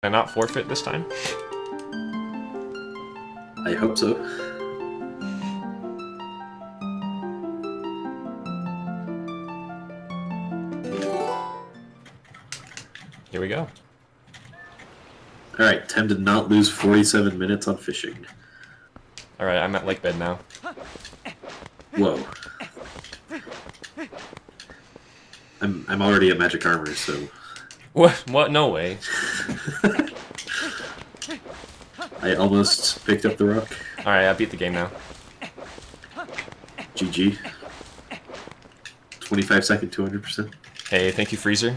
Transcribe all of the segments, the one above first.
I not forfeit this time? I hope so. Here we go. Alright, time to not lose 47 minutes on fishing. Alright, I'm at lake bed now. Whoa. I'm already at magic armor, so... What? No way. I almost picked up the rock. Alright, I beat the game now. GG. 25-second, 200%. Hey, thank you, Freezer.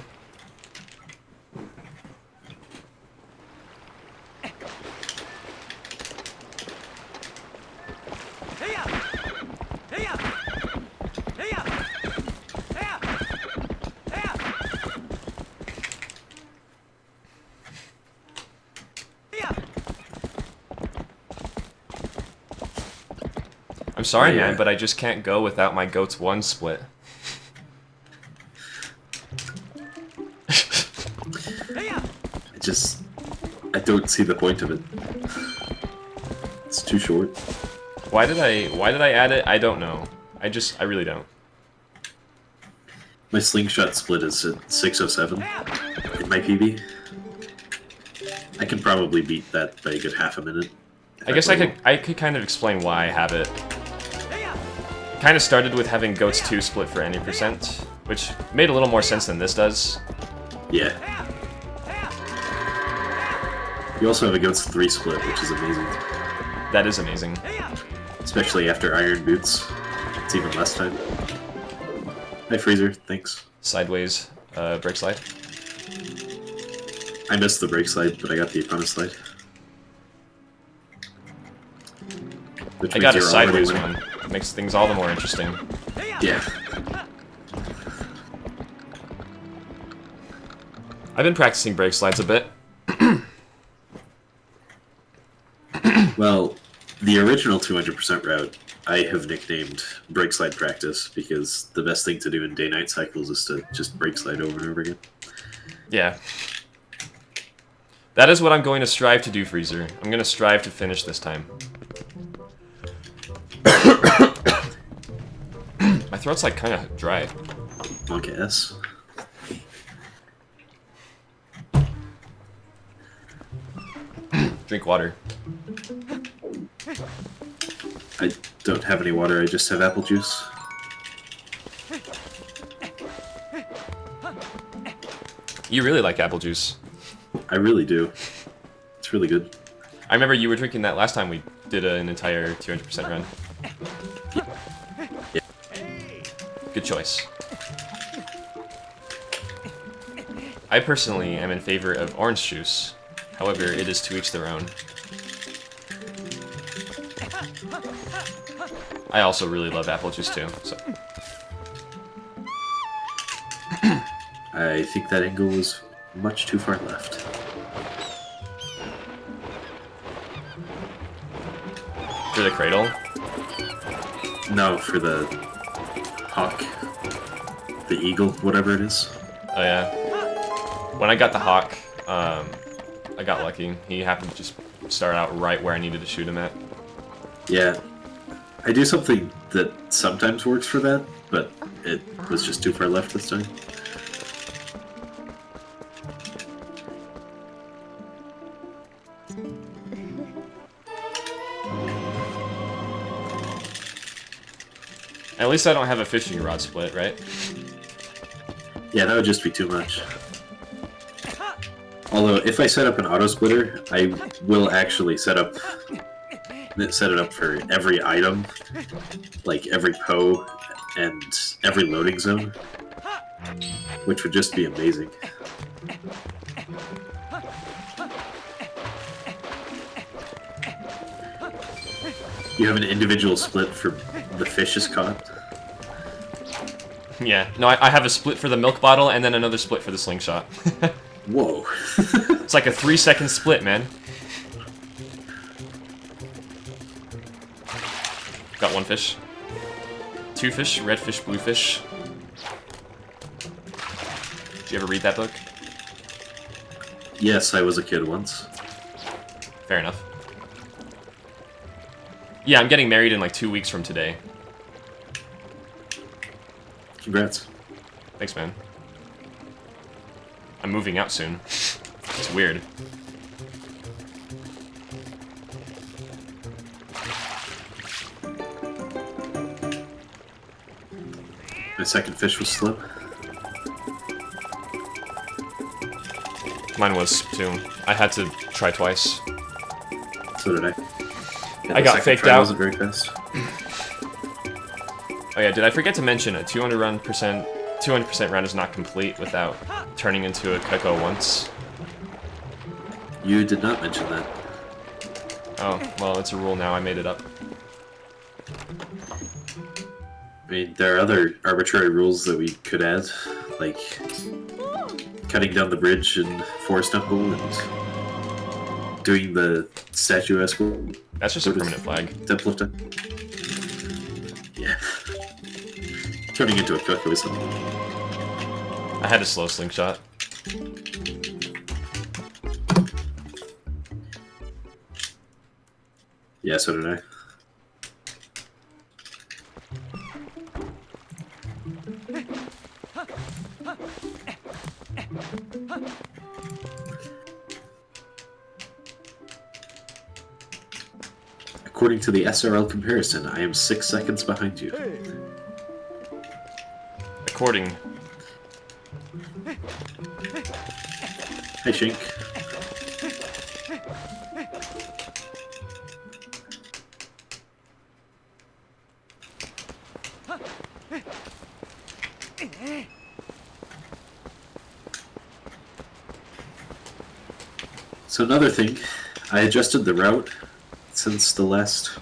I'm sorry, man, but I just can't go without my goat's one split. I don't see the point of it. It's too short. Why did I add it? I don't know. I really don't. My slingshot split is at 6:07 in my PB. I can probably beat that by a good half a minute. I guess I could kind of explain why I have it. Kind of started with having goats 2 split for any percent, which made a little more sense than this does. Yeah. You also have a goats 3 split, which is amazing. That is amazing. Especially after Iron Boots. It's even less time. Hi, Freezer. Thanks. Sideways, break slide. I missed the break slide, but I got the opponent slide. I got a sideways one. Makes things all the more interesting. Yeah. I've been practicing break slides a bit. Well, the original 200% route I have nicknamed break slide practice because the best thing to do in day-night cycles is to just break slide over and over again. Yeah. That is what I'm going to strive to do, Freezer. I'm going to strive to finish this time. My throat's like kind of dry. Monka S. Drink water. I don't have any water, I just have apple juice. You really like apple juice. I really do. It's really good. I remember you were drinking that last time we did an entire 200% run. Yeah. Good choice. I personally am in favor of orange juice. However, it is to each their own. I also really love apple juice too, so. I think that angle was much too far left. For the cradle? No, for the hawk. The eagle, whatever it is. Oh yeah. When I got the hawk, I got lucky. He happened to just start out right where I needed to shoot him at. Yeah. I do something that sometimes works for that, but it was just too far left this time. At least I don't have a fishing rod split, right? Yeah, that would just be too much. Although, if I set up an auto splitter, I will actually set it up for every item, like every PO and every loading zone, which would just be amazing. You have an individual split for the fish is caught. Yeah. No, I have a split for the milk bottle and then another split for the slingshot. Whoa. It's like a 3-second split, man. Got 1 fish. 2 fish, red fish, blue fish. Did you ever read that book? Yes, I was a kid once. Fair enough. Yeah, I'm getting married in like 2 weeks from today. Congrats. Thanks, man. I'm moving out soon. It's weird. My second fish was slim. Mine was too. I had to try twice. So did I. Yeah, I got second faked try out. wasn't very fast. Oh yeah, did I forget to mention a 200% run is not complete without turning into a Keko once? You did not mention that. Oh, well, it's a rule now. I made it up. I mean, there are other arbitrary rules that we could add, like cutting down the bridge in Forest Temple and doing the statuesque. That's just a permanent flag. Temple of Time. Yeah. Turning into a cook was something. I had a slow slingshot. Yeah, so did I. According to the SRL comparison, I am 6 seconds behind you. According. Hi, Shink. So another thing, I adjusted the route since the last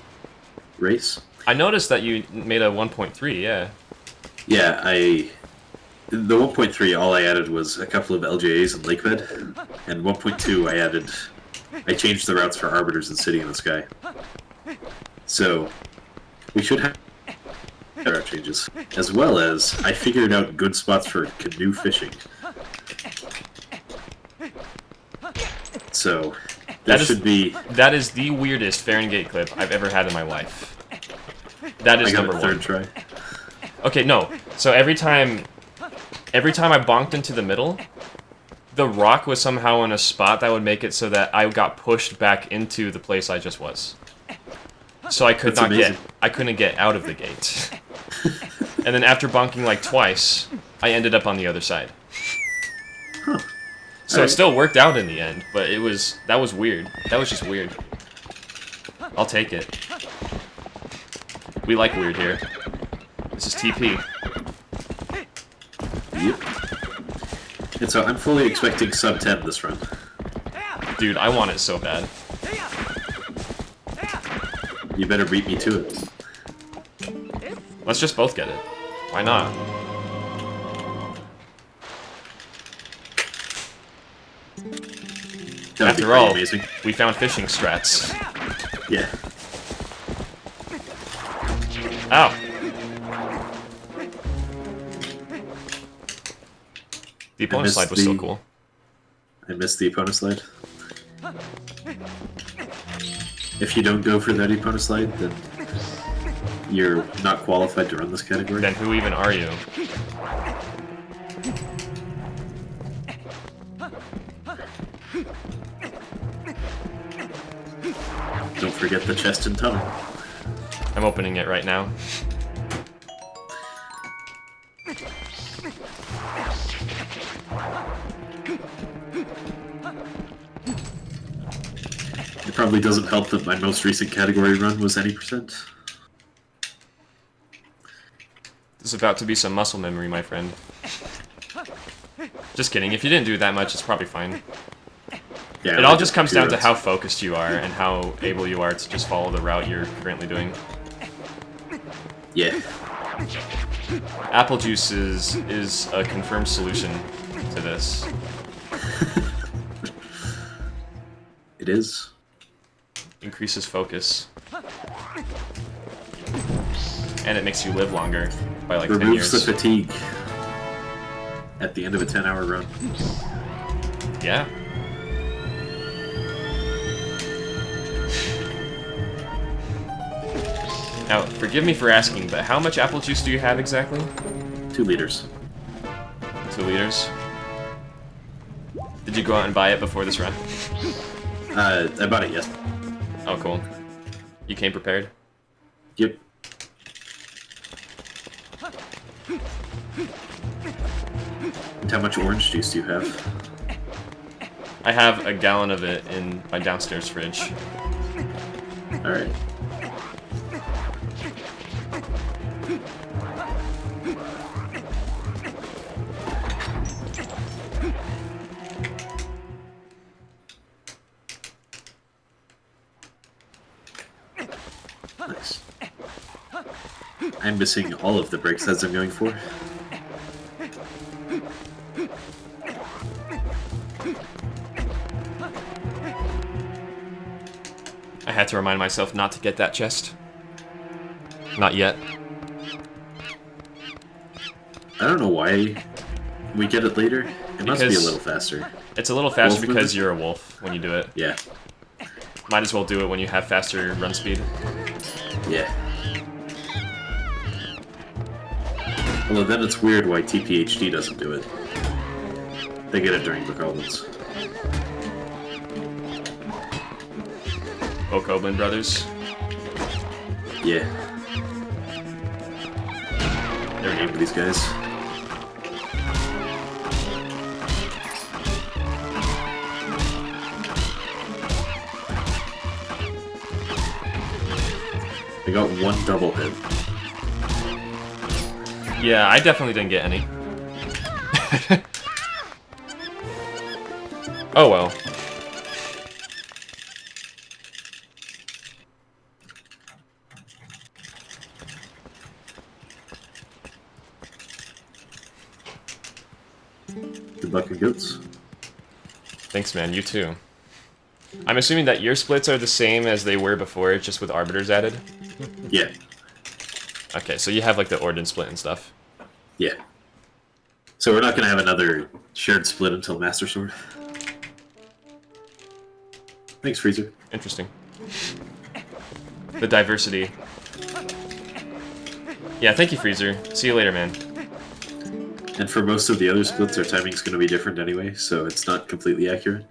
race. I noticed that you made a 1.3, yeah. Yeah, the 1.3, all I added was a couple of LJAs and lake bed, and 1.2 I changed the routes for arbiters and city in the sky. So we should have route changes, as well as I figured out good spots for canoe fishing. So that should be. That is the weirdest Fahrenheit clip I've ever had in my life. That is I got number a third one. try. Okay, no. So every time I bonked into the middle, the rock was somehow in a spot that would make it so that I got pushed back into the place I just was. So I could I couldn't get out of the gate. And then after bonking like twice, I ended up on the other side. Huh. So it still worked out in the end, but that was weird. That was just weird. I'll take it. We like weird here. This is TP. Yep. And so I'm fully expecting sub 10 this run. Dude, I want it so bad. You better beat me to it. Let's just both get it. Why not? That would be After all, pretty amazing. we found fishing strats. Yeah. Ow. The opponent slide was so cool. I missed the opponent slide. If you don't go for that opponent slide, then you're not qualified to run this category. Then who even are you? Don't forget the chest and tunnel. I'm opening it right now. It probably doesn't help that my most recent category run was any percent. This is about to be some muscle memory, my friend. Just kidding. If you didn't do that much, it's probably fine. Yeah, It all just comes down to how focused you are and how able you are to just follow the route you're currently doing. Yeah. Apple juice is a confirmed solution to this. It is. Increases focus. And it makes you live longer by like 10 Removes years. the fatigue at the end of a 10-hour run. Yeah. Now, forgive me for asking, but how much apple juice do you have exactly? 2 liters. 2 liters? Did you go out and buy it before this run? I bought it yesterday. Oh, cool. You came prepared? Yep. And how much orange juice do you have? I have a gallon of it in my downstairs fridge. Alright. Nice. I'm missing all of the break sets I'm going for. I had to remind myself not to get that chest. Not yet. I don't know why we get it later. It must be a Because little faster. It's a little faster Wolf because movement? you're a wolf when you do it. Yeah. Might as well do it when you have faster run speed. Yeah. Although then it's weird why TPHD doesn't do it. They get it during Bokoblins. Bokoblin brothers. Yeah. Never named these guys. I got 1 double hit. Yeah, I definitely didn't get any. Oh well. Good luck and goats. Thanks, man. You too. I'm assuming that your splits are the same as they were before, just with arbiters added? Yeah. Okay, so you have like the Orden split and stuff. Yeah. So we're not going to have another shared split until Master Sword. Thanks, Freezer. Interesting. The diversity. Yeah, thank you, Freezer. See you later, man. And for most of the other splits, our timing's going to be different anyway, so it's not completely accurate.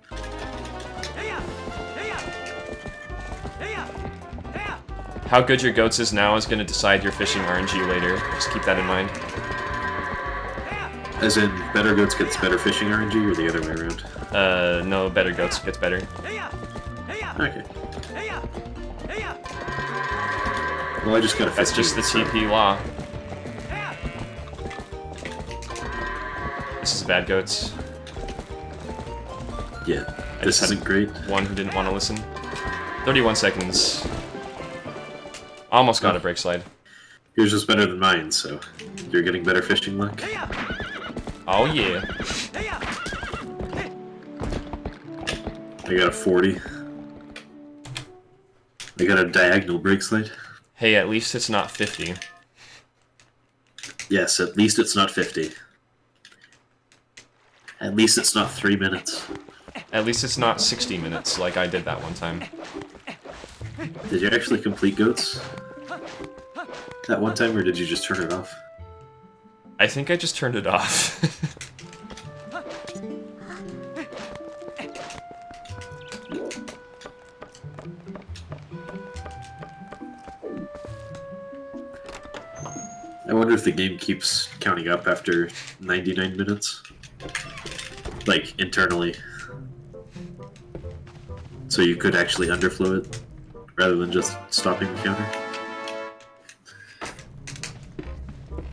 How good your goats is now is going to decide your fishing RNG later. Just keep that in mind. As in, better goats gets better fishing RNG, or the other way around? No, better goats gets better. Okay. Well, I just got a 15, That's just the so- TP law. This is bad goats. Yeah, I this just had isn't great. one who didn't want to listen. 31 seconds. Almost got a break slide. Yours was better than mine, so you're getting better fishing luck. Oh yeah. I got a 40. I got a diagonal break slide. Hey, at least it's not 50. Yes, at least it's not 50. At least it's not 3 minutes. At least it's not 60 minutes like I did that one time. Did you actually complete goats that one time, or did you just turn it off? I think I just turned it off. I wonder if the game keeps counting up after 99 minutes. Like, internally. So you could actually underflow it, rather than just stopping the counter.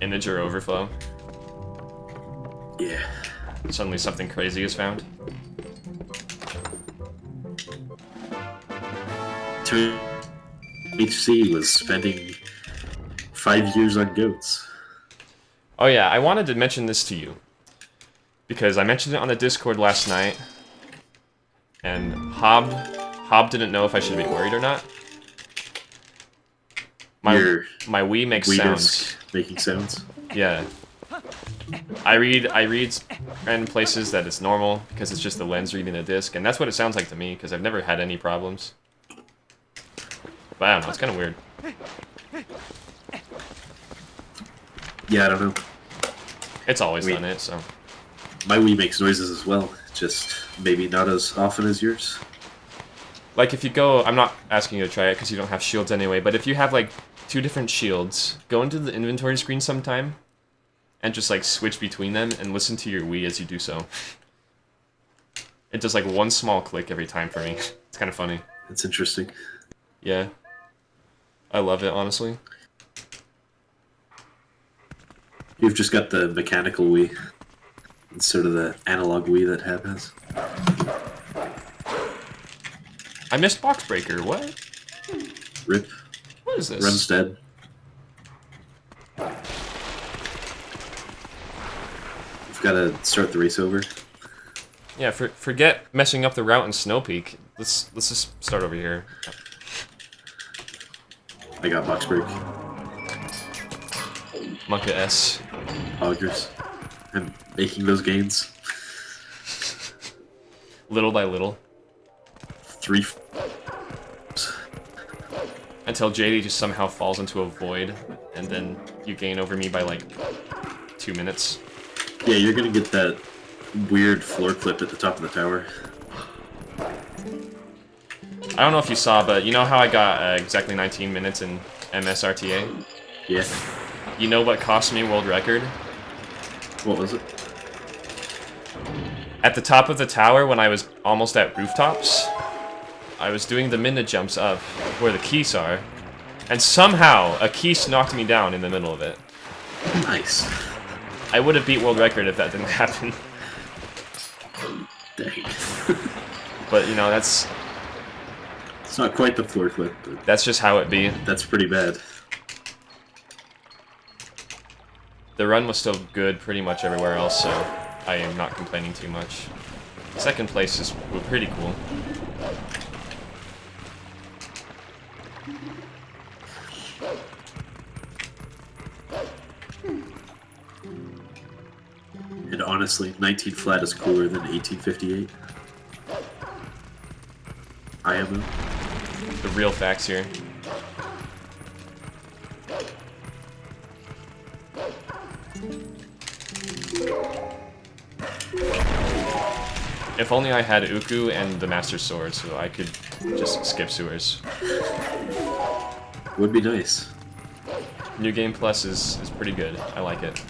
Integer overflow. Yeah. Suddenly something crazy is found. HC was spending 5 years on goats. Oh yeah, I wanted to mention this to you. Because I mentioned it on the Discord last night. And Hob didn't know if I should be worried or not. Your My Wii makes Wii sounds. disc making sounds. Yeah. I read random places that it's normal because it's just the lens reading the disc, and that's what it sounds like to me because I've never had any problems. But I don't know, it's kind of weird. Yeah, I don't know. It's always I mean, done it, so. My Wii makes noises as well, just maybe not as often as yours. Like, if you go... I'm not asking you to try it, because you don't have shields anyway, but if you have, like, 2 different shields, go into the inventory screen sometime, and just, like, switch between them, and listen to your Wii as you do so. It does, like, one small click every time for me. It's kind of funny. That's interesting. Yeah. I love it, honestly. You've just got the mechanical Wii instead of the analog Wii that Hab has. I missed Box Breaker, what? Rip. What is this? Run's dead. We've got to start the race over. Yeah, forget messing up the route in Snow Peak. Let's just start over here. I got Box Break. Monka S. Augers. I'm making those gains. Little by little. 3. Until JD just somehow falls into a void, and then you gain over me by like 2 minutes. Yeah, you're gonna get that weird floor clip at the top of the tower. I don't know if you saw, but you know how I got exactly 19 minutes in MSRTA? Yeah. You know what cost me world record? What was it? At the top of the tower, when I was almost at rooftops, I was doing the minute jumps up where the keys are, and somehow a keys knocked me down in the middle of it. Nice. I would have beat world record if that didn't happen. Dang. But, you know, that's It's not quite the floor clip, but just how it be. that's pretty bad. The run was still good pretty much everywhere else, so I am not complaining too much. Second place is pretty cool. And honestly, 19 flat is cooler than 1858. IMO. The real facts here. If only I had Uku and the Master Sword, so I could just skip sewers. Would be nice. New Game Plus is pretty good. I like it.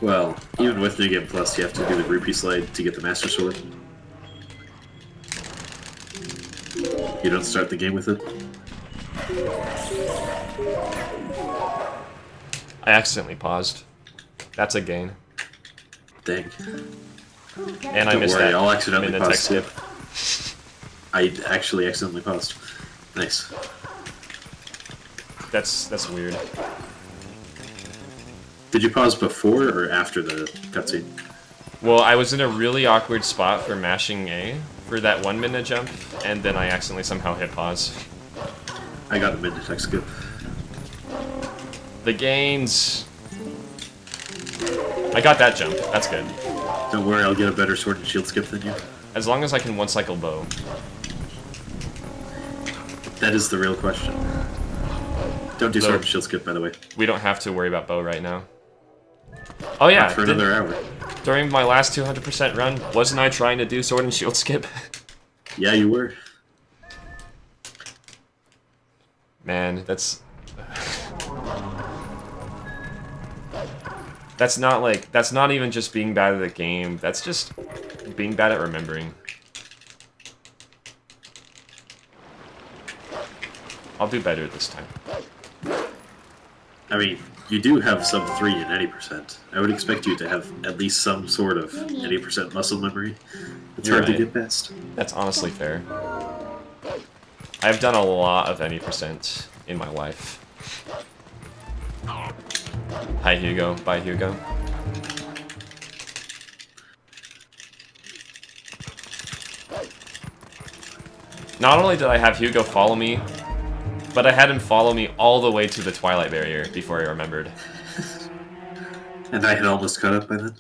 Well, even with New Game Plus, you have to do the rupee slide to get the Master Sword. You don't start the game with it. I accidentally paused. That's a gain. Dang. And I Don't missed worry, that I'll accidentally minute tech pause too. skip. I actually accidentally paused. Nice. That's weird. Did you pause before or after the cutscene? Well, I was in a really awkward spot for mashing A for that 1 minute jump, and then I accidentally somehow hit pause. I got a mid-detect skip. The gains. I got that jump. That's good. Don't worry, I'll get a better sword and shield skip than you. As long as I can one-cycle bow. That is the real question. Don't do No. sword and shield skip, by the way. We don't have to worry about bow right now. Oh yeah, Not for another hour. during my last 200% run, wasn't I trying to do sword and shield skip? Yeah, you were. Man, that's not even just being bad at the game. That's just being bad at remembering. I'll do better this time. I mean, you do have sub 3 in any percent. I would expect you to have at least some sort of any percent muscle memory. It's You're hard to right. get past. That's honestly fair. I've done a lot of any percent in my life. Hi Hugo, bye Hugo. Not only did I have Hugo follow me, but I had him follow me all the way to the Twilight barrier before I remembered. And I had almost caught up by then.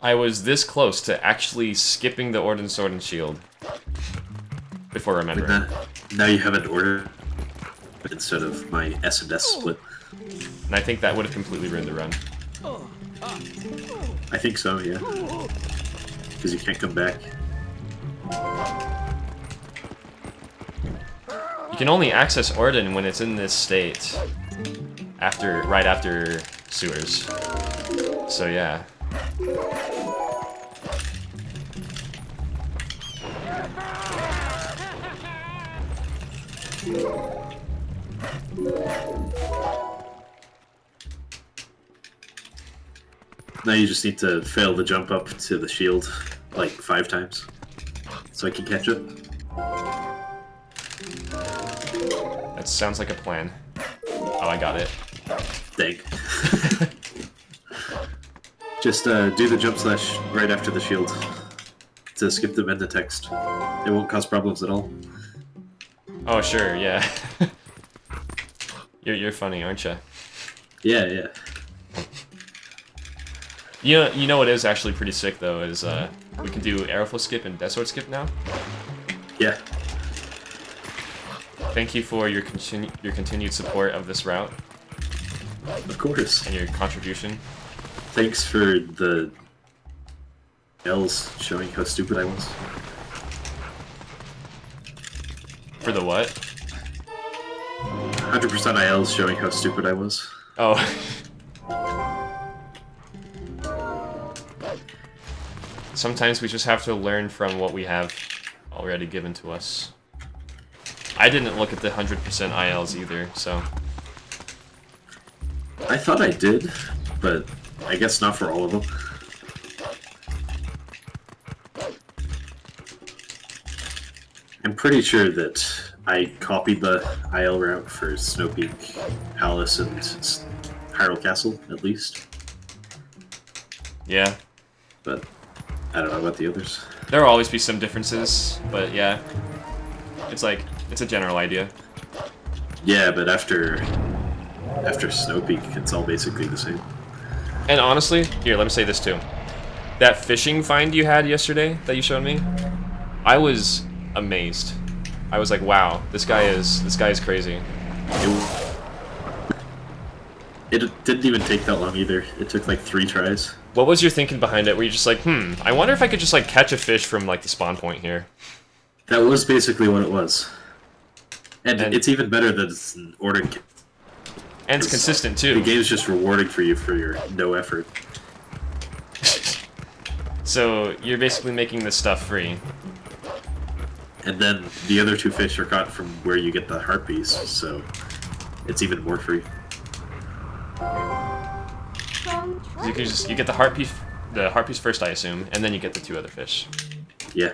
I was this close to actually skipping the Orden Sword and Shield before remembering. Now you have an order instead of my S and S split. And I think that would have completely ruined the run. I think so, yeah. Because you can't come back. You can only access Orden when it's in this state. Right after sewers. So yeah. Now you just need to fail the jump up to the shield like 5 times. So I can catch it. That sounds like a plan. Oh, I got it. Dang. Just do the jump slash right after the shield to skip the meta text. It won't cause problems at all. Oh, sure, yeah. You're funny, aren't you? Yeah, yeah. You know what is actually pretty sick though is we can do Arrowful skip and Death Sword skip now. Yeah. Thank you for your continued support of this route Of course. and your contribution. Thanks for the L's showing how stupid I was. For the what? 100% ILs showing how stupid I was. Oh. Sometimes we just have to learn from what we have already given to us. I didn't look at the 100% ILs either, so... I thought I did, but I guess not for all of them. I'm pretty sure that I copied the IL route for Snowpeak, Palace, and Hyrule Castle, at least. Yeah. But I don't know about the others. There will always be some differences, but yeah. It's like, it's a general idea. Yeah, but after Snowpeak, it's all basically the same. And honestly, here, let me say this too. That fishing find you had yesterday that you showed me, I was amazed. I was like, wow, this guy is crazy. It didn't even take that long either. It took like 3 tries. What was your thinking behind it? Were you just like, I wonder if I could just like catch a fish from like the spawn point here? That was basically what it was. And it's even better that it's an ordered. And it's consistent The too. game's just rewarding for you for your no effort. So you're basically making this stuff free. And then the other 2 fish are caught from where you get the heart piece, so it's even more free. You get the heart piece first, I assume, and then you get the 2 other fish. Yeah.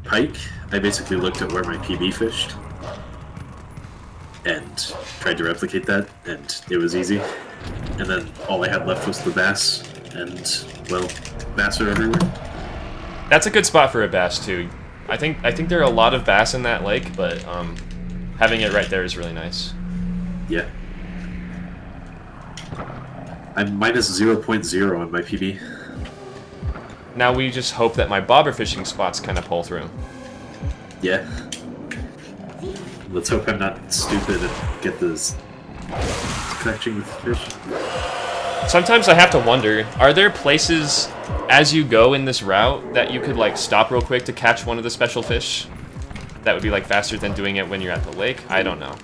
Pike, I basically looked at where my PB fished and tried to replicate that, and it was easy. And then all I had left was the bass, and, well, bass are everywhere. That's a good spot for a bass too. I think there are a lot of bass in that lake, but having it right there is really nice. Yeah. I'm minus 0.0 on my PB. Now we just hope that my bobber fishing spots kind of pull through. Yeah. Let's hope I'm not stupid and get this catching with fish. Sometimes I have to wonder, are there places as you go in this route that you could like stop real quick to catch one of the special fish? That would be like faster than doing it when you're at the lake? I don't know.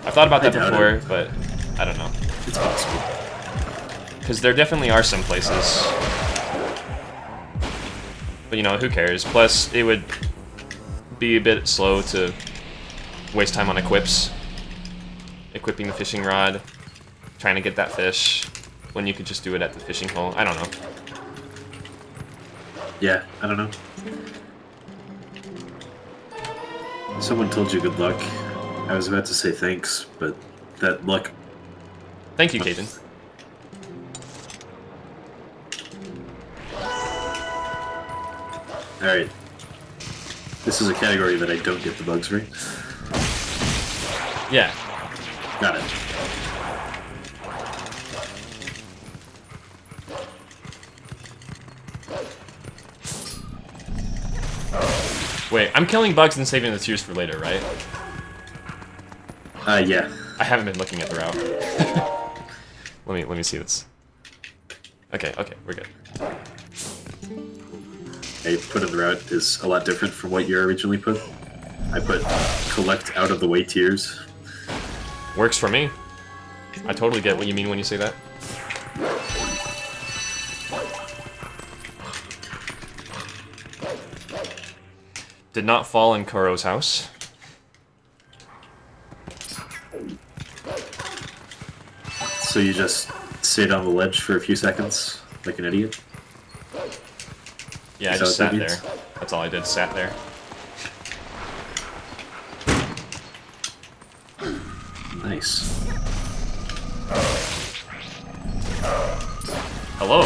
I've thought about that before, but I don't know. It's possible. Because there definitely are some places. But you know, who cares? Plus, it would be a bit slow to waste time on equips. Equipping the fishing rod, trying to get that fish, when you could just do it at the fishing hole. I don't know. Yeah, I don't know. Someone told you good luck. I was about to say thanks, but that luck... Thank you, Caden. Alright. This is a category that I don't get the bugs right. Yeah. Got it. Wait, I'm killing bugs and saving the tears for later, right? Yeah. I haven't been looking at the route. let me see this. Okay, we're good. I put in the route is a lot different from what you originally put. I put collect out of the way tiers. Works for me. I totally get what you mean when you say that. Did not fall in Kuro's house. So you just stayed on the ledge for a few seconds, like an idiot? Yeah, I Is just that sat what that there. That's all I did, sat there. Nice. Hello?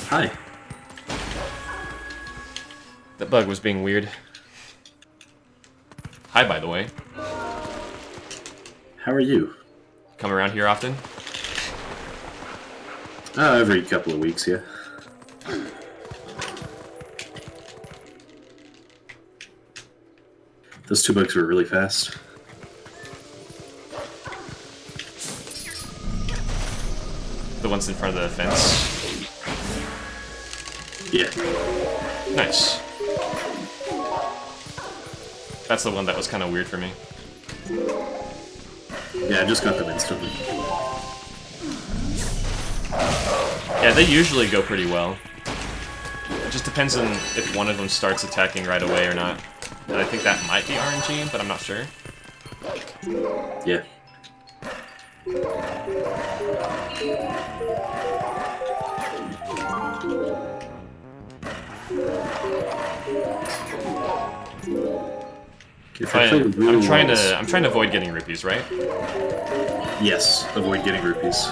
Hi. That bug was being weird. Hi, by the way. How are you? Come around here often? Every couple of weeks, yeah. Those two bugs were really fast. The ones in front of the fence? Yeah. Nice. That's the one that was kind of weird for me. Yeah, I just got them instantly. Yeah, they usually go pretty well. It just depends on if one of them starts attacking right away or not. And I think that might be RNG, but I'm not sure. Yeah. If I play real I'm trying walls- to avoid getting rupees, right? Yes, avoid getting rupees.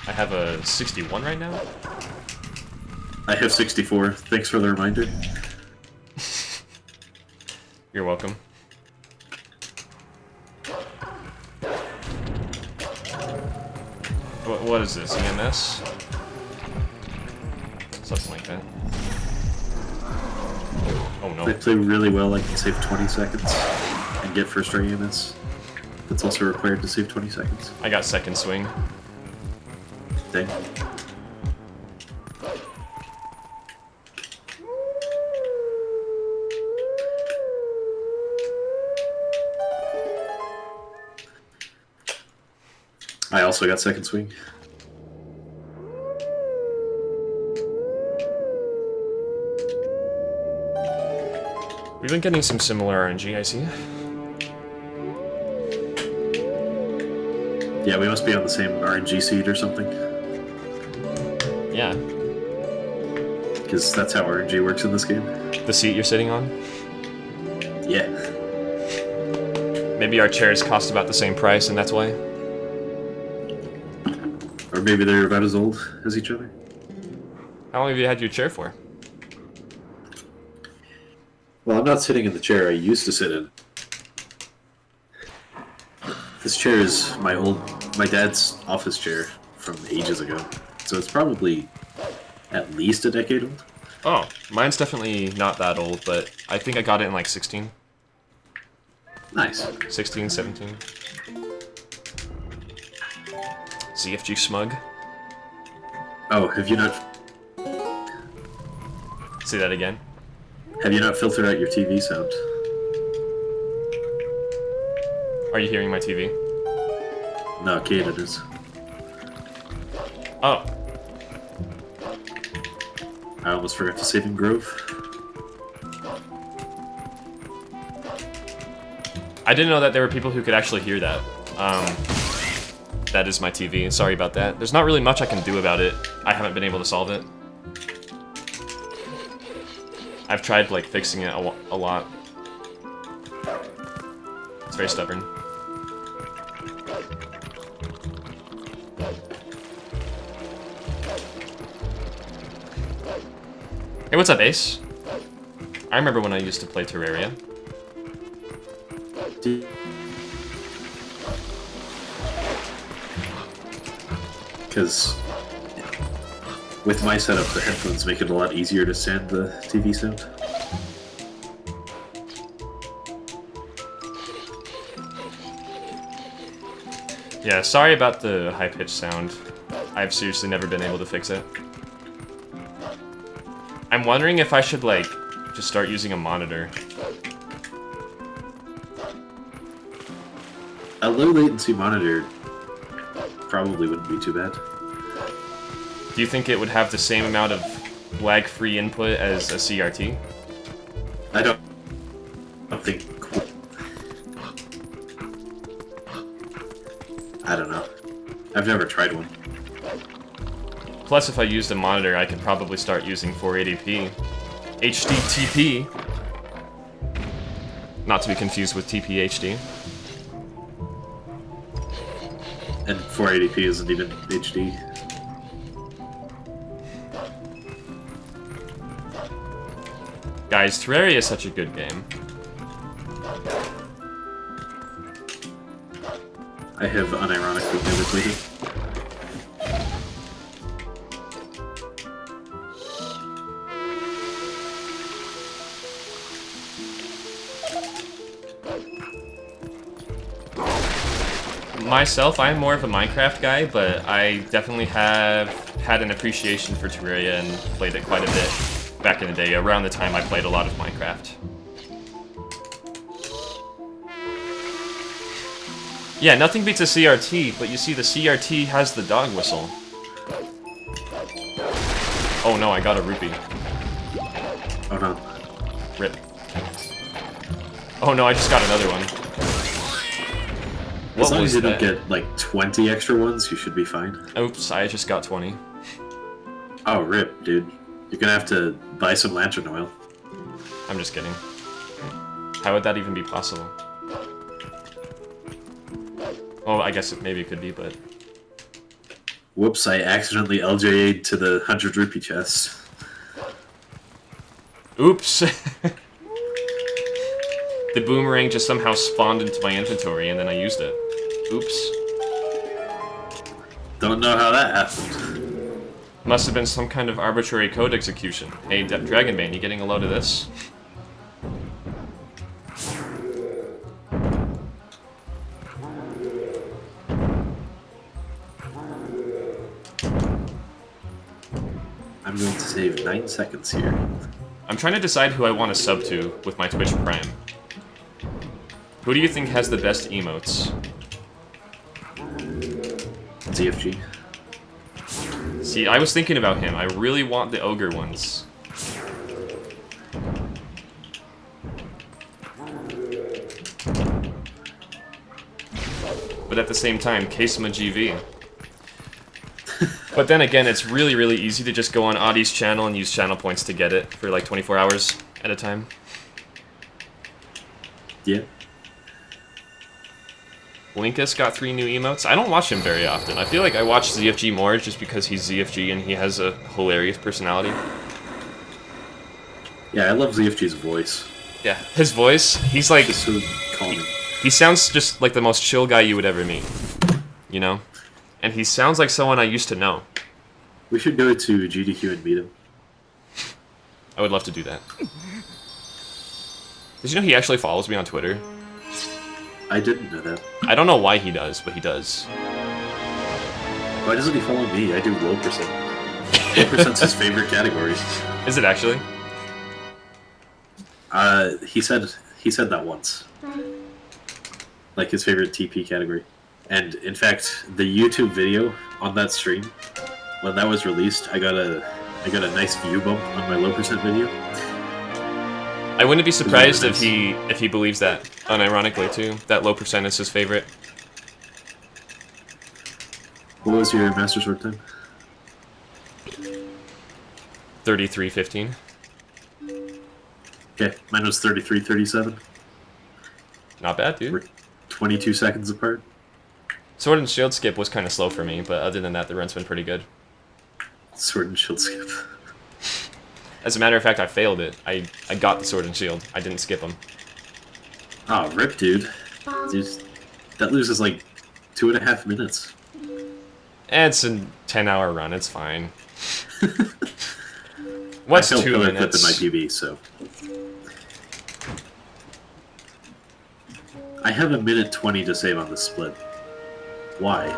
I have a 61 right now. I have 64. Thanks for the reminder. You're welcome. What is this? EMS? Something like that. Oh no. If I play really well, I can save 20 seconds and get first try EMS. That's also required to save 20 seconds. I got second swing. Dang. I also got second swing. We've been getting some similar RNG, I see. Yeah, we must be on the same RNG seed or something. Yeah. Because that's how RNG works in this game. The seat you're sitting on? Yeah. Maybe our chairs cost about the same price, and that's why. Or maybe they're about as old as each other. How long have you had your chair for? Well, I'm not sitting in the chair I used to sit in. This chair is my dad's office chair from ages ago. So it's probably at least a decade old. Oh, mine's definitely not that old, but I think I got it in like 16. Nice. 16, 17. ZFG smug. Oh, have you not Say that again. filtered out your TV sound? Are you hearing my TV? No, Kaden is. Oh, I almost forgot to save in Grove. I didn't know that there were people who could actually hear that. That is my TV. Sorry about that. There's not really much I can do about it. I haven't been able to solve it. I've tried, like, fixing it a lot. It's very stubborn. Hey, what's up, Ace? I remember when I used to play Terraria. Because With my setup, the headphones make it a lot easier to stand the TV sound. Yeah, sorry about the high-pitched sound. I've seriously never been able to fix it. I'm wondering if I should, like, just start using a monitor. A low latency monitor probably wouldn't be too bad. Do you think it would have the same amount of lag-free input as a CRT? I don't think... I don't know. I've never tried one. Plus, if I used a monitor, I could probably start using 480p. HDTP. Not to be confused with TPHD. And 480p isn't even HD. Guys, Terraria is such a good game. I have unironically never played it. Myself, I'm more of a Minecraft guy, but I definitely have had an appreciation for Terraria and played it quite a bit back in the day, around the time I played a lot of Minecraft. Yeah, nothing beats a CRT, but you see the CRT has the dog whistle. Oh no, I got a rupee. Oh no. Rip. Oh no, I just got another one. As What long was as you that? don't get like 20 extra ones, you should be fine. Oops, I just got 20. Oh, rip, dude. You're gonna have to buy some lantern oil. I'm just kidding. How would that even be possible? Oh, I guess maybe it could be, but... Whoops, I accidentally LJA'd to the 100 rupee chest. Oops! The boomerang just somehow spawned into my inventory and then I used it. Oops. Don't know how that happened. Must have been some kind of arbitrary code execution. Hey, Dragonbane, you getting a load of this? I'm going to save 9 seconds here. I'm trying to decide who I want to sub to with my Twitch Prime. Who do you think has the best emotes? ZFG. See, I was thinking about him. I really want the ogre ones. But at the same time, Kasema GV. But then again, it's really, really easy to just go on Audie's channel and use channel points to get it for like 24 hours at a time. Yeah. Linkus got 3 new emotes. I don't watch him very often. I feel like I watch ZFG more just because he's ZFG and he has a hilarious personality. Yeah, I love ZFG's voice. Yeah, his voice, he's like... Just so calming. He sounds just like the most chill guy you would ever meet. You know? And he sounds like someone I used to know. We should go to GDQ and meet him. I would love to do that. Did you know he actually follows me on Twitter? I didn't know that. I don't know why he does, but he does. Why doesn't he follow me? I do low percent. Low percent's his favorite category. Is it actually? He said that once. Like his favorite TP category. And in fact, the YouTube video on that stream, when that was released, I got a nice view bump on my low percent video. I wouldn't be surprised if he believes that, unironically too. That low percent is his favorite. What was your Master Sword time? 33:15. Okay, mine was 33:37. Not bad, dude. We're 22 seconds apart. Sword and Shield skip was kind of slow for me, but other than that, the run's been pretty good. Sword and Shield skip. As a matter of fact, I failed it. I got the Sword and Shield. I didn't skip them. Oh, rip, dude. That loses like 2.5 minutes. It's a 10-hour run. It's fine. What's I felt 2 color clip in minutes? my PB, so I have 1:20 to save on the split. Why?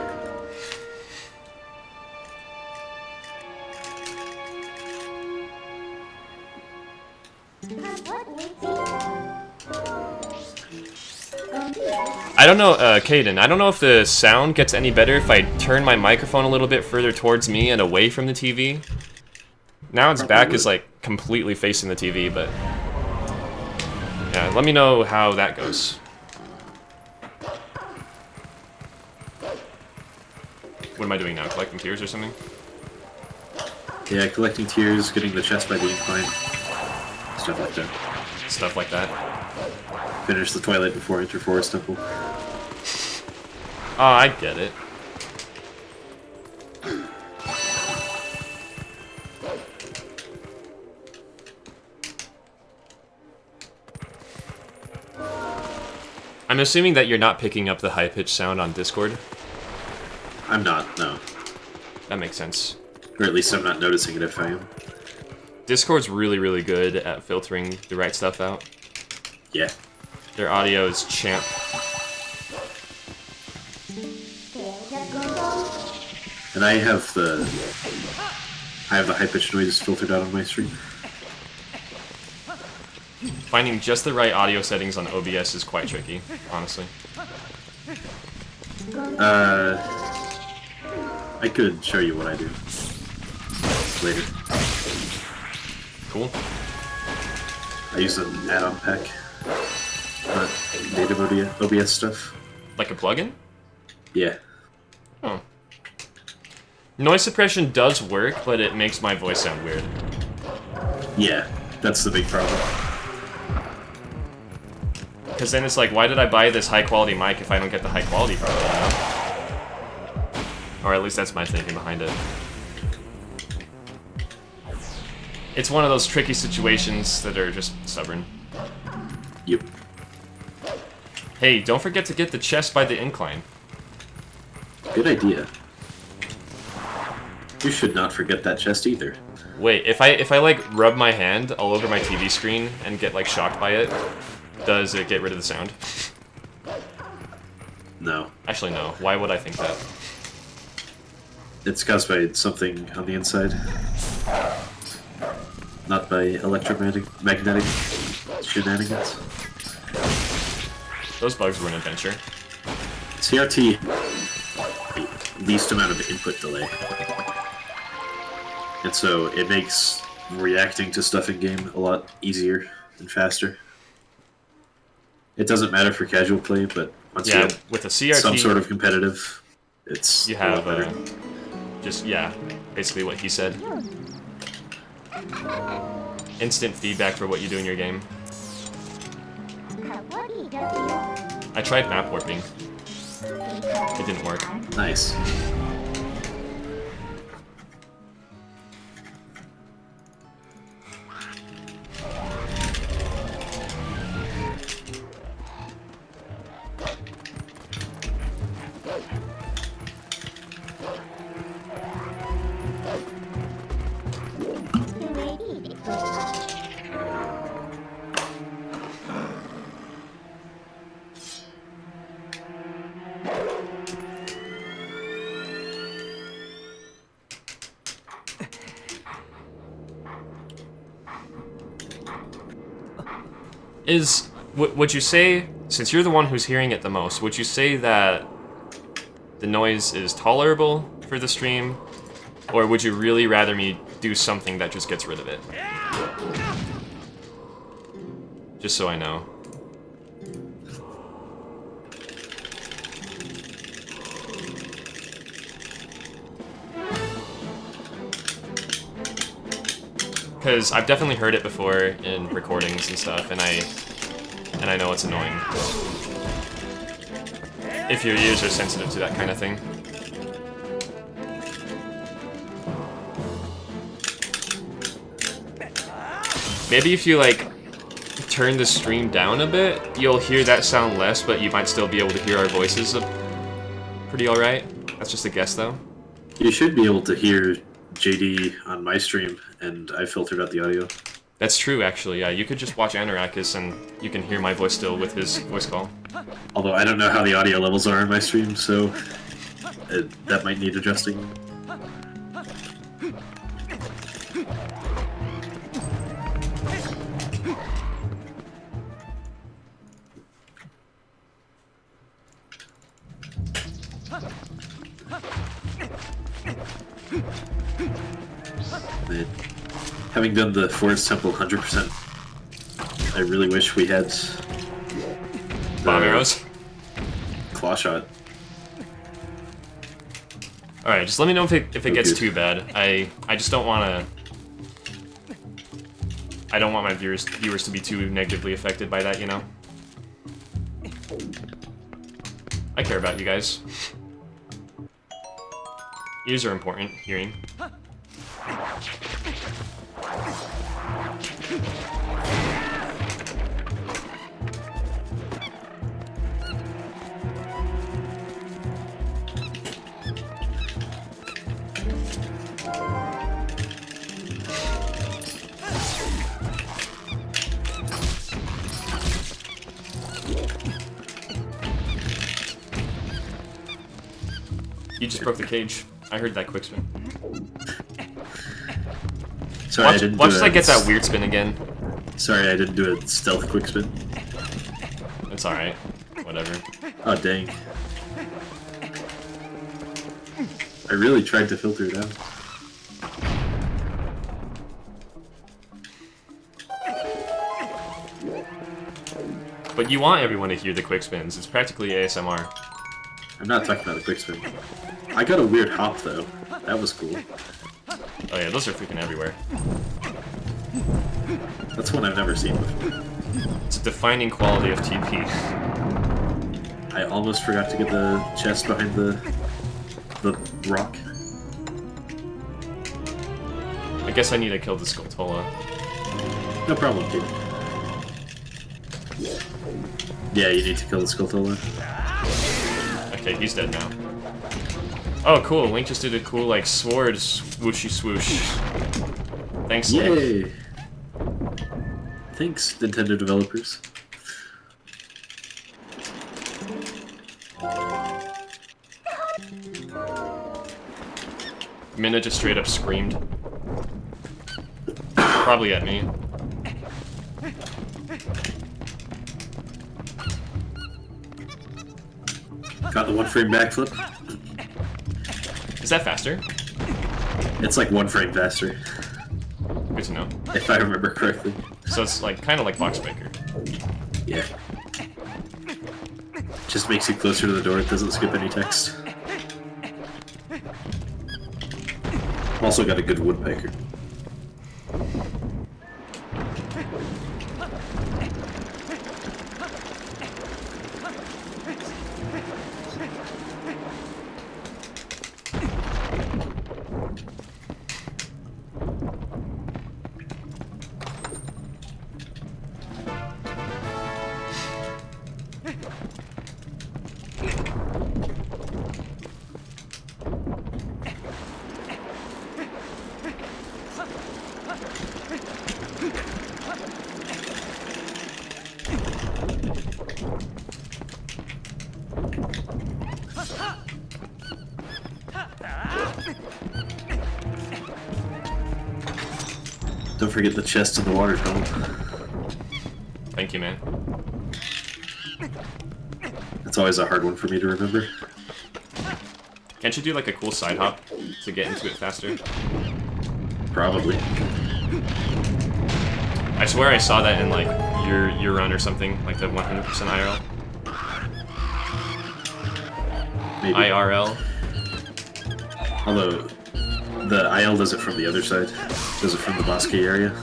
I don't know, Caden, I don't know if the sound gets any better if I turn my microphone a little bit further towards me and away from the TV. Now its back is like completely facing the TV, but yeah, let me know how that goes. What am I doing now? Collecting tears or something? Yeah, collecting tears, getting the chest by the incline, stuff like that. Stuff like that. Finish the Twilight before enter Forest Temple. Oh, I get it. I'm assuming that you're not picking up the high-pitched sound on Discord. I'm not, no. That makes sense. Or at least I'm not noticing it if I am. Discord's really, really good at filtering the right stuff out. Yeah. Their audio is champ. And I have the high-pitched noise filtered out on my stream. Finding just the right audio settings on OBS is quite tricky, honestly. I could show you what I do later. Cool. I use an add-on pack, not native OBS stuff. Like a plugin? Yeah. Oh. Noise suppression does work, but it makes my voice sound weird. Yeah, that's the big problem. Because then it's like, why did I buy this high-quality mic if I don't get the high quality from it, you know? Or at least that's my thinking behind it. It's one of those tricky situations that are just stubborn. Yep. Hey, don't forget to get the chest by the incline. Good idea. You should not forget that chest either. Wait, if I like rub my hand all over my TV screen and get like shocked by it, does it get rid of the sound? No. Actually, no. Why would I think that? It's caused by something on the inside. Not by electromagnetic shenanigans. Those bugs were an adventure. CRT, least amount of input delay. And so it makes reacting to stuff in game a lot easier and faster. It doesn't matter for casual play, but once you have with a CRT, some sort of competitive, it's you a lot have better. just basically what he said. Instant feedback for what you do in your game. I tried map warping. It didn't work. Nice. Would you say, since you're the one who's hearing it the most, would you say that the noise is tolerable for the stream? Or would you really rather me do something that just gets rid of it? Just so I know. Because I've definitely heard it before in recordings and stuff, and I know it's annoying. If your ears are sensitive to that kind of thing. Maybe if you, like, turn the stream down a bit, you'll hear that sound less, but you might still be able to hear our voices pretty alright. That's just a guess, though. You should be able to hear JD on my stream, and I filtered out the audio. That's true, actually. Yeah, you could just watch Anorakkis and you can hear my voice still with his voice call. Although I don't know how the audio levels are on my stream, so that might need adjusting. Man, having done the Forest Temple 100%, I really wish we had Bomb arrows. Claw shot. Alright, just let me know if it gets too bad. I just don't want to... I don't want my viewers to be too negatively affected by that, you know? I care about you guys. Ears are important, hearing. You just broke the cage. I heard that quick spin. Sorry, watch I get that weird spin again. Sorry, I didn't do a stealth quick spin. It's alright. Whatever. Oh, dang. I really tried to filter it out. But you want everyone to hear the quick spins. It's practically ASMR. I'm not talking about the quick spin. I got a weird hop, though. That was cool. Oh yeah, those are freaking everywhere. That's one I've never seen before. It's a defining quality of TP. I almost forgot to get the chest behind the rock. I guess I need to kill the Skulltula. No problem, dude. Yeah, you need to kill the Skulltula. Okay, he's dead now. Oh, cool. Link just did a cool, like, sword swooshy swoosh. Thanks, Link. Yay! Thanks, Nintendo developers. Minna just straight up screamed. Probably at me. Got the 1 frame backflip. Is that faster? It's like 1 frame faster, Good to know. if I remember correctly. So it's like kind of like Box Breaker. Yeah. Just makes you closer to the door, it doesn't skip any text. Also got a good woodpecker. Don't forget the chest in the water tunnel. Thank you, man. That's always a hard one for me to remember. Can't you do like a cool side hop to get into it faster? Probably. I swear I saw that in like your run or something, like the 100% IRL. Maybe. IRL. Although, the IL does it from the other side. Does it from the Bosque area.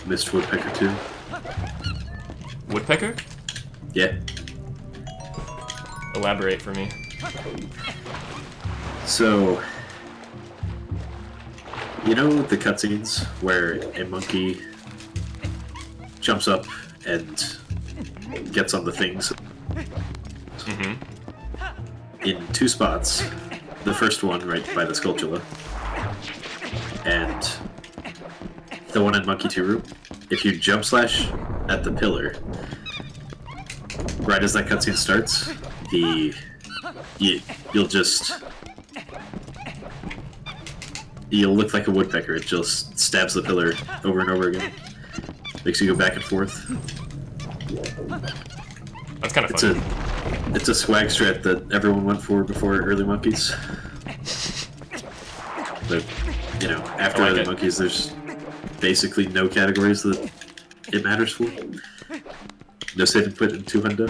Missed Woodpecker 2. Woodpecker? Yeah. Elaborate for me. So, you know the cutscenes where a monkey jumps up and gets on the things? Mm-hmm. In 2 spots. The first one right by the Skulltula, and the one in Monkey 2 Room. If you jump slash at the pillar, right as that cutscene starts, you'll look like a woodpecker. It just stabs the pillar over and over again. Makes you go back and forth. That's kind of fun. It's a swag strat that everyone went for before early monkeys. But, you know, after like early it. monkeys, there's basically no categories that it matters for. No save and quit in 2 hundo.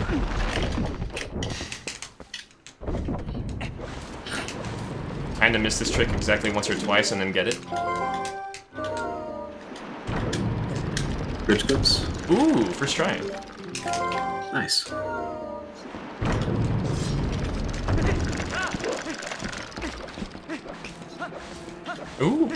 Kinda miss this trick exactly once or twice and then get it. Bridge clips. Ooh, first try. Nice. Ooh.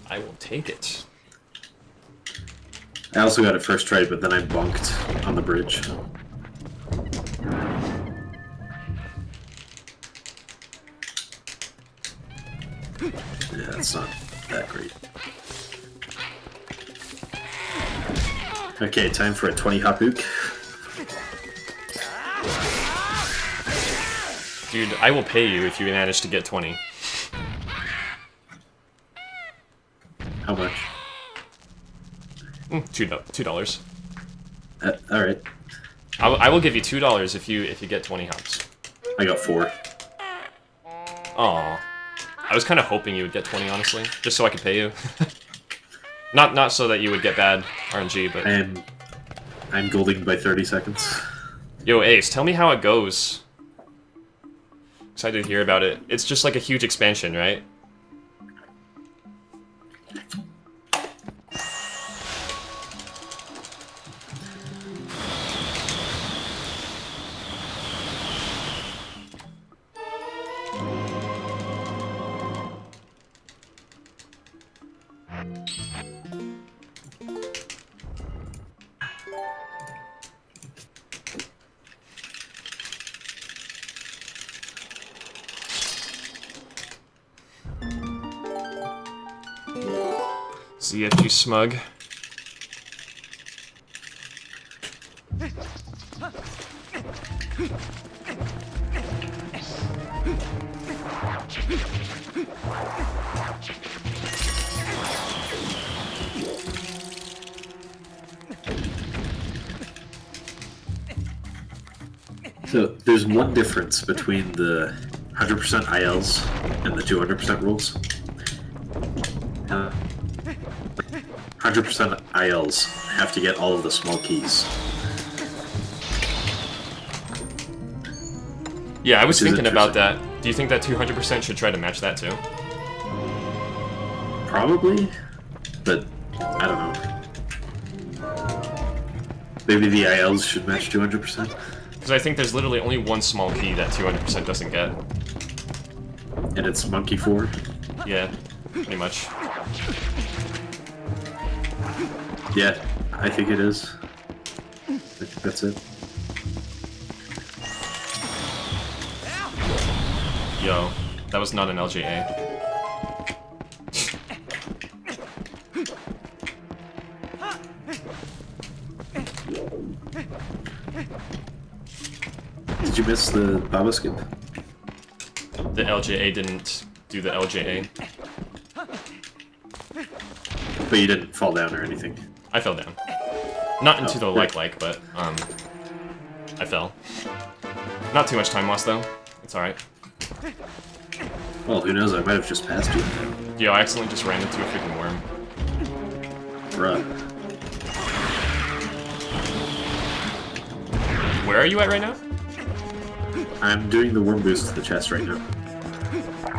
I will take it. I also got it first try, but then I bonked on the bridge. Yeah, that's not that great. Okay, time for a 20 Hapook. Dude, I will pay you if you manage to get 20. How much? $2. Alright. I will give you $2 if you get 20 hops. I got 4. Aw. I was kind of hoping you would get 20, honestly, just so I could pay you. Not so that you would get bad RNG, but... I'm golding by 30 seconds. Yo, Ace, tell me how it goes. Excited to hear about it. It's just like a huge expansion, right? ZFG smug. So, there's one difference between the 100% ILs and the 200% rules. 100% ILs have to get all of the small keys. Yeah, I was Which is thinking about interesting. that. Do you think that 200% should try to match that too? Probably, but I don't know. Maybe the ILs should match 200%. Because I think there's literally only one small key that 200% doesn't get. And it's Monkey 4. Yeah, pretty much. Yeah, I think it is. I think that's it. Yo, that was not an LJA. Did you miss the Baba skip? The LJA didn't do the LJA. But you didn't fall down or anything. I fell down. Not into the great. like, but, I fell. Not too much time lost, though. It's alright. Well, who knows? I might have just passed you. Yo, I accidentally just ran into a freaking worm. Bruh. where are you at right now? I'm doing the worm boost to the chest right now.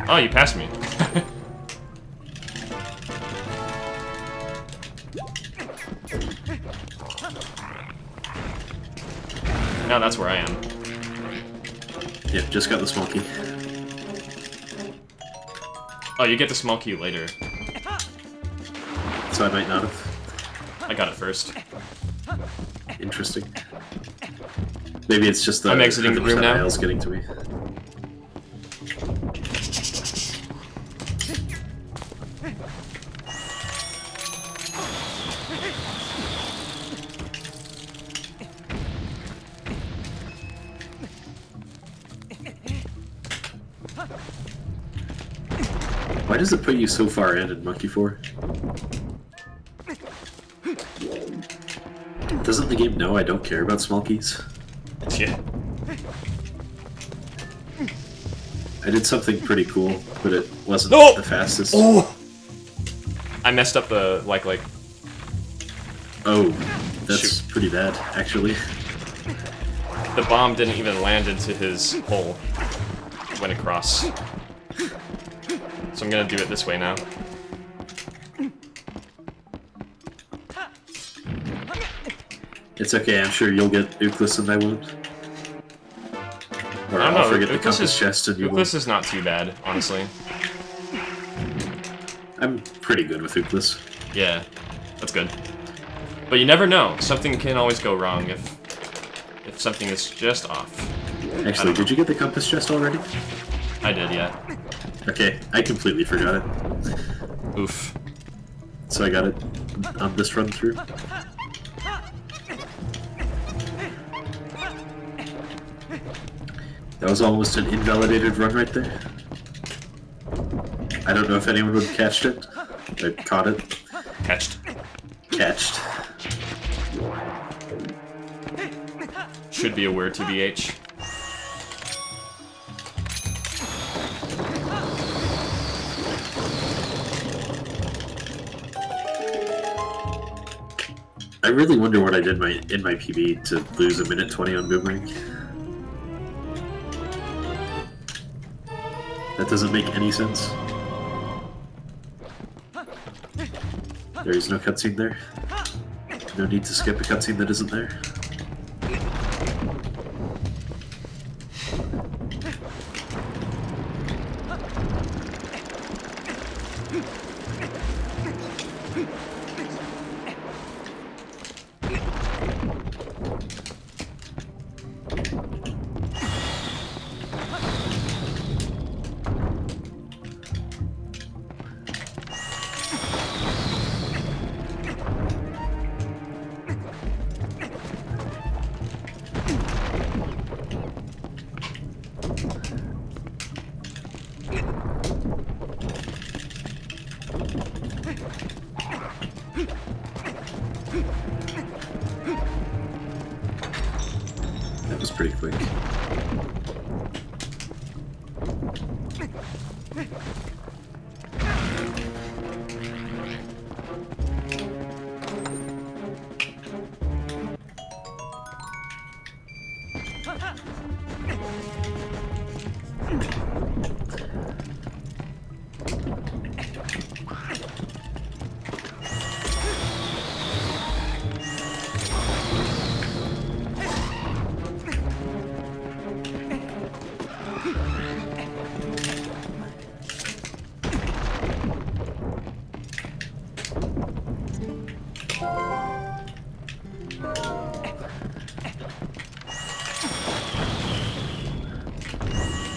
Oh, you passed me. Now that's where I am. Yep, just got the small key. Oh, you get the small key later. So I might not have. I got it first. Interesting. Maybe it's just the I'm exiting the room now. Nails getting to me. Why does it put you so far in Monkey 4? Doesn't the game know I don't care about small keys? Yeah. I did something pretty cool, but it wasn't No! the fastest. Oh! I messed up the like. Oh, that's Shoot. pretty bad, actually. The bomb didn't even land into his hole. It went across. So I'm gonna do it this way now. It's okay, I'm sure you'll get Euclid and I won't. Or I don't I'll know, forget the Euclid compass chest and you Euclid won't. is not too bad, honestly. I'm pretty good with Euclid. Yeah, that's good. But you never know. Something can always go wrong if something is just off. Actually, did you get the compass chest already? I did, yeah. Okay, I completely forgot it. Oof. So I got it on this run through. That was almost an invalidated run right there. I don't know if anyone would have catched it. I caught it. Catched. Catched. Should be a word, TBH. I really wonder what I did in my PB to lose a minute 20 on Boomerang. That doesn't make any sense. There is no cutscene there. No need to skip a cutscene that isn't there. That was pretty quick.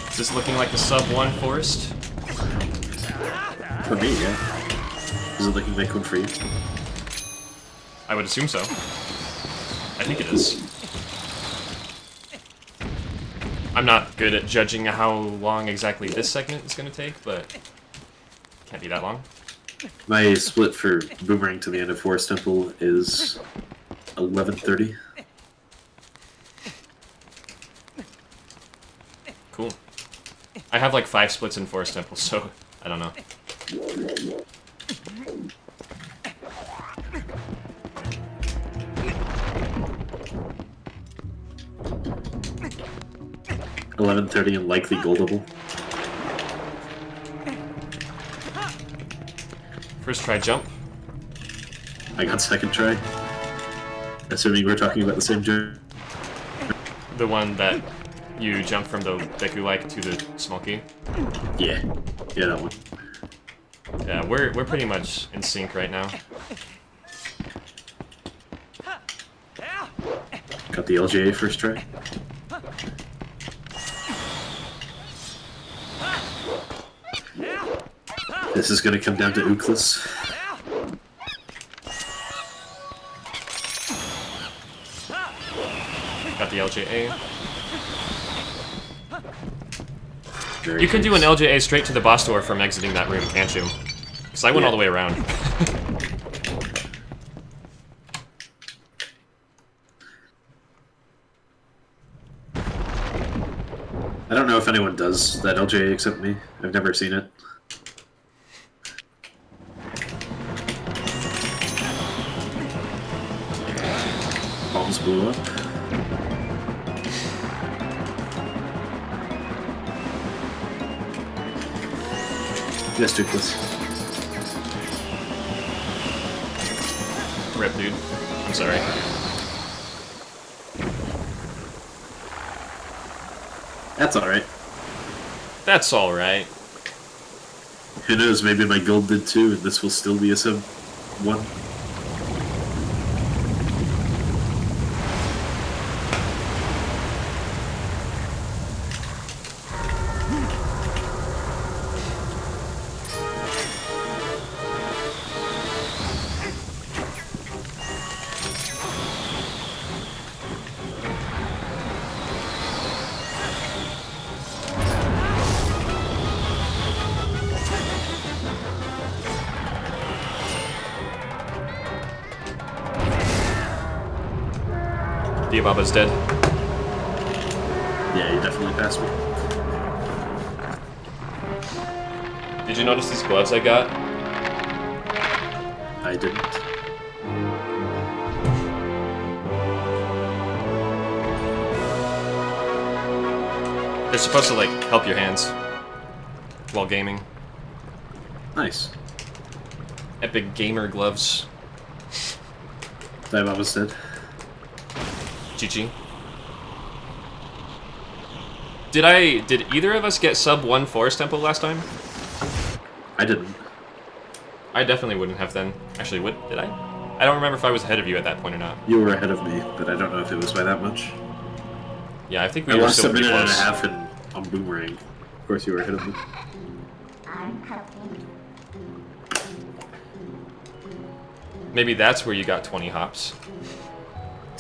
Is this looking like the sub-1 forest? For me, yeah. Is it looking like one for you? I would assume so. I think it is. I'm not good at judging how long exactly this segment is going to take, but can't be that long. My split for Boomerang to the end of Forest Temple is 11:30. Cool. I have like 5 splits in Forest Temple, so I don't know. 11:30 and likely goldable. First try jump. I got second try. Assuming we're talking about the same jump. The one that you jump from the Deku-like to the small key. Yeah. Yeah, that one. Yeah, we're pretty much in sync right now. Got the LJA first try. This is gonna come down to Ooklis. Got the LJA. Very You could do an nice. LJA straight to the boss door from exiting that room, can't you? Because I went all the way around. I don't know if anyone does that LJA except me. I've never seen it. Bombs blew up. Yes, Ooklis. Rip, dude. I'm sorry. That's alright. That's alright. Who knows, maybe my gold did too, and this will still be a sub 1. Diababa's dead. Yeah, you definitely passed me. Did you notice these gloves I got? I didn't. They're supposed to, like, help your hands while gaming. Nice. Epic gamer gloves. Diababa's dead. GG. Did either of us get sub 1 Forest Temple last time? I didn't. I definitely wouldn't have then. Actually, did I? I don't remember if I was ahead of you at that point or not. You were ahead of me, but I don't know if it was by that much. Yeah, I think we I were lost still a pretty minute and a close. half on Boomerang. Of course you were ahead of me. Maybe that's where you got 20 hops.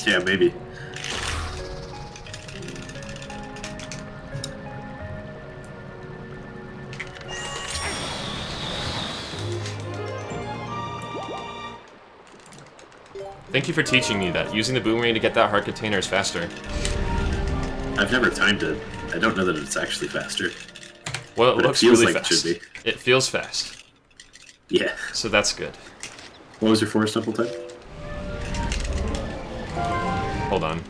Yeah, maybe. Thank you for teaching me that. Using the boomerang to get that heart container is faster. I've never timed it. I don't know that it's actually faster. Well, it But it looks feels really like it fast. should It feels fast. Yeah. So that's good. What was your Forest Temple time? Hold on.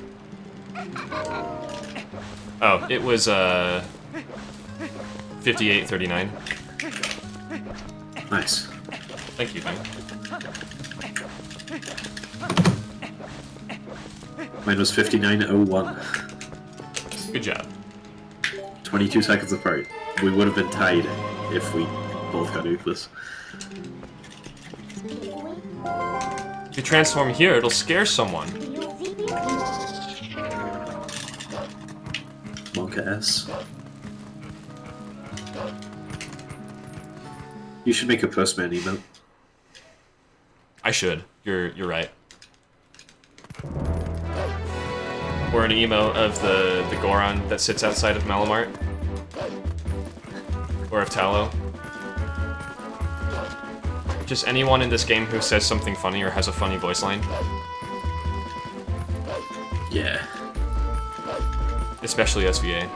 Oh, it was 58:39. Nice. Thank you, man. Mine was 59:01. Good job. 22 seconds apart. We would have been tied if we both got Ooklis. If you transform here, it'll scare someone. Monka S. You should make a Postman emote. I should. You're right. Or an emo of the Goron that sits outside of Malamart. Or of Tallow. Just anyone in this game who says something funny or has a funny voice line. Yeah. Especially SVA.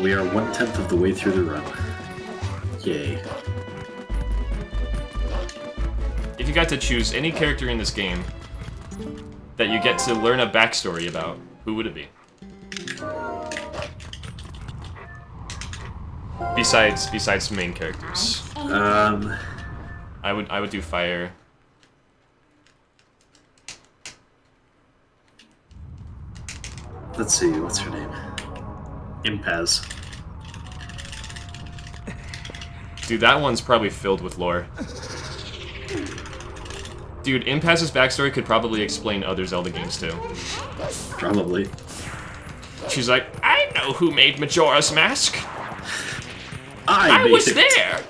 We are 1/10 of the way through the run. Yay. If you got to choose any character in this game that you get to learn a backstory about, who would it be? Besides main characters. I would do Fire. Let's see, what's her name? Impaz. Dude, that one's probably filled with lore. Dude, Impaz's backstory could probably explain other Zelda games too. Probably. She's like, I know who made Majora's Mask. I I was there.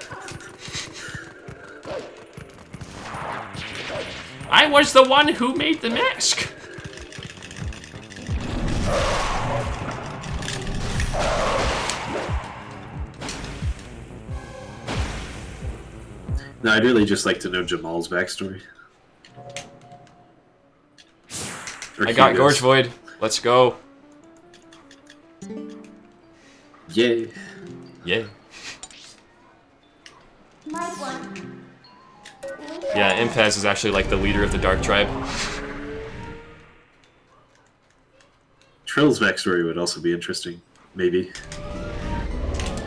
I was the one who made the mask. No, I'd really just like to know Jamal's backstory. Or I got Hugo's. Gorge Void. Let's go. Yay. Yay. Nice one. Yeah, Impaz is actually like the leader of the Dark Tribe. Trill's backstory would also be interesting. Maybe.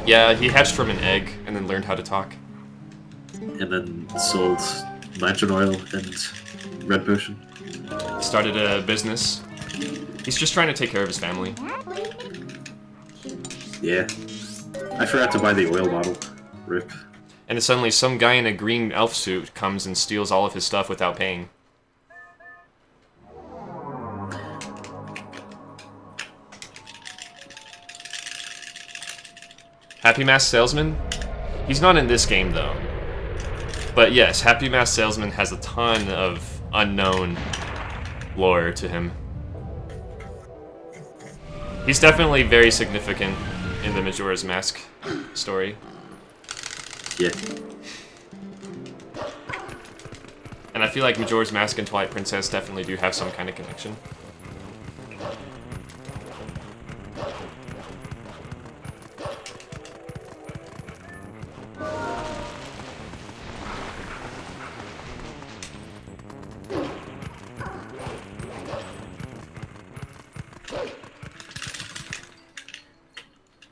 Yeah, he hatched from an egg and then learned how to talk. And then sold lantern oil and red potion. Started a business. He's just trying to take care of his family. Yeah. I forgot to buy the oil bottle. Rip. And then suddenly some guy in a green elf suit comes and steals all of his stuff without paying. Happy Mask Salesman? He's not in this game though. But yes, Happy Mask Salesman has a ton of unknown lore to him. He's definitely very significant in the Majora's Mask story. Yeah. And I feel like Majora's Mask and Twilight Princess definitely do have some kind of connection.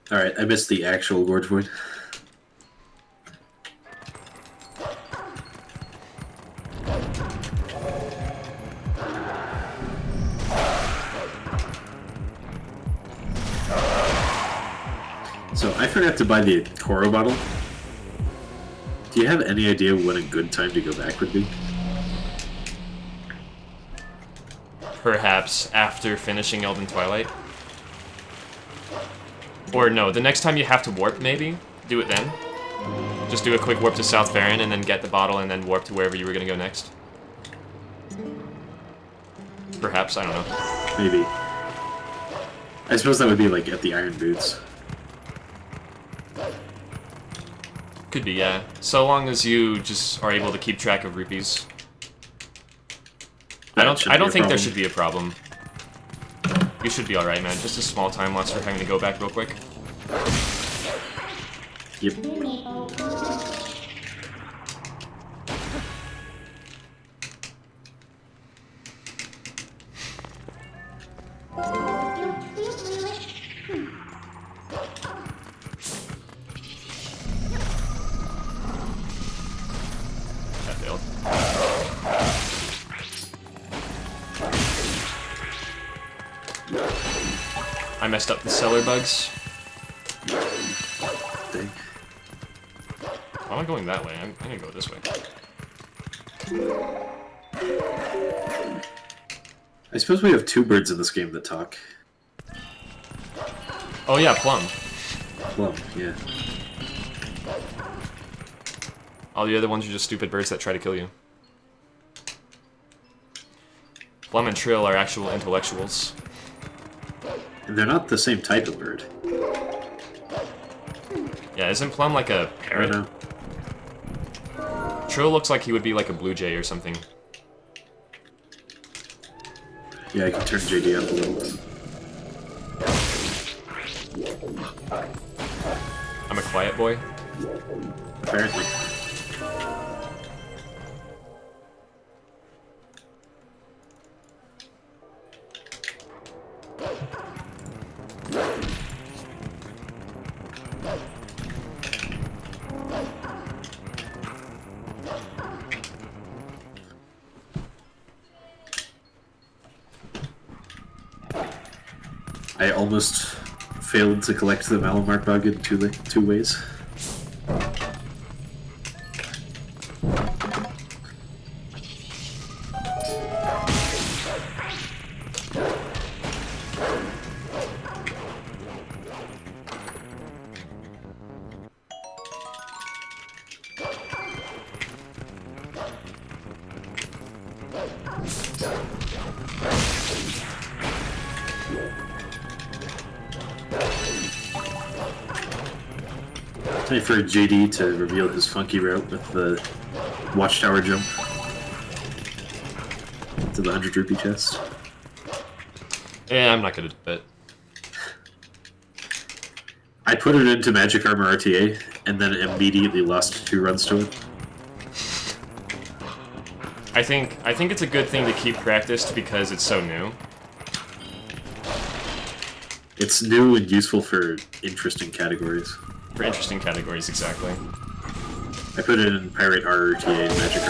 Alright, I missed the actual Gorge Void. So, I forgot to buy the Koro bottle. Do you have any idea when a good time to go back would be? Perhaps after finishing Elden Twilight. Or no, the next time you have to warp, maybe? Do it then. Just do a quick warp to South Faron and then get the bottle and then warp to wherever you were going to go next. Perhaps, I don't know. Maybe. I suppose that would be like at the Iron Boots. Could be, yeah. So long as you just are able to keep track of rupees. I don't think there should be a problem. You should be alright, man. Just a small time loss for having to go back real quick. Yep. That failed. I messed up the cellar bugs. Dang. Why am I going that way? I'm gonna go this way. I suppose we have two birds in this game that talk. Oh yeah, Plum. Well, yeah. All the other ones are just stupid birds that try to kill you. Plum and Trill are actual intellectuals. And they're not the same type of bird. Yeah, isn't Plum like a I parrot? don't know. Trill looks like he would be like a blue jay or something. Yeah, I can turn JD up a little. I'm a quiet boy. Apparently. I almost failed to collect the Malamar bug in two ways. Time for JD to reveal his funky route with the watchtower jump to the 100 rupee chest. Yeah, I'm not gonna do it. I put it into Magic Armor RTA and then immediately lost 2 runs to it. I think it's a good thing to keep practiced because it's so new. It's new and useful for interesting categories. For interesting categories, exactly. I put it in Pirate RTA and Magic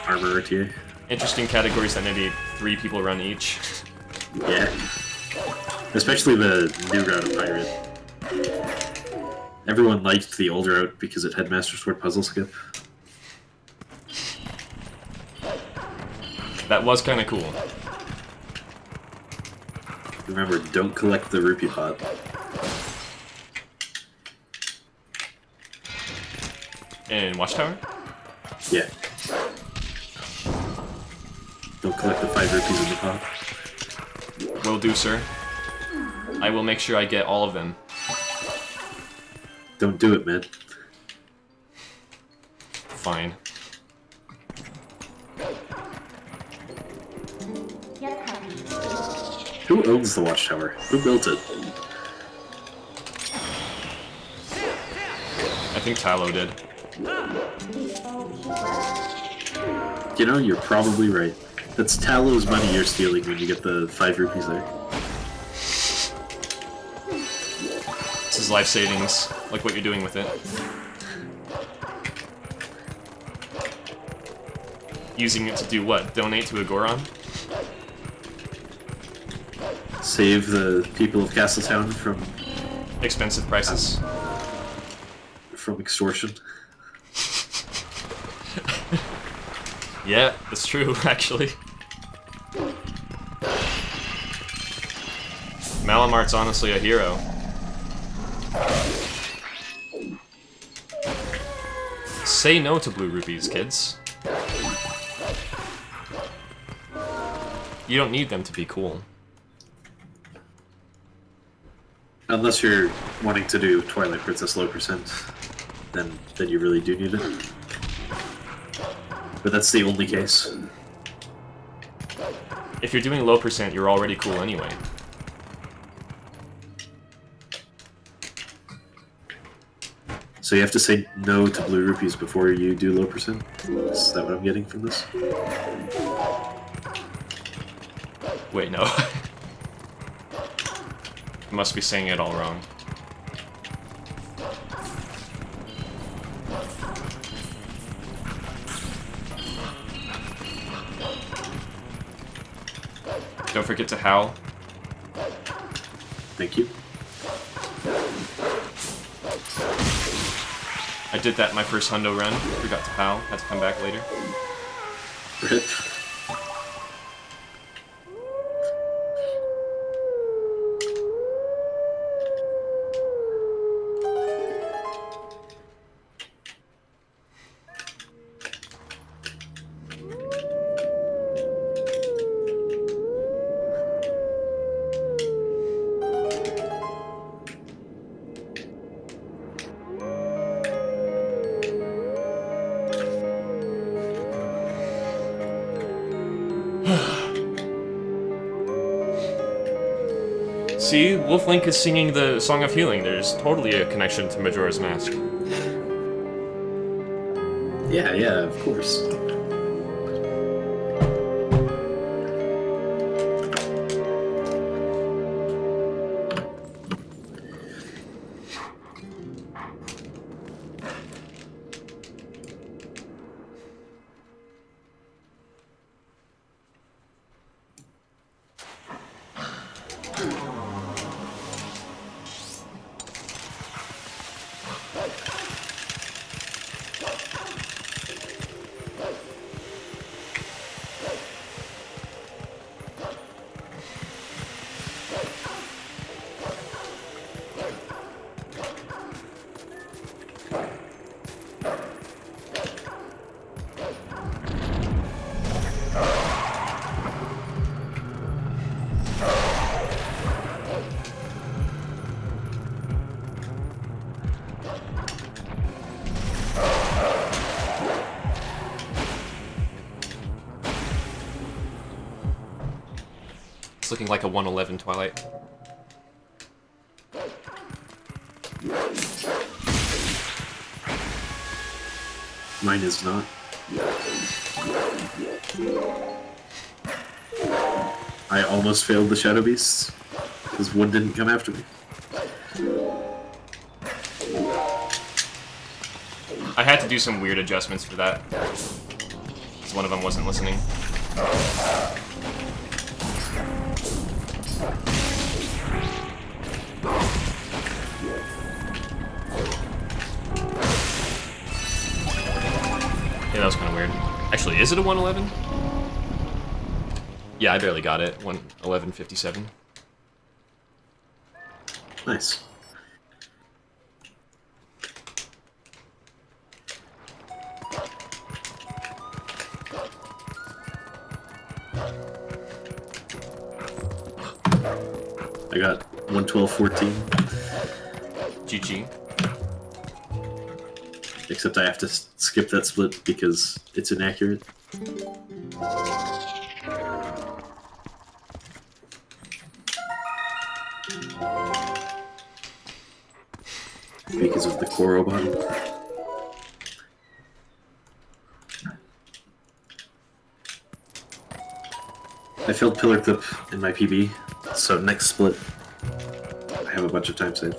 Armor RTA. Interesting categories that maybe 3 people run each. Yeah. Especially the new route of Pirate. Everyone liked the old route because it had Master Sword puzzle skip. That was kind of cool. Remember, don't collect the rupee pot. In Watchtower? Yeah. Don't collect the 5 rupees in the pot. Will do, sir. I will make sure I get all of them. Don't do it, man. Fine. Who owns the watchtower? Who built it? I think Tallow did. You know, you're probably right. That's Tallow's money you're stealing when you get the 5 rupees there. This is life savings, like what you're doing with it. Using it to do what? Donate to a Goron? Save the people of Castletown from Expensive prices. Extortion. Yeah, that's true, actually. Malamart's honestly a hero. Say no to blue rupees, kids. You don't need them to be cool. Unless you're wanting to do Twilight Princess low percent, then you really do need it. But that's the only case. If you're doing low percent, you're already cool anyway. So you have to say no to blue rupees before you do low percent? Is that what I'm getting from this? Wait, no. I must be saying it all wrong. Don't forget to howl. Thank you. I did that in my first hundo run. Forgot to howl. Had to come back later. Rip. See, Wolf Link is singing the Song of Healing. There's totally a connection to Majora's Mask. Yeah, of course. It's looking like a 111 Twilight. Mine is not. I almost failed the Shadow Beasts because one didn't come after me. I had to do some weird adjustments for that, because one of them wasn't listening. Yeah, that was kind of weird. Actually, is it a 111? Yeah, I barely got it. 111.57. Nice. I got 112.14. GG. Except I have to skip that split because it's inaccurate. Because of the Koro button. I failed Pillar Clip in my PB, so next split I have a bunch of time save.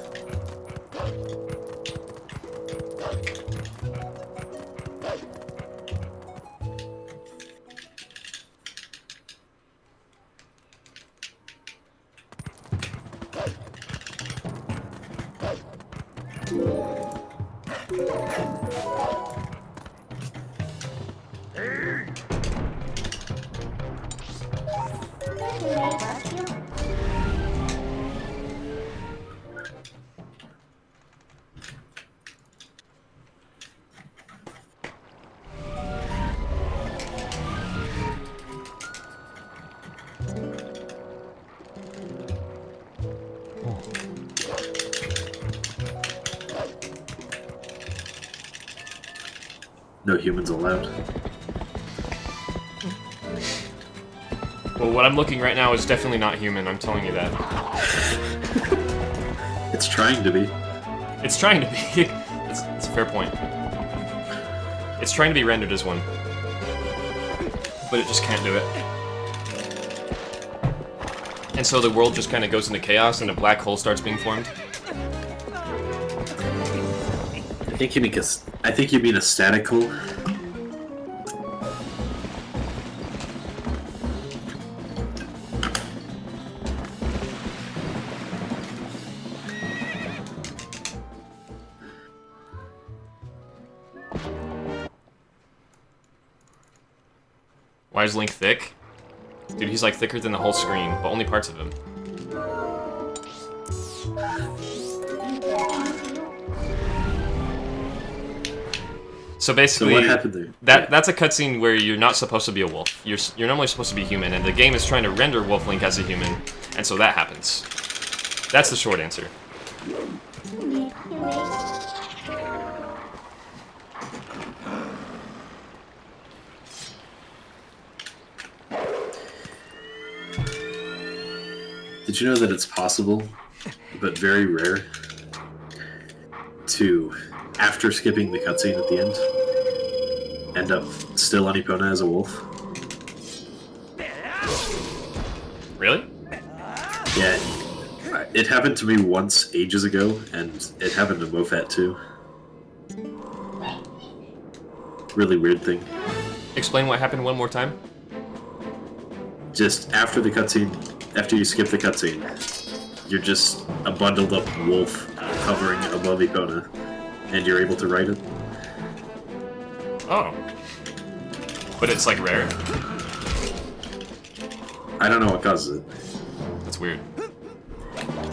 No humans allowed. Well, what I'm looking right now is definitely not human, I'm telling you that. It's trying to be. It's trying to be. It's a fair point. It's trying to be rendered as one. But it just can't do it. And so the world just kind of goes into chaos and a black hole starts being formed. I think you mean a static hole. Why is Link thick? Dude, he's like thicker than the whole screen, but only parts of him. So basically, so what happened there? That's a cutscene where you're not supposed to be a wolf. You're normally supposed to be human, and the game is trying to render Wolf Link as a human, and so that happens. That's the short answer. Did you know that it's possible, but very rare, to, after skipping the cutscene at the end, end up still on Epona as a wolf. Really? Yeah, it happened to me once ages ago, and it happened to Mofat too. Really weird thing. Explain what happened one more time. Just after the cutscene, after you skip the cutscene, you're just a bundled up wolf hovering above Epona, and you're able to ride it. Oh. But it's like rare? I don't know what causes it. That's weird.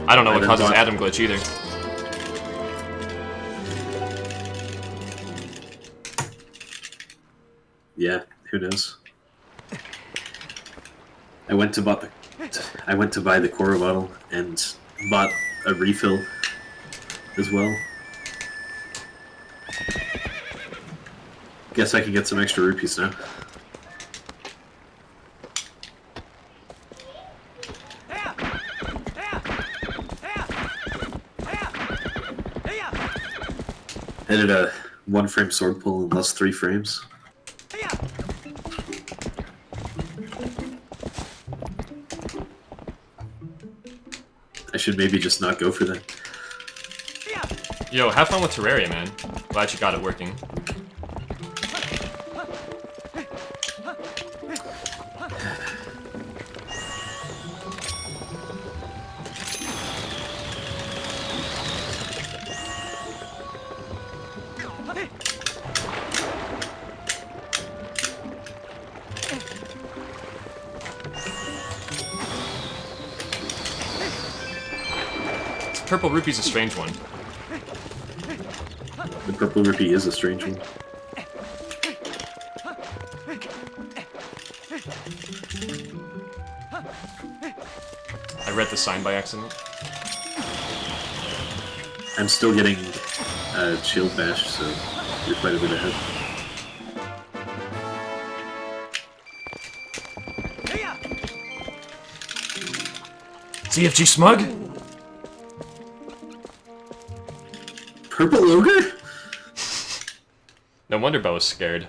I don't know what causes Adam glitch either. Yeah, who knows? I went to buy the Coro bottle and bought a refill as well. Guess I can get some extra rupees now. I did a 1-frame sword pull in less 3 frames. I should maybe just not go for that. Yo, have fun with Terraria, man. Glad you got it working. Purple rupee's a strange one. The purple rupee is a strange one. I read the sign by accident. I'm still getting shield bash, so you're quite a bit ahead. CFG Smug? Purple ogre? No wonder Bo was scared.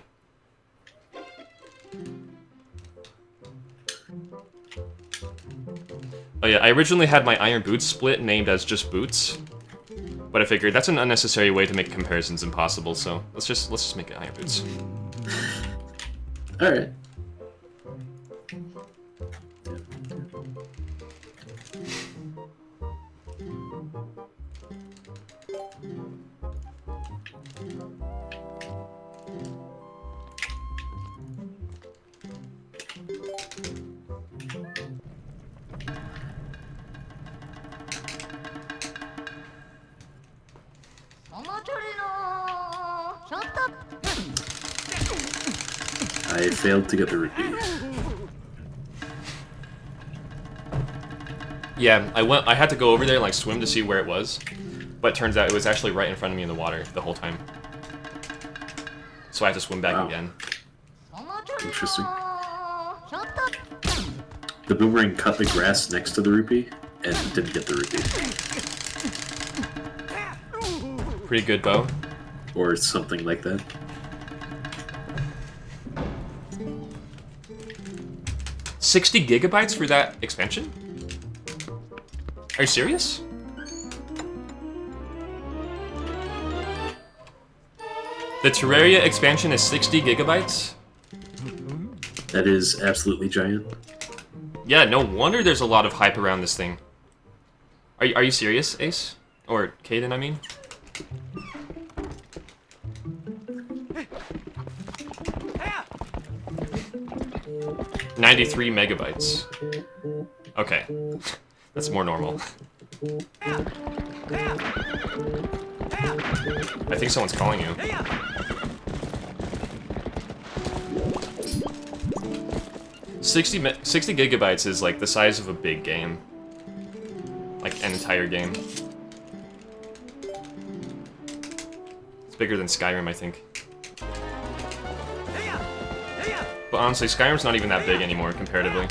Oh yeah, I originally had my Iron Boots split named as just Boots, but I figured that's an unnecessary way to make comparisons impossible. So let's just make it Iron Boots. All right. I failed to get the rupee. Yeah, I had to go over there and like swim to see where it was, but it turns out it was actually right in front of me in the water the whole time. So I had to swim back again. Interesting. The boomerang cut the grass next to the rupee and didn't get the rupee. Pretty good, Bo. Or something like that. $60 gigabytes for that expansion? Are you serious? The Terraria expansion is 60 gigabytes? That is absolutely giant. Yeah, no wonder there's a lot of hype around this thing. Are you serious, Ace? Or Caden, I mean? $93 megabytes. Okay. That's more normal. I think someone's calling you. $60 gigabytes is like the size of a big game. Like an entire game. It's bigger than Skyrim, I think. But honestly, Skyrim's not even that big anymore, comparatively.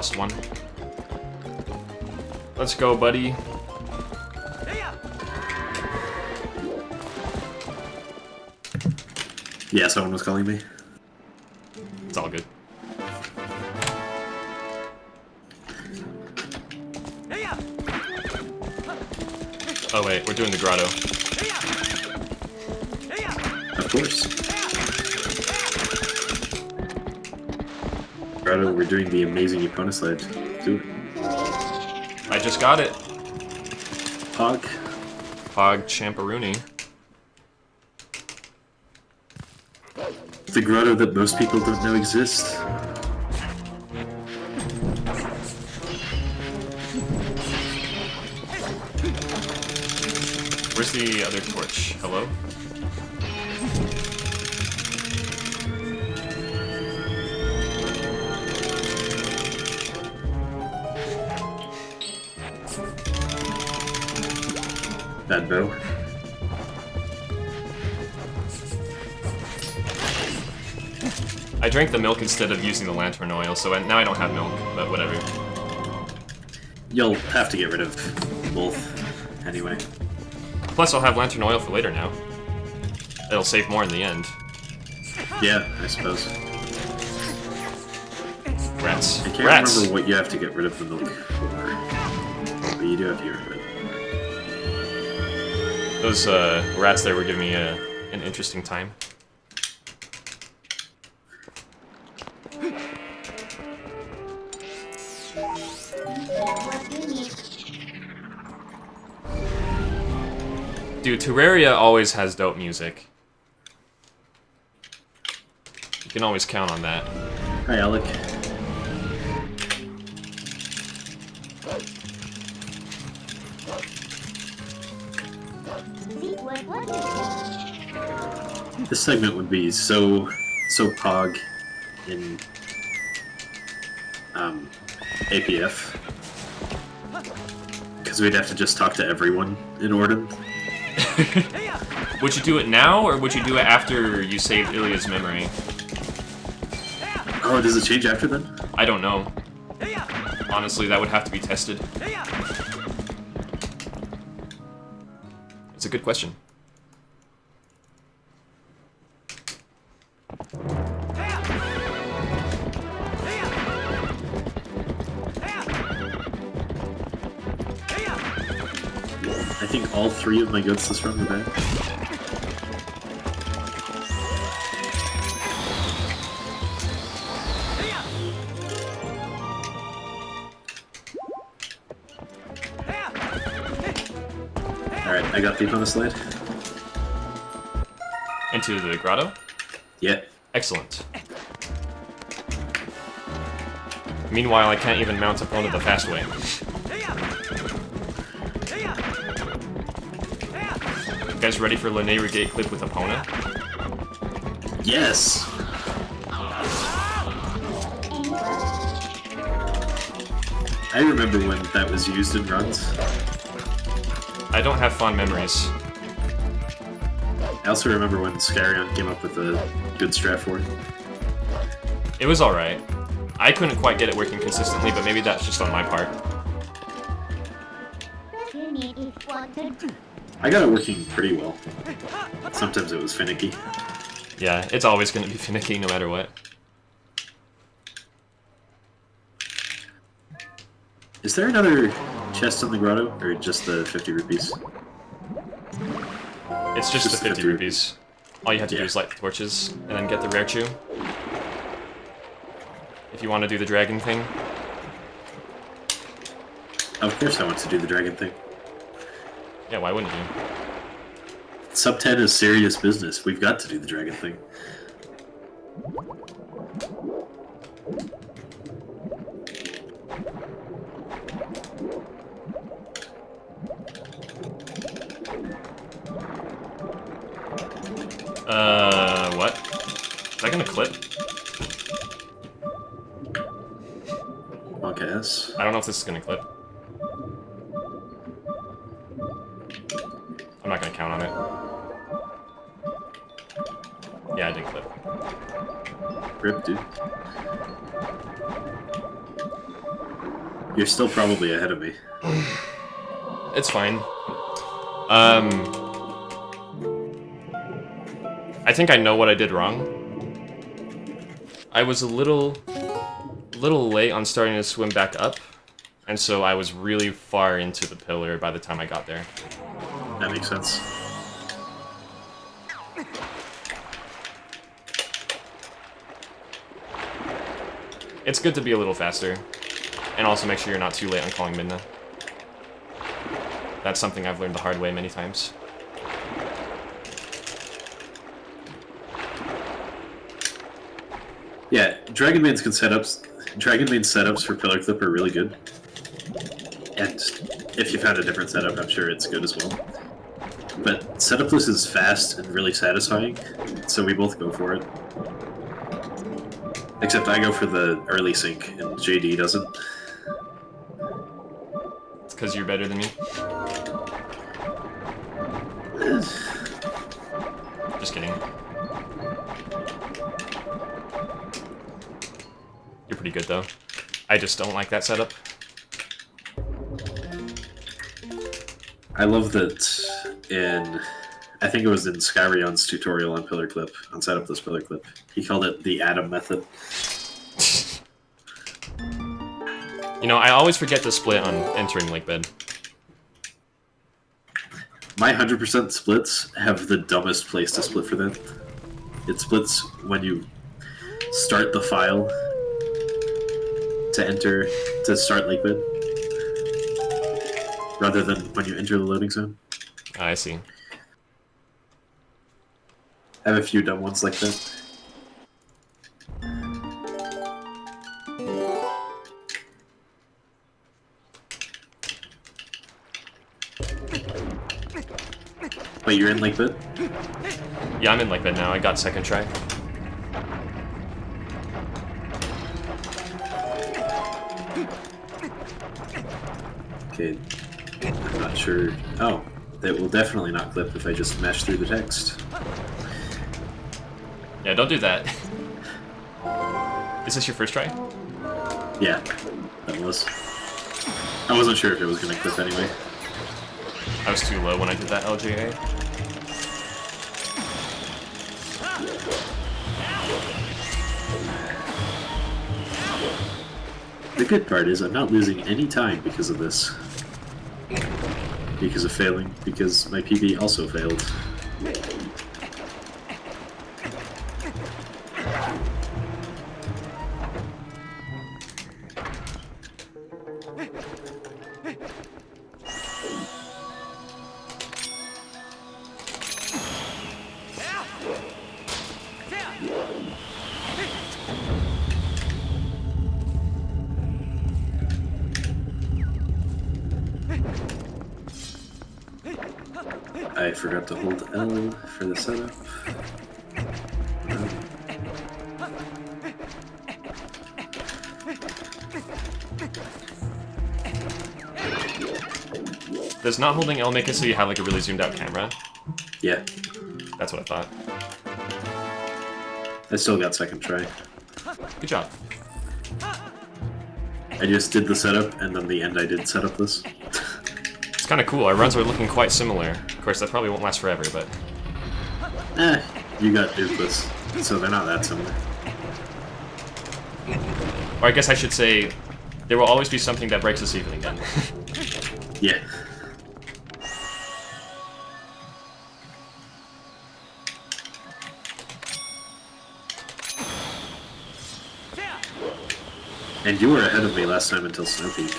lost one. Let's go, buddy. Yeah, someone was calling me. It's all good. Oh wait, we're doing the grotto. Of course. Grotto, we're doing the amazing Epona slide. Do it. I just got it. Pog. Pog Champeroonie. The grotto that most people don't know exists. Where's the other torch? Hello? Bad bow. I drank the milk instead of using the lantern oil, so now I don't have milk, but whatever. You'll have to get rid of both, anyway. Plus, I'll have lantern oil for later now. It'll save more in the end. Yeah, I suppose. Rats. I can't Rats! remember what you have to get rid of the milk for. But you do have to get rid of it. Those rats there were giving me an interesting time. Dude, Terraria always has dope music. You can always count on that. Hi, Alec. This segment would be so pog in APF. Because we'd have to just talk to everyone in Orden. Would you do it now, or would you do it after you saved Ilya's memory? Oh, does it change after then? I don't know. Honestly, that would have to be tested. It's a good question. I think all three of my goats this run were bad. Alright, I got the Epona slide. Into the grotto? Yeah. Excellent. Meanwhile, I can't even mount Epona the fast way. You guys ready for Lene Regate clip with Epona? Yes! I remember when that was used in runs. I don't have fond memories. I also remember when Scarion came up with a good strat for it. It was alright. I couldn't quite get it working consistently, but maybe that's just on my part. I got it working pretty well. Sometimes it was finicky. Yeah, it's always going to be finicky no matter what. Is there another chest on the grotto, or just the 50 rupees? It's just the 50 rupees. All you have to do is light the torches, and then get the rare chew. If you want to do the dragon thing. Of course I want to do the dragon thing. Yeah, why wouldn't you? Sub 10 is serious business. We've got to do the dragon thing. What? Is that gonna clip? Okay, yes. I don't know if this is gonna clip. I'm not gonna count on it. Yeah, I didn't clip. Rip, dude. You're still probably ahead of me. It's fine. I think I know what I did wrong. I was a little late on starting to swim back up, and so I was really far into the pillar by the time I got there. That makes sense. It's good to be a little faster, and also make sure you're not too late on calling Midna. That's something I've learned the hard way many times. Yeah, Dragonmane's setups for Pillar Clip are really good. And if you found a different setup, I'm sure it's good as well. But setupless is fast and really satisfying, so we both go for it. Except I go for the early sync, and JD doesn't. It's because you're better than me. Just kidding. You're pretty good, though. I just don't like that setup. I love that in... I think it was in Skyrion's tutorial on Pillar Clip, on setupless Pillar Clip. He called it the Atom method. You know, I always forget to split on entering Lake Bed. My 100% splits have the dumbest place to split for them. It splits when you start the file to start Lake Bed, rather than when you enter the loading zone. I see. I have a few dumb ones like that. Wait, you're in Lake Bed? Yeah, I'm in Lake Bed now. I got second try. Okay, I'm not sure. Oh, it will definitely not clip if I just mash through the text. Yeah, don't do that. Is this your first try? Yeah, that was. I wasn't sure if it was going to clip anyway. I was too low when I did that LJA. The good part is I'm not losing any time because of this. Because of failing, because my PB also failed. I forgot to hold L for the setup. Does not holding L make it so you have like a really zoomed out camera? Yeah, That's what I thought. I still got second try. Good job. I just did the setup, and then the end I did set up this. It's kind of cool. Our runs are looking quite similar. Of course, that probably won't last forever, but... You got Duplis, so they're not that similar. Or I guess I should say, there will always be something that breaks this evening then. Yeah. And you were ahead of me last time until Snow Peak.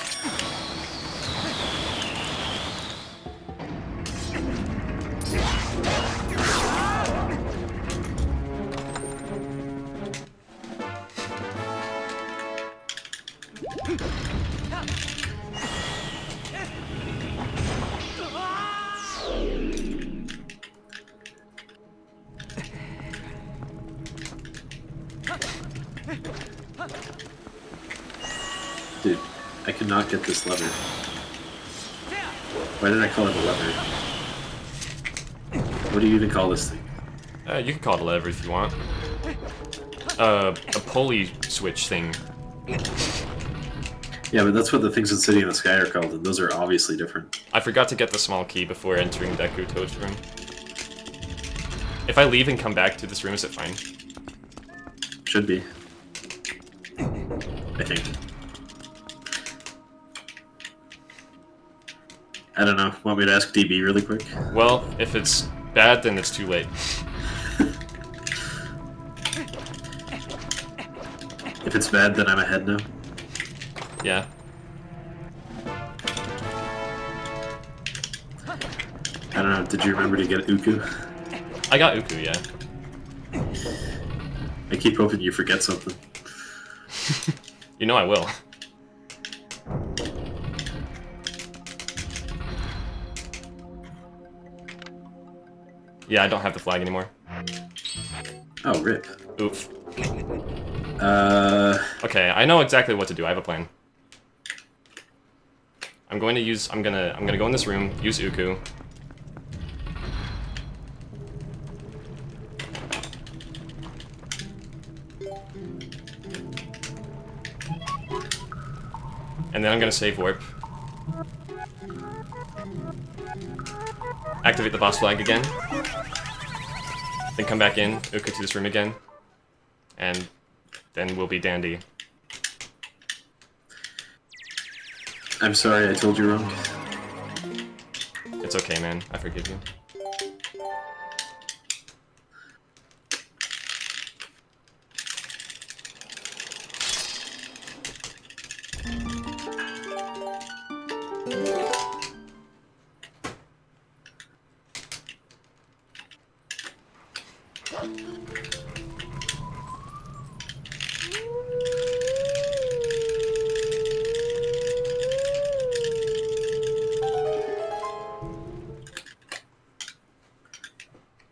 Dude, I cannot get this lever. Why did I call it a lever? What do you even call this thing? You can call it a lever if you want. A pulley switch thing. Yeah, but that's what the things in City in the Sky are called, and those are obviously different. I forgot to get the small key before entering Deku Toad's room. If I leave and come back to this room, is it fine? Should be. I think. I don't know. Want me to ask DB really quick? Well, if it's bad, then it's too late. If it's bad, then I'm ahead now. Yeah. I don't know. Did you remember to get Uku? I got Uku, yeah. I keep hoping you forget something. You know I will. Yeah, I don't have the flag anymore. Oh, rip. Oof. Okay, I know exactly what to do. I have a plan. I'm gonna go in this room, use Uku. And then I'm gonna save warp. Activate the boss flag again. Then come back in, Uku to this room again. And then we'll be dandy. I'm sorry I told you wrong. It's okay, man. I forgive you.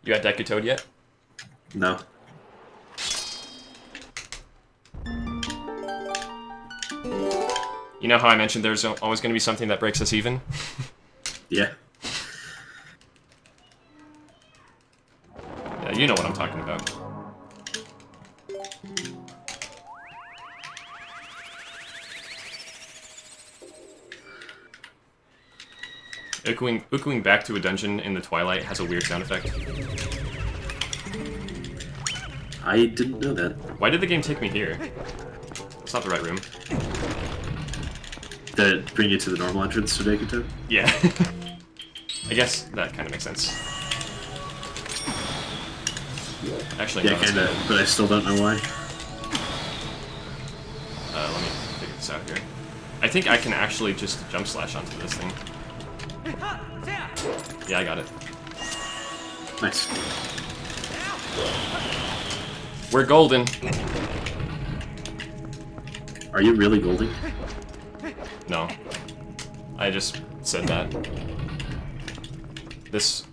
You got Deku Toad yet? No. You know how I mentioned there's always going to be something that breaks us even? Yeah. Yeah, you know what I'm talking about. Ukuing back to a dungeon in the Twilight has a weird sound effect. I didn't know that. Why did the game take me here? It's not the right room. Did it bring you to the normal entrance to Deku? Yeah. I guess that kind of makes sense. Actually, Yeah, no, that's kinda, good. but I still don't know why. Let me figure this out here. I think I can actually just jump slash onto this thing. Yeah, I got it. Nice. We're golden. Are you really golding? No. I just said that.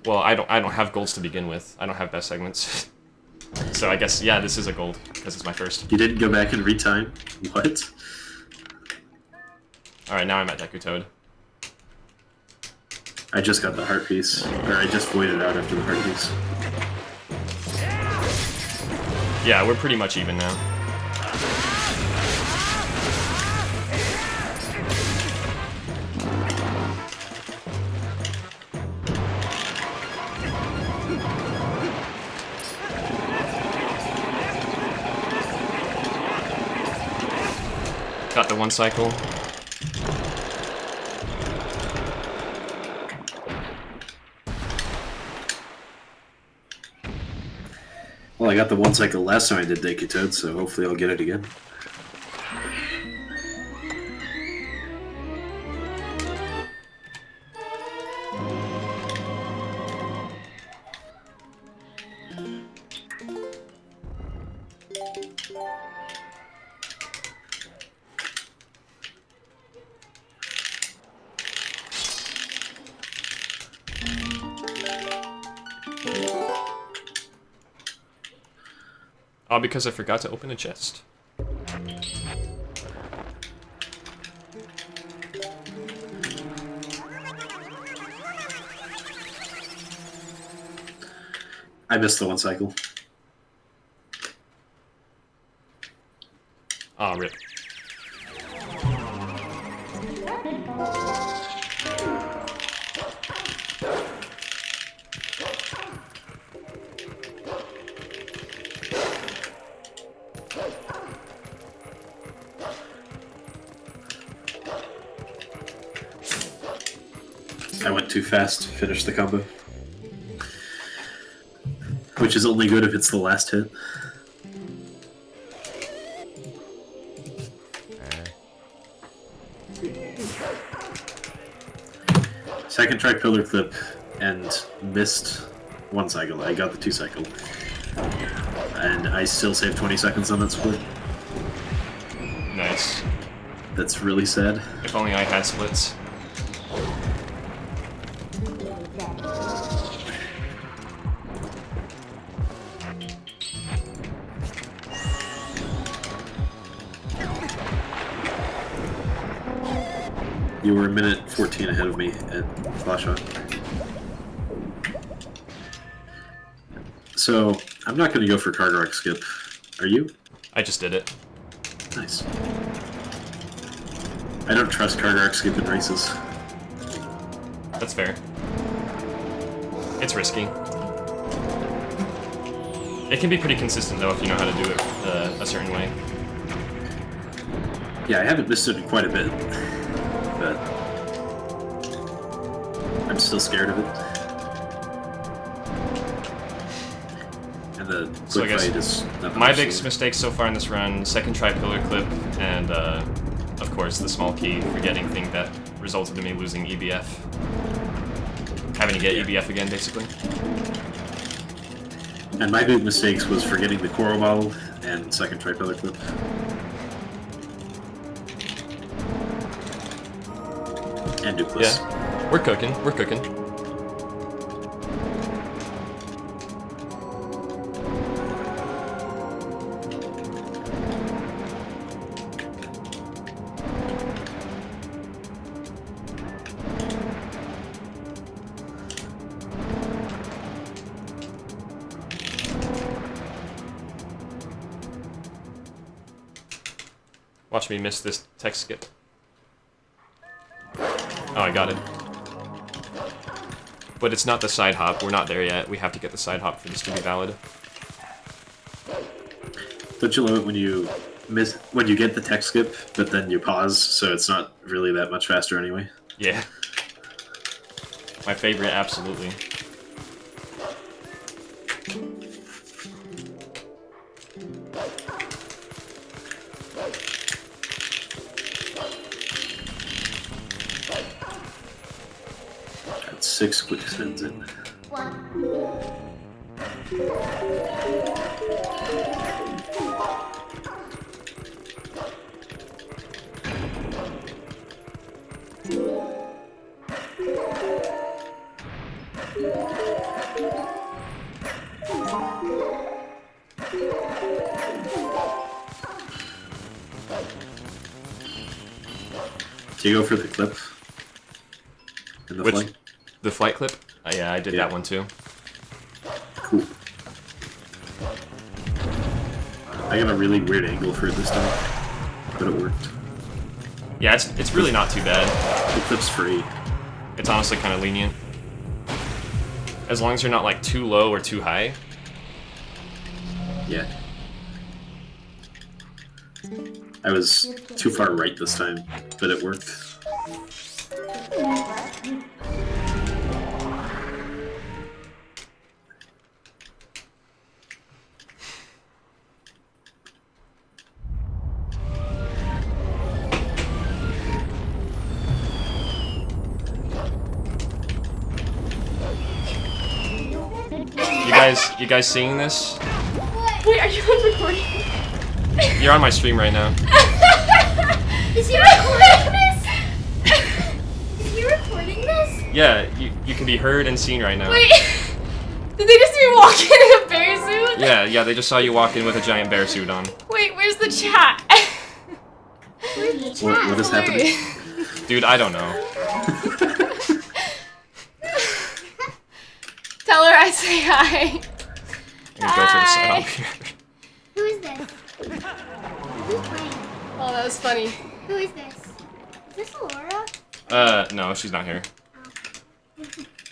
Well, I don't have golds to begin with. I don't have best segments. So I guess, yeah, this is a gold, because it's my first. You didn't go back and retime? What? Alright, now I'm at Deku Toad. I just got the heart piece. Or I just voided out after the heart piece. Yeah, we're pretty much even now. Got the one cycle. Well, I got the one cycle last time I did Deku Toad, so hopefully I'll get it again. All because I forgot to open a chest. I missed the one cycle. Ah, rip. I went too fast to finish the combo. Which is only good if it's the last hit. Second try pillar clip and missed 1 cycle. I got the 2 cycle. And I still saved 20 seconds on that split. Nice. That's really sad. If only I had splits. You were a minute 14 ahead of me at Flash On. So, I'm not going to go for Cargarrock skip. Are you? I just did it. Nice. I don't trust Cargarrock skip in races. That's fair. It's risky. It can be pretty consistent though if you know how to do it a certain way. Yeah, I haven't missed it in quite a bit. But I'm still scared of it. And the So I quick guess fight is not my much, biggest so- mistake so far in this run, second try pillar clip, and of course the small key forgetting thing that resulted in me losing EBF. Having to get EBF again, basically. And my big mistakes was forgetting the coral bottle and second try pillar clip. And Duplis. Yeah, we're cooking, we're cooking. Watch me miss this tech skip. Oh, I got it. But it's not the side hop. We're not there yet. We have to get the side hop for this to be valid. Don't you love it when you get the tech skip, but then you pause, so it's not really that much faster anyway? Yeah. My favorite, absolutely. Got 6 quick spins in. Do you go for the clip? In the Which, flight? the flight clip? Yeah, I did Yeah. that one too. Cool. I got a really weird angle for it this time, but it worked. Yeah, it's really not too bad. The clip's free. It's honestly kind of lenient. As long as you're not like too low or too high. Yeah. I was too far right this time, but it worked. You guys seeing this? Wait, are you on recording? You're on my stream right now. Is he recording this? Is he recording this? Yeah, you can be heard and seen right now. Wait, did they just see me walk in a bear suit? Yeah, they just saw you walk in with a giant bear suit on. Wait, where's the chat? Where's the chat? What is happening? Dude, I don't know. Tell her I say hi. I'm gonna go for the side hop here. Who is this? Who's playing? Oh, that was funny. Who is this? Is this Laura? No, she's not here.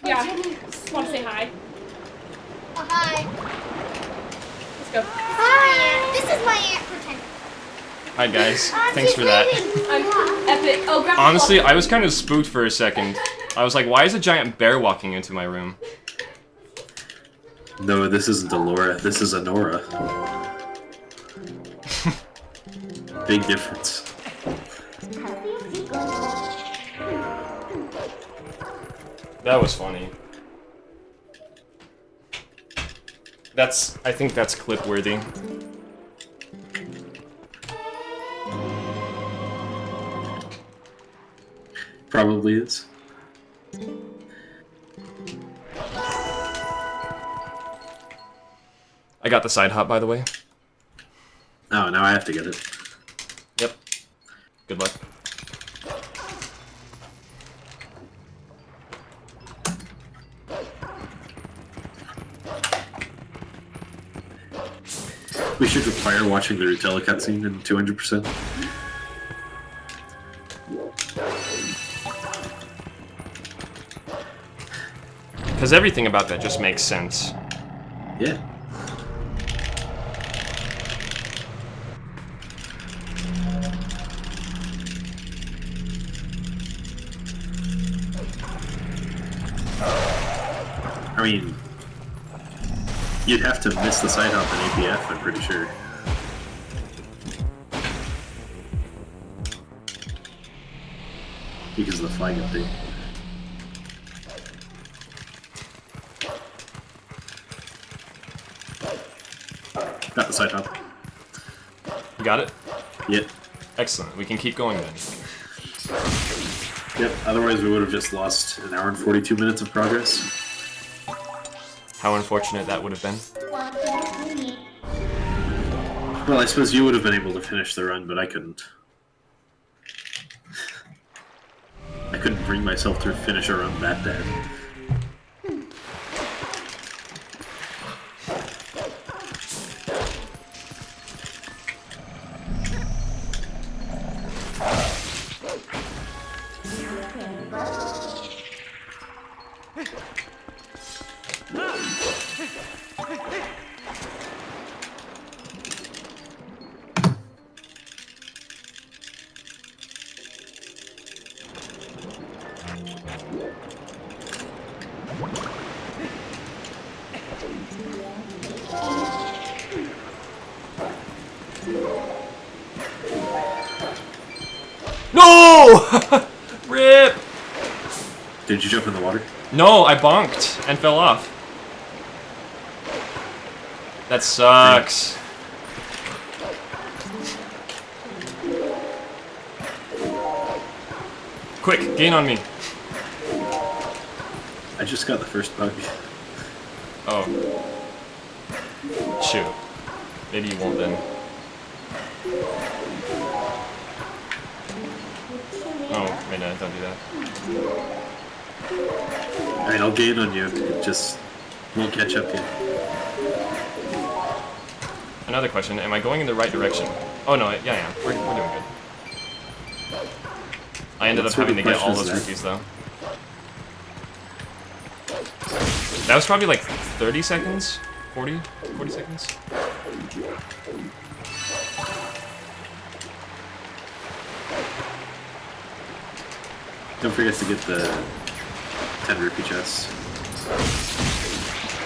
Yeah, just want to say hi. Oh, hi. Let's go. Hi. This is my aunt pretend. Hi guys, thanks for that. I'm epic. Oh, grab the Honestly, fluffy. I was kind of spooked for a second. I was like, why is a giant bear walking into my room? No, this isn't Alora. This is Anora. Big difference. That was funny. I think that's clip worthy. Probably is. I got the side hop, by the way. Oh, now I have to get it. Yep. Good luck. We should require watching the Rutella cutscene in 200%. Because everything about that just makes sense. Yeah. I mean, you'd have to miss the side hop in APF, I'm pretty sure. Because of the flag update. Got the side hop. You got it? Yep. Excellent. We can keep going then. Yep, otherwise we would have just lost an hour and 42 minutes of progress. How unfortunate that would have been. Well, I suppose you would have been able to finish the run, but I couldn't. I couldn't bring myself to finish a run that bad. No! Rip! Did you jump in the water? No, I bonked and fell off. That sucks. Quick, gain on me. I just got the first bug. Oh. Shoot. Maybe you won't then. Oh, wait, no, don't do that. Alright, I'll gain on you. It just won't catch up yet. Another question, am I going in the right direction? Oh no, yeah I am. We're doing good. I ended What up sort having of to get all question those is rupees though. That was probably like 30 seconds? 40 seconds? Don't forget to get the 10 rupee chest.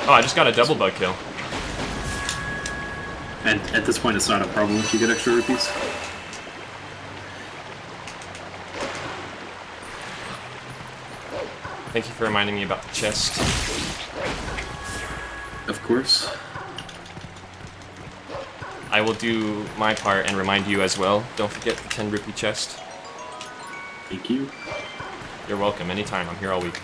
Oh, I just got a double bug kill. And at this point, it's not a problem if you get extra rupees. Thank you for reminding me about the chest. Of course. I will do my part and remind you as well. Don't forget the 10 rupee chest. Thank you. You're welcome, anytime. I'm here all week.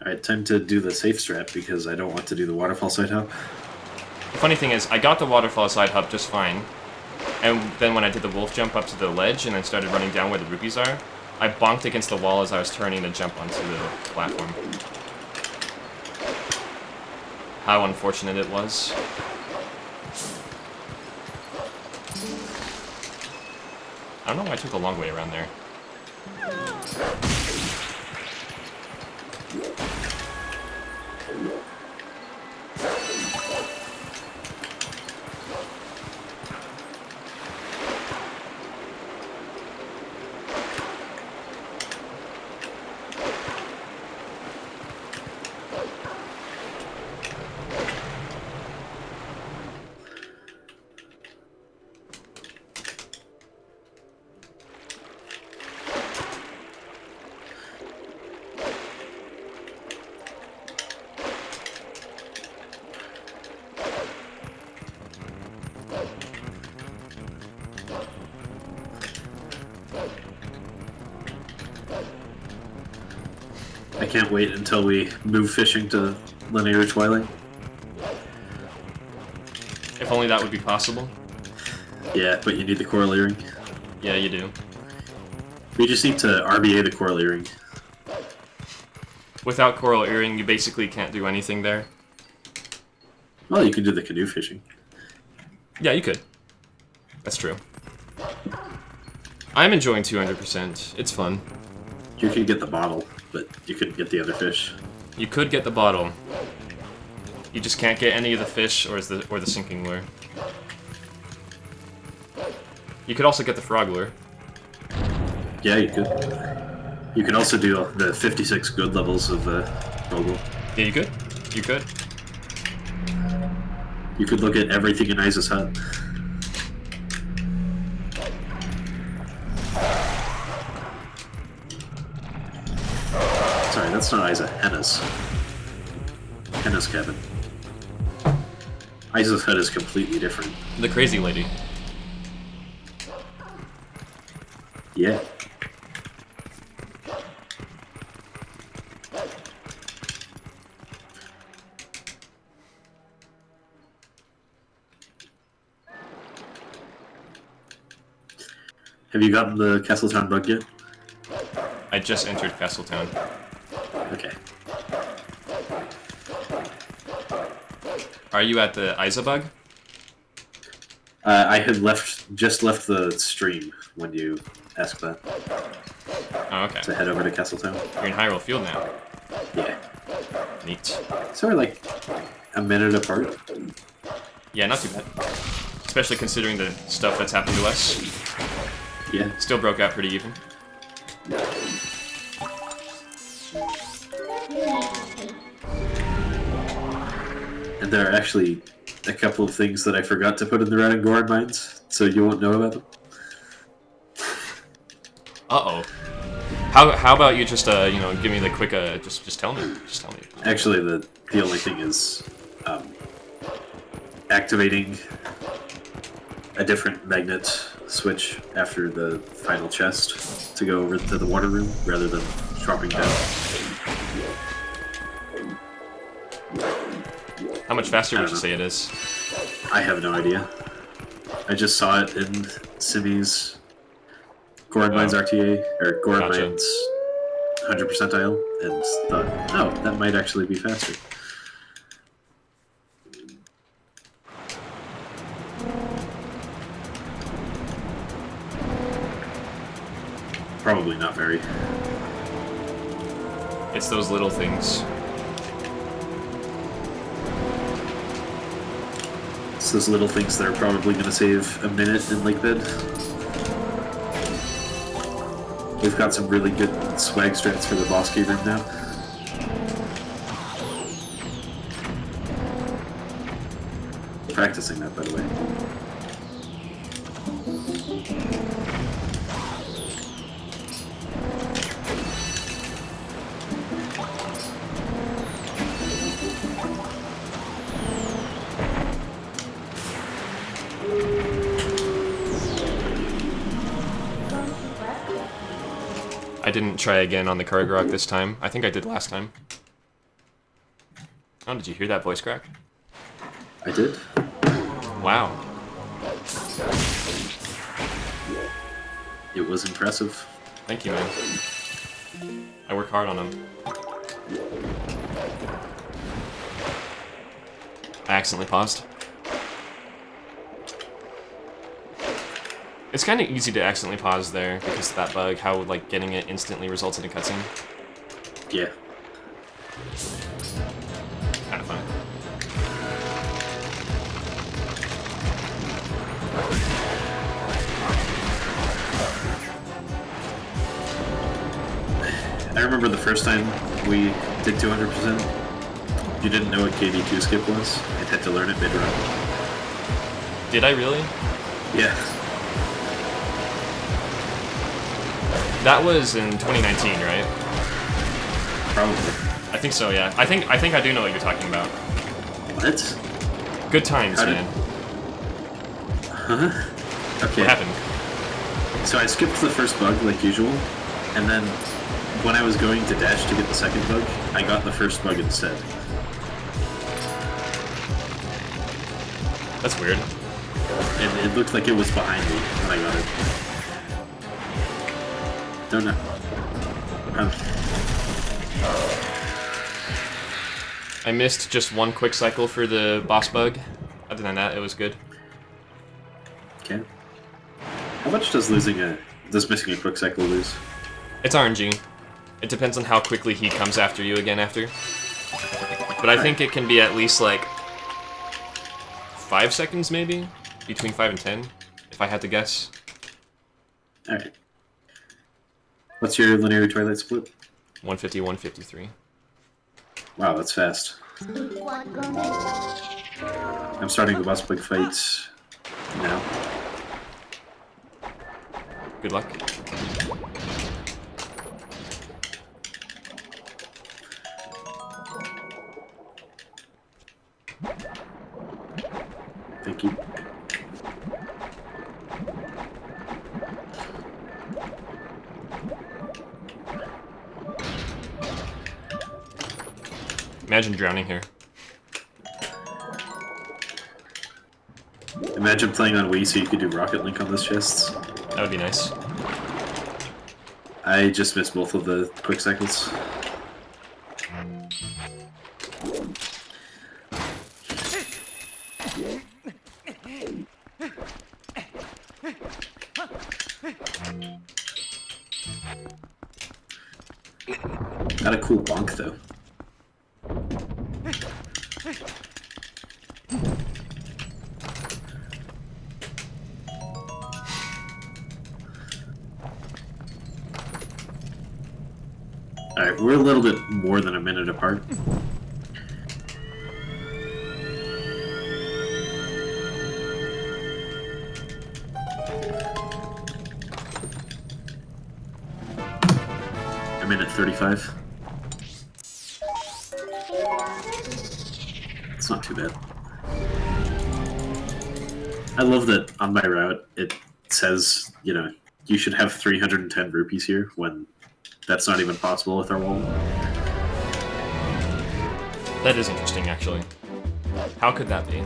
Alright, time to do the safe strat because I don't want to do the waterfall side hop. The funny thing is, I got the waterfall side hop just fine. And then when I did the wolf jump up to the ledge and then started running down where the rupees are, I bonked against the wall as I was turning to jump onto the platform. How unfortunate it was. I don't know why I took a long way around there. can't wait until we move fishing to linear Twilight. If only that would be possible. Yeah, but you need the coral earring. Yeah, you do. We just need to RBA the coral earring. Without coral earring, you basically can't do anything there. Well, you can do the canoe fishing. Yeah, you could. That's true. I'm enjoying 200%. It's fun. You could get the bottle, but you couldn't get the other fish. You could get the bottle. You just can't get any of the fish or the sinking lure. You could also get the frog lure. Yeah, you could. You could also do the 56 good levels of Rogel. Yeah, you could. You could. You could look at everything in Isa's hut. Sorry, that's not Isa. Henna's. Henna's cabin. Isa's hut is completely different. The crazy lady. Yeah. Have you gotten the Castletown bug yet? I just entered Castletown. Okay. Are you at the Isa bug? I had just left the stream when you asked that. Oh, okay. To head over to Castletown. You're in Hyrule Field now. Yeah. Neat. So we're like a minute apart. Yeah, not too bad. Especially considering the stuff that's happened to us. Yeah. Still broke out pretty even. And there are actually a couple of things that I forgot to put in the Red and Goron mines, so you won't know about them. Uh-oh. How about you just, give me the quick, just tell me. Just tell me. Actually, the only thing is activating a different magnet switch after the final chest to go over to the water room rather than dropping down. How much faster would you say it is? I have no idea. I just saw it in Simi's Goron Mines RTA, or Goron Gotcha. Mines 100 percentile, and thought, oh, that might actually be faster. Probably not very. It's those little things. It's those little things that are probably going to save a minute in Lake Bed. We've got some really good swag strats for the boss key room now. Practicing that, by the way. I didn't try again on the Kargarok this time. I think I did last time. Oh, did you hear that voice crack? I did. Wow. It was impressive. Thank you, man. I work hard on them. I accidentally paused. It's kind of easy to accidentally pause there because of that bug, how like getting it instantly results in a cutscene. Yeah. Kind of fun. I remember the first time we did 200%. You didn't know what KD2 skip was. I had to learn it mid-run. Did I really? Yeah. That was in 2019, right? Probably. I think so, yeah. I think I do know what you're talking about. What? Good times, How did- man. Huh? Okay. What happened? So I skipped the first bug, like usual, and then when I was going to dash to get the second bug, I got the first bug instead. That's weird. It looked like it was behind me when I got it. Don't know. I missed just one quick cycle for the boss bug. Other than that, it was good. Okay. How much does missing a quick cycle lose? It's RNG. It depends on how quickly he comes after you again after. But I think it can be at least like 5 seconds maybe? Between 5 and 10, if I had to guess. Alright. What's your linear Twilight split? 150, 153. Wow, that's fast. I'm starting the boss bug fight now. Good luck. Thank you. Imagine drowning here. Imagine playing on Wii so you could do Rocket Link on those chests. That would be nice. I just missed both of the quick cycles. Got a cool bonk though. Alright, we're a little bit more than a minute apart. A minute 35. It's not too bad. I love that on my route it says, you know, you should have 310 rupees here when that's not even possible with our wallet. That is interesting, actually. How could that be?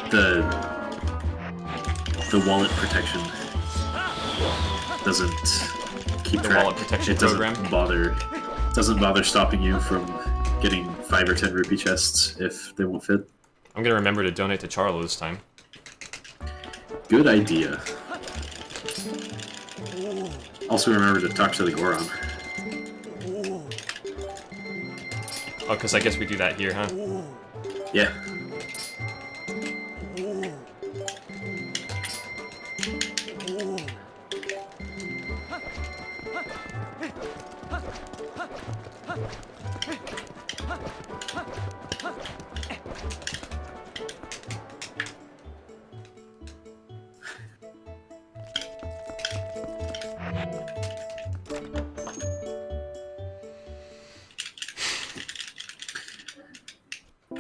The wallet protection doesn't keep The track. wallet protection It doesn't program? doesn't bother stopping you from getting 5 or 10 rupee chests if they won't fit. I'm gonna remember to donate to Charlo this time. Good idea. Also remember to talk to the Goron. Oh, because I guess we do that here, huh? Yeah.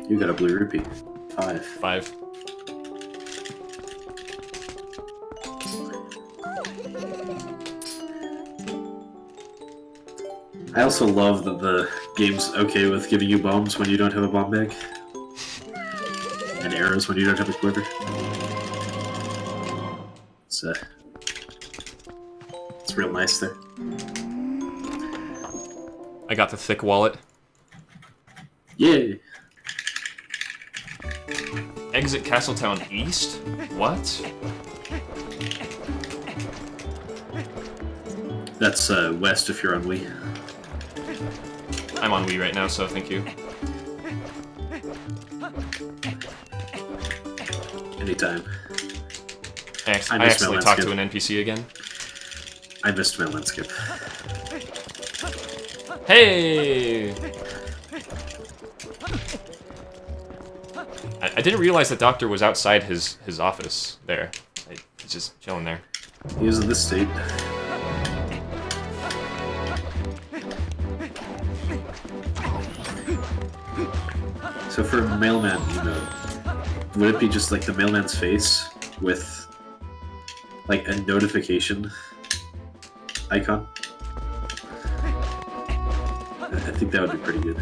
You got a blue rupee. 5. 5. I also love that the game's okay with giving you bombs when you don't have a bomb bag. And arrows when you don't have a quiver. It's real nice there. I got the thick wallet. Yay! Exit Castletown East? What? That's west if you're on Wii. I'm on Wii right now, so thank you. Anytime. I missed my accidentally talked to landscape. an NPC again. I missed my landscape. Hey! I didn't realize the doctor was outside his office there. He's just chilling there. He was in this state. So for mailman, you know, would it be just like the mailman's face with like a notification icon. I think that would be pretty good.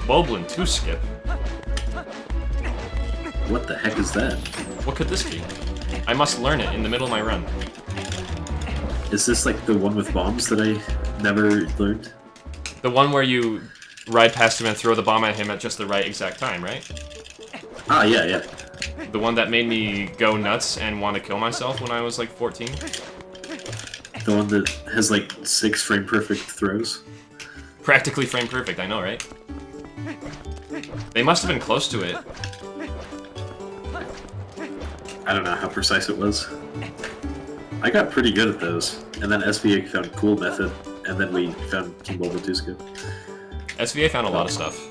Woblin 2 skip. What the heck is that? What could this be? I must learn it in the middle of my run. Is this like the one with bombs that I never learned? The one where you ride past him and throw the bomb at him at just the right exact time, right? Ah, yeah, yeah. The one that made me go nuts and want to kill myself when I was like 14? The one that has like 6 frame perfect throws? Practically frame perfect, I know, right? They must have been close to it. I don't know how precise it was. I got pretty good at those, and then SVA found a cool method, and then we found King Bulba 2 skip. SVA found a lot of stuff.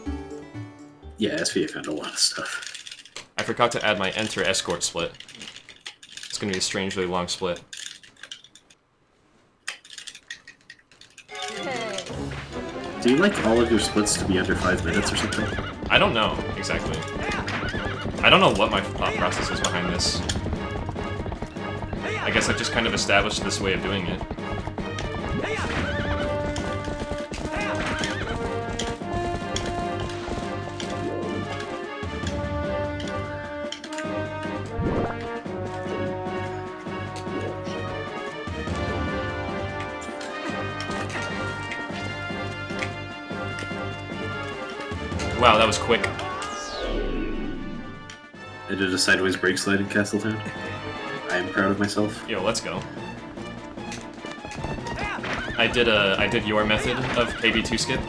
Yeah, SVA found a lot of stuff. I forgot to add my enter escort split. It's gonna be a strangely long split. Do you like all of your splits to be under 5 minutes or something? I don't know, exactly. I don't know what my thought process is behind this. I guess I've just kind of established this way of doing it. Wow, that was quick. I did a sideways brake slide in Castletown. I am proud of myself. Yo, let's go. I did your method of KB2 skip.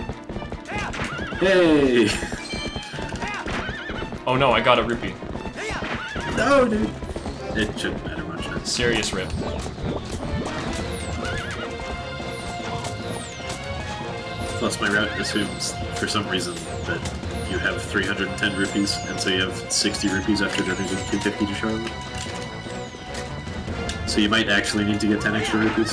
Hey! Oh no, I got a rupee. No, dude! It shouldn't matter much. Huh? Serious rip. Plus, my route assumes, for some reason, that you have 310 rupees, and so you have 60 rupees after donating 250 to Charlotte. So you might actually need to get 10 extra rupees.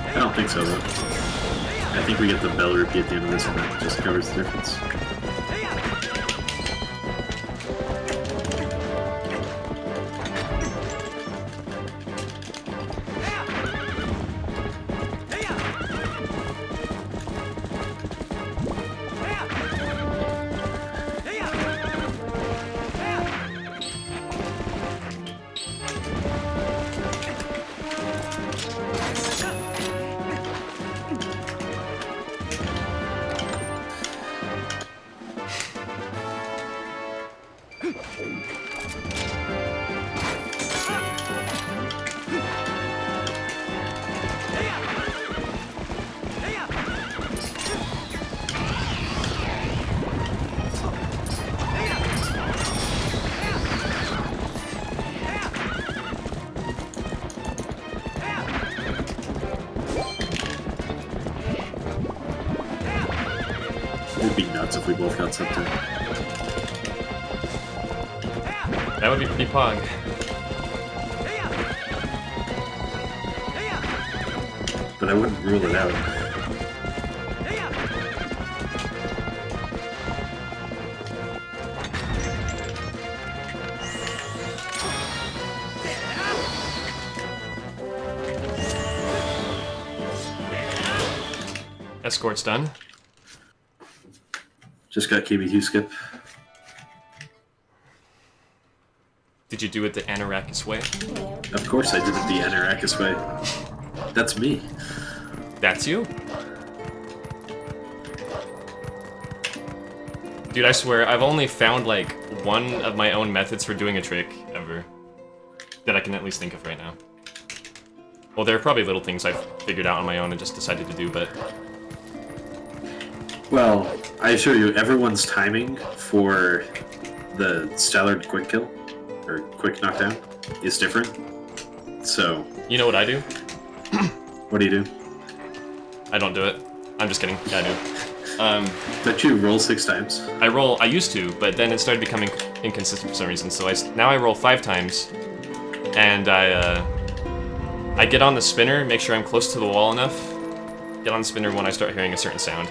I don't think so, though. I think we get the bell rupee at the end of this, and that just covers the difference. It'd be nuts if we both got something. That would be pretty pog. But I wouldn't rule it out. Escort's done. Just got KB2 skip. Did you do it the Anorakkis way? Of course I did it the Anorakkis way. That's me. That's you? Dude, I swear, I've only found, like, one of my own methods for doing a trick, ever. That I can at least think of right now. Well, there are probably little things I've figured out on my own and just decided to do, but... Well, I assure you, everyone's timing for the Stallard quick kill, or quick knockdown, is different. So... You know what I do? What do you do? I don't do it. I'm just kidding. Yeah, I do. But you roll 6 times. I used to, but then it started becoming inconsistent for some reason, so now I roll 5 times, and I get on the spinner, make sure I'm close to the wall enough. Get on the spinner when I start hearing a certain sound.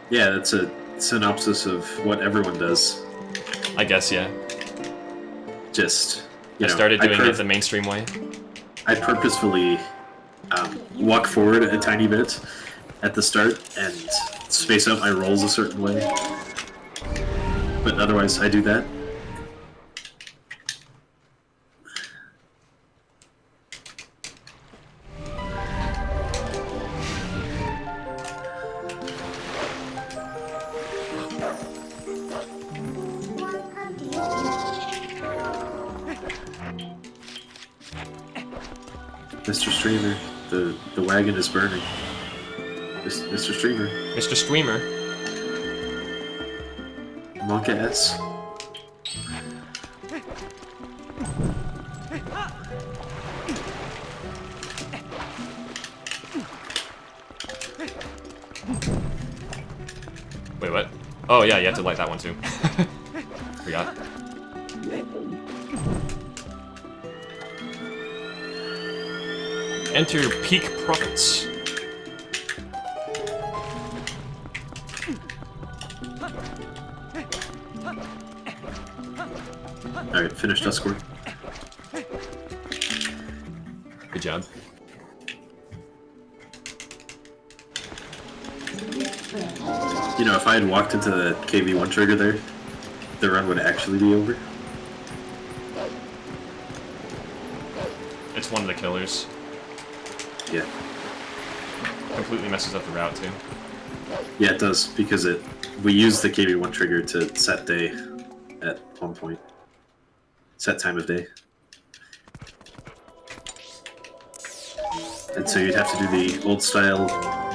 Yeah, that's a synopsis of what everyone does. I guess, yeah. Just, I started doing it the mainstream way. I purposefully walk forward a tiny bit at the start and space out my rolls a certain way. But otherwise, I do that. Mr. Streamer, the wagon is burning. Mr. Streamer. Mr. Streamer. Monka S. Wait, what? Oh yeah, you have to light that one too. Forgot. Enter peak profits. Alright, finished escort. Good job. You know, if I had walked into the KV1 trigger there, the run would actually be over. It's one of the killers. Yeah. Completely messes up the route too. Yeah, it does, because we use the KV1 trigger to set day at one point. Set time of day. And so you'd have to do the old style,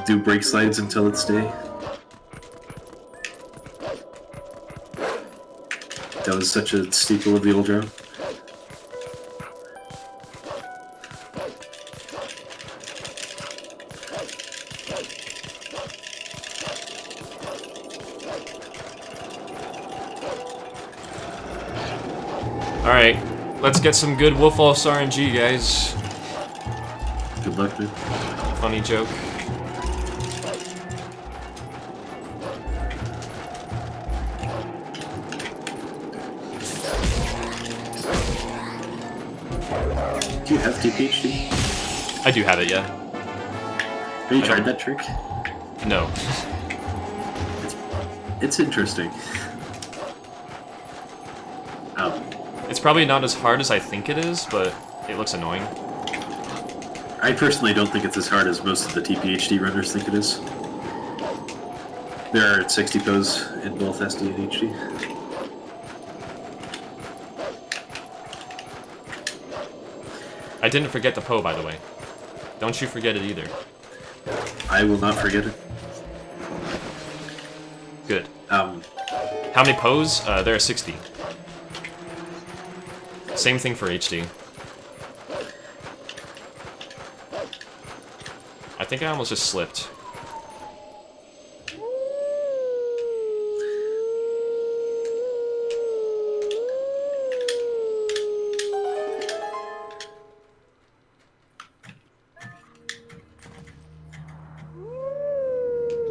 do brake slides until it's day. That was such a staple of the old route. Alright, let's get some good Wolf-False RNG, guys. Good luck, man. Funny joke. Do you have TPHD? I do have it, yeah. Have you tried that trick? No. It's interesting. It's probably not as hard as I think it is, but it looks annoying. I personally don't think it's as hard as most of the TPHD runners think it is. There are 60 pos in both SD and HD. I didn't forget the Poe, by the way. Don't you forget it either. I will not forget it. Good. How many Poes? There are 60. Same thing for HD. I think I almost just slipped.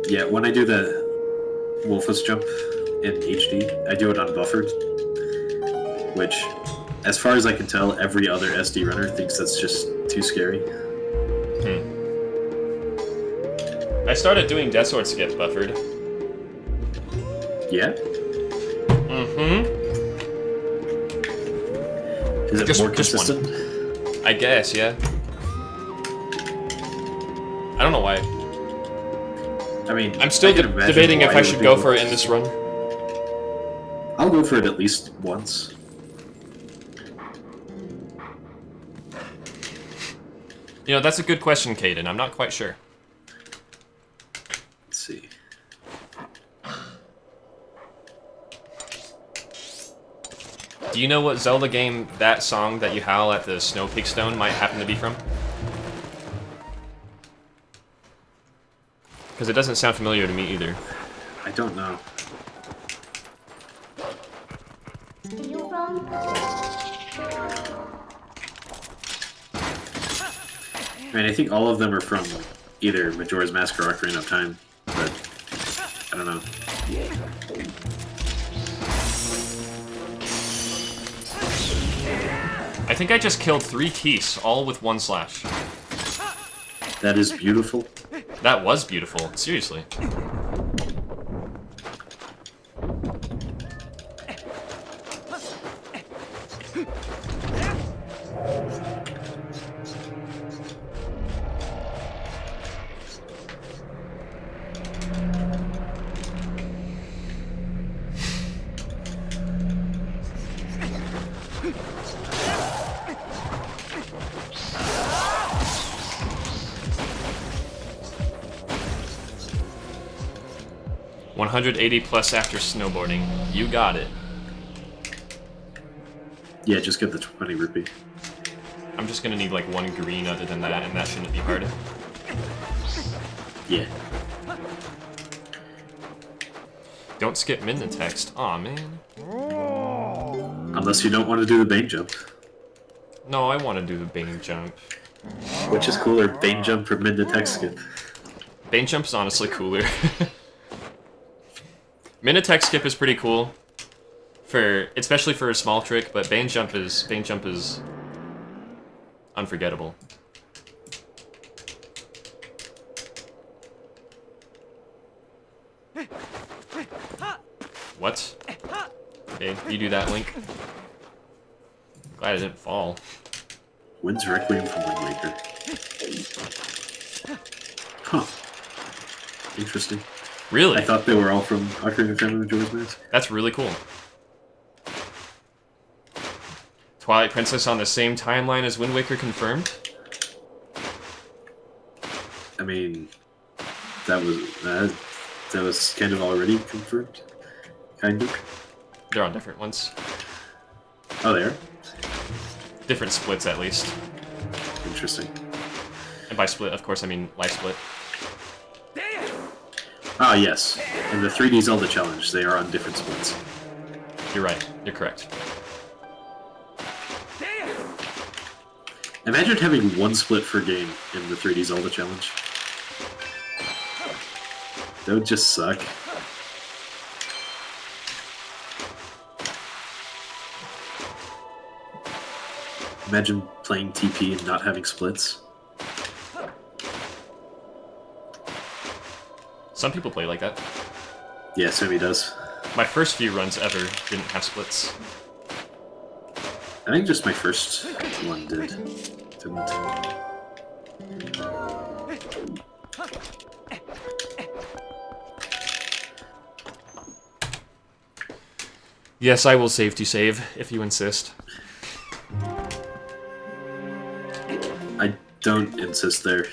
Yeah, when I do the Wolfus jump in HD, I do it unbuffered, which, as far as I can tell, every other SD runner thinks that's just too scary. I started doing Death Sword skip buffered. Yeah? Mm-hmm. Is it more consistent? I guess, yeah. I don't know why. I mean, I'm still debating if I should go for it in this run. I'll go for it at least once. You know, that's a good question, Caden. I'm not quite sure. Let's see. Do you know what Zelda game that song that you howl at the Snow Peak Stone might happen to be from? Because it doesn't sound familiar to me either. I don't know. I mean, I think all of them are from either Majora's Mask or Ocarina of Time, but I don't know. I think I just killed 3 Keese, all with 1 slash. That is beautiful. That was beautiful, seriously. $180+ after snowboarding. You got it. Yeah, just get the 20 rupee. I'm just gonna need like 1 green other than that, and that shouldn't be hard. Yeah. Don't skip midna text. Aw, man. Unless you don't want to do the Bane jump. No, I want to do the Bane jump. Which is cooler, Bane jump or mid-to-text skip? Bane jump's honestly cooler. Minitech skip is pretty cool, especially for a small trick, but Bane jump is unforgettable. What? Okay, you do that, Link. Glad I didn't fall. When's Requiem from Wind Waker? Huh. Interesting. Really? I thought they were all from Ocarina of Time and Majora's Mask. That's really cool. Twilight Princess on the same timeline as Wind Waker confirmed? I mean, that was kind of already confirmed. Kind of. They're on different ones. Oh, they are? Different splits, at least. Interesting. And by split, of course, I mean life split. Ah, yes. In the 3D Zelda challenge, they are on different splits. You're right. You're correct. Imagine having 1 split per game in the 3D Zelda challenge. That would just suck. Imagine playing TP and not having splits. Some people play like that. Yeah, Sammy does. My first few runs ever didn't have splits. I think just my first one didn't. Yes, I will save to save, if you insist. I don't insist there.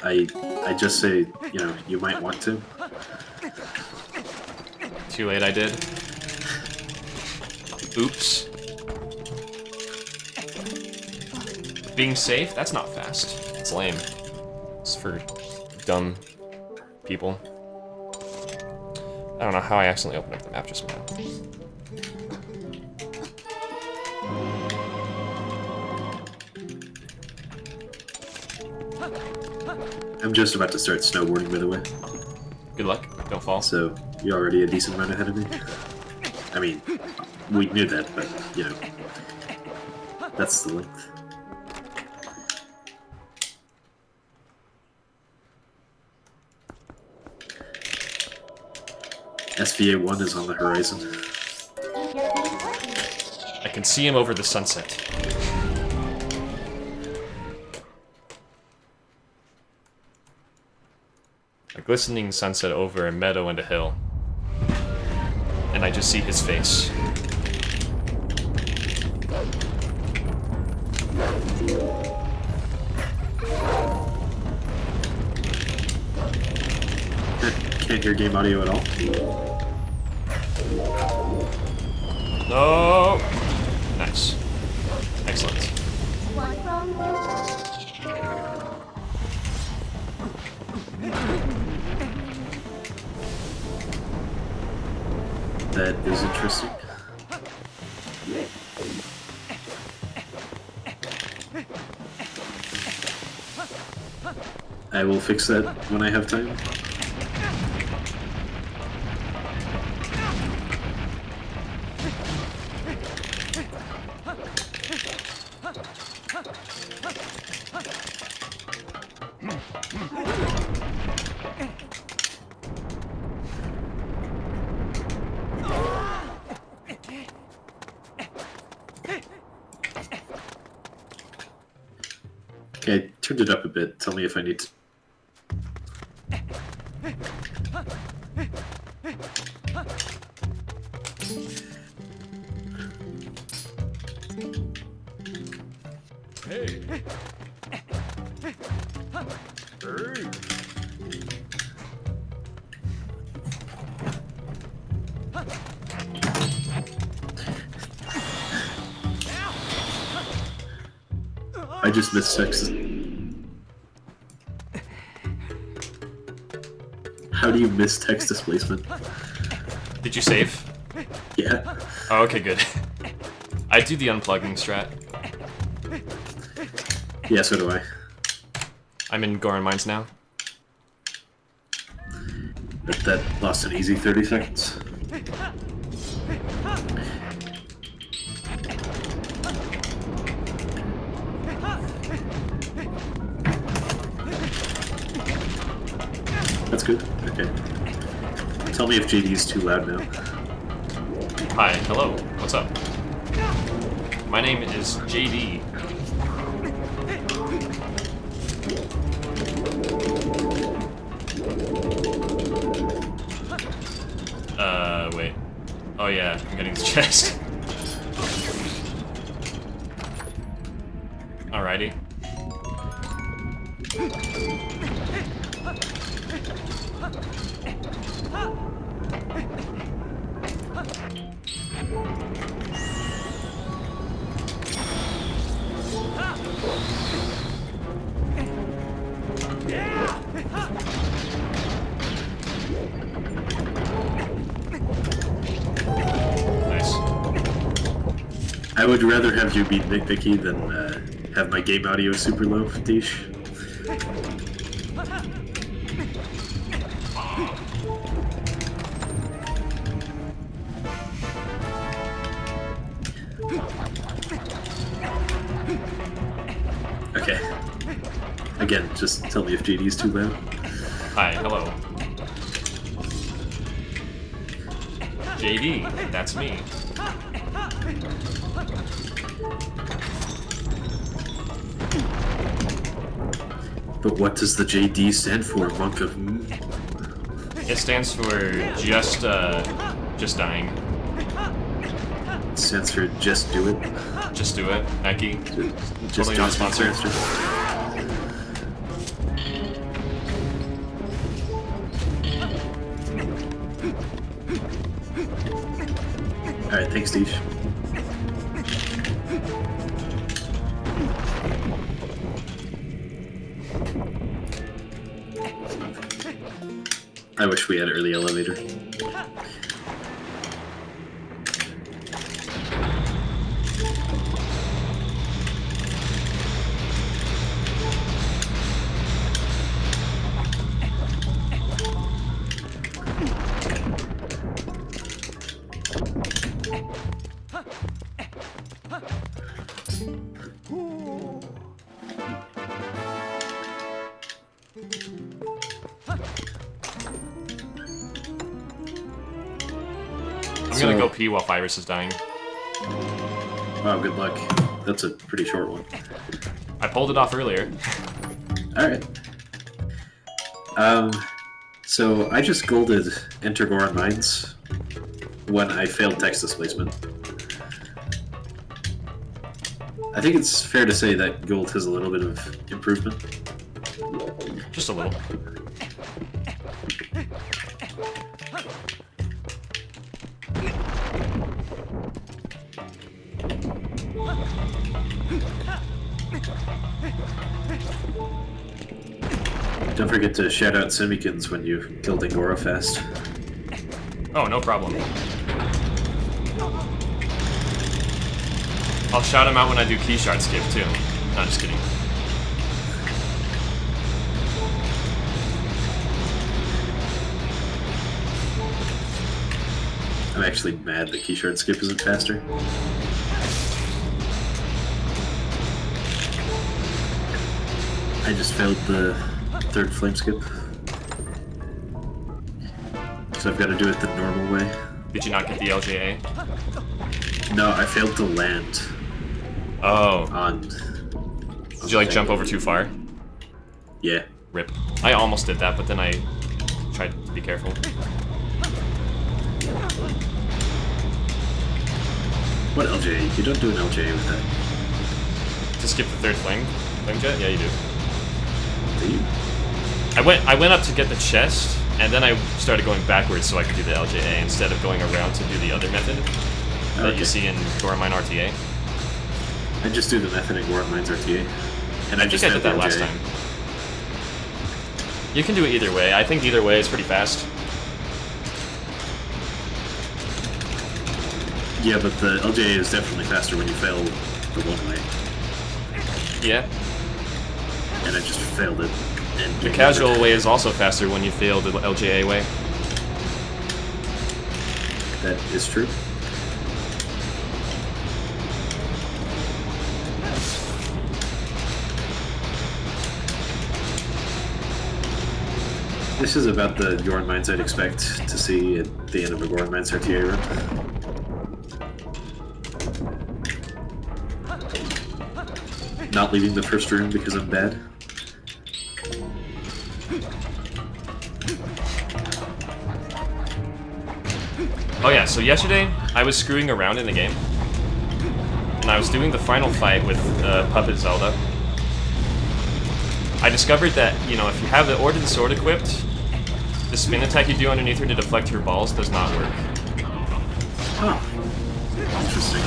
I just say, you know, you might want to. Too late, I did. Oops. Being safe? That's not fast. It's lame. It's for dumb people. I don't know how I accidentally opened up the map just now. I'm just about to start snowboarding, by the way. Good luck. Don't fall. So, you're already a decent amount ahead of me. I mean, we knew that, but, you know. That's the length. SVA 1 is on the horizon. I can see him over the sunset. A glistening sunset over a meadow and a hill. And I just see his face. Can't hear game audio at all. No! Nice. Excellent. One from That is interesting. I will fix that when I have time. Okay, I turned it up a bit. Tell me if I need to. I just missed text. How do you miss text displacement? Did you save? Yeah. Oh, okay, good. I do the unplugging strat. Yeah, so do I. I'm in Goron Mines now. But that lost an easy 30 seconds. That's good. Okay. Tell me if JD is too loud now. Hi, hello, what's up? My name is JD. Wait. Oh yeah, I'm getting the chest. Alrighty. Nice. I would rather have you be nitpicky than have my game audio super low, Dish. Okay. Again, just tell me if JD is too loud. Hi, hello. JD, that's me. But what does the JD stand for, monk of... It stands for just dying. It stands for just do it. Just do it, Eki. Just Totally do not it. sponsored. Alright, thanks, Dish. I wish we had early elevator. I'm gonna go pee while Virus is dying. Wow, good luck. That's a pretty short one. I pulled it off earlier. Alright. So I just golded Enter Goron Mines when I failed text displacement. I think it's fair to say that gold has a little bit of improvement. Just a little. Don't forget to shout out Semikins when you killed Angora fast. Oh, no problem. I'll shout him out when I do key shard skip, too. No, just kidding. I'm actually mad that keyshard skip isn't faster. I just failed the third flame skip. So I've got to do it the normal way. Did you not get the LJA? No, I failed to land Oh. on... Did you like jump over too far? Yeah. Rip. I almost did that, but then I tried to be careful. What LJ? You don't do an LJ with that. To skip the third flame jet? Yeah, you do. Do you? I went up to get the chest, and then I started going backwards so I could do the LJA instead of going around to do the other method that you see in Goron RTA. I just do the method in Goron Mines RTA. And I think I did that last time. You can do it either way. I think either way is pretty fast. Yeah, but the LJA is definitely faster when you fail the one way. Yeah. And I just failed it. And The casual way is also faster when you fail the LJA way. That is true. This is about the Goron Mines I'd expect to see at the end of a Goron Mines RTA run. Not leaving the first room because I'm bad. Oh yeah, so yesterday I was screwing around in the game, and I was doing the final fight with Puppet Zelda. I discovered that, you know, if you have the Ordered Sword equipped, the spin attack you do underneath her to deflect her balls does not work. Huh. Interesting.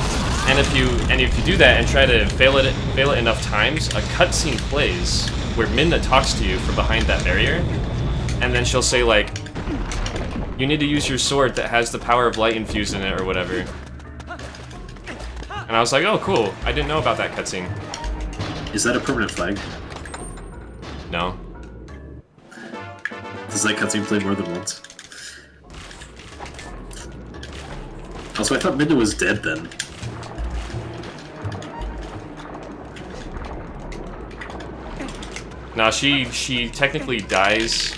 And if you do that and try to fail it enough times, a cutscene plays where Midna talks to you from behind that barrier, and then she'll say like, "You need to use your sword that has the power of light infused in it," or whatever. And I was like, "Oh, cool! I didn't know about that cutscene." Is that a permanent flag? No. Does that cutscene play more than once? Also, I thought Midna was dead then. No, she technically dies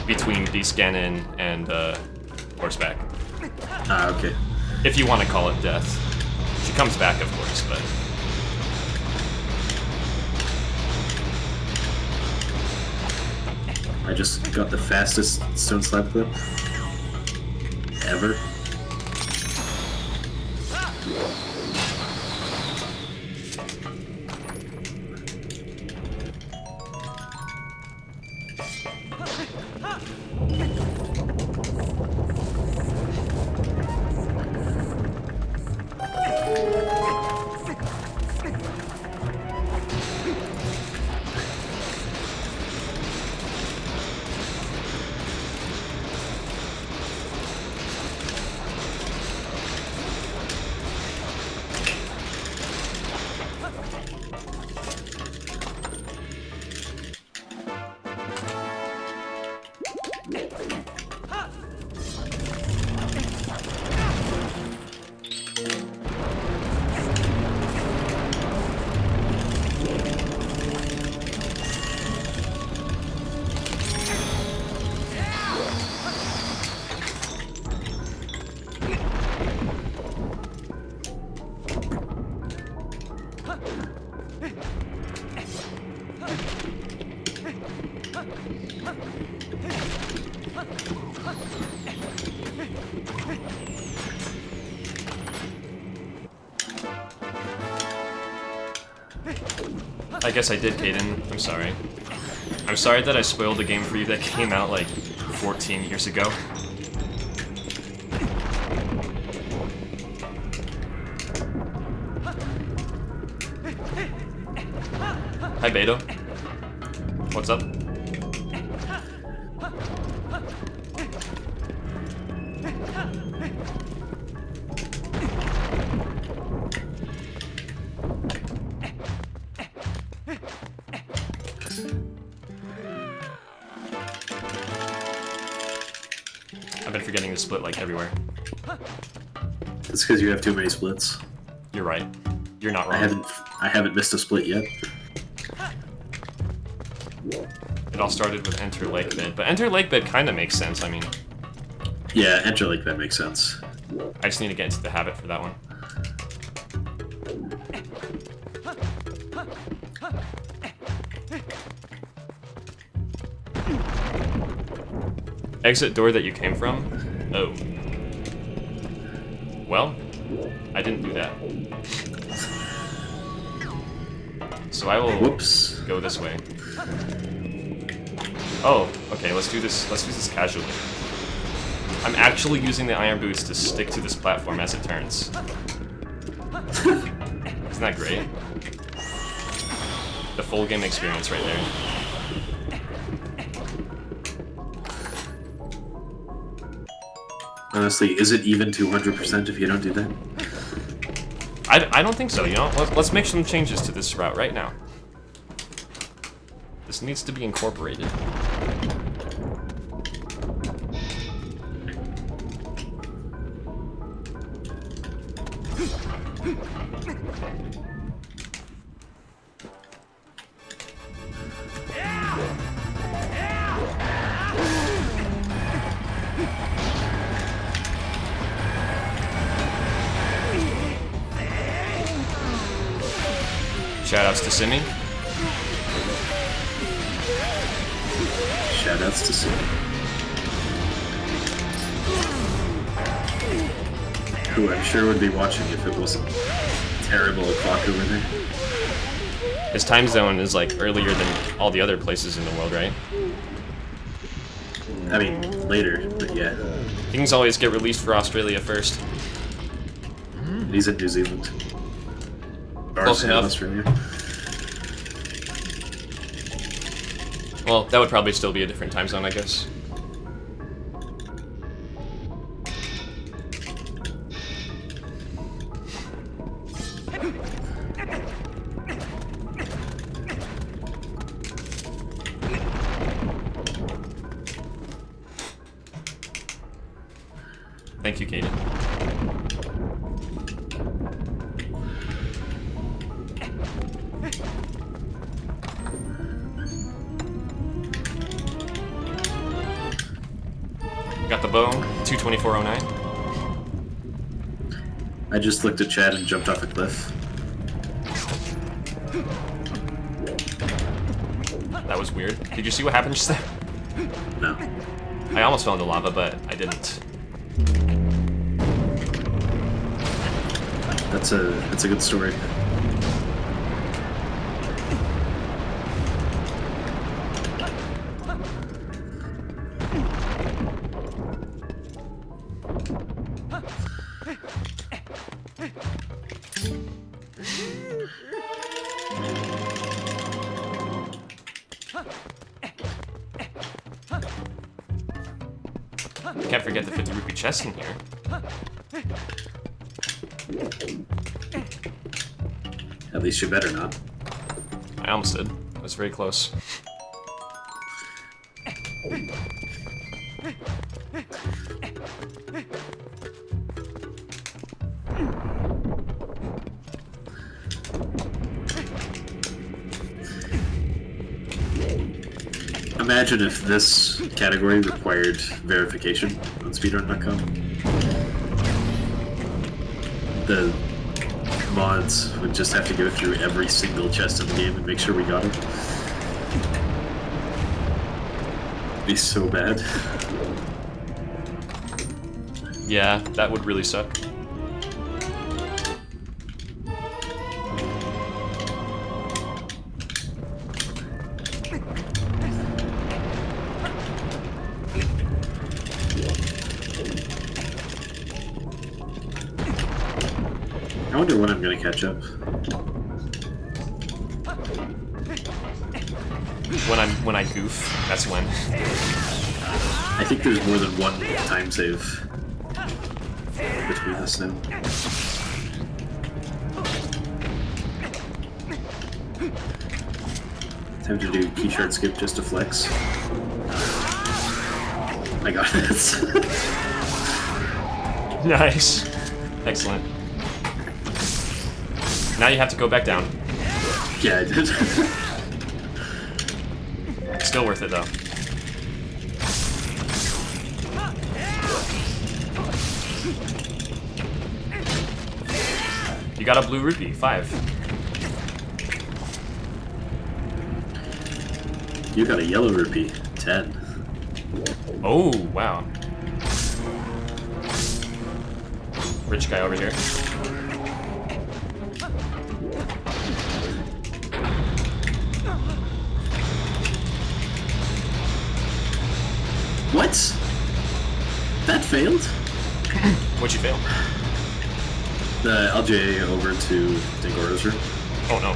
between D-Scannon and horseback. Ah, okay. If you want to call it death. She comes back, of course, but... I just got the fastest stone slab clip ever. I guess I did, Kaden. I'm sorry. I'm sorry that I spoiled a game for you that came out like 14 years ago. Hi, Beto. What's up? I've been forgetting to split like everywhere. It's because you have too many splits. You're right. You're not wrong. I haven't missed a split yet. It all started with Enter Lake Bed, but Enter Lake Bed kind of makes sense. I mean, Yeah, enter like that makes sense. I just need to get into the habit for that one. Exit door that you came from? Oh. Well, I didn't do that. So I will Whoops. go this way. Oh, okay, let's do this casually. I'm actually using the iron boots to stick to this platform as it turns. Isn't that great? The full game experience right there. Honestly, is it even 200% if you don't do that? I don't think so, you know? Let's make some changes to this route right now. This needs to be incorporated. Shoutouts to Simi. Shoutouts to Sue. Who I'm sure would be watching if it wasn't terrible o'clock over there. His time zone is like earlier than all the other places in the world, right? I mean, later, but yeah. Things always get released for Australia first. He's in New Zealand. Close enough. Australia. Well, that would probably still be a different time zone, I guess. Thank you, Kaden. Got the bow, 22409. I just looked at Chad and jumped off a cliff. That was weird. Did you see what happened just there? No. I almost fell into lava, but I didn't. That's a good story. Can't forget the 50 rupee chest in here. At least you better not. I almost did. I was very close. Imagine if this category required verification on speedrun.com. The mods would just have to go through every single chest in the game and make sure we got it. It'd be so bad. Yeah, that would really suck. I wonder when I'm gonna catch up. When I goof, that's when. I think there's more than one time save between us now. Time to do key shard skip just to flex. I got this. Nice. Excellent. Now you have to go back down. Yeah, I did. Still worth it, though. You got a blue rupee, 5. You got a yellow rupee, 10. Oh, wow. Rich guy over here. What? That failed? What'd you fail? The LJ over to Dingoro's room. Oh, no.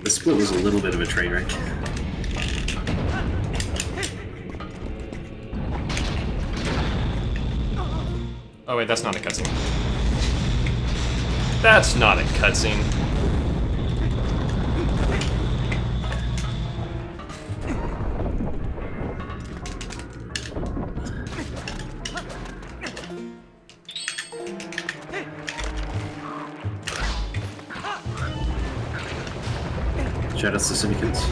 The split was a little bit of a train wreck. Oh, wait, that's not a cutscene. That's not a cutscene. Shoutouts to Syndicates.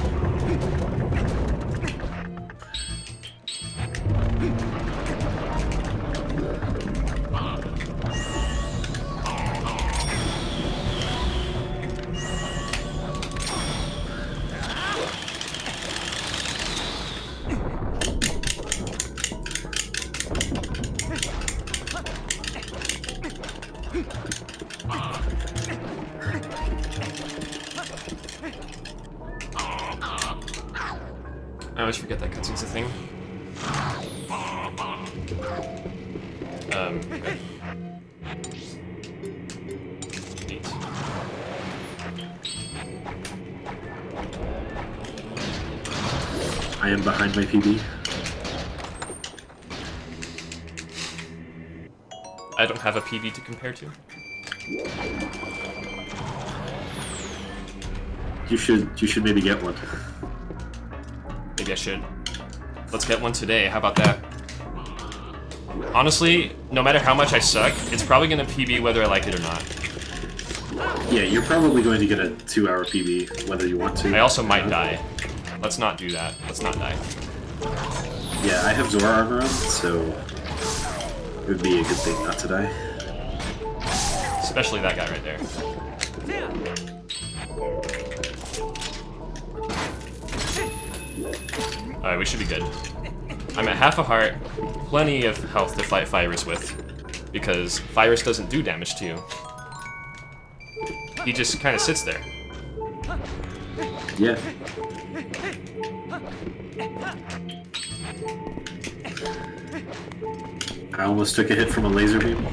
I always forget that cutscene's a thing. Okay. Neat. I am behind my PB. I don't have a PV to compare to. You should maybe get one. Maybe I should. Let's get one today, how about that? Honestly, no matter how much I suck, it's probably gonna PB whether I like it or not. Yeah, you're probably going to get a 2-hour PB, whether you want to. I also might die. Let's not do that. Let's not die. Yeah, I have Zora armor on, so it would be a good thing not to die. Especially that guy right there. Alright, we should be good. I'm at half a heart, plenty of health to fight Virus with, because Virus doesn't do damage to you. He just kind of sits there. Yeah. I almost took a hit from a laser beam.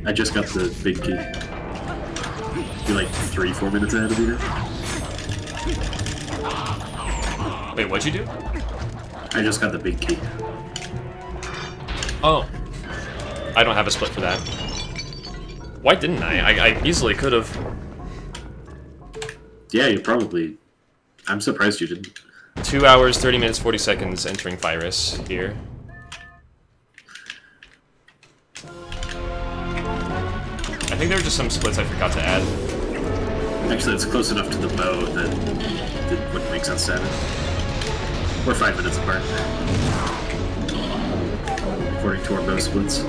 I just got the big key. You're like 3-4 minutes ahead of me now. Wait, what'd you do? I just got the big key. Oh. I don't have a split for that. Why didn't I? I easily could have. Yeah, you probably... I'm surprised you didn't. 2 hours, 30 minutes, 40 seconds entering Virus here. I think there were just some splits I forgot to add. Actually, it's close enough to the bow that it wouldn't make sense to have it. We're 5 minutes apart. According to our bow splits.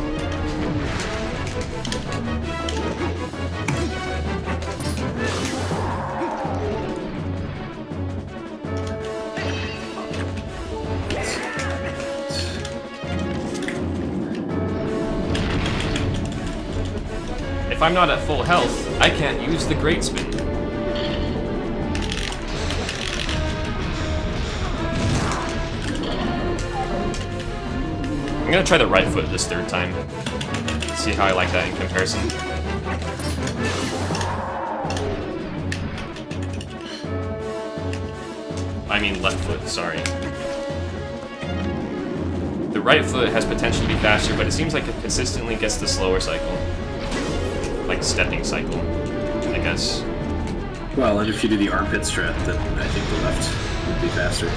If I'm not at full health, I can't use the Great Spin. I'm gonna try the right foot this third time. See how I like that in comparison. I mean left foot, sorry. The right foot has potential to be faster, but it seems like it consistently gets the slower cycle. Like stepping cycle, I guess. Well, and if you do the armpit strat, then I think the left would be faster.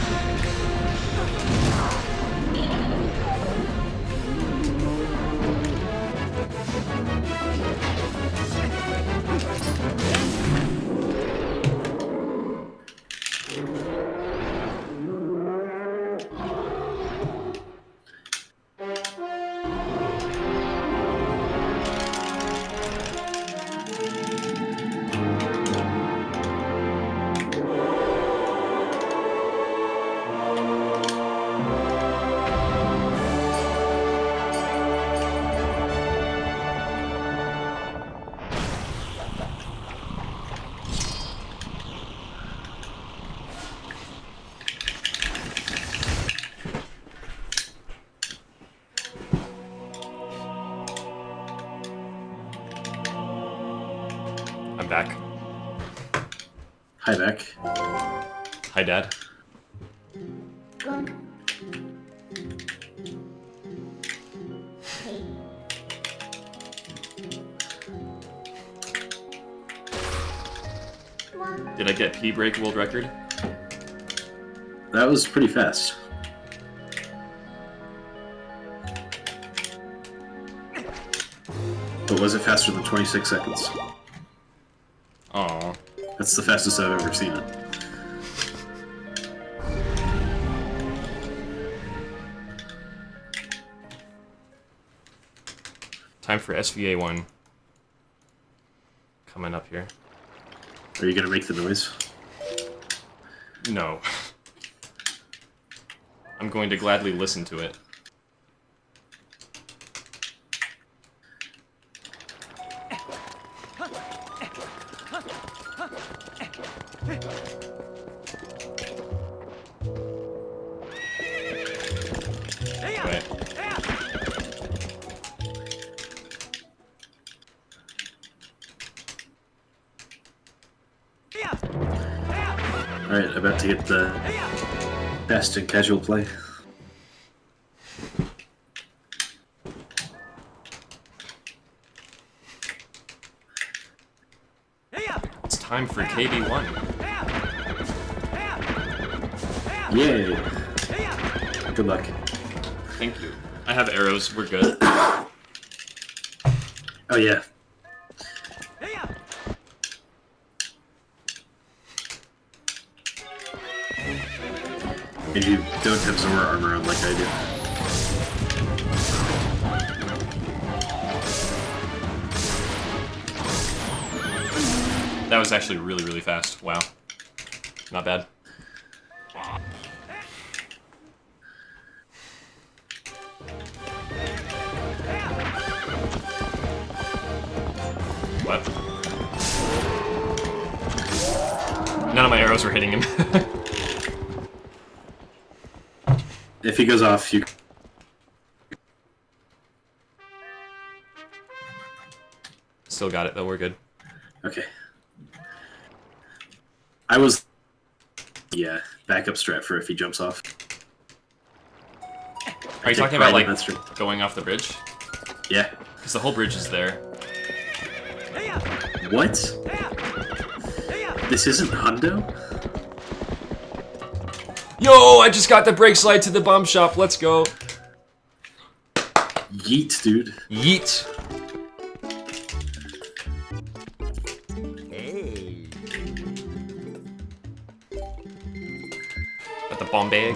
Back. Hi, Beck. Hi, Dad. Good. Did I get P-break world record? That was pretty fast. But was it faster than 26 seconds? Aww. That's the fastest I've ever seen it. Time for SVA 1. Coming up here. Are you gonna make the noise? No. I'm going to gladly listen to it. Right. Alright, about to get the best in casual play. It's time for KB1. Yay! Good luck. Thank you. I have arrows, we're good. Oh yeah. And you don't have Zora armor on like I do. That was actually really, really fast. Wow. Not bad. What? None of my arrows were hitting him. If he goes off, you... Still got it, though. We're good. Okay. I was... Yeah, backup strat for if he jumps off. Are you talking about, like, going off the bridge? Yeah. Because the whole bridge is there. What? This isn't Hundo? Yo, I just got the brake slide to the bomb shop. Let's go. Yeet, dude. Yeet. Hey. Got the bomb bag.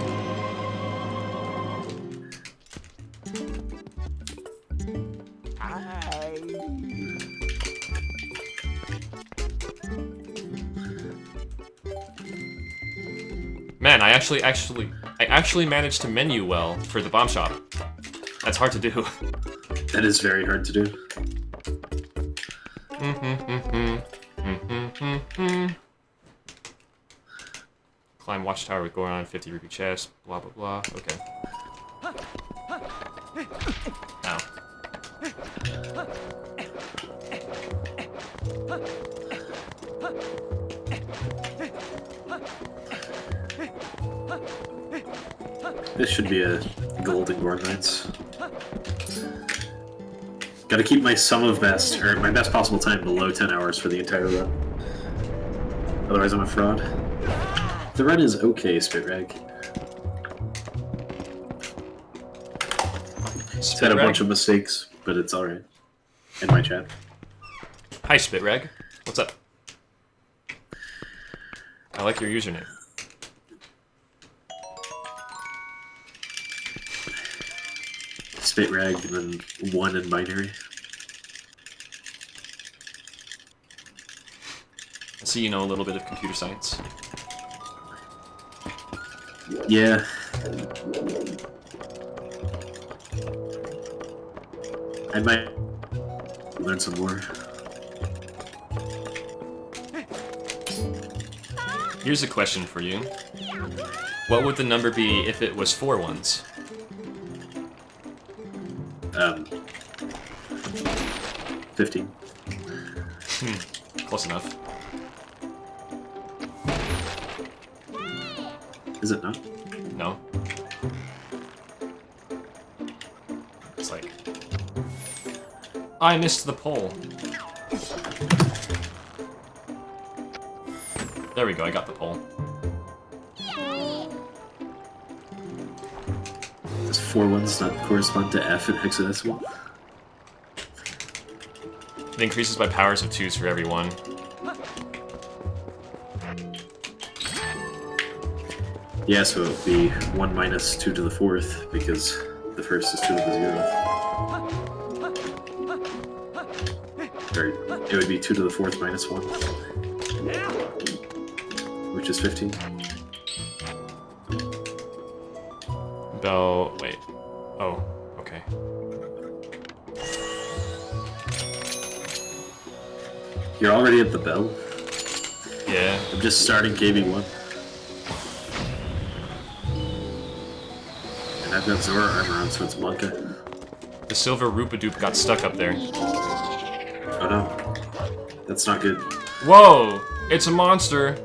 Man, I actually managed to menu well for the bomb shop. That's hard to do. That is very hard to do. Climb watchtower with Goron, 50 rupee chest, blah blah blah. Okay. Ow. This should be a golden Goron Knights. Gotta keep my sum of best, or my best possible time below 10 hours for the entire run. Otherwise I'm a fraud. The run is okay, Spitrag. It's had a bunch of mistakes, but it's alright. In my chat. Hi, Spitrag. What's up? I like your username. Spitrag and then 1 in binary. I see you know a little bit of computer science. Yeah. I might learn some more. Here's a question for you. What would the number be if it was 4 ones? 15. Close enough. Is it not? No. It's like... I missed the pole. There we go, I got the pole. Does 4 ones not correspond to F in hexadecimal? It increases by powers of 2s for every one. Yeah, so it would be 1 minus 2 to the 4th, because the first is 2 to the 0th. Or it would be 2 to the 4th minus 1. Which is 15. Bell... wait. Oh, okay. You're already at the bell? Yeah. I'm just starting KB1. And I've got Zora armor on, so it's Blanca. The silver Rupadoop got stuck up there. Oh no. That's not good. Whoa! It's a monster!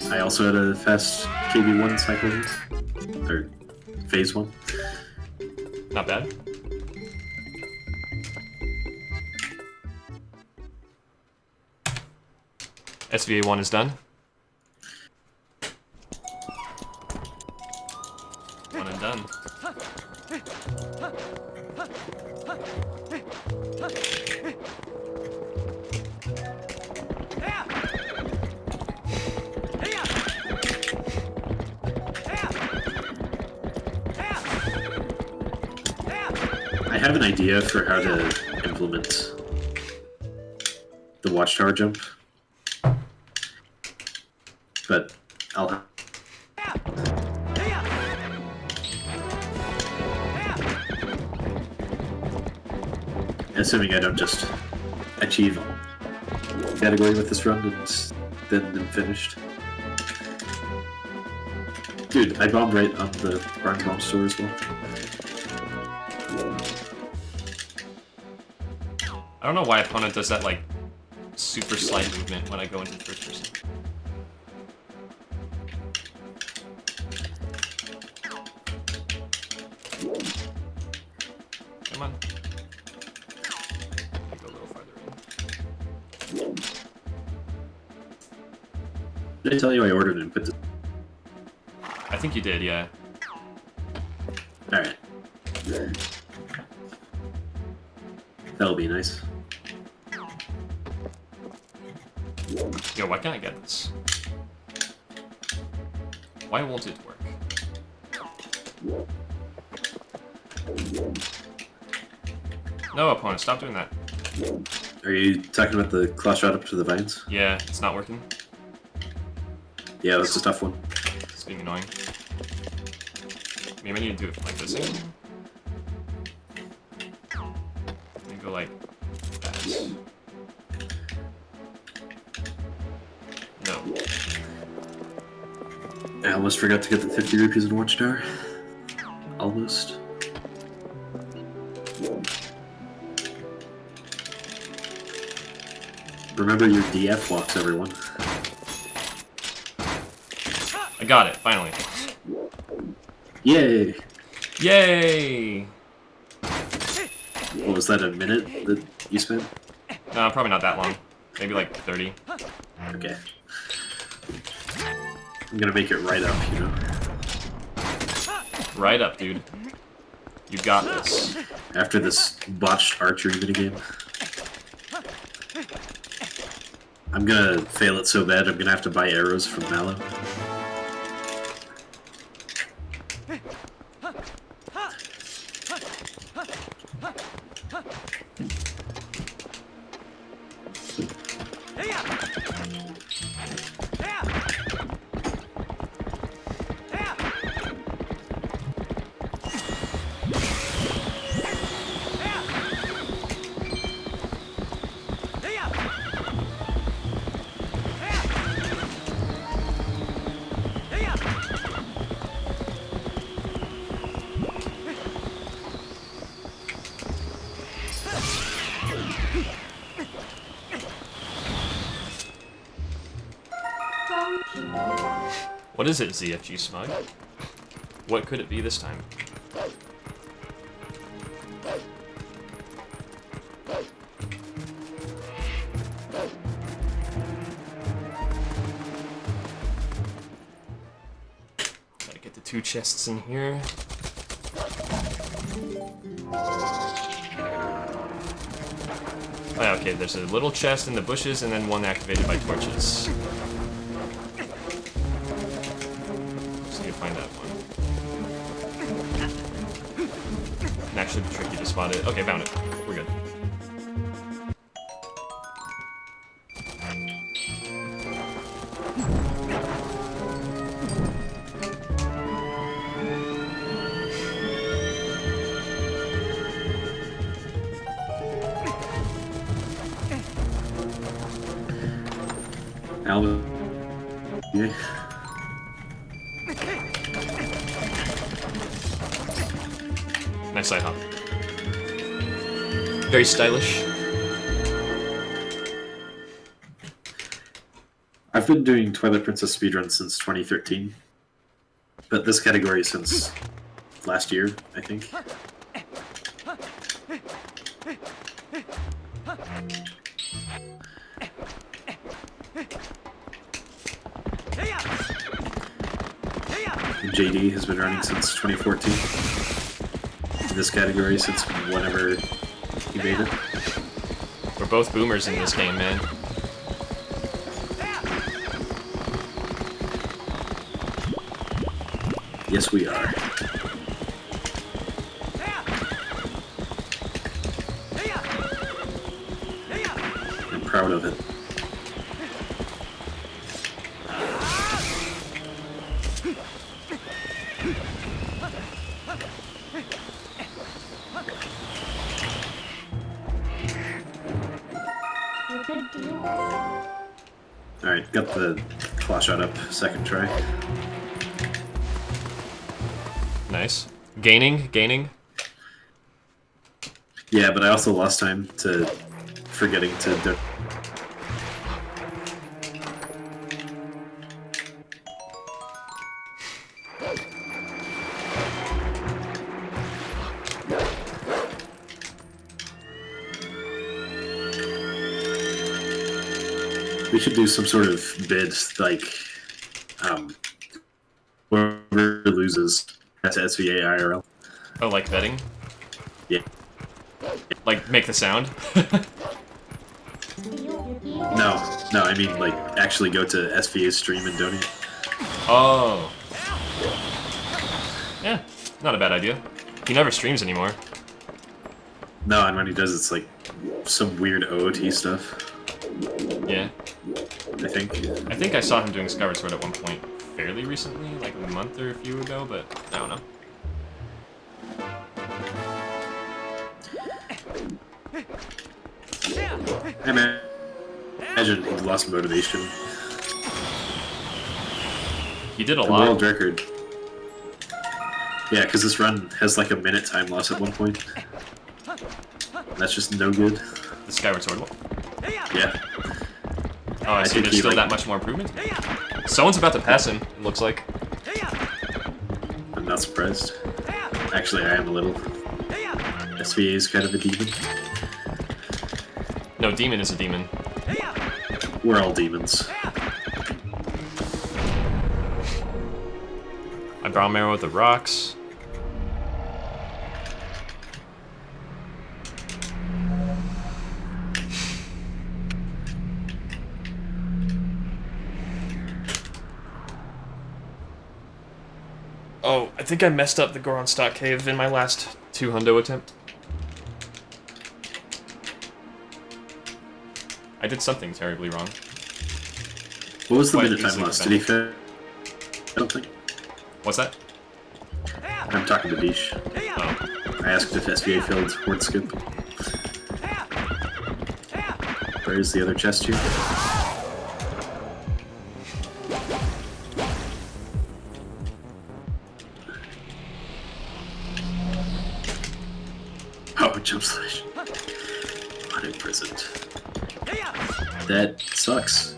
I also had a fast KB1 cycle, or phase 1. Not bad. SVA1 is done. One and done. I have an idea for how to implement the watchtower jump, but I'll... Assuming I don't just achieve category with this run and then I'm finished. Dude, I bombed right on the barn bomb store as well. I don't know why opponent does that, like, super slight movement when I go into the first person. Come on. Go a little farther in. Did I tell you I ordered and put this? I think you did, yeah. Alright. That'll be nice. Yo, why can't I get this? Why won't it work? No, opponent, stop doing that. Are you talking about the claw shot up to the vines? Yeah, it's not working. Yeah, that's a tough one. It's being annoying. Maybe I need to do it like this again. Let me go like that. No. I almost forgot to get the 50 rupees in Watchtower. Almost. Remember your DF walks, everyone. I got it, finally. Yay! Yay! What was that, a minute that you spent? No, probably not that long. Maybe like 30. Okay. I'm gonna make it right up, you know? Right up, dude. You got this. After this botched archery minigame. I'm gonna fail it so bad I'm gonna have to buy arrows from Mallow. What is it, ZFG Smug? What could it be this time? Gotta get the 2 chests in here. Oh, okay, there's a little chest in the bushes and then one activated by torches. Just need to find that one. And actually be tricky to spot it. Okay, found it. We're good. Alvin. Yeah. Nice side hop. Very stylish. I've been doing Twilight Princess speedrun since 2013, but this category since last year, I think. JD has been running since 2014. In this category since whenever he made it. We're both boomers in this game, man. Yes, we are. I'm proud of it. Alright, got the claw shot up, second try. Nice. Gaining. Yeah, but I also lost time to forgetting to... We should do some sort of bid, like, whoever loses has SVA IRL. Oh, like betting? Yeah. Like, make the sound? No, I mean, like, actually go to SVA's stream and donate. Oh. Yeah, not a bad idea. He never streams anymore. No, and when he does, it's like some weird OOT stuff. Yeah. I think. I think I saw him doing Skyward Sword at one point fairly recently, like a month or a few ago, but I don't know. I imagine he lost motivation. He did a The lot. world record. Yeah, because this run has like a minute time loss at one point. That's just no good. The Skyward Sword one. Yeah. Oh, I see. think There's he, still like- that much more improvement? Someone's about to pass him, it looks like. I'm not surprised. Actually, I am a little. SVA is kind of a demon. No, demon is a demon. We're all demons. I brown arrow with the rocks. Oh, I think I messed up the Goron Stock Cave in my last 2 hundo attempt. I did something terribly wrong. What was the Quite minute time easily loss? Did he fail? I don't think. What's that? I'm talking to Deesh. Oh. I asked if SVA failed word skip. Where is the other chest here? Oh, jump slash. Unimprisoned. That sucks.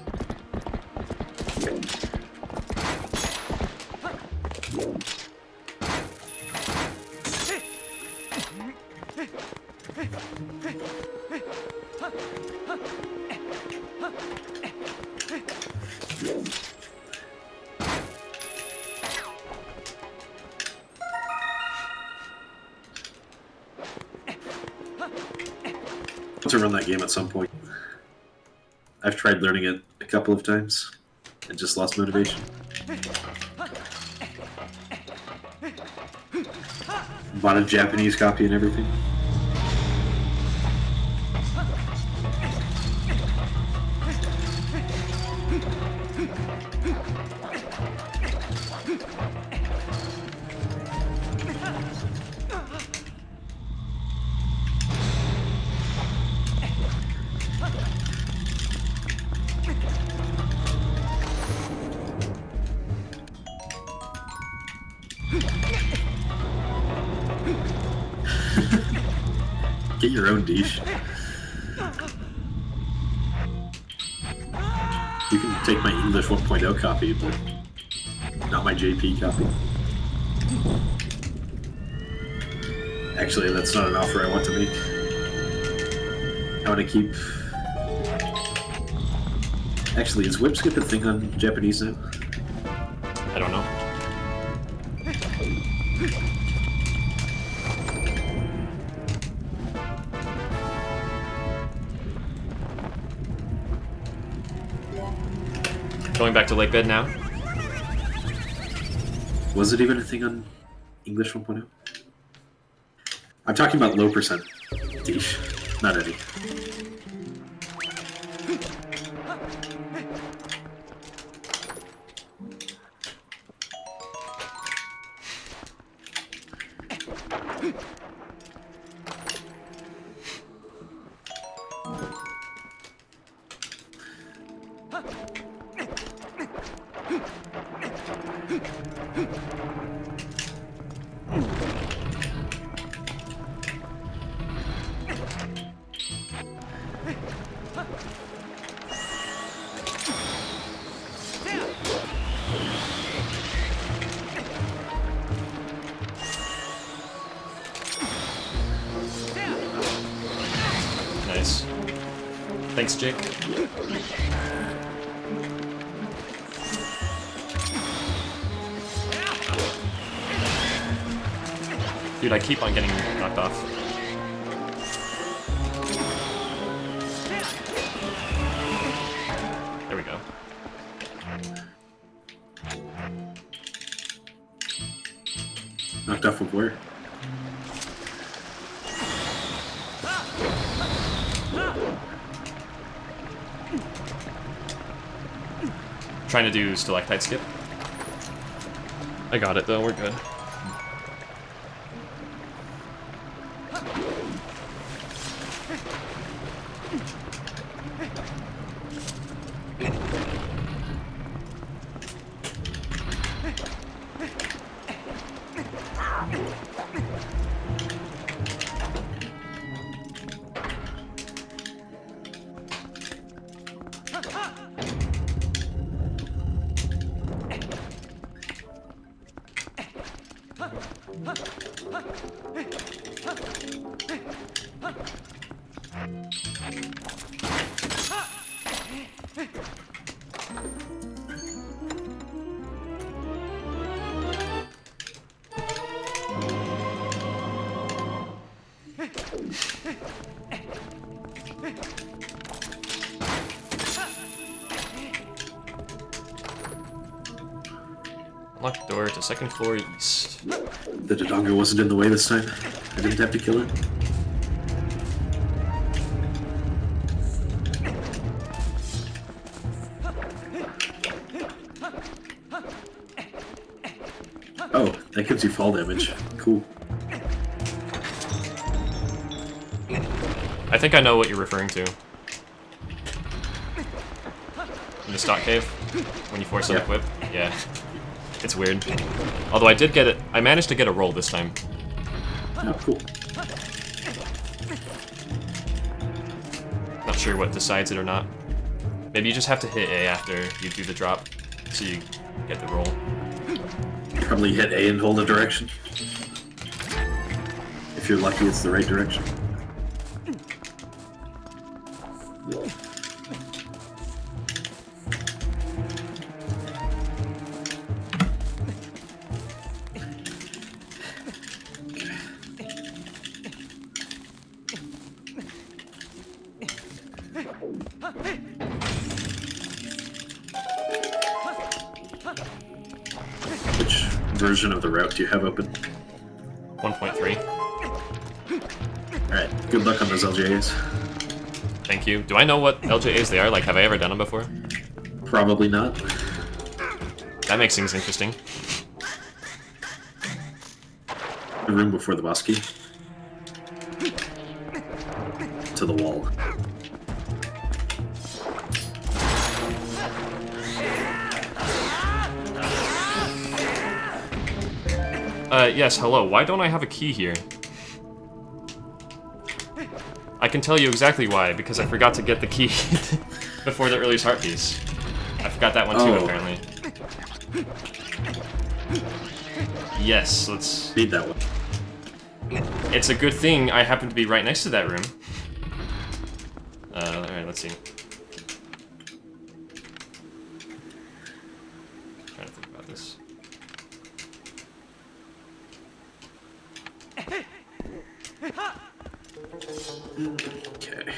To run that game at some point. I've tried learning it a couple of times and just lost motivation. Bought a Japanese copy and everything. Get your own dish. You can take my English 1.0 copy, but not my JP copy. Actually, that's not an offer I want to make. I want to keep... Actually, is whip skip a thing on Japanese now? I don't know. Going back to lake bed now. Was it even a thing on English 1.0? I'm talking about low percent. Dish, not any. Nice. Thanks, Jake. Dude, I keep on getting knocked off. There we go. Knocked off of where? Trying to do stalactite skip. I got it though, we're good. Locked door to second floor east. The Dodongo wasn't in the way this time. I didn't have to kill it. Oh, that gives you fall damage. Cool. I think I know what you're referring to. In the stock cave? When you force an Yeah. equip? Yeah. It's weird. Although I did get it. I managed to get a roll this time. Oh, cool. Not sure what decides it or not. Maybe you just have to hit A after you do the drop, so you get the roll. Probably hit A and hold a direction. If you're lucky, it's the right direction. Which version of the route do you have open? 1.3. Alright, good luck on those LJAs. Thank you. Do I know what LJAs they are? Like, have I ever done them before? Probably not. That makes things interesting. The room before the boss key. To the wall. Yes, hello. Why don't I have a key here? I can tell you exactly why, because I forgot to get the key before the earliest heart piece. I forgot that one too, Oh. apparently. Yes, let's... Need that one. It's a good thing I happen to be right next to that room. Alright, let's see. Trying to think about this. Okay.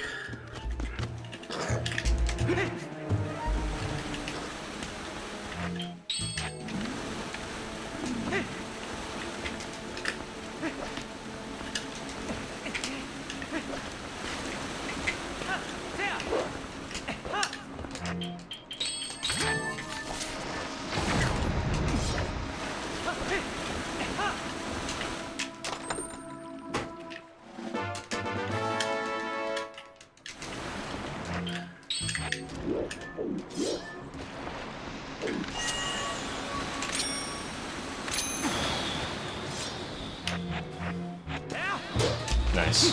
Nice.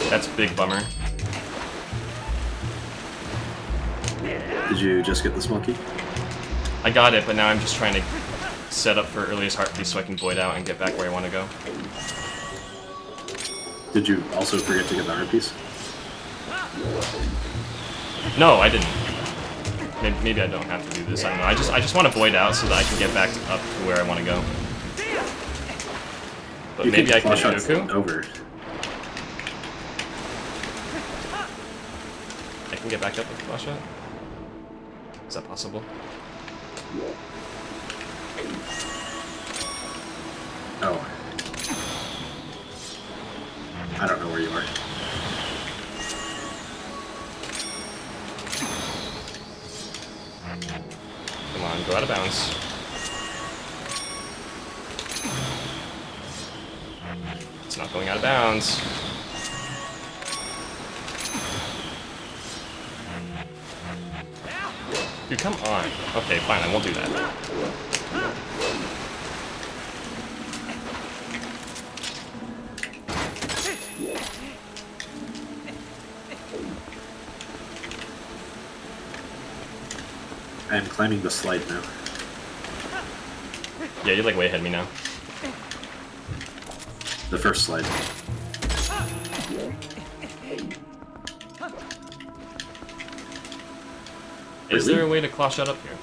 That's a big bummer. Did you just get the small key? I got it, but now I'm just trying to set up for earliest heart piece so I can void out and get back where I want to go. Did you also forget to get the heart piece? No, I didn't. Maybe I don't have to do this. I don't know. I just want to void out so that I can get back up to where I want to go. But You maybe I can flash out Dooku. over. I can get back up with the flash shot. Is that possible? Oh. I don't know where you are. Come on, go out of bounds. It's not going out of bounds. Dude, come on. Okay, fine, I won't do that. I am climbing the slide now. Yeah, you're like way ahead of me now. The first slide. Is there a way to claw shut up here?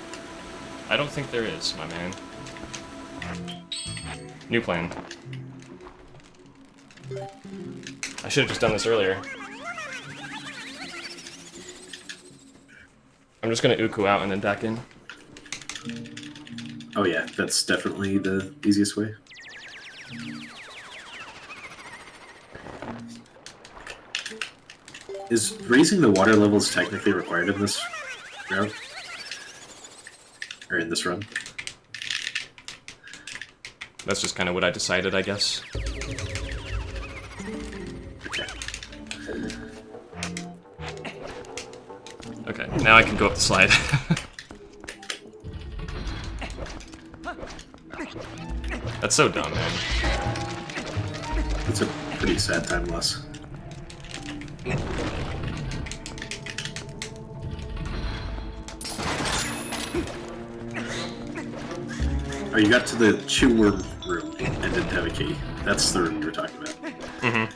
I don't think there is, my man. New plan. I should have just done this earlier. I'm just gonna Uku out and then back in. Oh yeah, that's definitely the easiest way. Is raising the water levels technically required in this route? Or in this run? That's just kind of what I decided, I guess. Okay. Okay, now I can go up the slide. That's so dumb, man. It's a pretty sad time loss. Oh, you got to the chew worm room and didn't have a key. That's the room you were talking about. Mm-hmm.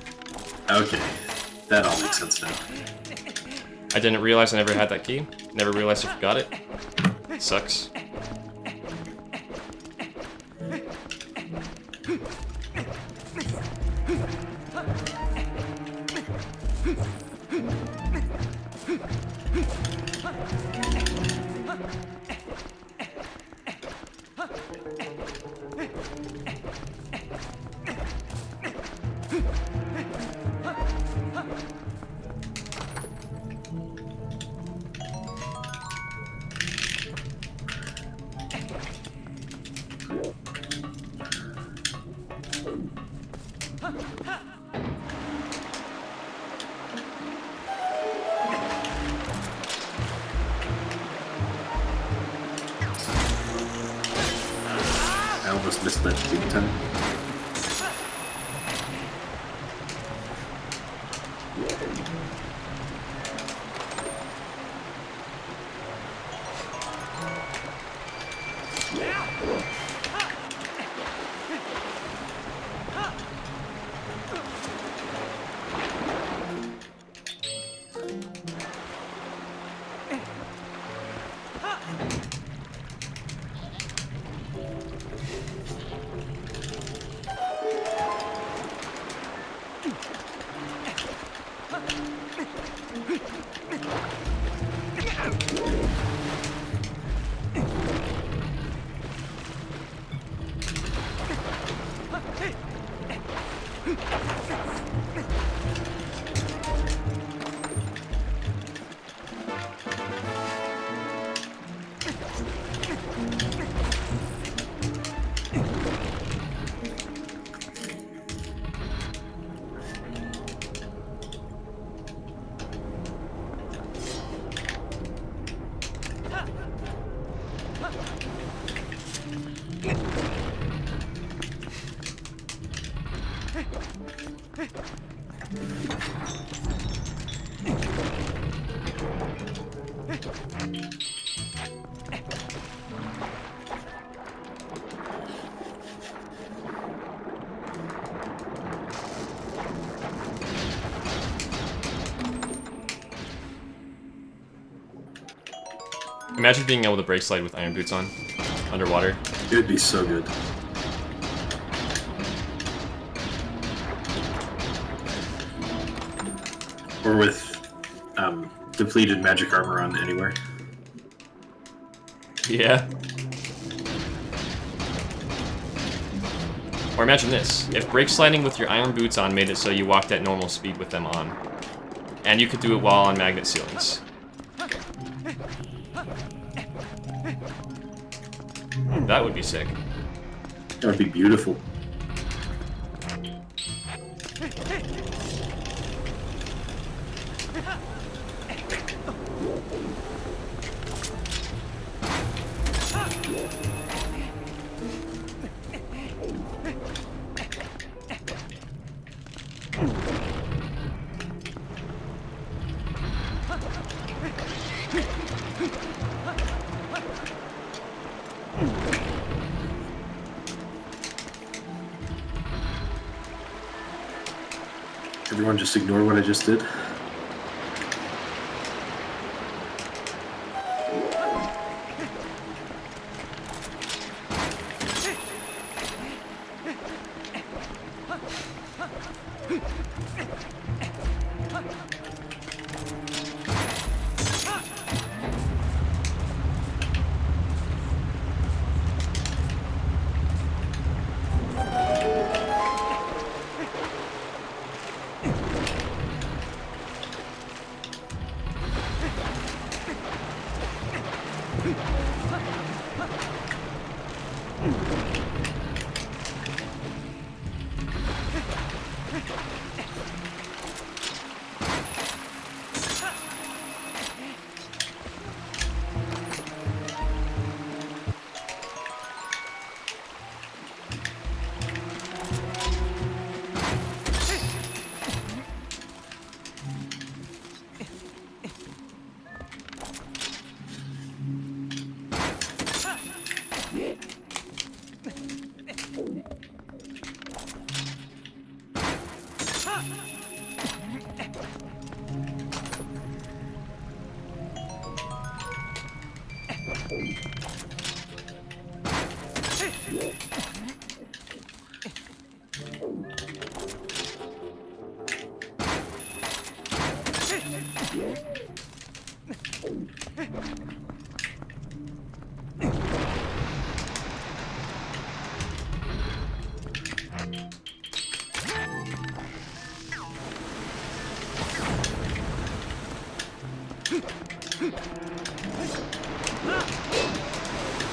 Okay. That all makes sense now. I didn't realize I never had that key. Never realized I forgot it. Sucks. I almost missed that big time. Imagine being able to brake slide with iron boots on, underwater. It would be so good. Or with depleted magic armor on anywhere. Yeah. Or imagine this. If brake sliding with your iron boots on made it so you walked at normal speed with them on. And you could do it while on magnet ceilings. That would be sick. That would be beautiful. Everyone just ignore what I just did.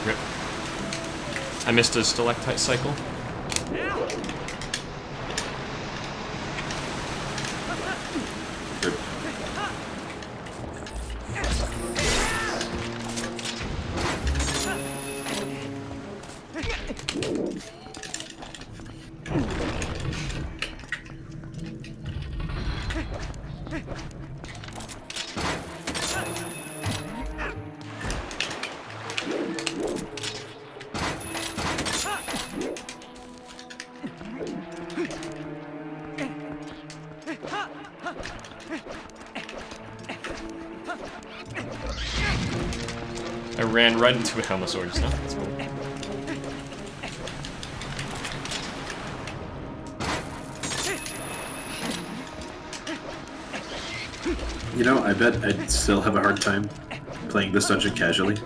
Rip. I missed a stalactite cycle. Rip. I ran right into a helmet sword just now. That's cool. You know, I bet I'd still have a hard time playing this dungeon casually.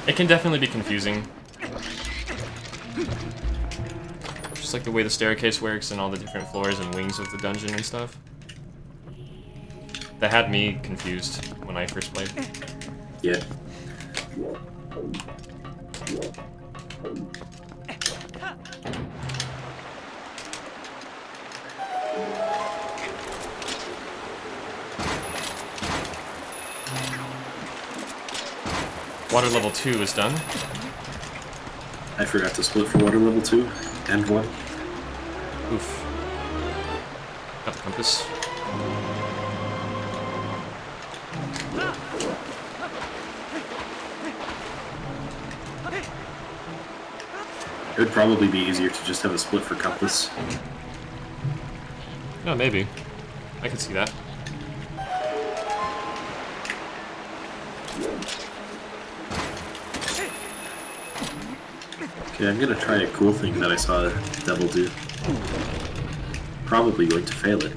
It can definitely be confusing. Just like the way the staircase works and all the different floors and wings of the dungeon and stuff. That had me confused when I first played. Yeah. Water level 2 is done. I forgot to split for water level 2 and 1. Oof. Got the compass. It would probably be easier to just have a split for compass. Oh, maybe. I can see that. Okay, I'm gonna try a cool thing that I saw Devil do. Probably going to fail it.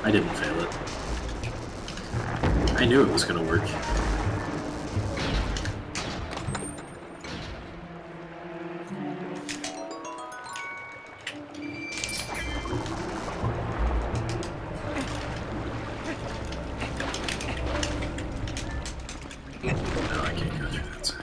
I didn't fail it. I knew it was gonna work. No, I can't go through that side.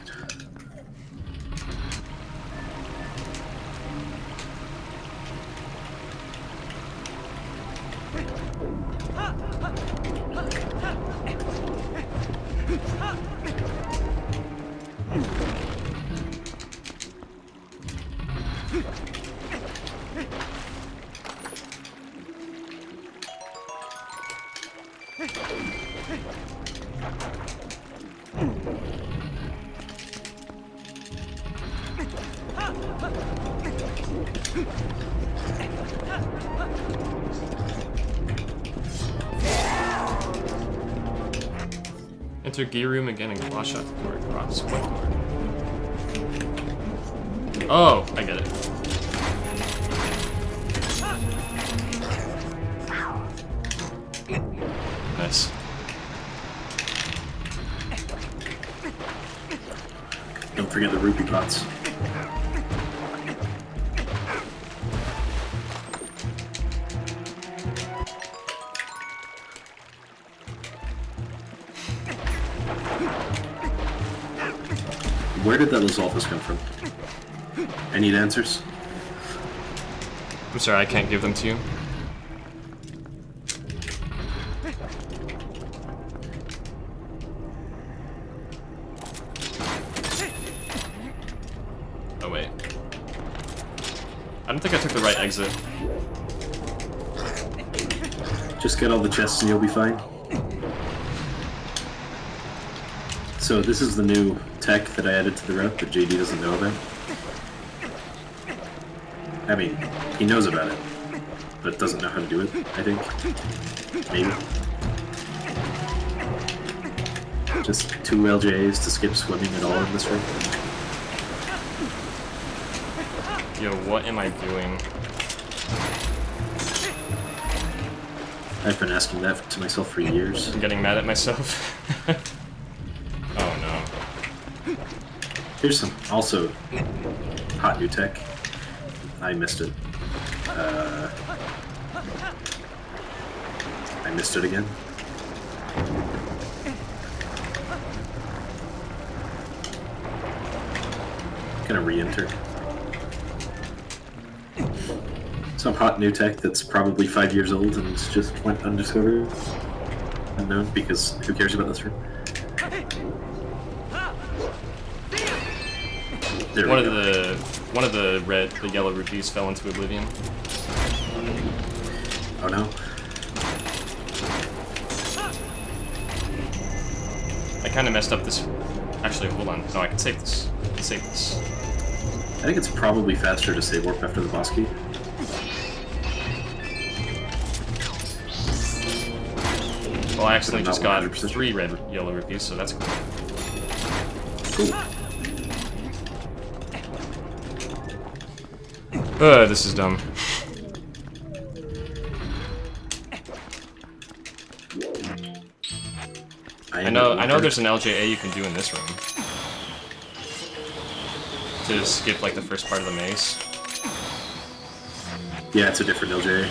Enter gear room again and claw shot the door across. What door? Oh, I get it. Nice. Don't forget the rupee pots. Where did that Lizalfus come from? I need answers. I'm sorry, I can't give them to you. Oh wait. I don't think I took the right exit. Just get all the chests and you'll be fine. So this is the new tech that I added to the route that JD doesn't know about. I mean, he knows about it, but doesn't know how to do it, I think. Maybe. Just 2 LJAs to skip swimming at all in this room. Yo, what am I doing? I've been asking that to myself for years. I'm getting mad at myself. Oh no. Here's some also hot new tech. I missed it. I missed it again. Gonna re-enter. Some hot new tech that's probably 5 years old and just went undiscovered. Unknown, because who cares about this room? There we go. One of the yellow rupees fell into oblivion. Oh no. I kind of messed up this. Actually, hold on. No, I can save this. I can save this. I think it's probably faster to save warp after the boss key. Well, I accidentally But I'm just not got 100% 3 yellow rupees, so that's cool. Cool. This is dumb. I know there's an LJA you can do in this room. To skip like the first part of the maze. Yeah, it's a different LJ.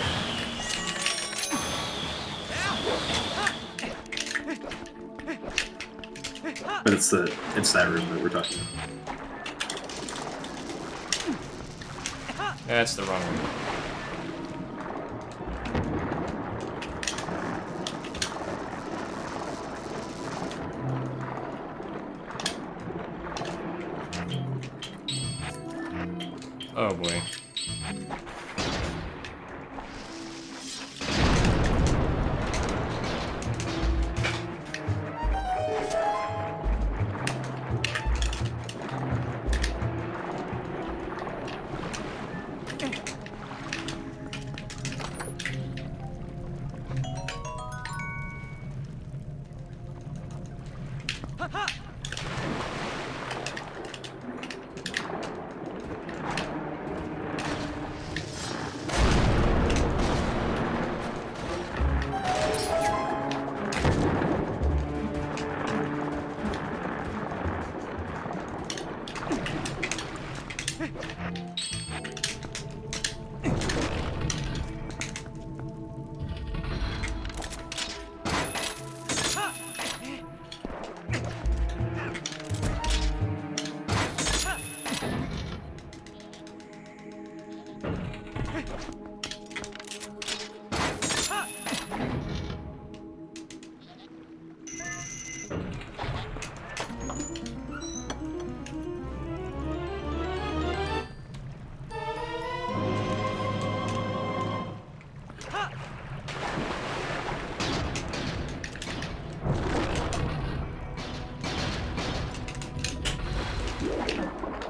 But it's that room that we're talking about. That's the wrong room. Oh boy.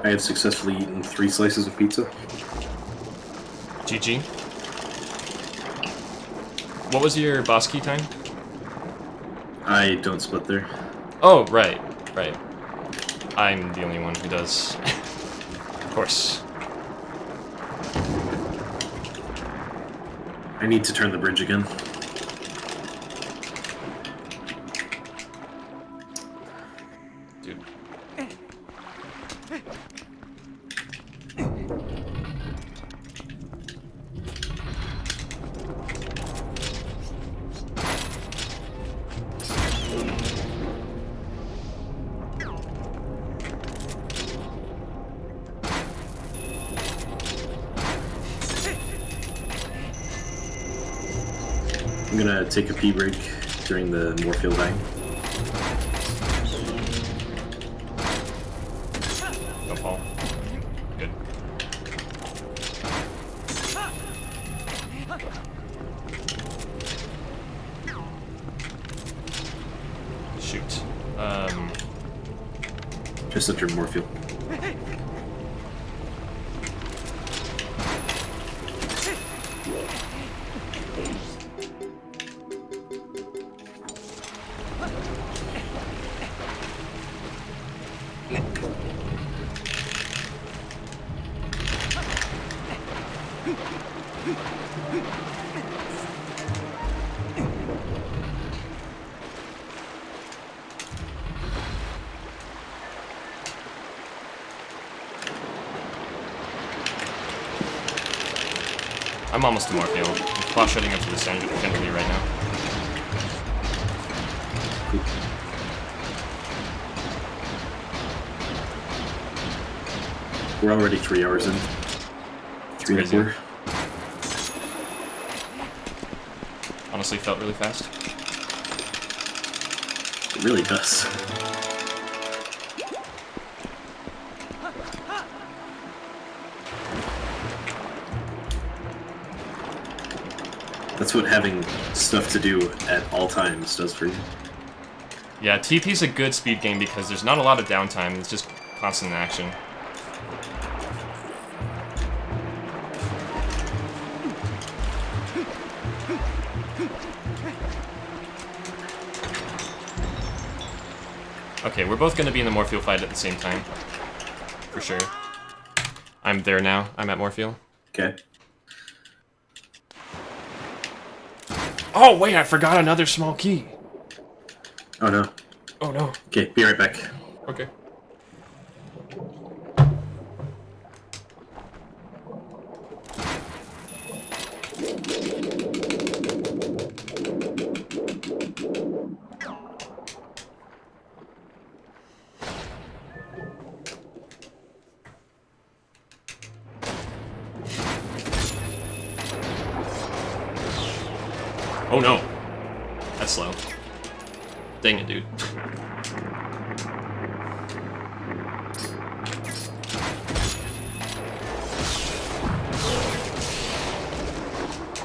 I have successfully eaten 3 slices of pizza. GG. What was your boss key time? I don't split there. Oh, right, right. I'm the only one who does. Of course. I need to turn the bridge again. Dude. I'm gonna take a pee break during the Morpheal dying. No fall. Good. Shoot. Just enter Morpheal. I'm almost to Morpheal. I'm cross shutting up to the chandelier right now. We're already 3 hours in. 3 and a crazy. quarter. Honestly, felt really fast. It really does. That's what having stuff to do at all times does for you. Yeah, TP's a good speed game because there's not a lot of downtime. It's just constant action. Okay, we're both going to be in the Morpheal fight at the same time. For sure. I'm there now. I'm at Morpheal. Okay. Oh, wait, I forgot another small key. Oh no. Oh, no. Okay, be right back. Okay. Oh no. That's slow. Dang it, dude.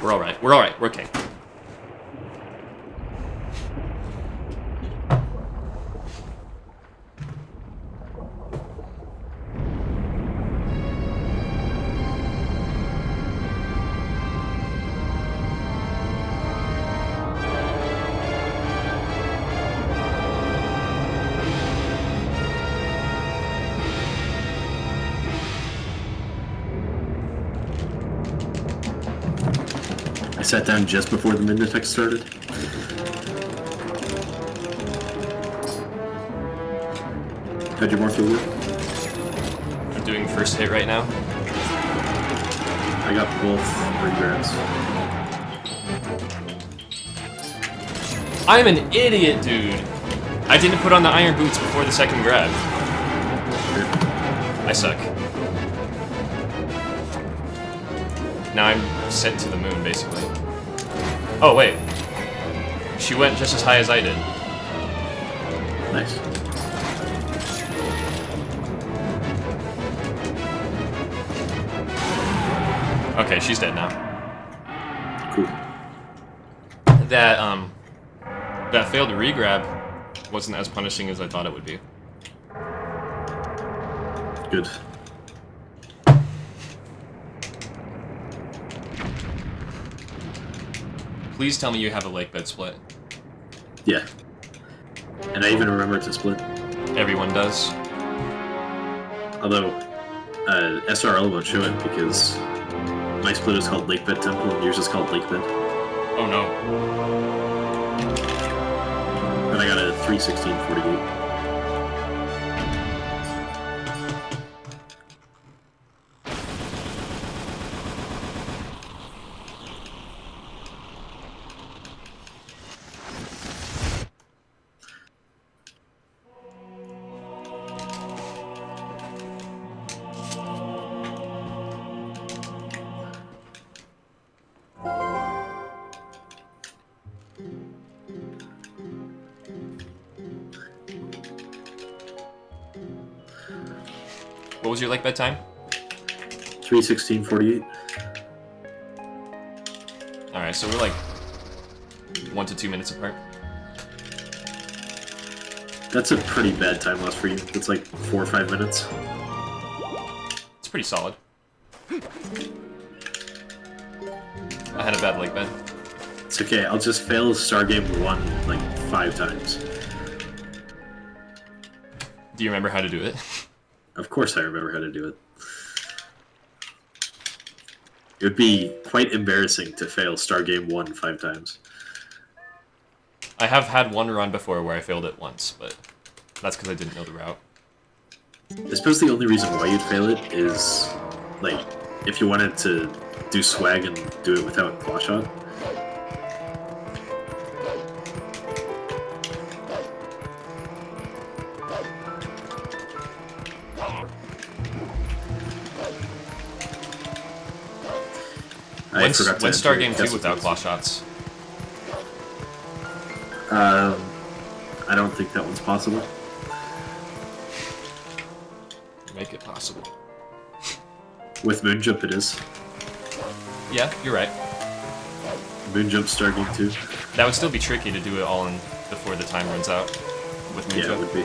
We're alright. We're alright. We're okay. I sat down just before the mid-detect started. How'd your Morpheal go? doing first hit right now. I got both regrabs. I'm an idiot, dude. I didn't put on the iron boots before the second grab. I suck. Now I'm sent to the moon, basically. Oh, wait. She went just as high as I did. Nice. Okay, she's dead now. Cool. That failed regrab wasn't as punishing as I thought it would be. Good. Please tell me you have a lake bed split. Yeah. And I even remember to split. Everyone does. Although, SRL won't show it because my split is called Lakebed Temple and yours is called Lakebed. Oh no. And I got a 31648. What was your lake bed time? 31648. Alright, so we're like 1 to 2 minutes apart. That's a pretty bad time loss for you. It's like 4 or 5 minutes. It's pretty solid. I had a bad lake bed. It's okay, I'll just fail Stargame 1 like 5 times. Do you remember how to do it? Of course I remember how to do it. It would be quite embarrassing to fail Stargame 1 5 times. I have had one run before where I failed it once, but that's because I didn't know the route. I suppose the only reason why you'd fail it is, like, if you wanted to do swag and do it without claw shot. When's forgot to enter Stargame 2 decimal without places. claw shots? I don't think that one's possible. Make it possible. With Moonjump it is. Yeah, you're right. Moonjump Stargame 2. That would still be tricky to do it all in before the time runs out with Yeah, it Moonjump. would be.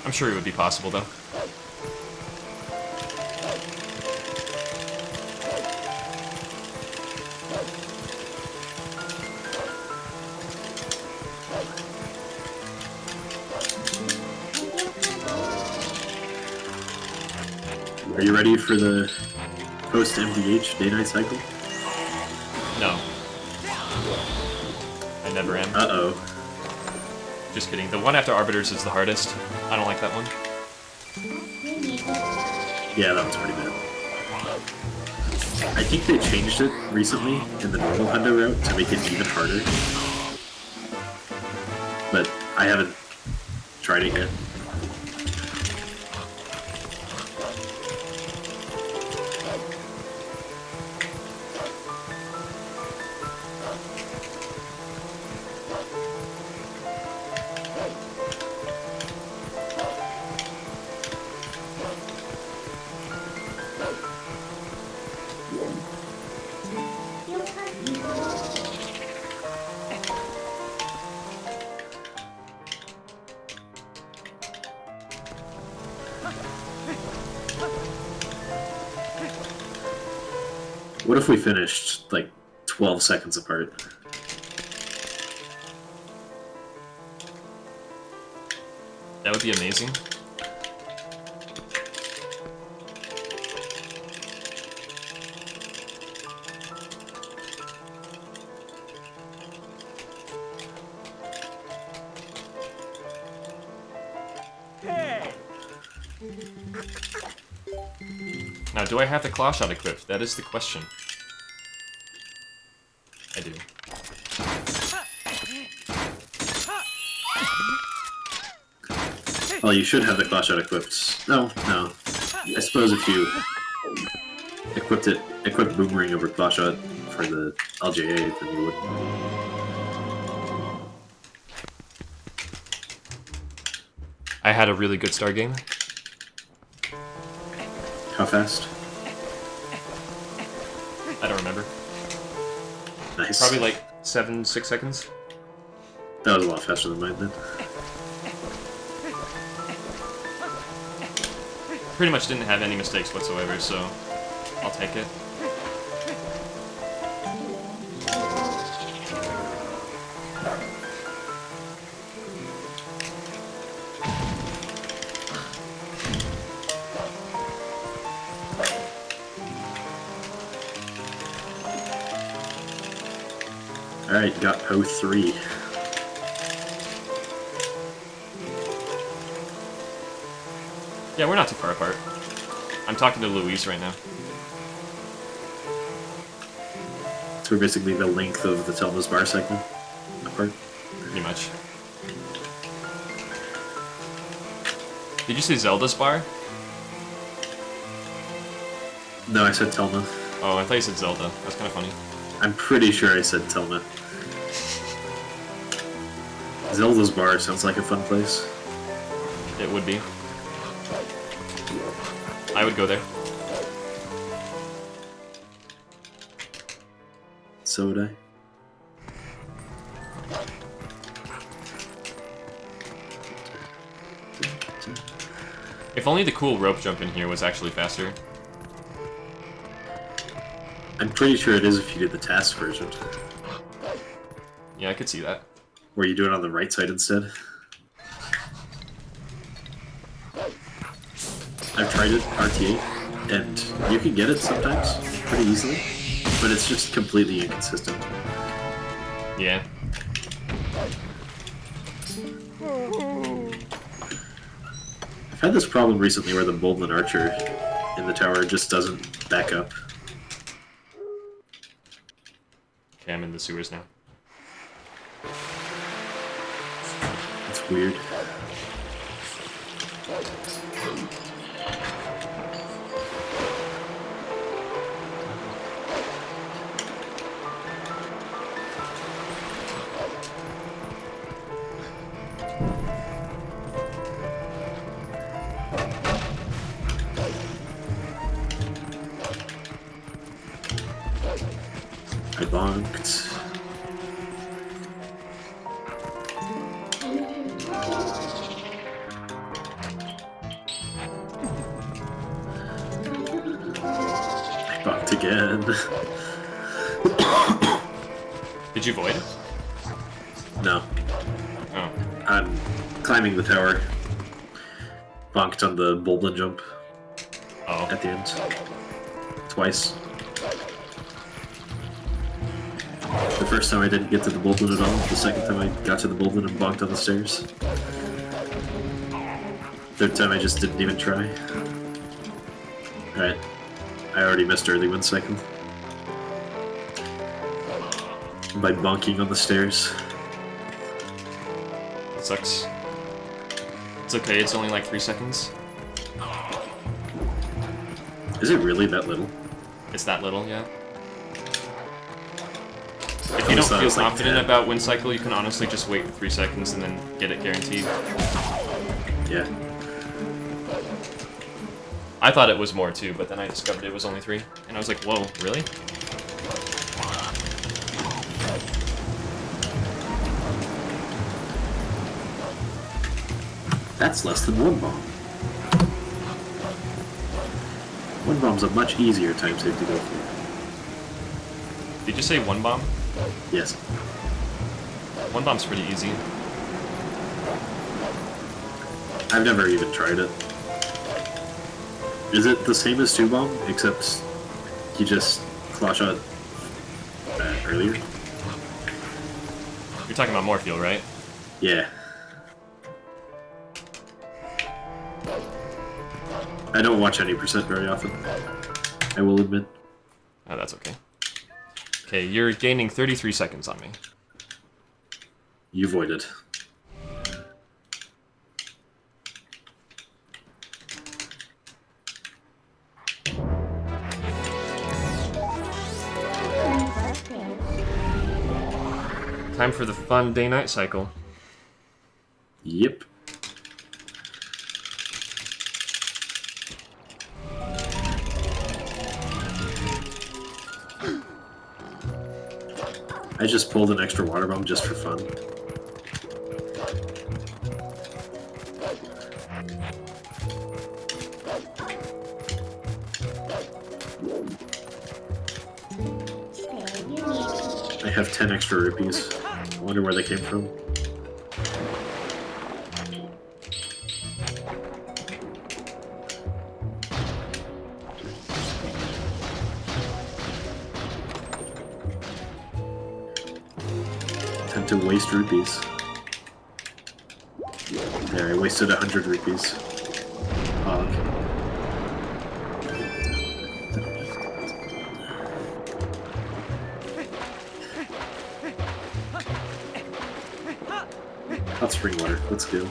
I'm sure it would be possible, though. Are you ready for the post-MDH day-night cycle? No. I never am. Uh-oh. Just kidding. The one after Arbiters is the hardest. I don't like that one. Yeah, that one's pretty bad. I think they changed it recently in the normal hundo route to make it even harder. But I haven't tried it yet. What if we finished, like, 12 seconds apart? That would be amazing. Now, do I have the claw shot equipped? That is the question. I do. Well, you should have the claw shot equipped. No. I suppose if you equip boomerang over claw shot for the LJA, then you would. I had a really good start game. How fast? I don't remember. Nice. Probably like 6 seconds. That was a lot faster than mine then. Pretty much didn't have any mistakes whatsoever, so I'll take it. Alright, got Po 3. Yeah, we're not too far apart. I'm talking to Louise right now. So we're basically the length of the Telma's bar segment apart. Pretty much. Did you say Zelda's bar? No, I said Telma. Oh, I thought you said Zelda. That's kind of funny. I'm pretty sure I said Telma. Zelda's bar sounds like a fun place. It would be. I would go there. So would I. If only the cool rope jump in here was actually faster. I'm pretty sure it is if you did the task version. Yeah, I could see that. Where you do it on the right side instead. I've tried it, RTA, and you can get it sometimes, pretty easily, but it's just completely inconsistent. Yeah. I've had this problem recently where the Boldman Archer in the tower just doesn't back up. Okay, I'm in the sewers now. It's weird. I bonked. I bonked again. Did you void? No. Oh. I'm climbing the tower. Bonked on the Boldman jump Oh. at the end. Twice. The first time I didn't get to the Boldman at all. The second time I got to the Boldman and bonked on the stairs. Third time I just didn't even try. Alright. I already missed early 1 second. By bonking on the stairs. That sucks. It's okay, it's only like 3 seconds. Is it really that little? It's that little, yeah. If you I don't always thought it feel was like confident 10. about win cycle, you can honestly just wait 3 seconds and then get it guaranteed. Yeah. I thought it was more too, but then I discovered it was only 3. And I was like, whoa, really? That's less than 1 bomb. 1 bomb's a much easier time save to go through. Did you say 1 bomb? Yes. 1 bomb's pretty easy. I've never even tried it. Is it the same as 2 bomb, except you just claw shot earlier? You're talking about Morpheal, right? Yeah. I don't watch any percent very often. I will admit. Oh, that's okay. Okay, you're gaining 33 seconds on me. You voided. Time for the fun day-night cycle. Yep. I just pulled an extra water bomb just for fun. I have 10 extra rupees. I wonder where they came from. Time to waste rupees. There, I wasted 100 rupees. Oh, okay. Hot spring water, let's go.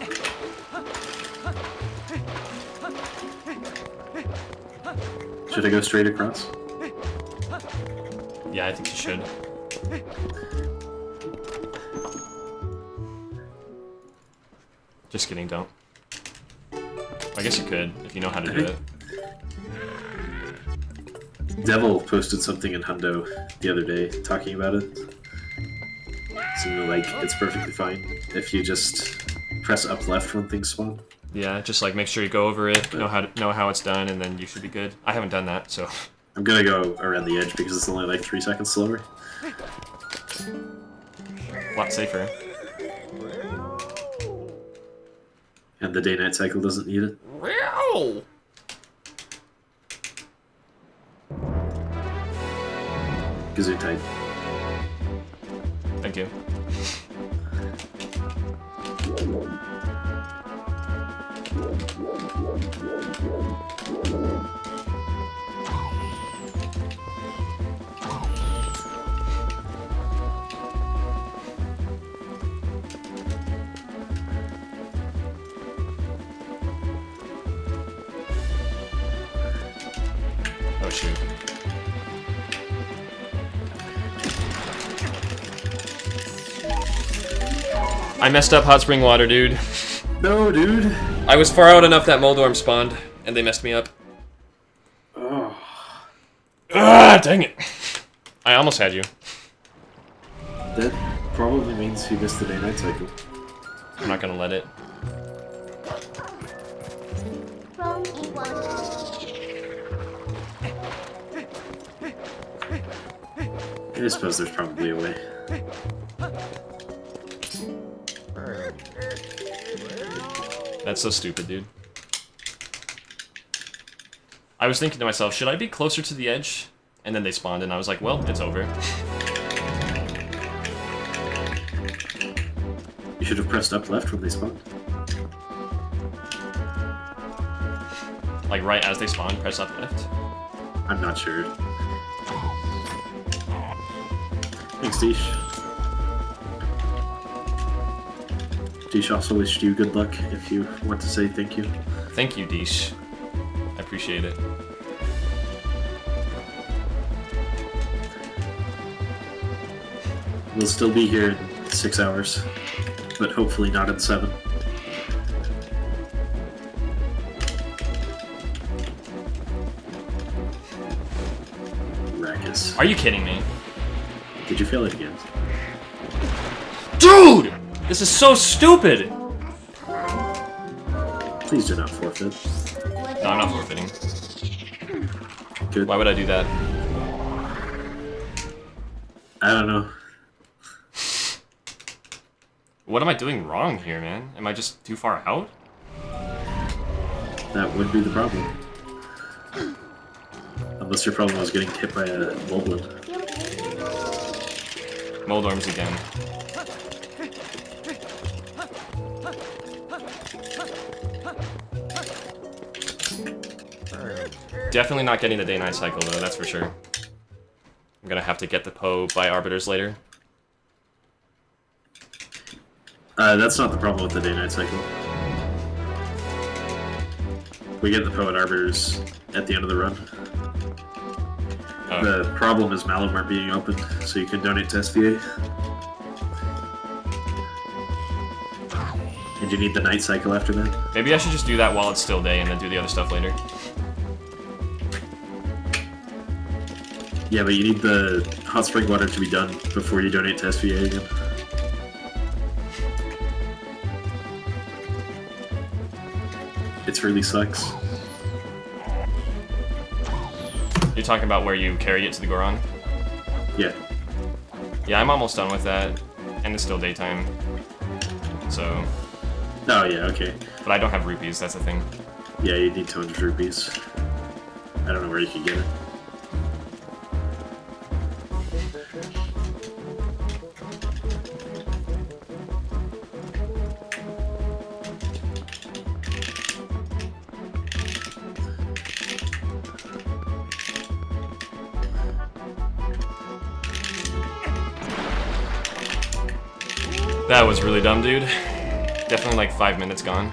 Should I go straight across? Yeah, I think you should. Just kidding, don't. I guess you could, if you know how to do it. Devil posted something in Hundo the other day talking about it. Seemed like it's perfectly fine if you just press up left when things spawn. Yeah, just like make sure you go over it, know how it's done, and then you should be good. I haven't done that, so. I'm gonna go around the edge because it's only like 3 seconds slower. A lot safer. And the day-night cycle doesn't need it. Wow! Gesundheit. Thank you. Oh shoot. I messed up hot spring water, dude. No, dude. I was far out enough that Moldorm spawned, and they messed me up. Oh. Ah, dang it. I almost had you. That probably means you missed the day-night cycle. I'm not gonna let it. From A1. I suppose there's probably a way. That's so stupid, dude. I was thinking to myself, should I be closer to the edge? And then they spawned, and I was like, well, it's over. You should have pressed up left when they spawned. Like, right as they spawn, press up left. I'm not sure. Thanks, Deesh. Deesh also wished you good luck if you want to say thank you. Thank you, Deesh. I appreciate it. We'll still be here in 6 hours, but hopefully not in 7. Anorakkis. Are you kidding me? Did you fail it again? Dude! This is so stupid! Please do not forfeit. No, I'm not forfeiting. Good. Why would I do that? I don't know. What am I doing wrong here, man? Am I just too far out? That would be the problem. Unless your problem was getting hit by a moblin. Moldorms again. Definitely not getting the day-night cycle, though, that's for sure. I'm gonna have to get the Poe by Arbiters later. That's not the problem with the day-night cycle. We get the Poe and Arbiters at the end of the run. Oh. The problem is Malamar being open, so you can donate to SVA. And you need the night cycle after that. Maybe I should just do that while it's still day and then do the other stuff later. Yeah, but you need the hot spring water to be done before you donate to SVA again. It really sucks. You're talking about where you carry it to the Goron? Yeah. Yeah, I'm almost done with that, and it's still daytime. So... Oh, yeah, okay. But I don't have rupees, that's the thing. Yeah, you need 200 rupees. I don't know where you can get it. That was really dumb, dude. Definitely like 5 minutes gone.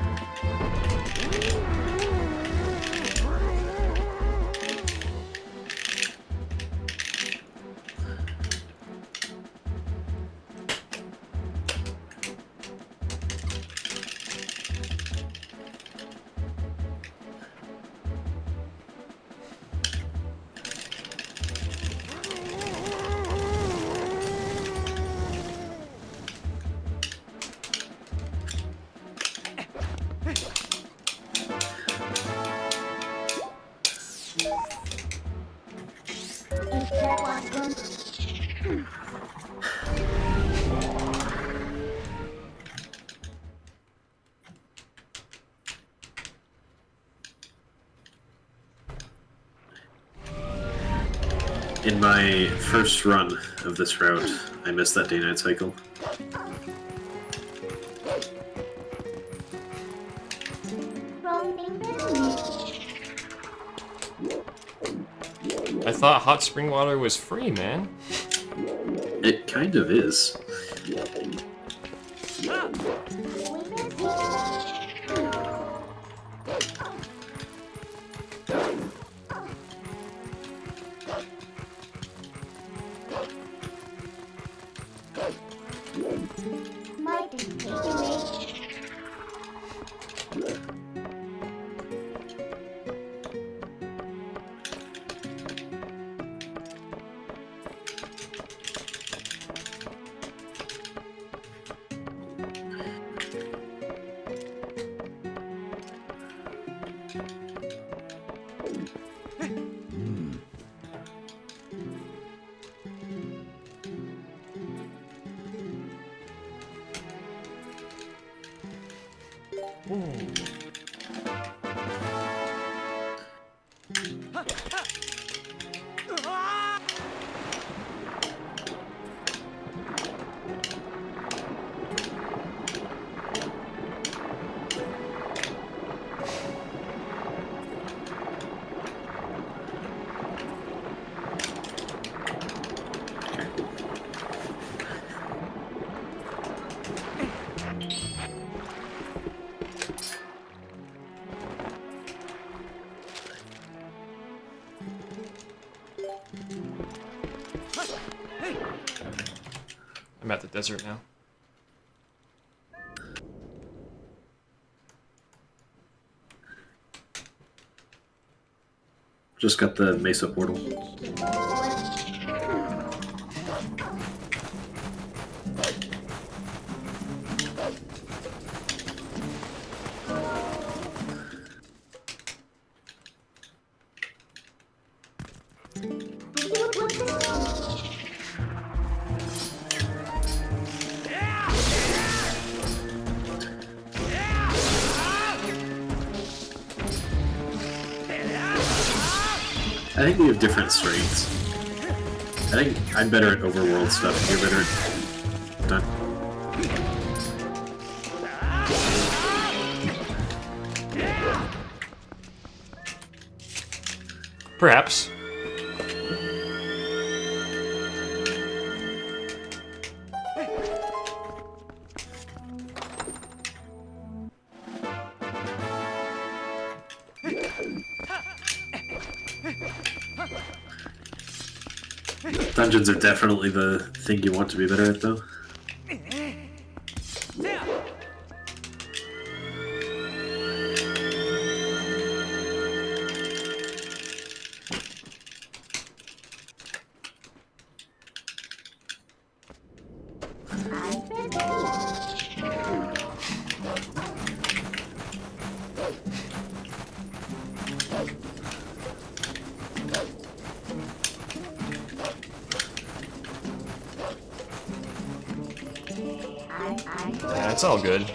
In my first run of this route, I missed that day-night cycle. I thought hot spring water was free, man. It kind of is. I'm at the desert now. Just got the Mesa portal. I think we have different strengths. I think I'm better at overworld stuff, you're better at... Done. Perhaps. Dungeons are definitely the thing you want to be better at, though. Yeah, it's all good.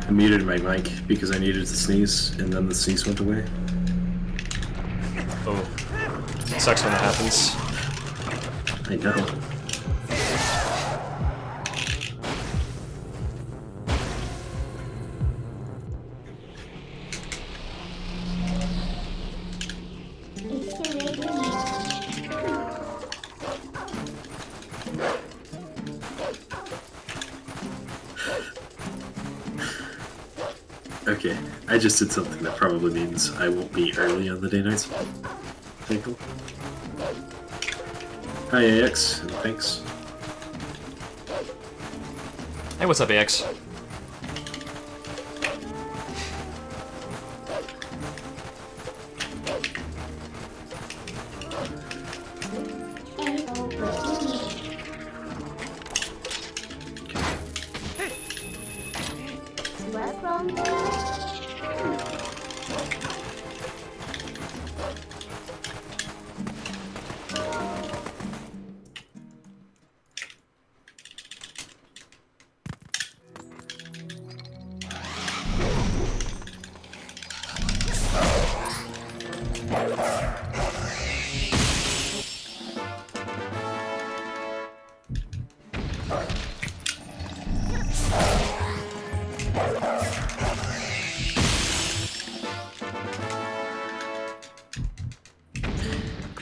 I muted my mic because I needed to sneeze, and then the sneeze went away. Oh. Sucks when that happens. I know. Okay, I just did something that probably means I won't be early on the day nights. Thankful. Hi AX, and thanks. Hey, what's up, AX?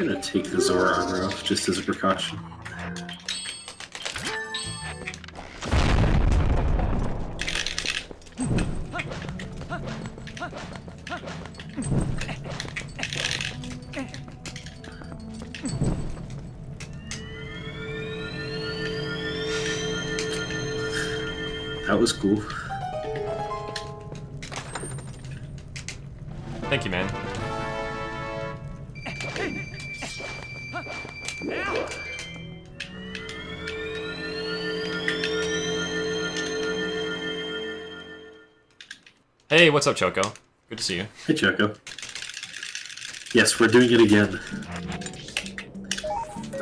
I'm gonna take the Zora armor off just as a precaution. That was cool. Thank you, man. Hey, what's up, Choco? Good to see you. Hey, Choco. Yes, we're doing it again.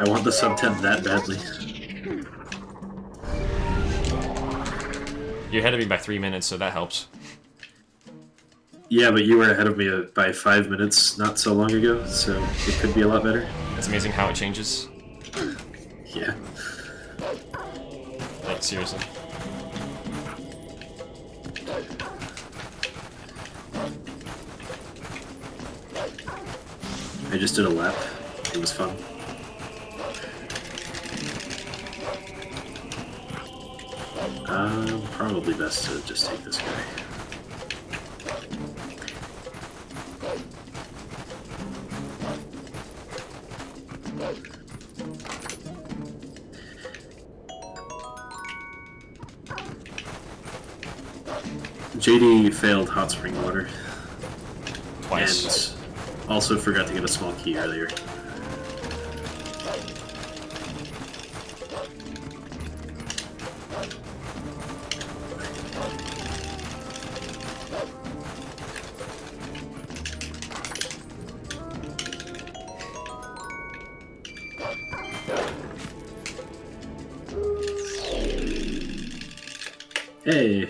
I want the sub 10 that badly. You're ahead of me by 3 minutes, so that helps. Yeah, but you were ahead of me by 5 minutes not so long ago, so it could be a lot better. It's amazing how it changes. Yeah. Like, seriously. I just did a lap. It was fun. Probably best to just take this guy. JD failed hot spring water. Twice. And also forgot to get a small key earlier. Hey,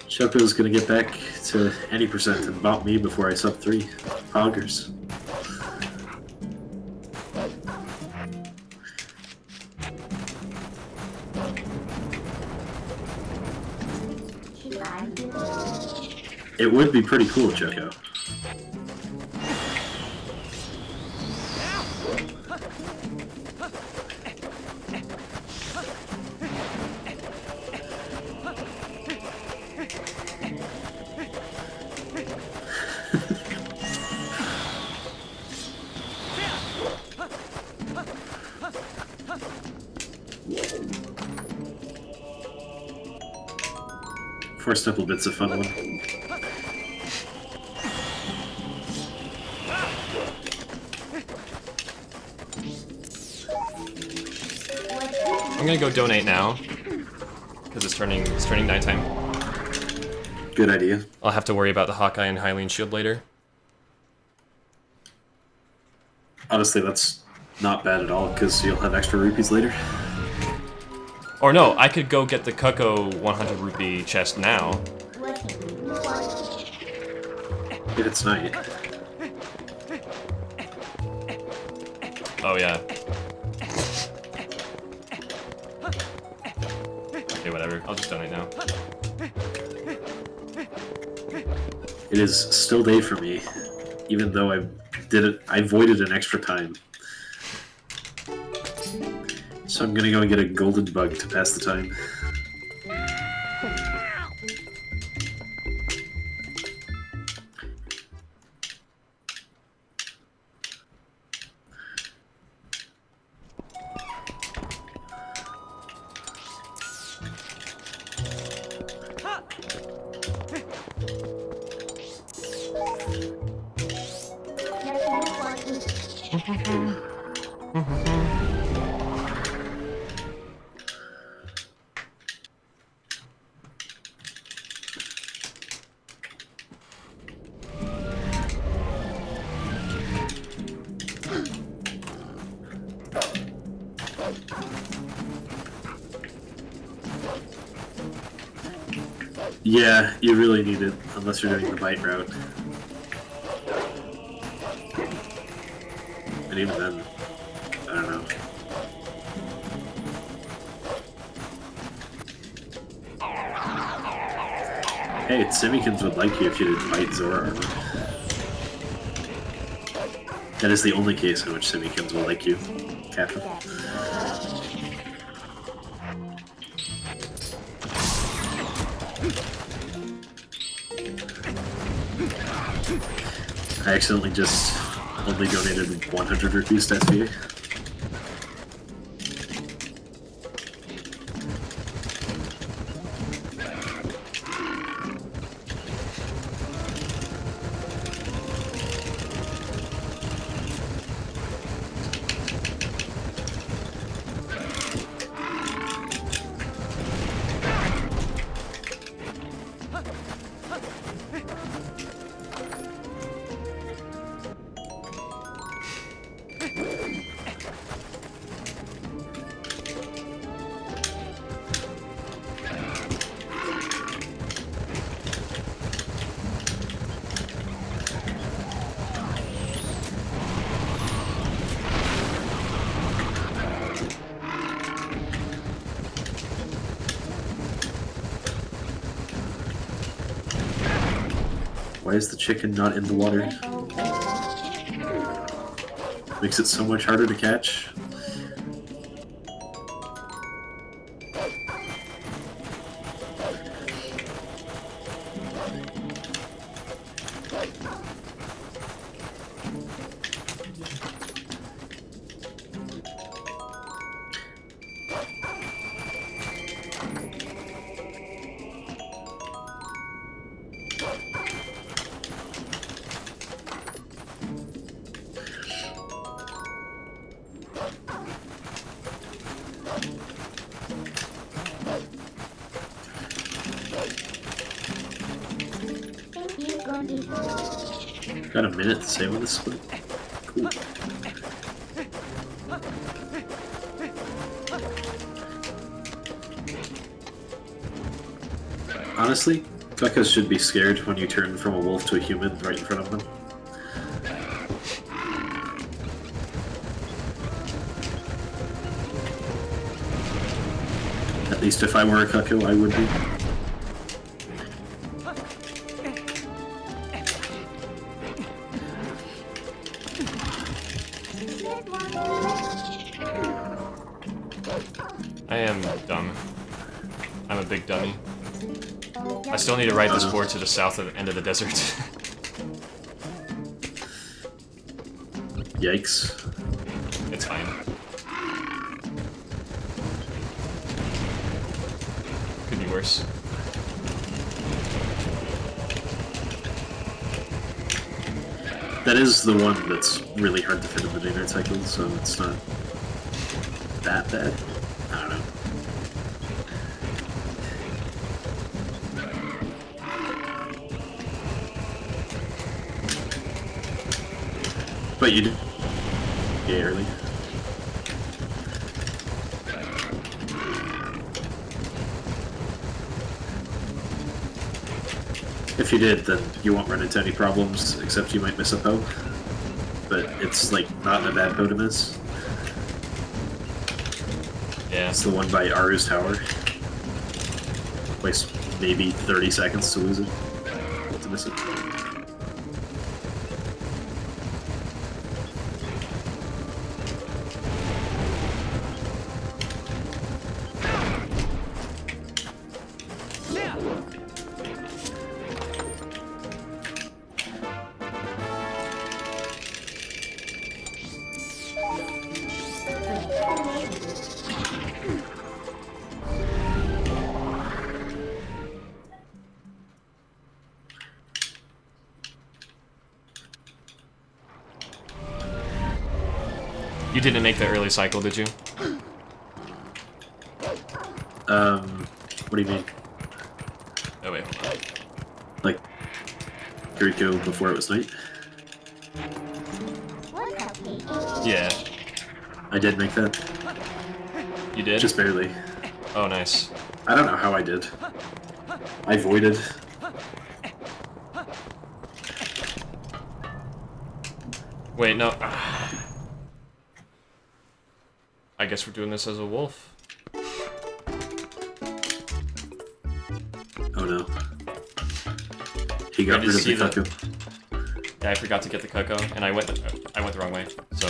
Choco's gonna get back to any percent and bump me before I sub 3. Poggers. It would be pretty cool, Choco. First couple bits of fun one. I'm gonna go donate now. Because it's turning nighttime. Good idea. I'll have to worry about the Hawkeye and Hylian shield later. Honestly, that's not bad at all, because you'll have extra rupees later. Or no, I could go get the Cuckoo 100 rupee chest now. If it's night. Oh yeah. Okay, whatever. I'll just donate now. It is still day for me, even though I voided an extra time. So I'm gonna go and get a golden bug to pass the time. Yeah, you really need it, unless you're doing the bite route. And even then, I don't know. Hey, Simikins would like you if you did bite Zora armor. That is the only case in which Simikins will like you, Captain. I accidentally just only donated 100 rupees to SVA. Why is the chicken not in the water? Makes it so much harder to catch. Got a minute to save on this split. Cool. Honestly, Cuccos should be scared when you turn from a wolf to a human right in front of them. At least if I were a Cucco, I would be. I am dumb. I'm a big dummy. I still need to ride this board to the south of the end of the desert. Yikes. It's fine. Could be worse. That is the one that's really hard to fit in the day-night cycle, so it's not that bad. I don't know. But you did early. If you did, then you won't run into any problems, except you might miss a Poe. But it's, like, not a bad Poe to miss. Yeah. It's the one by Aru's Tower. Wastes maybe 30 seconds to lose it. To miss it. You didn't make the early cycle, did you? What do you mean? Oh wait, hold on. Like, Kiriko before it was night? Yeah, I did make that. you did? Just barely. Oh, nice. I don't know how I did. I voided. Wait, no. I guess we're doing this as a wolf. Oh no. He got I rid of just the see the- Cucco. Yeah, I forgot to get the Cucco, and I went the wrong way. So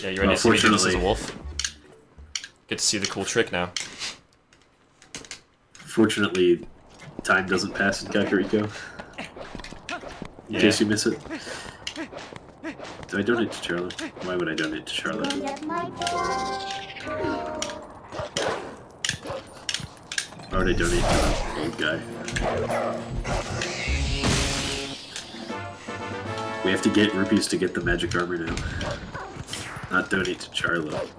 yeah, you ready to see me do this as a Fortunately- wolf? Get to see the cool trick now. Fortunately, time doesn't pass in Kakariko. In Yeah. case you miss it. Do I donate to Charlotte? Why would I donate to Charlotte? Why would I donate to that old guy? We have to get rupees to get the magic armor now. Not donate to Charlotte.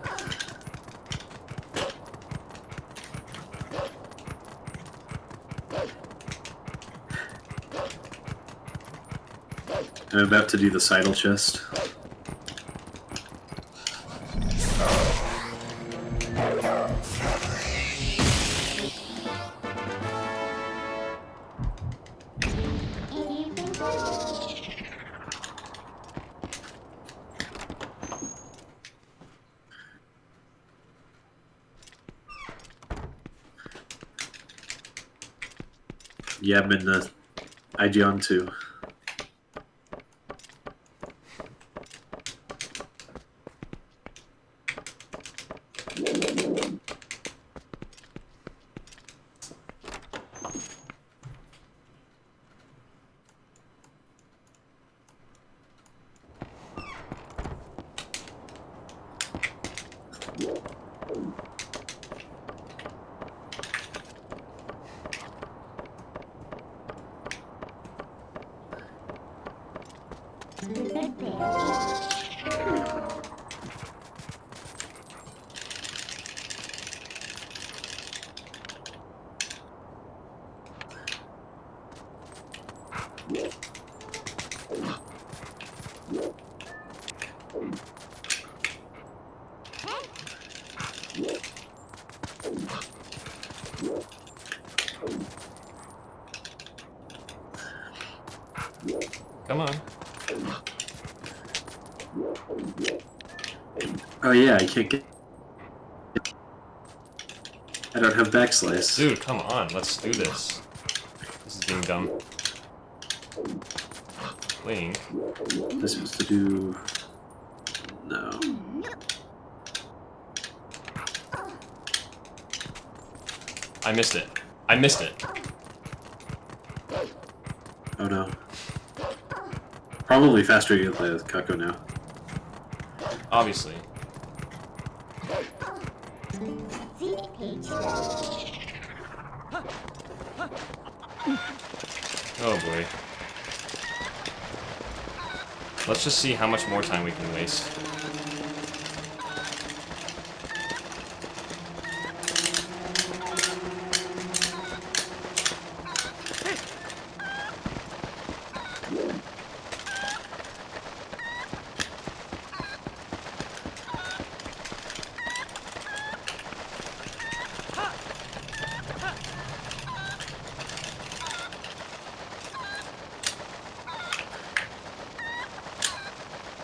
I'm about to do the sidle chest. Yeah, I'm in the IGN 2. Come on. Oh yeah, I can't get. I don't have backslice. Dude, come on. Let's do this. This is being dumb. Link. This supposed to do. No. I missed it. I missed it. Oh no. Probably faster to get the Kako now. Obviously. Oh boy. Let's just see how much more time we can waste.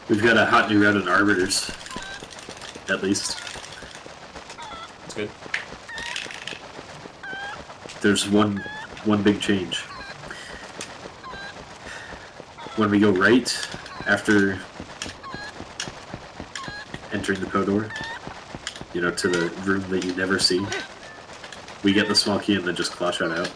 We've got a hot new round in Arbiters. At least. That's good. There's one big change. When we go right after entering the PO door, you know, to the room that you never see, we get the small key and then just claw shot out.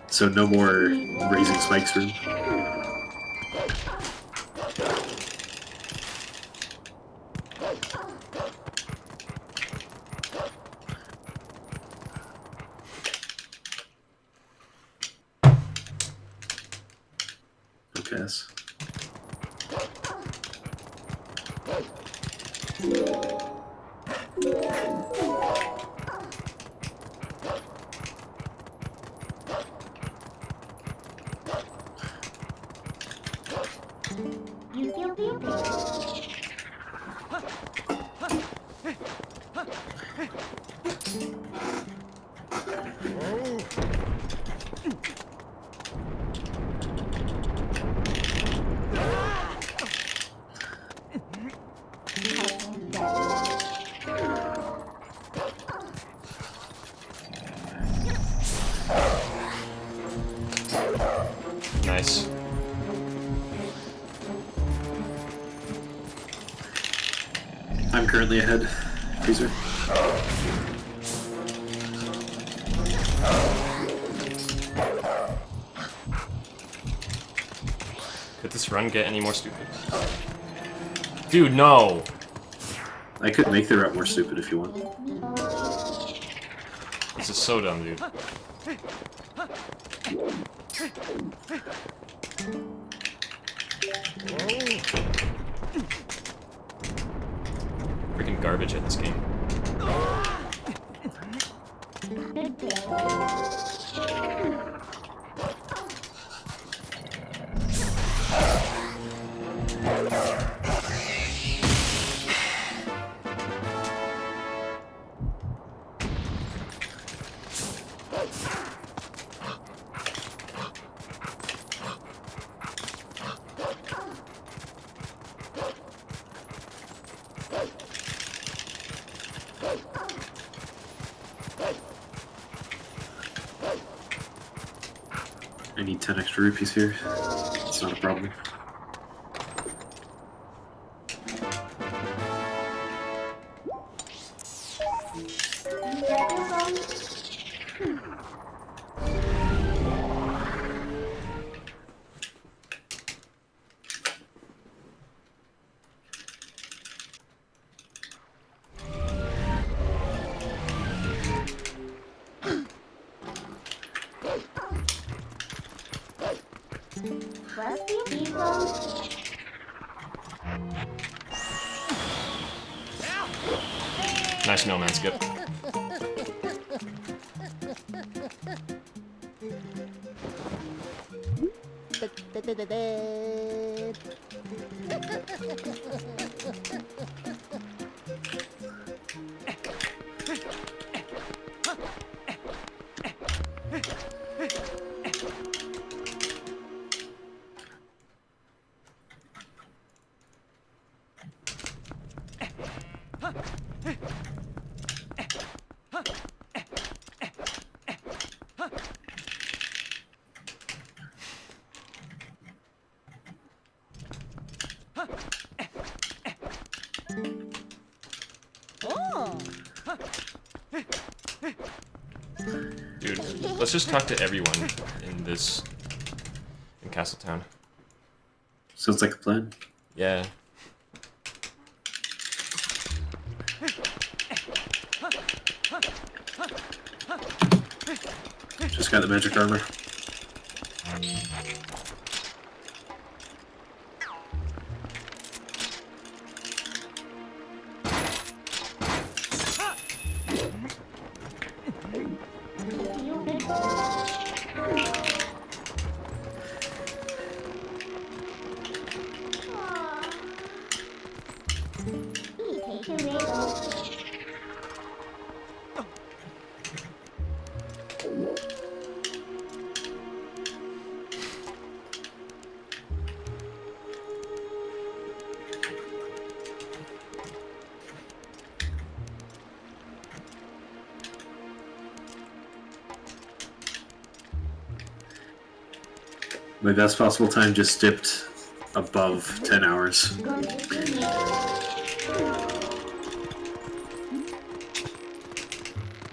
So no more raising Spike's room. Okay. Nice. I'm currently ahead, Freezer. Could this run get any more stupid? Dude, no! I could make the route more stupid if you want. This is so dumb, dude. Freaking garbage at this game. I need 10 extra rupees here. It's not a problem. Nice no man skip. Dude, let's just talk to everyone in this... in Castletown. Sounds like a plan. Yeah. Just got the magic armor. My best possible time just dipped above 10 hours.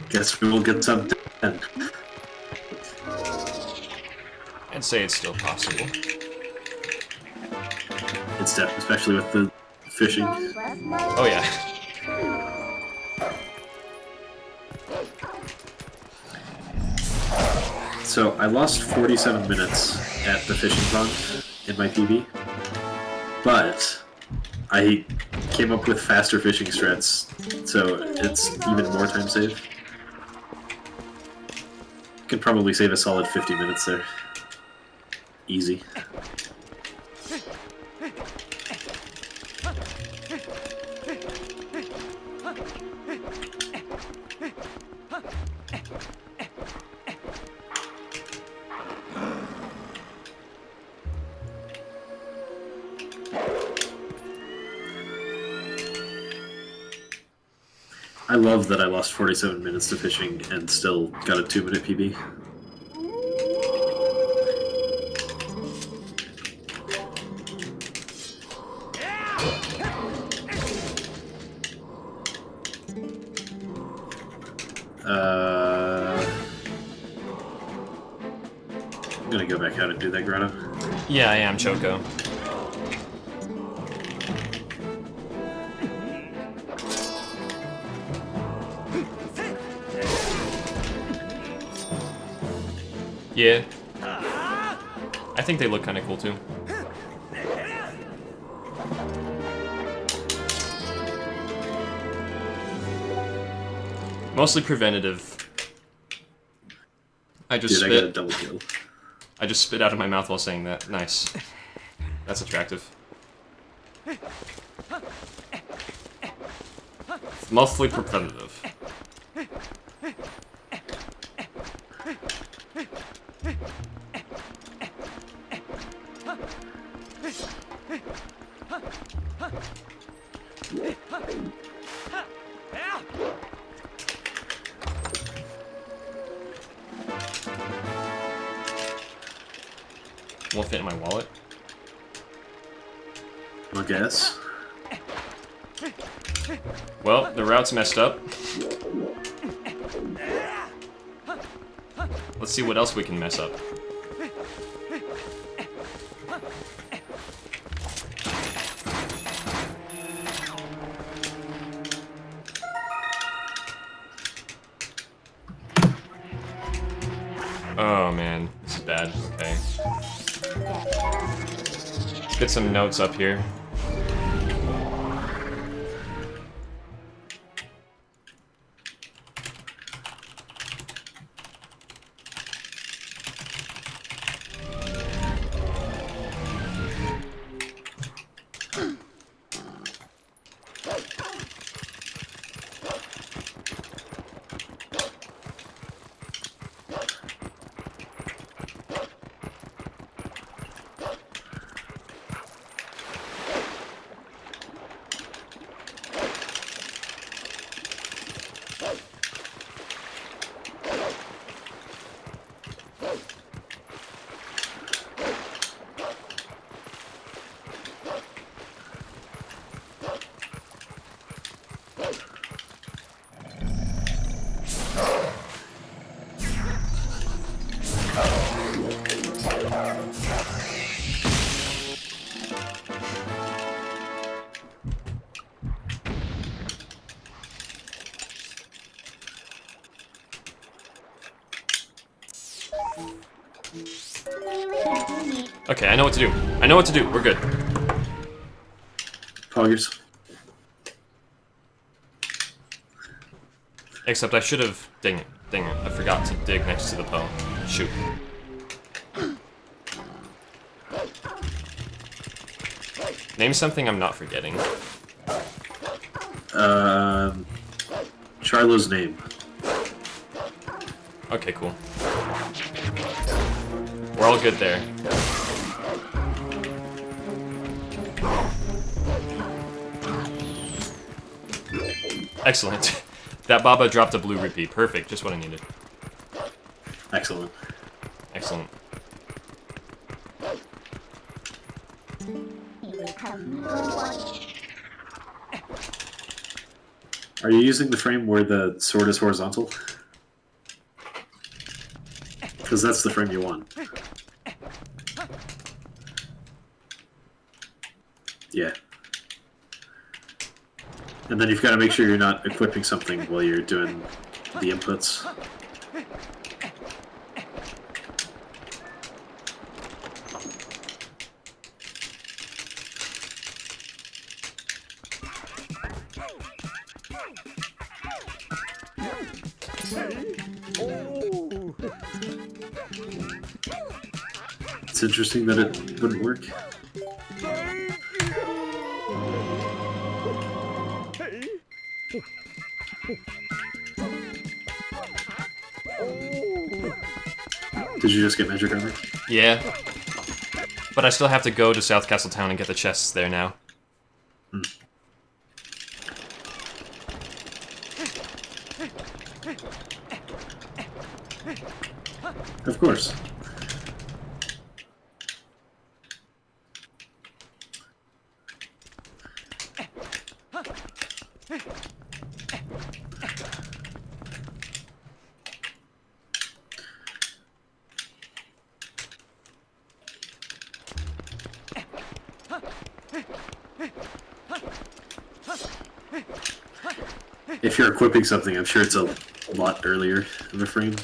Guess we will get some 10. I'd say it's still possible. It's definitely, especially with the fishing. Oh yeah. So I lost 47 minutes at the fishing pond in my PB, but I came up with faster fishing strats, so it's even more time save. Could probably save a solid 50 minutes there. Easy. I love that I lost 47 minutes to fishing and still got a 2-minute PB. I'm gonna go back out and do that grotto. Yeah, I am, Choco. Yeah. I think they look kind of cool too. Mostly preventative. I just Dude, I got a double kill. I just spit out of my mouth while saying that. Nice. That's attractive. Mostly preventative. Won't fit in my wallet. I guess. Well, the route's messed up. Let's see what else we can mess up. Oh man, this is bad. Okay. Let's get some notes up here. Okay, I know what to do. I know what to do. We're good. Poggers. Except I should have... Dang it. Dang it. I forgot to dig next to the Poe. Shoot. Name something I'm not forgetting. Charlo's name. Okay, cool. We're all good there. Excellent. That Baba dropped a blue rupee. Perfect. Just what I needed. Excellent. Excellent. Are you using the frame where the sword is horizontal? Because that's the frame you want. Yeah. And then you've got to make sure you're not equipping something while you're doing the inputs. It's interesting that it wouldn't work. Did you just get magic armor? Yeah. But I still have to go to South Castle Town and get the chests there now. Hmm. Of course. If you're equipping something, I'm sure it's a lot earlier in the frame.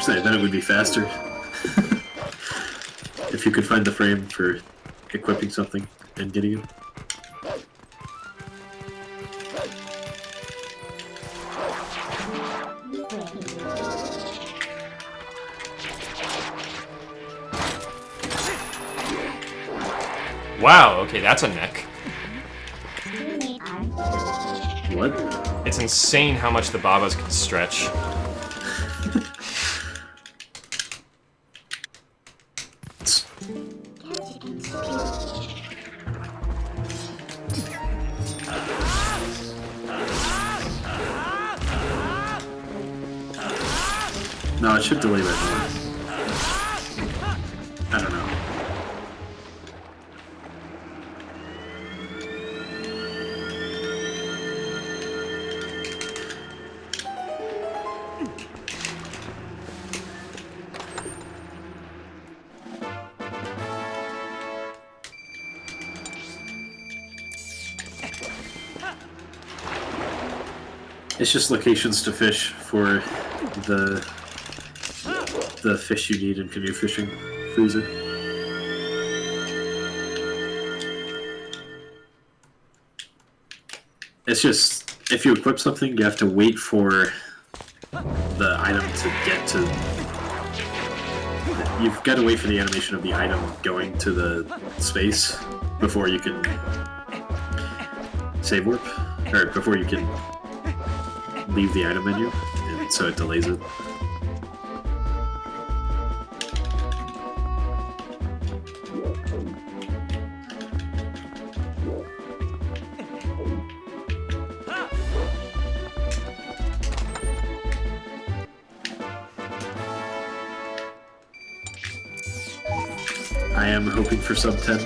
Say, then it would be faster. If you could find the frame for equipping something and getting it. Wow, okay, that's a neck. What? It's insane how much the Babas can stretch. No, it should delay that more. I don't know. It's just locations to fish for the fish you need in canoe fishing freezer. It's just if you equip something, you have to wait for the item to get to. You've got to wait for the animation of the item going to the space before you can save warp, or before you can leave the item menu, and so it delays it. I am hoping for sub 10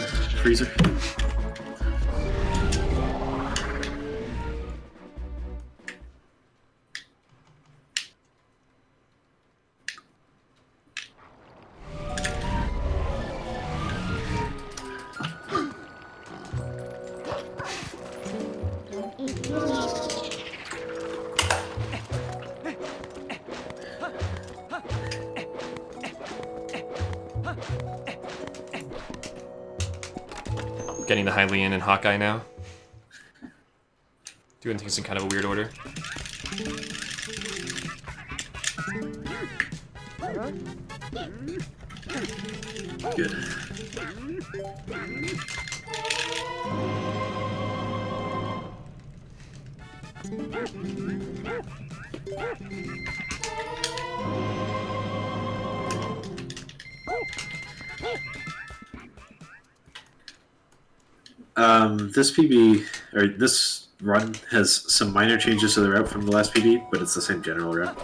freezer. Getting the Hylian and Hawkeye now. Doing things in kind of a weird order. Good. This PB, or this run, has some minor changes to the route from the last PB, but it's the same general route.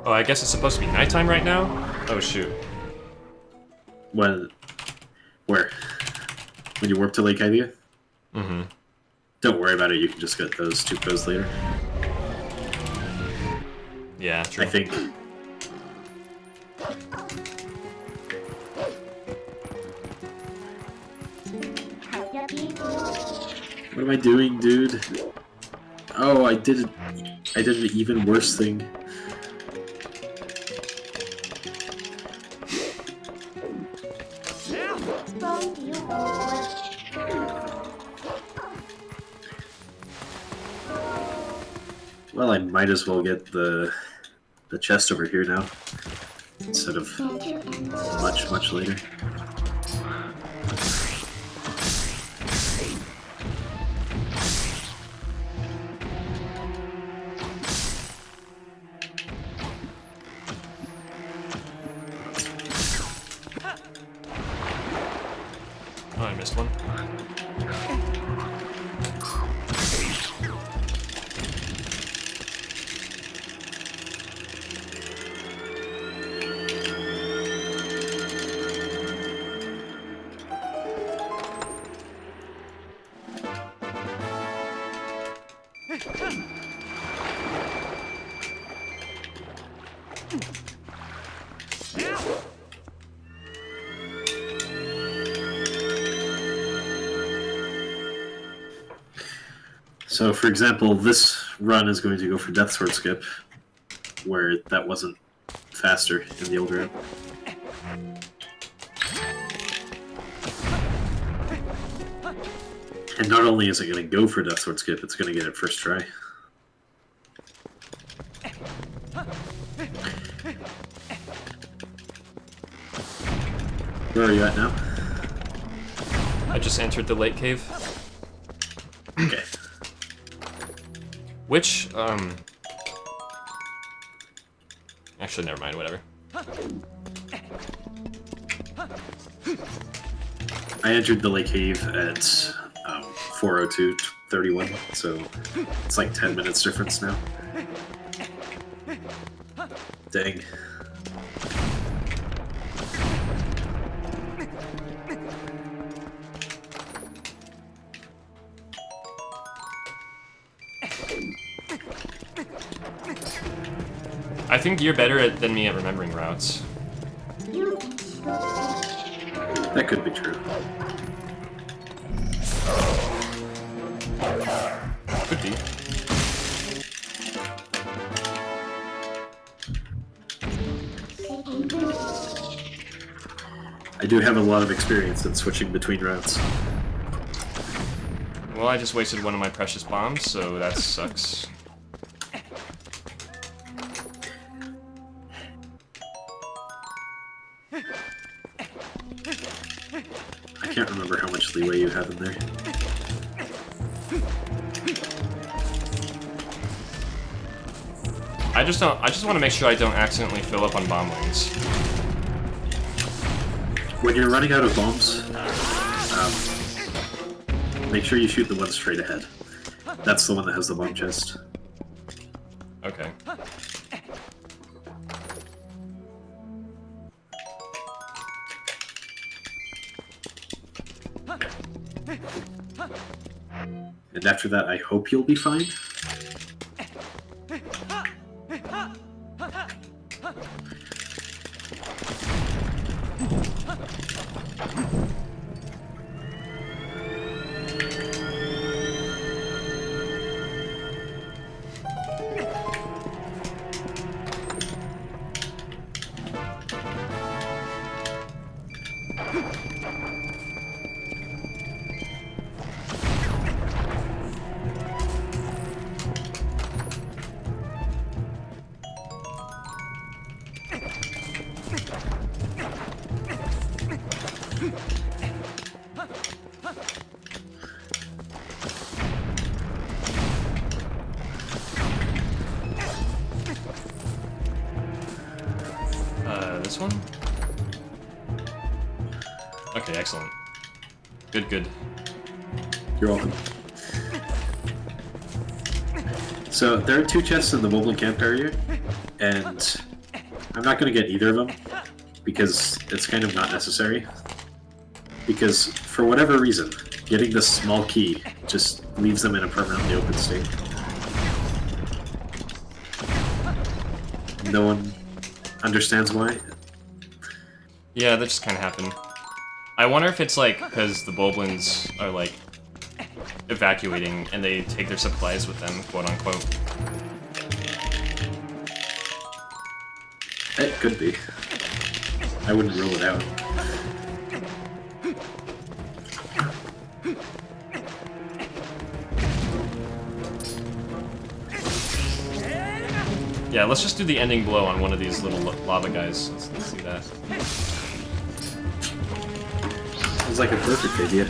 Oh, I guess it's supposed to be nighttime right now? Oh, shoot. When? Where? When you warp to Lake Hylia? Mm-hmm. Don't worry about it, you can just get those 2 codes later. Yeah, true. I think. What am I doing, dude? Oh, I did an even worse thing. Well, I might as well get the chest over here now, instead of much later. Oh, I missed one. So, for example, this run is going to go for Death Sword Skip, where that wasn't faster in the old route. And not only is it going to go for Death Sword Skip, it's going to get it first try. Where are you at now? I just entered the lake cave. Okay. Which, actually, never mind, whatever. I entered the lake cave at 4:02:31, so it's like 10 minutes difference now. Dang. I think you're better than me at remembering routes. That could be true. Could be. I do have a lot of experience in switching between routes. Well, I just wasted one of my precious bombs, so that sucks. I can't remember how much leeway you have in there. I just want to make sure I don't accidentally fill up on bomb wings. When you're running out of bombs, make sure you shoot the one straight ahead. That's the one that has the bomb chest. Okay. And after that, I hope you'll be fine. This one? Okay, excellent. Good, good. You're welcome. So, there are 2 chests in the Moblin camp area, and I'm not going to get either of them, because it's kind of not necessary. Because, for whatever reason, getting this small key just leaves them in a permanently open state. No one understands why? Yeah, that just kind of happened. I wonder if it's like because the Boblins are like evacuating and they take their supplies with them, quote unquote. It could be. I wouldn't rule it out. Yeah, let's just do the ending blow on one of these little lava guys. Let's do that. Sounds like a perfect idea.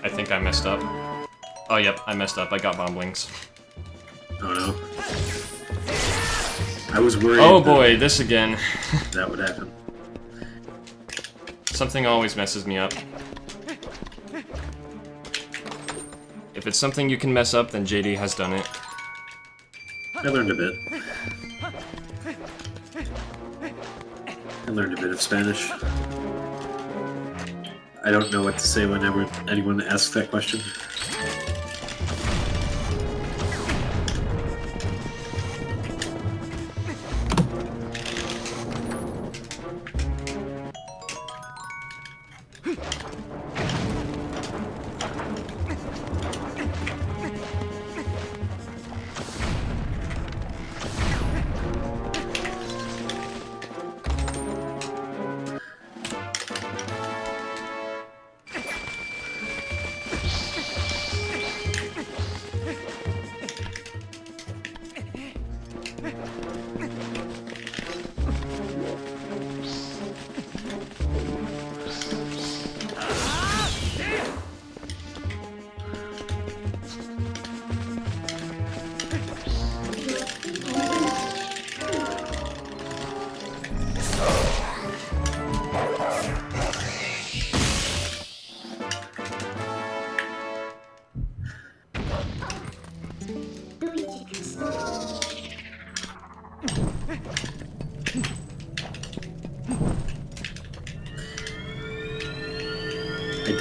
I think I messed up. Oh, yep, I messed up. I got bomb wings. Oh no. I was worried. Oh boy, this again. That would happen. Something always messes me up. If it's something you can mess up, then JD has done it. I learned a bit. I learned a bit of Spanish. I don't know what to say whenever anyone asks that question.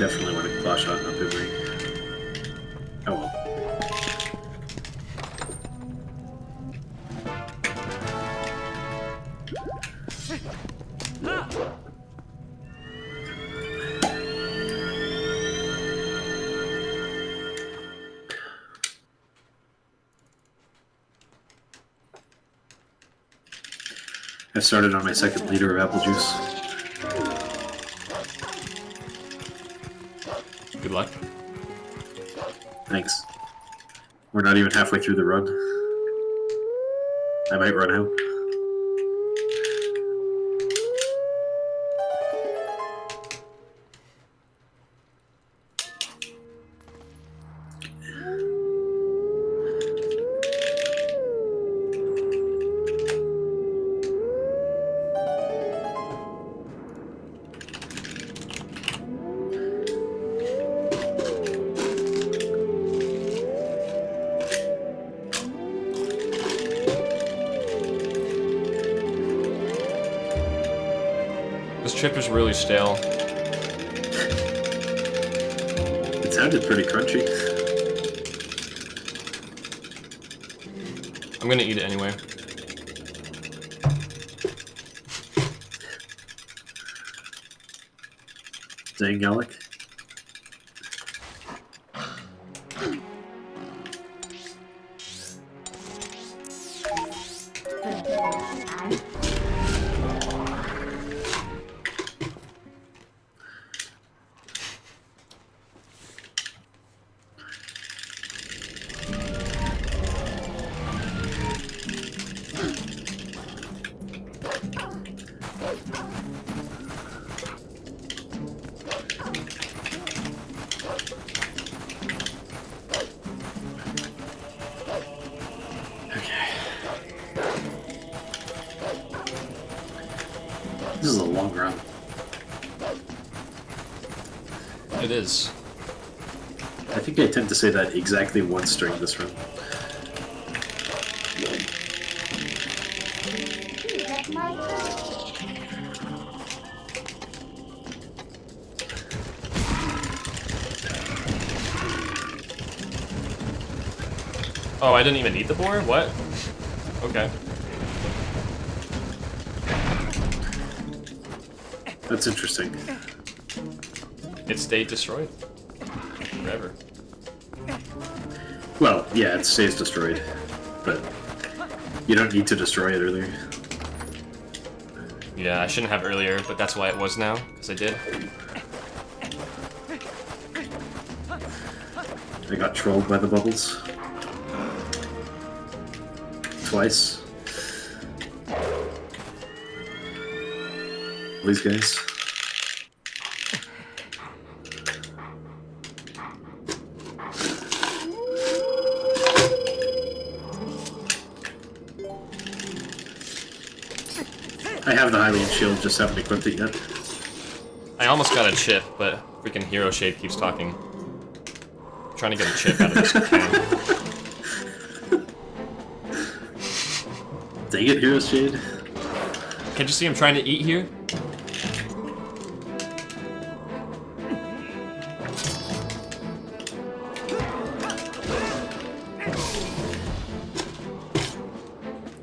definitely want to claw shot and up in ring. Oh well. I started on my second liter of apple juice. Good luck. Thanks. We're not even halfway through the run. I might run out. This chip is really stale. It sounded pretty crunchy. I'm gonna eat it anyway. Dang, Alec. This is a long run. It is. I think I tend to say that exactly once during this run. That's my turn. Oh, I didn't even eat the boar? What? Okay. That's interesting. It stayed destroyed. Forever. Well, yeah, it stays destroyed, but you don't need to destroy it earlier. Yeah, I shouldn't have earlier, but that's why it was now, because I did. I got trolled by the bubbles. Twice. These guys. I have the Hylian shield, just haven't equipped it yet. I almost got a chip, but freaking Hero Shade keeps talking. I'm trying to get a chip out of this can. Dang it, Hero Shade. Can't you see him trying to eat here?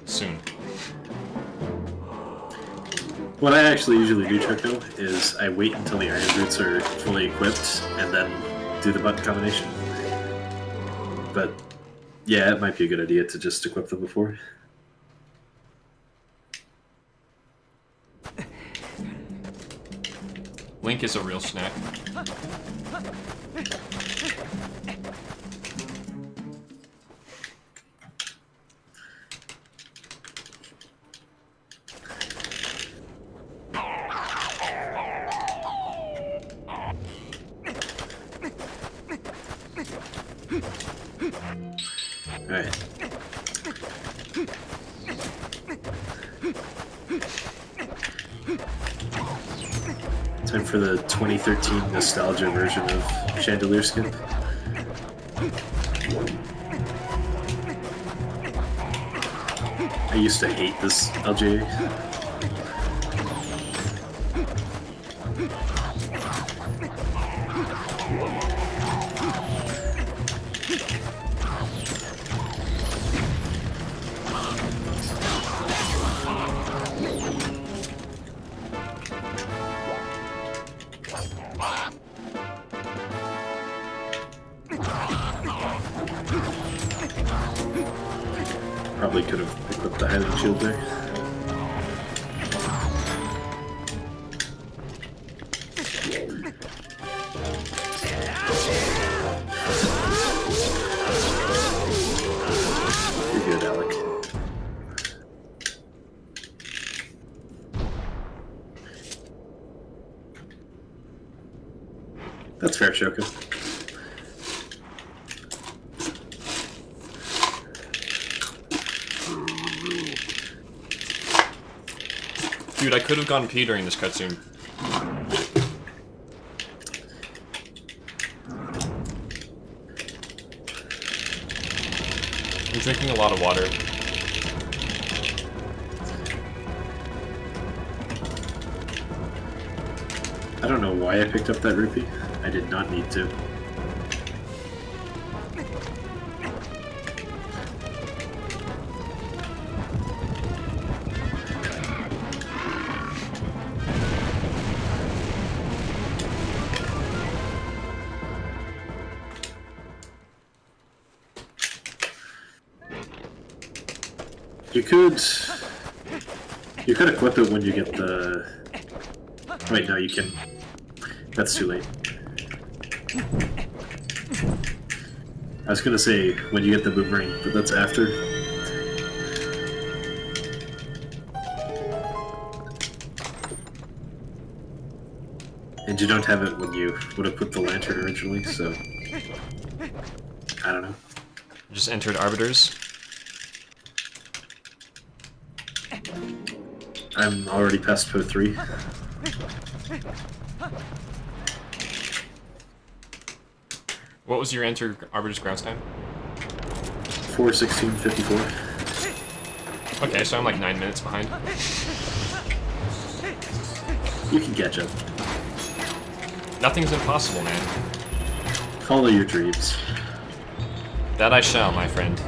Soon. What I actually usually do, Choco, is I wait until the iron boots are fully equipped and then do the button combination. But yeah, it might be a good idea to just equip them before. Link is a real snack. Alright. Time for the 2013 nostalgia version of Chandelier Skip. I used to hate this LJ. Probably could have equipped the hiding shield there. You're good, Alec. That's fair, Shoko. Dude, I could have gone pee during this cutscene. I'm drinking a lot of water. I don't know why I picked up that rupee. I did not need to. You could equip it when you get the... Wait, no, you can. That's too late. I was gonna say when you get the boomerang, but that's after. And you don't have it when you would have put the lantern originally, so... I don't know. Just entered Arbiters. I'm already past Po 3. What was your enter Arbiter's grounds time? 4:16:54. Okay, so I'm like 9 minutes behind. You can catch up. Nothing's impossible, man. Follow your dreams. That I shall, my friend.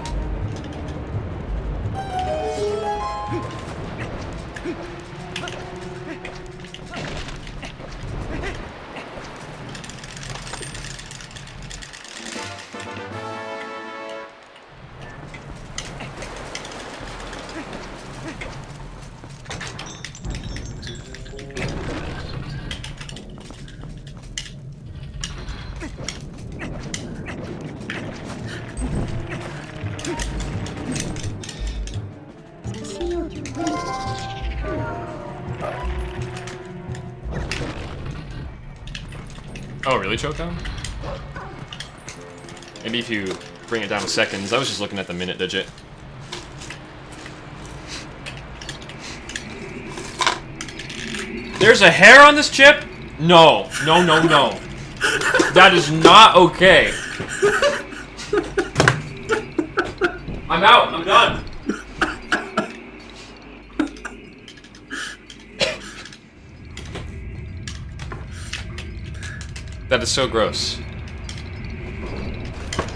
Oh, really, Choco? Maybe if you bring it down to seconds. I was just looking at the minute digit. There's a hair on this chip? No. No, no, no. That is not okay. I'm out. I'm done. That is so gross.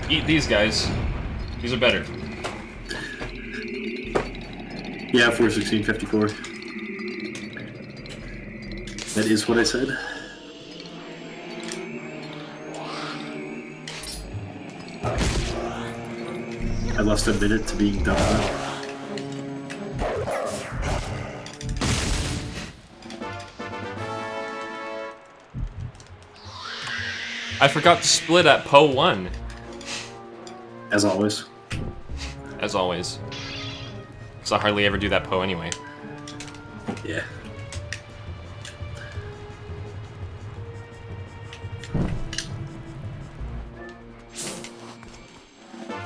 Eat these guys. These are better. Yeah, 4:16:54. That is what I said. I lost a minute to being done. I forgot to split at Po 1. As always. As always. Because I hardly ever do that Po anyway. Yeah.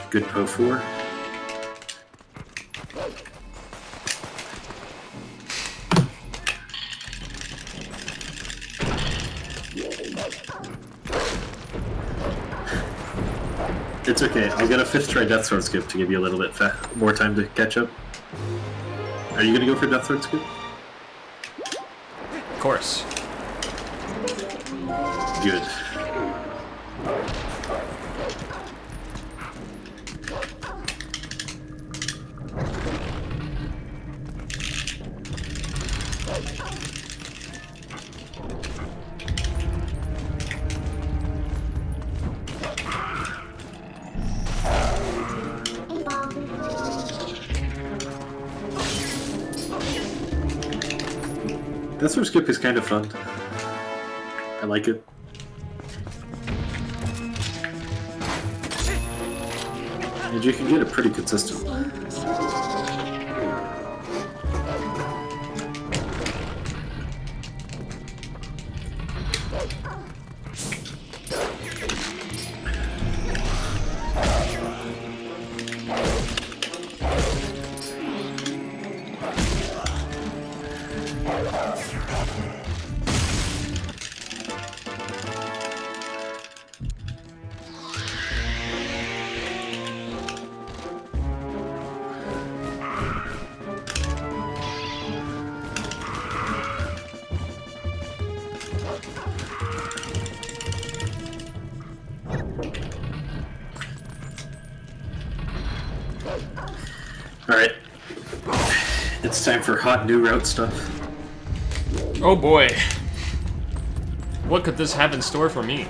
Good Po 4. It's okay. I'll get a 5th try Death Sword skip to give you a little bit more time to catch up. Are you gonna go for Death Sword skip? Of course. Good. That sort of skip is kind of fun. I like it. And you can get it pretty consistent. Alright. It's time for hot new route stuff. Oh boy. What could this have in store for me?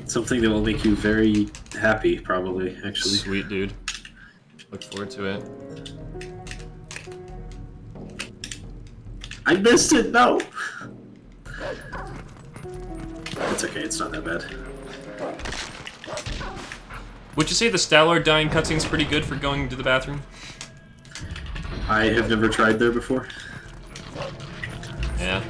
Something that will make you very happy, probably, actually. Sweet, dude. Look forward to it. I missed it, no! It's okay, it's not that bad. Would you say the Star-Lord dying cutscene's pretty good for going to the bathroom? I have never tried there before. Yeah.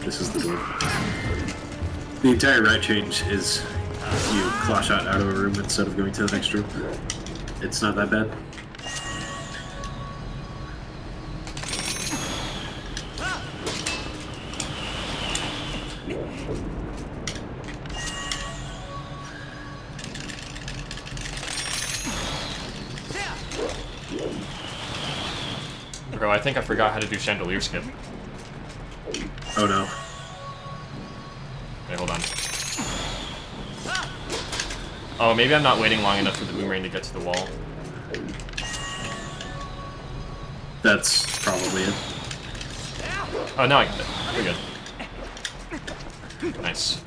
This is the door. The entire route change is you claw shot out of a room instead of going to the next room. It's not that bad. Bro, I think I forgot how to do chandelier skip. Oh no. Wait, hold on. Oh, maybe I'm not waiting long enough for the boomerang to get to the wall. That's probably it. Oh, now I got it. We're good. Nice.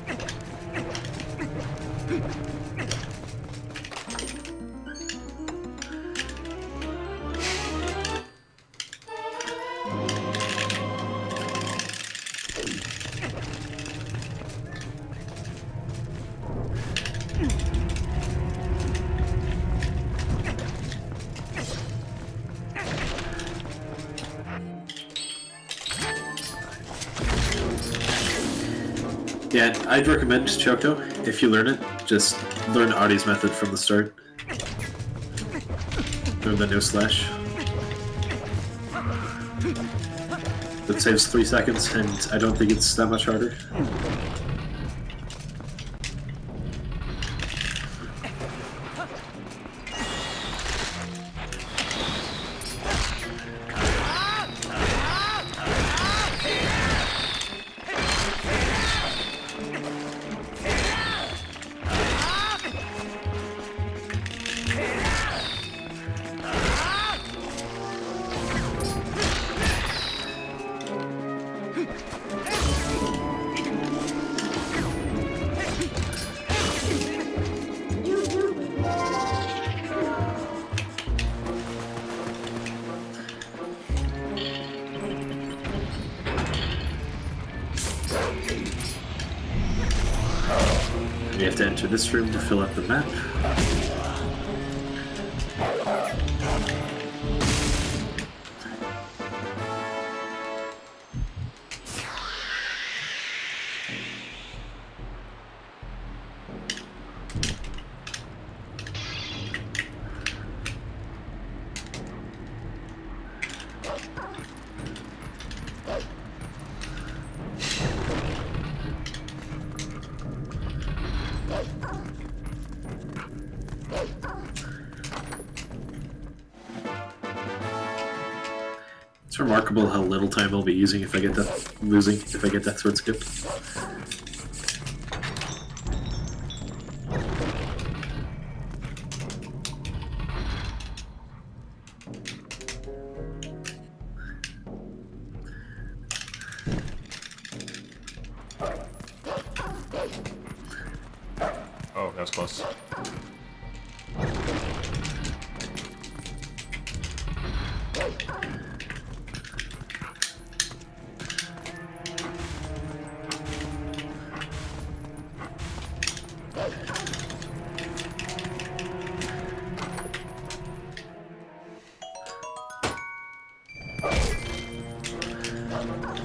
Yeah, I'd recommend Choco, if you learn it, just learn Audie's method from the start. Learn the no slash. That saves 3 seconds, and I don't think it's that much harder. You have to enter this room to fill out the map. It's remarkable how little time I'll be using if I get that sort of skip. close.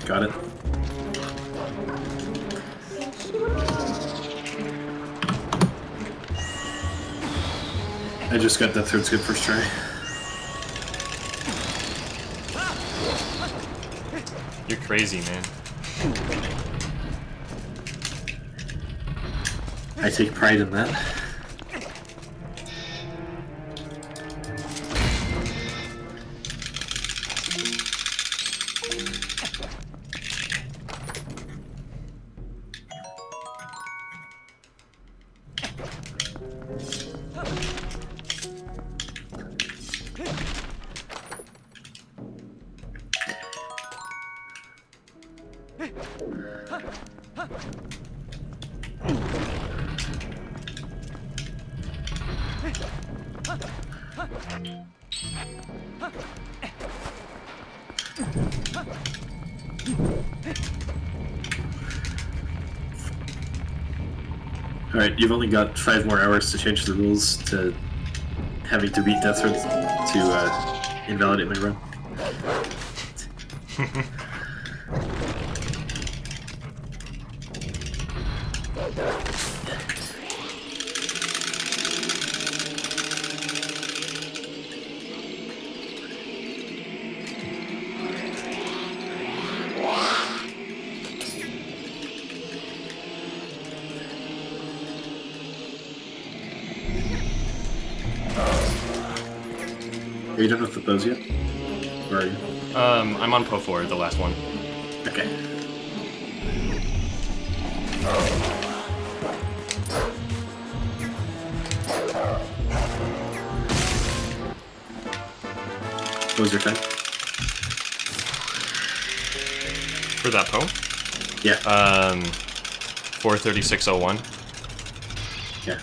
Got it. I just got Death Throat's good first try. You're crazy, man. I take pride in that. Alright, you've only got 5 more hours to change the rules to having to beat Death Throat to invalidate my run. Are you done with the bows yet? Where are you? I'm on Po 4, the last one. Okay. What was your time? For that Po? Yeah. 4:36:01. Yeah.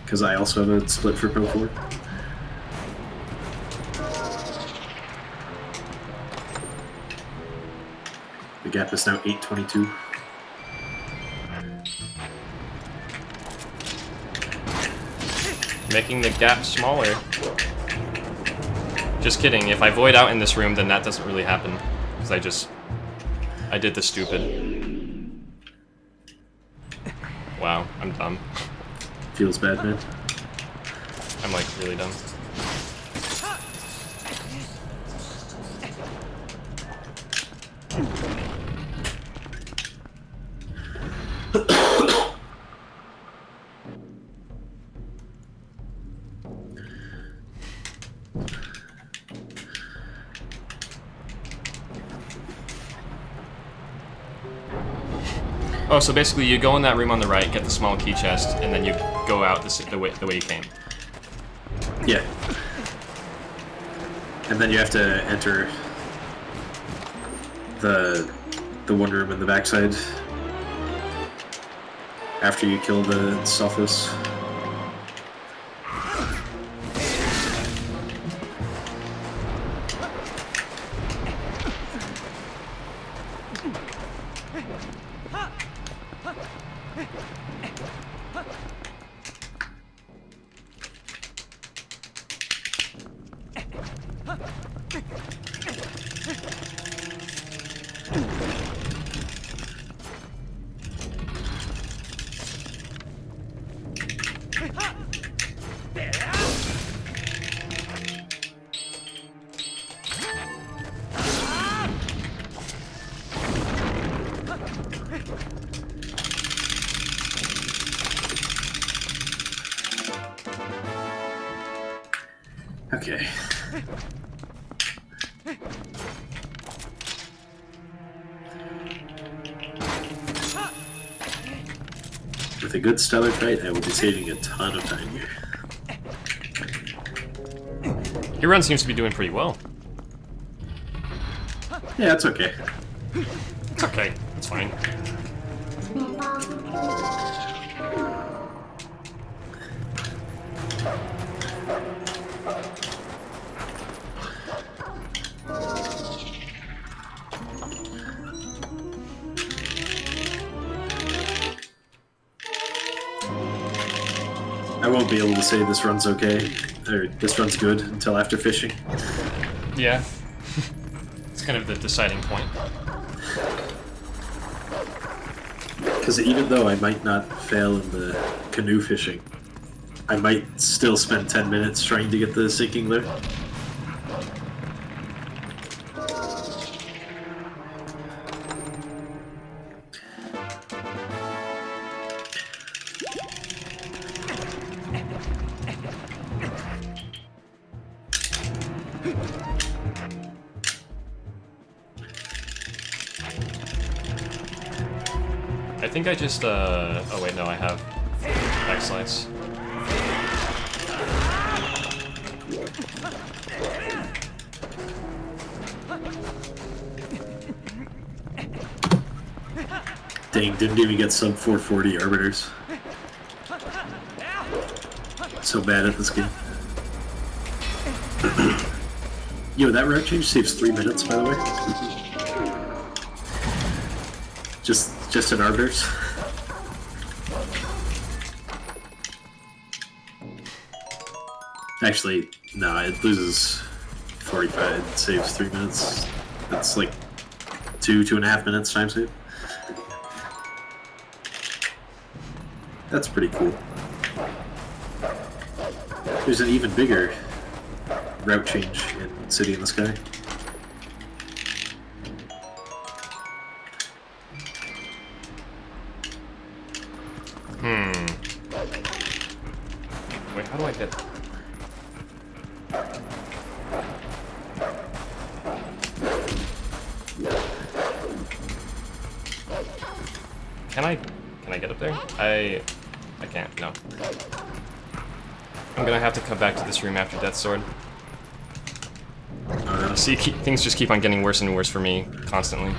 Because I also have a split for Pro 4. The gap is now 8:22. Making the gap smaller. Just kidding, if I void out in this room, then that doesn't really happen. Because I did the stupid. Wow, I'm dumb. Feels bad, man. I'm like really dumb. Oh, so basically you go in that room on the right, get the small key chest, and then you go out the way you came. Yeah. And then you have to enter the one room in the backside after you kill the Sophos. Okay. With a good stellar fight, I will be saving a ton of time here. Your run seems to be doing pretty well. Yeah, it's okay. It's okay. It's fine. I won't be able to say this run's okay, or this run's good until after fishing. Yeah. It's kind of the deciding point. Because even though I might not fail in the canoe fishing, I might still spend 10 minutes trying to get the sinking lure. I think I just, oh wait, no, I have back slice. Dang, didn't even get sub 440 arbiters. So bad at this game. Yo, that route change saves 3 minutes, by the way. Just an arbiters. Actually, no, it loses 45. It saves 3 minutes. That's like 2.5 minutes time save. That's pretty cool. There's an even bigger route change in City in the Sky. Wait, how do I get... Can I get up there? I can't, no. I'm gonna have to come back to this room after Death Sword. See, things just keep on getting worse and worse for me, constantly.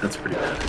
That's pretty bad.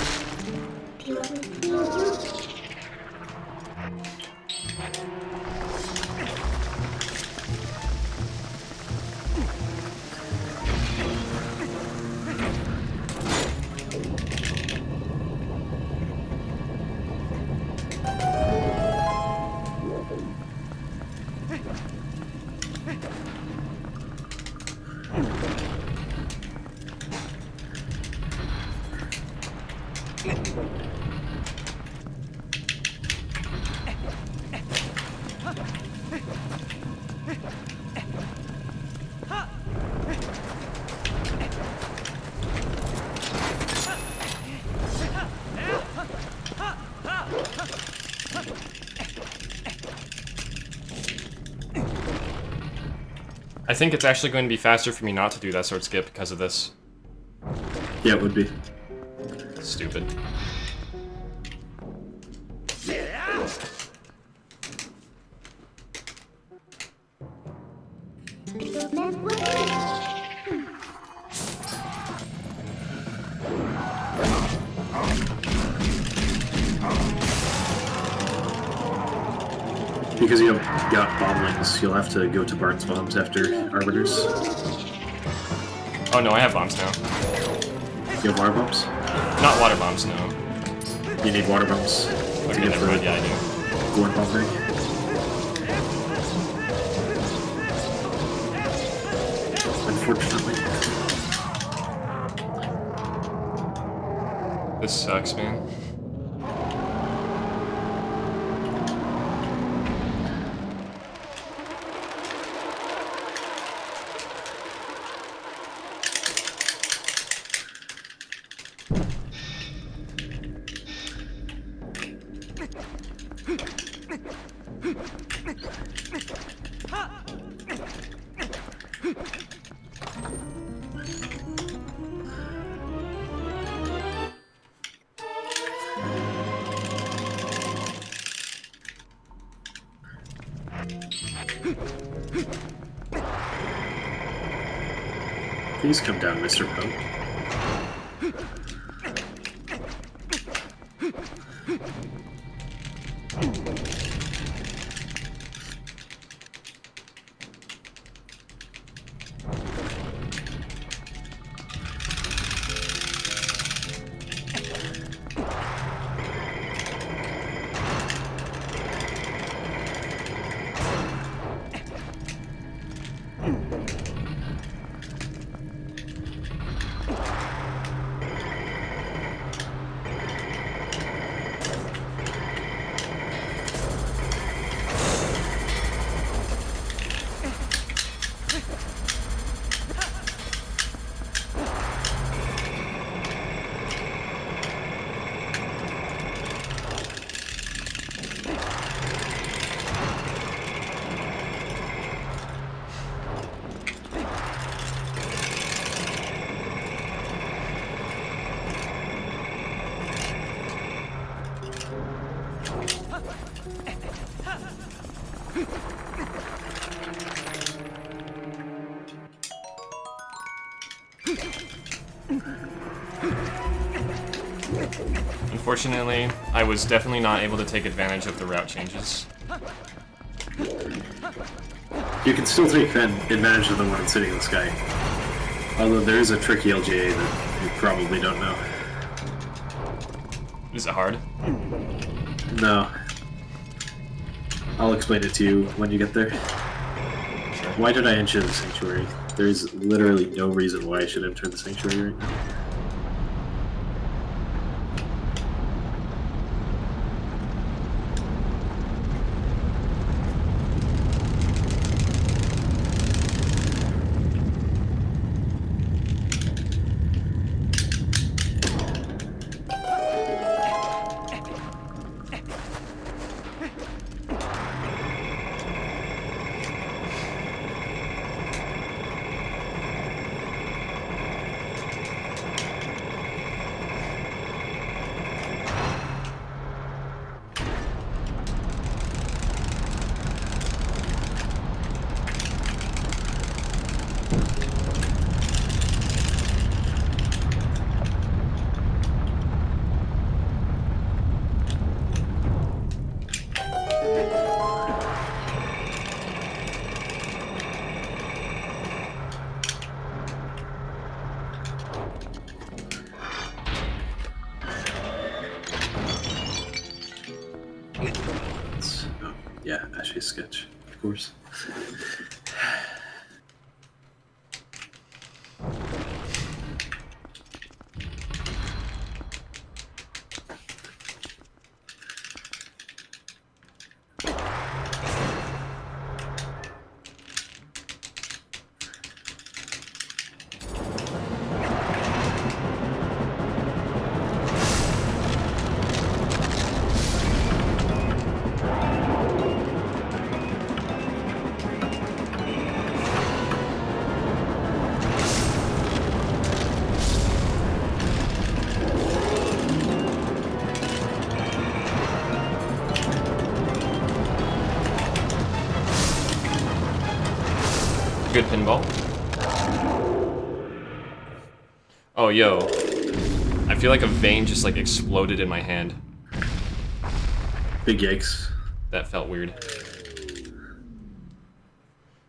I think it's actually going to be faster for me not to do that sword skip because of this. Yeah, it would be. Stupid. Because you have got bomblings, you'll have to go to Barnes bombs after Arbiters. Oh no, I have bombs now. You have water bombs? Not water bombs, no. You need water bombs to Okay, get never the mind, yeah, I do. Gorn bomb thing. Unfortunately. This sucks, man. Please come down, Mr. Poe. Unfortunately, I was definitely not able to take advantage of the route changes. You can still take advantage of the one sitting in the sky. Although there is a tricky LGA that you probably don't know. Is it hard? No. I'll explain it to you when you get there. Sure. Why did I enter the sanctuary? There's literally no reason why I should enter the sanctuary right now. Yeah, Ashley's sketch, of course. Good pinball. Oh, yo. I feel like a vein just, like, exploded in my hand. Big yikes. That felt weird.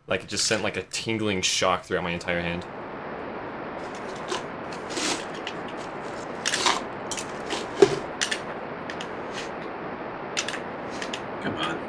Like, it just sent, like, a tingling shock throughout my entire hand. Come on.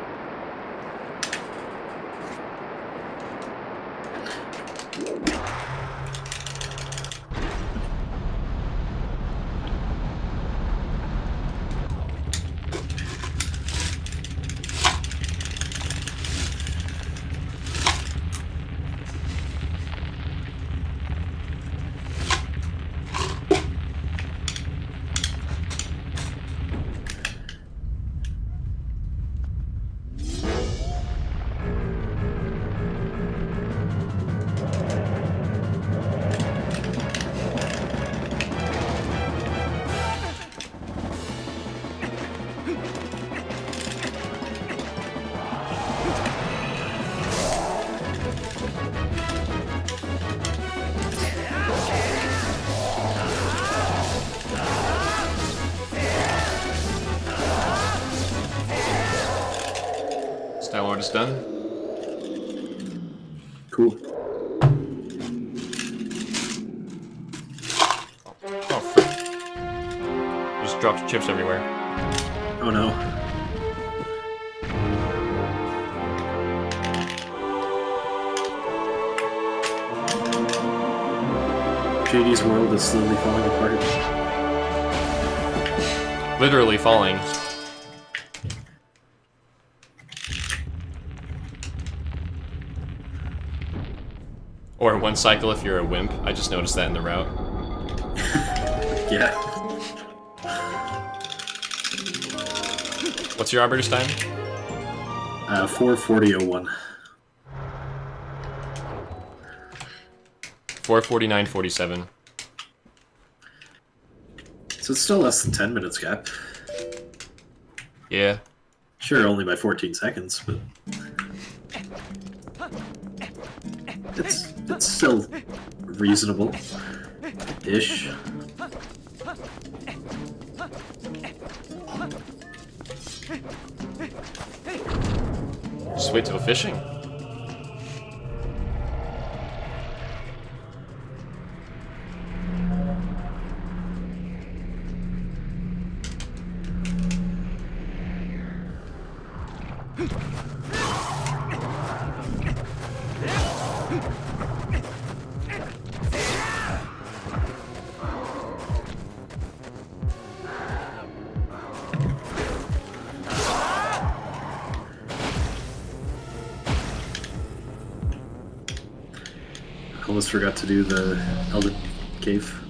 done. Cool. Oh, frick. Just dropped chips everywhere. Oh no. JD's world is slowly falling apart. Literally falling. Or one cycle if you're a wimp. I just noticed that in the route. Yeah. What's your Arbiter's time? 4:40:01. 4:49:47. So it's still less than 10 minutes gap. Yeah. Sure, only by 14 seconds, but it's still reasonable-ish. Just wait to go fishing. Almost forgot to do the Elder Cave.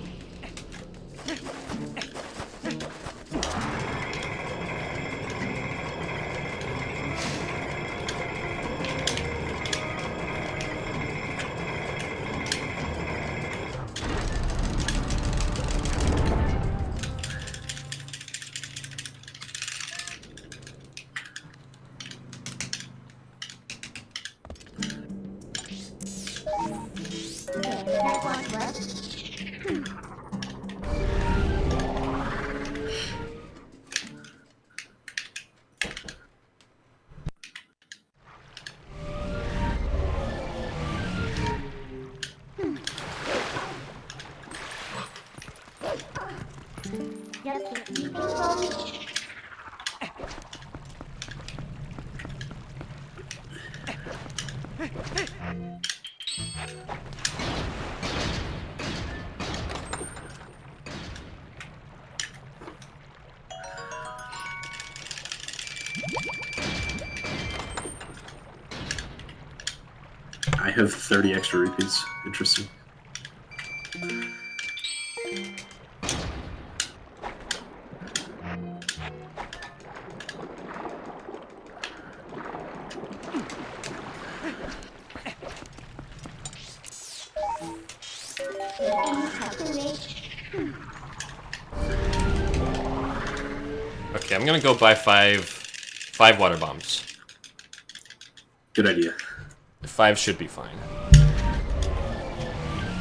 That one left. Just keep going. I have 30 extra rupees. Interesting. Okay, I'm gonna go buy five water bombs. Good idea. 5 should be fine.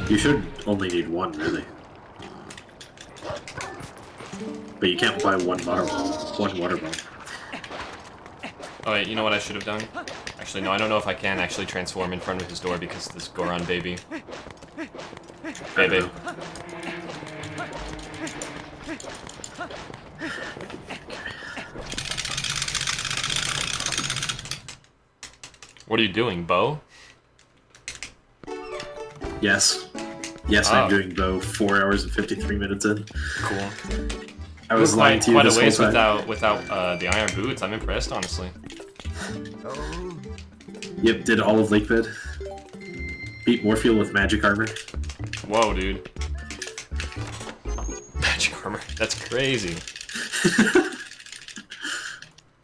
You should only need one, really. But you can't buy one water bomb. Oh wait, you know what I should have done? Actually, no, I don't know if I can actually transform in front of his door because of this Goron baby. Baby. What are you doing, Bo? Yes. Yes, I'm doing bow 4 hours and 53 minutes in. Cool. I was lying to you quite this a ways whole time. without the iron boots. I'm impressed, honestly. Yep, did all of Lakebed. Beat Morpheal with magic armor. Whoa, dude. Magic armor. That's crazy.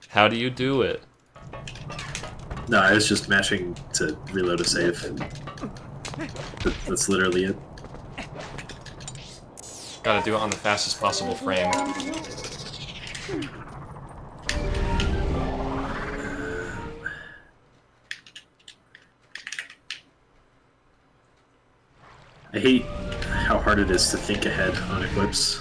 How do you do it? No, I was just mashing to reload a save. That's literally it. Gotta do it on the fastest possible frame. I hate how hard it is to think ahead on equips.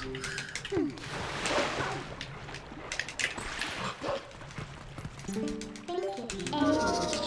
Thank you.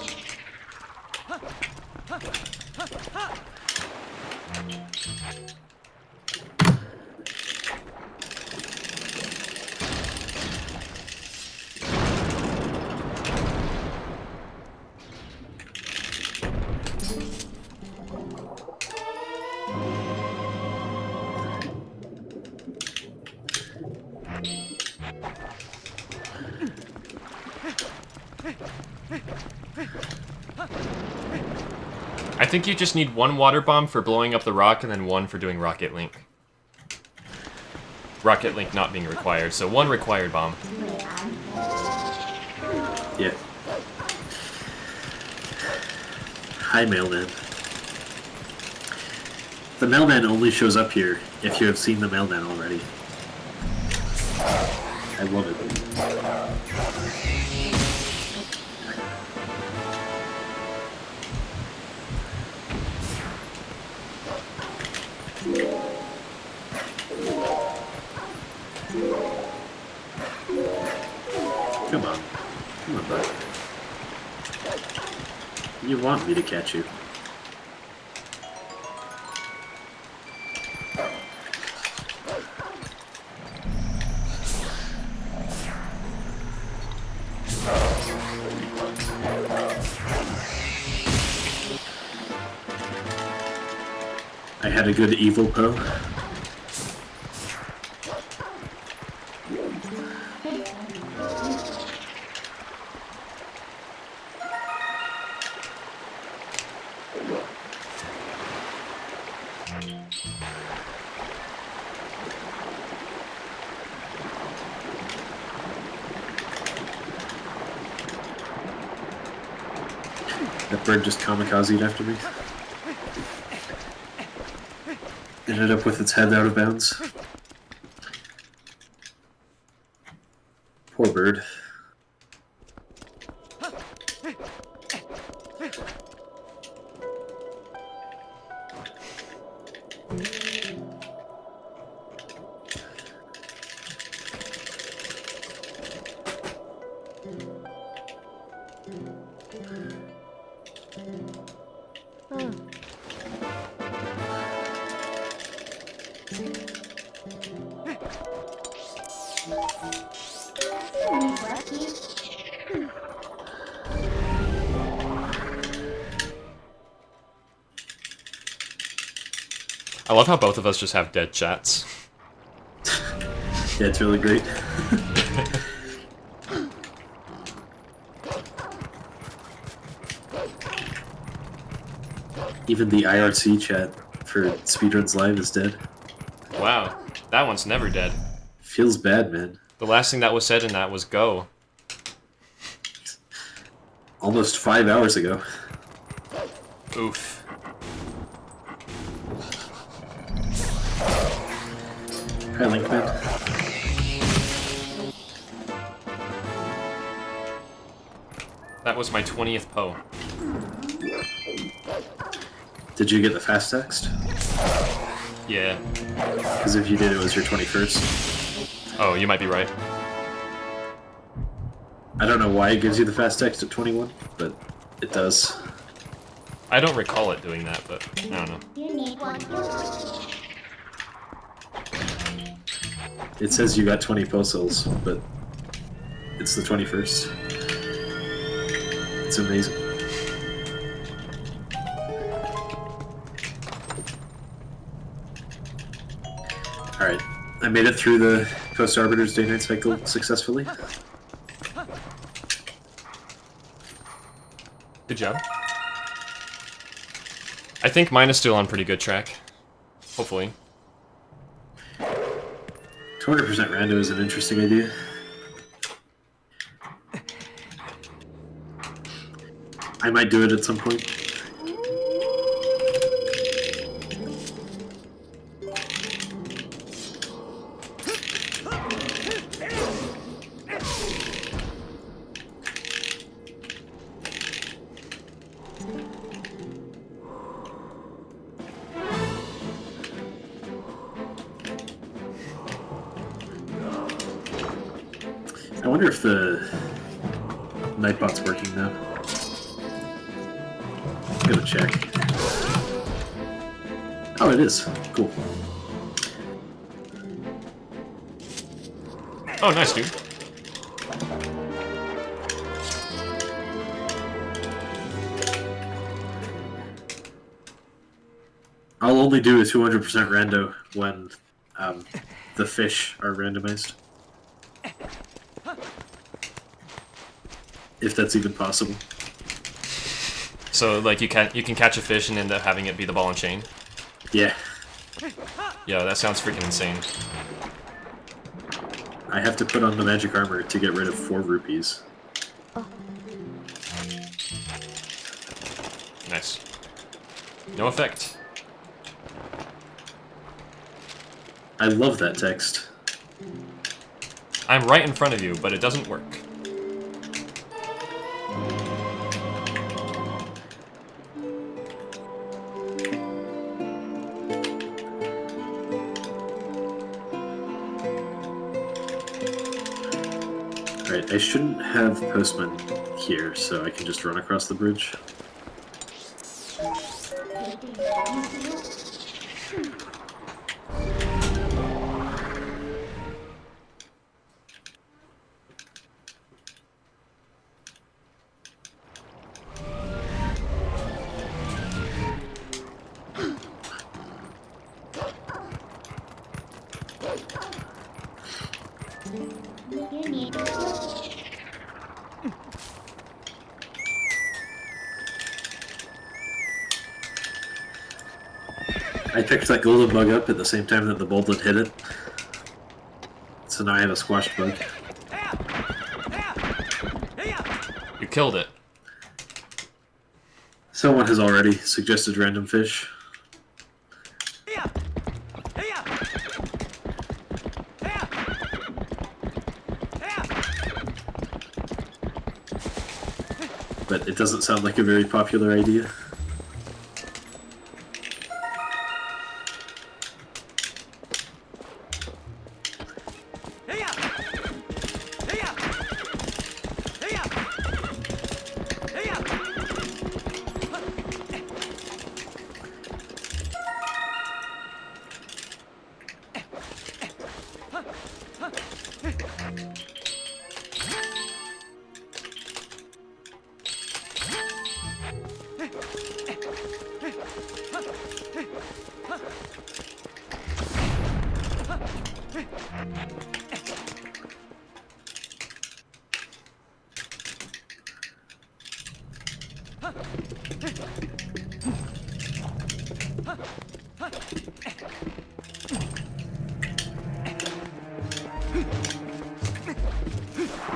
I think you just need one water bomb for blowing up the rock and then one for doing Rocket Link. Rocket Link not being required, so one required bomb. Yeah. Hi, mailman. The mailman only shows up here if you have seen the mailman already. I love it. Come on. Come on, bud. You want me to catch you. I had a good evil Poe. That bird just kamikazed after me. Ended up with its head out of bounds. Poor bird. I love how both of us just have dead chats. Yeah, it's really great. Even the IRC chat for Speedruns Live is dead. Wow, that one's never dead. Feels bad, man. The last thing that was said in that was go. Almost 5 hours ago. Oof. Hi, Linkman. That was my 20th Poe. Did you get the fast text? Yeah. Because if you did, it was your 21st. Oh, you might be right. I don't know why it gives you the fast text at 21, but it does. I don't recall it doing that, but I don't know. You need one. It says you got 20 postals, but it's the 21st. It's amazing. Alright, I made it through the Coast Arbiter's Day-Night cycle successfully. Good job. I think mine is still on pretty good track. Hopefully. 200% rando is an interesting idea. I might do it at some point. I wonder if the Nightbot's working now. I'm gonna check. Oh, it is. Cool. Oh, nice, dude. I'll only do a 200% rando when the fish are randomized. If that's even possible. So, like, you can catch a fish and end up having it be the ball and chain? Yeah. Yeah, that sounds freaking insane. I have to put on the magic armor to get rid of 4 rupees. Nice. No effect. I love that text. I'm right in front of you, but it doesn't work. Alright, I shouldn't have postman here, so I can just run across the bridge. I picked that golden bug up at the same time that the bolded hit it. So now I have a squashed bug. You killed it. Someone has already suggested random fish. But it doesn't sound like a very popular idea.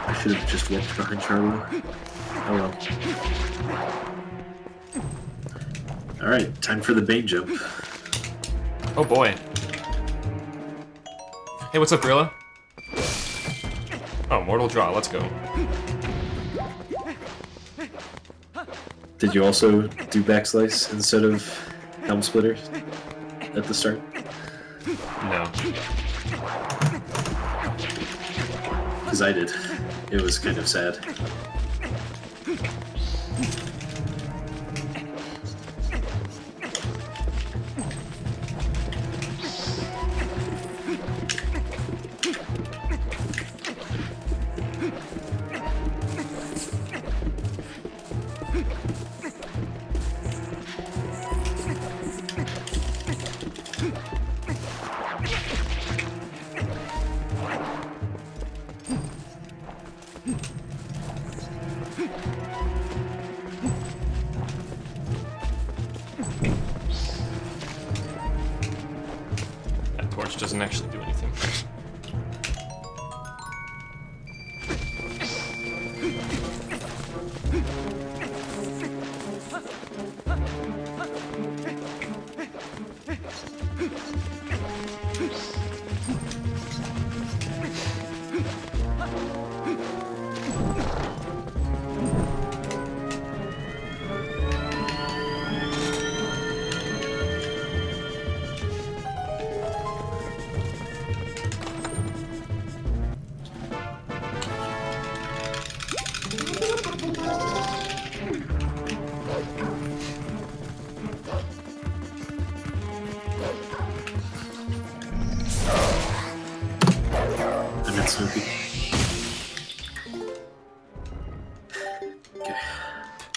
I should have just walked behind Charlie. Oh well. Alright, time for the Bane jump. Oh boy. Hey, what's up, Gorilla? Oh, Mortal Draw, let's go. Did you also do backslice instead of helm splitter at the start? No. Because I did. It was kind of sad. That torch doesn't actually do anything. Snoopy.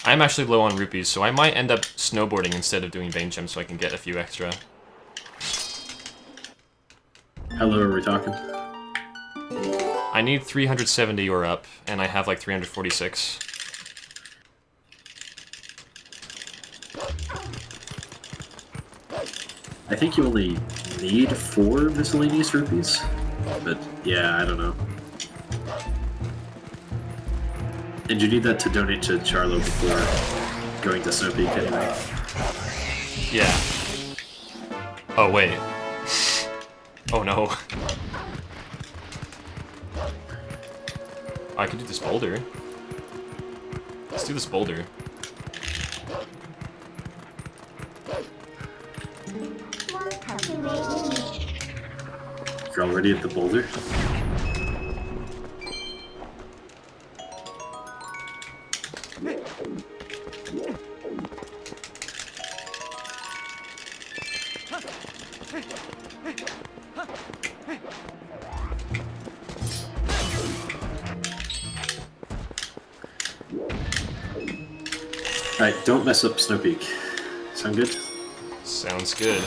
I'm actually low on rupees, so I might end up snowboarding instead of doing vein gem so I can get a few extra. How low are we talking? I need 370 or up, and I have like 346. I think you only need 4 miscellaneous rupees, but yeah, I don't know. And you need that to donate to Charlo before going to Snow Peak anyway. Yeah. Oh, wait. Oh, no. I could do this boulder. Let's do this boulder. You're already at the boulder? Alright, don't mess up Snow Peak. Sound good? Sounds good.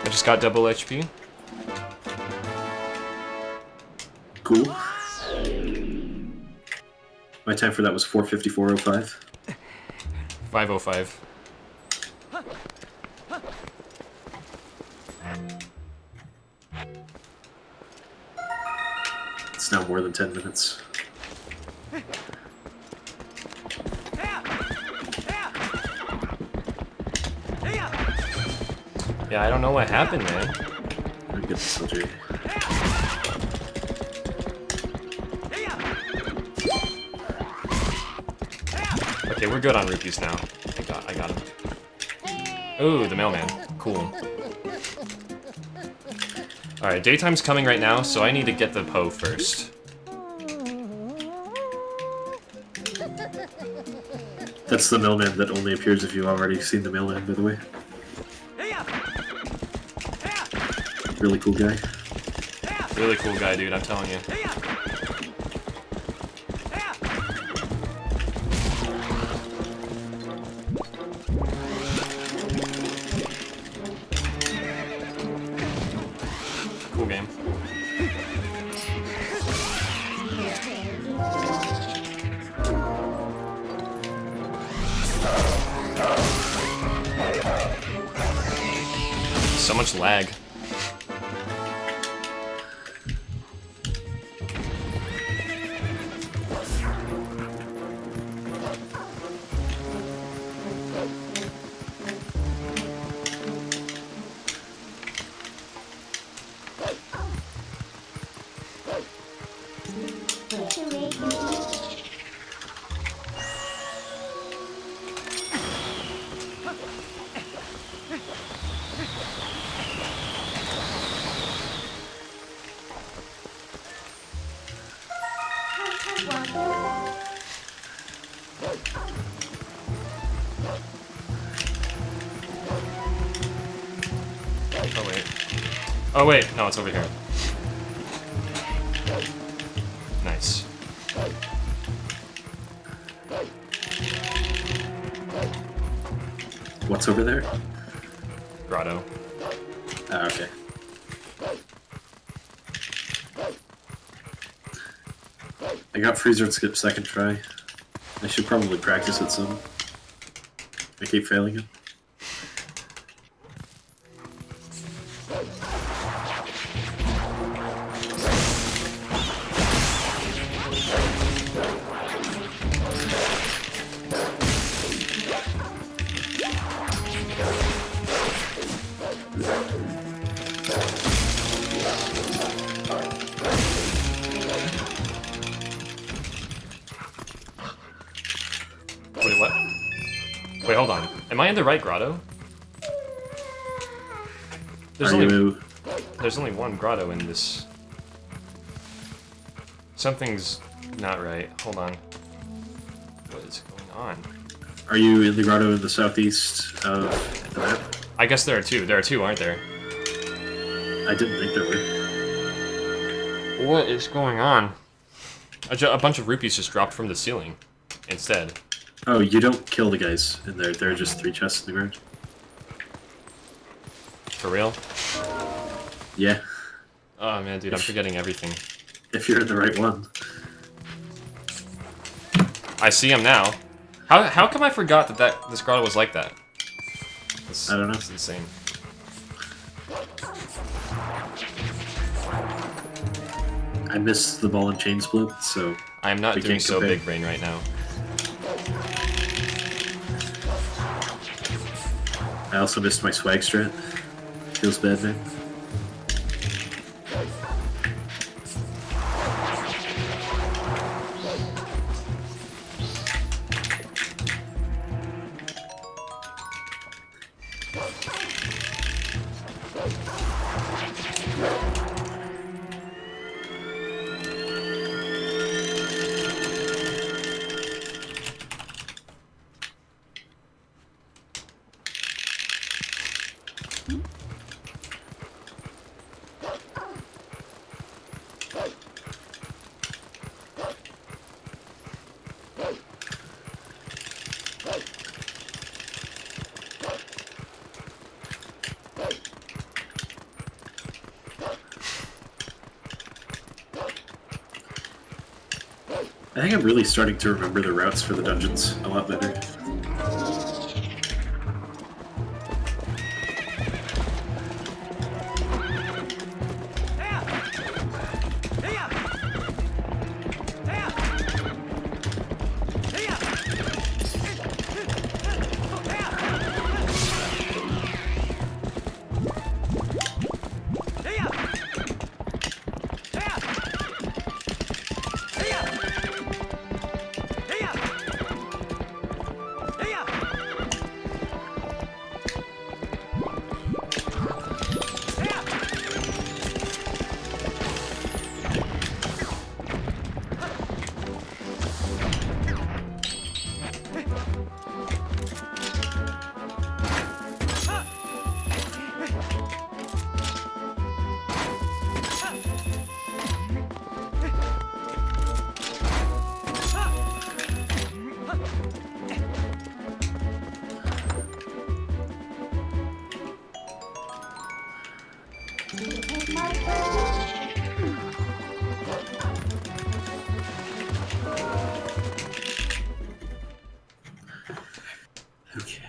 I just got double HP. Cool. My time for that was 4:54:05. 505. It's now more than 10 minutes. Yeah, I don't know what happened, man. I'm good, LJ. Okay, we're good on rupees now. I got him. Ooh, the mailman. Cool. Alright, daytime's coming right now, so I need to get the Poe first. That's the mailman that only appears if you've already seen the mailman, by the way. Really cool guy. Really cool guy, dude, I'm telling you. Cool game. So much lag. Oh wait. Oh wait, no, it's over here. Nice. What's over there? Grotto. Ah, okay. I got freezer and skip second try. I should probably practice it some. I keep failing it. Wait, what? Wait, hold on. Am I in the right grotto? There's only one grotto in this. Something's not right. Hold on. What is going on? Are you in the grotto in the southeast of the map? I guess there are two. There are two, aren't there? I didn't think there were. What is going on? A bunch of rupees just dropped from the ceiling instead. Oh, you don't kill the guys in there. There are just 3 chests in the ground. For real? Yeah, Oh man, dude, I'm forgetting everything. if you're in the right one. I see him now. How come I forgot that this grotto was like that? I don't know. It's insane. I missed the ball and chain split, so I am not We doing can't so compare. big brain right now. I also missed my swag strat. Feels bad, man. I think I'm really starting to remember the routes for the dungeons a lot better. Okay.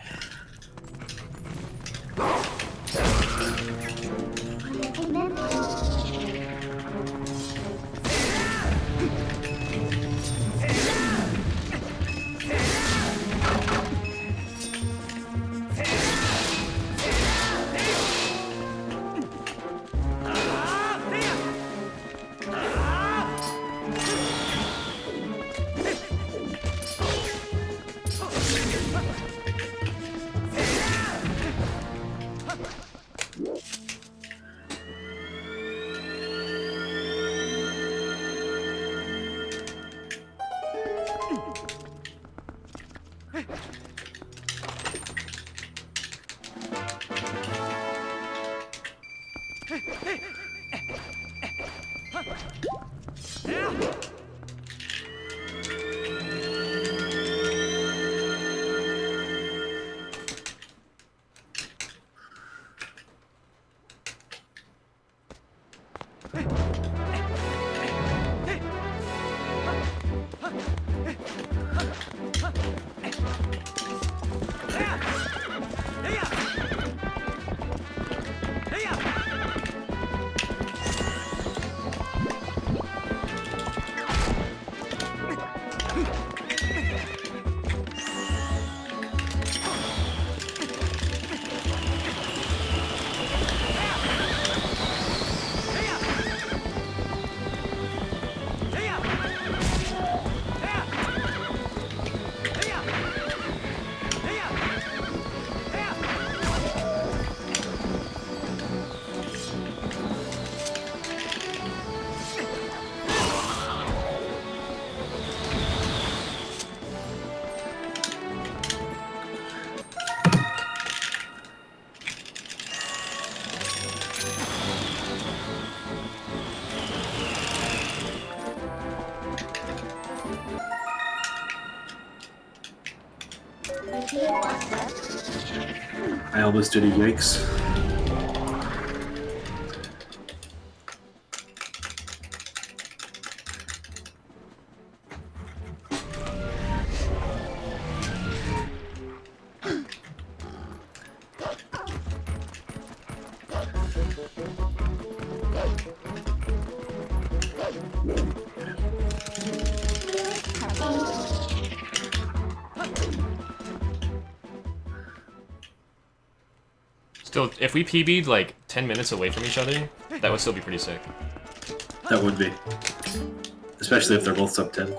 I almost did a yikes. Still, if we PB'd like 10 minutes away from each other, that would still be pretty sick. That would be. Especially if they're both sub 10.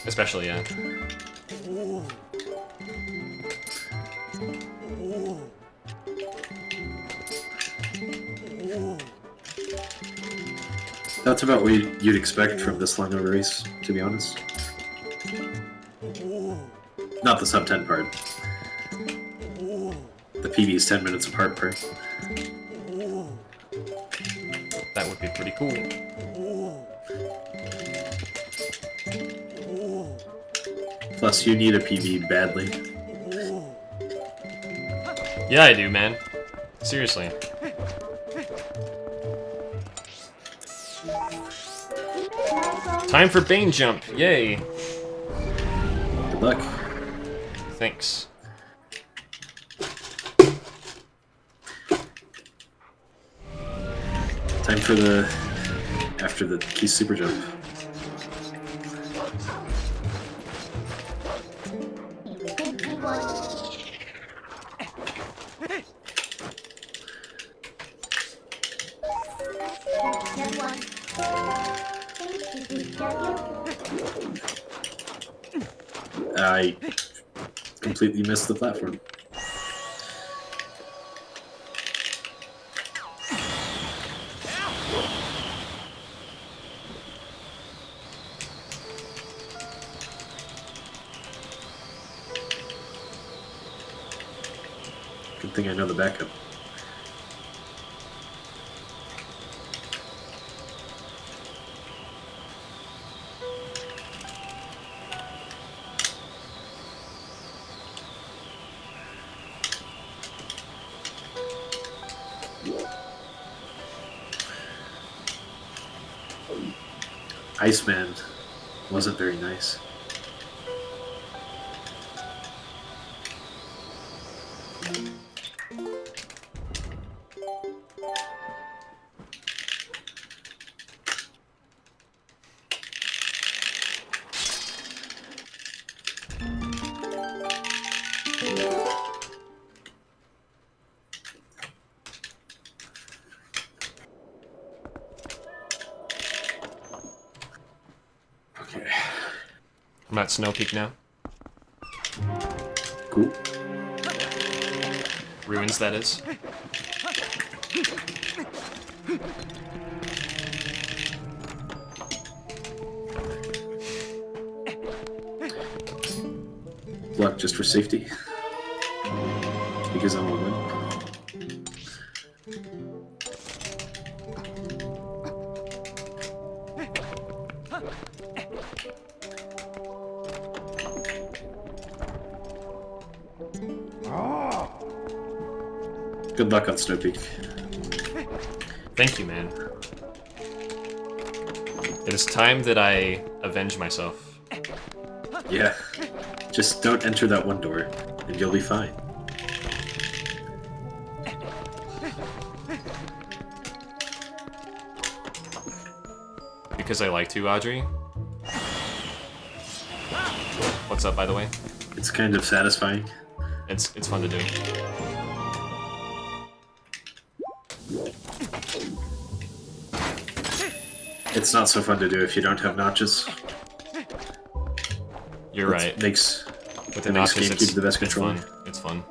Especially, yeah. That's about what you'd expect from this long of a race, to be honest. Not the sub 10 part. The PB is 10 minutes apart part. That would be pretty cool. Plus, you need a PB badly. Yeah, I do, man. Seriously. Time for Bane Jump! Yay! Good luck. Thanks. Time for the... after the key super jump. I completely missed the platform. Good thing I know the backup. Iceman wasn't very nice. Okay. I'm at Snow Peak now. Cool. Ruins, that is. Block just for safety. Because I'm a win. Good luck on Snow Peak. Thank you, man. It is time that I avenge myself. Yeah. Just don't enter that one door, and you'll be fine. Because I like to, Audrey. What's up, by the way? It's kind of satisfying. It's fun to do. It's not so fun to do if you don't have notches. You're right. Makes With the it makes notches, GameCube the best it's controller. fun. It's fun.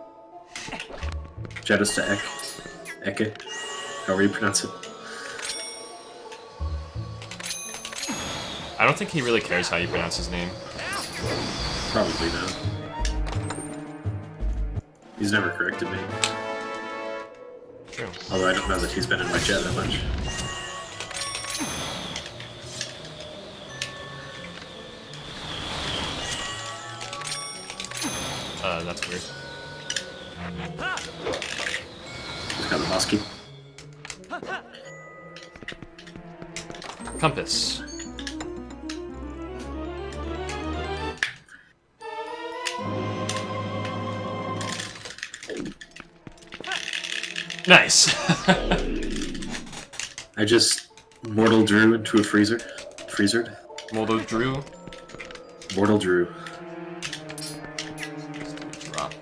Shout outs to Eke. However you pronounce it. I don't think he really cares how you pronounce his name. Probably not. He's never corrected me. True. Although I don't know that he's been in my chat that much. That's weird. Just got the boss key. Compass. Nice. I just mortal drew into a freezer. Freezered. Moldo Drew. Mortal drew. Drop.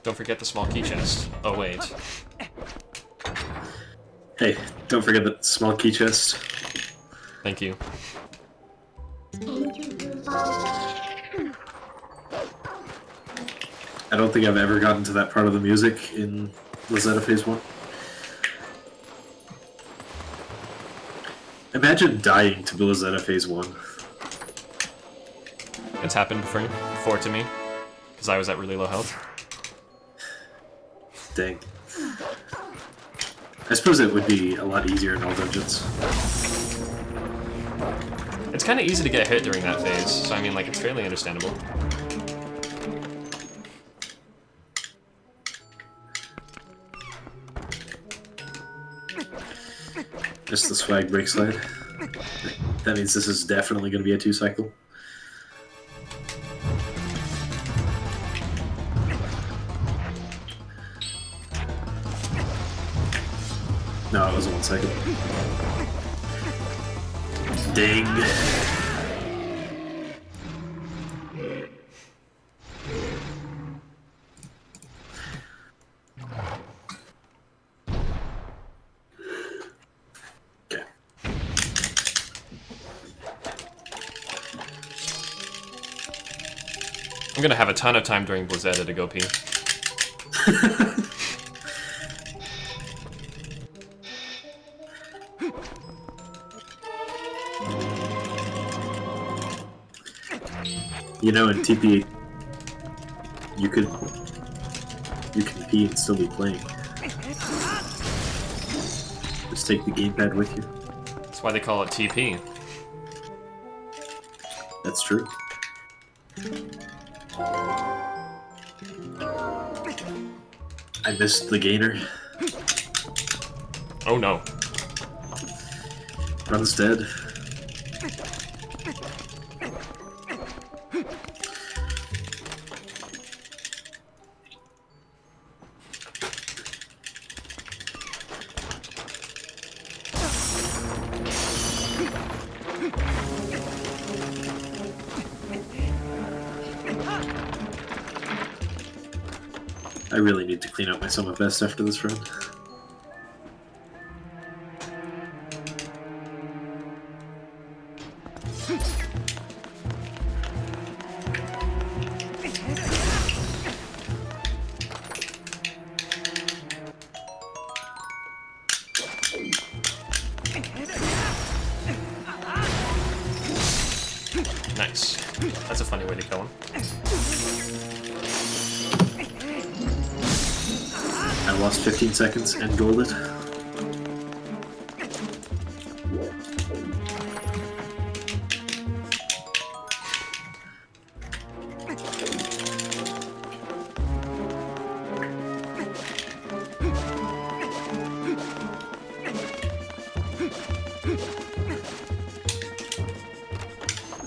Don't forget the small key chest. Oh wait. Hey, don't forget the small key chest. Thank you. I don't think I've ever gotten to that part of the music in Rosetta Phase 1. Imagine dying to Rosetta Phase 1. It's happened before to me, because I was at really low health. Dang. I suppose it would be a lot easier in all dungeons. It's kind of easy to get hit during that phase, so I mean, like, it's fairly understandable. Just the swag break slide. That means this is definitely going to be a 2-cycle. No, it was a 1-cycle. Ding! Okay. I'm gonna have a ton of time during Blizzetta to go pee. You know, in TP, you can pee and still be playing. Just take the gamepad with you. That's why they call it TP. That's true. I missed the gainer. Oh no. Run's dead. I really need to clean up my Summer Best after this run. Nice. That's a funny way to kill him. I lost 15 seconds and golded.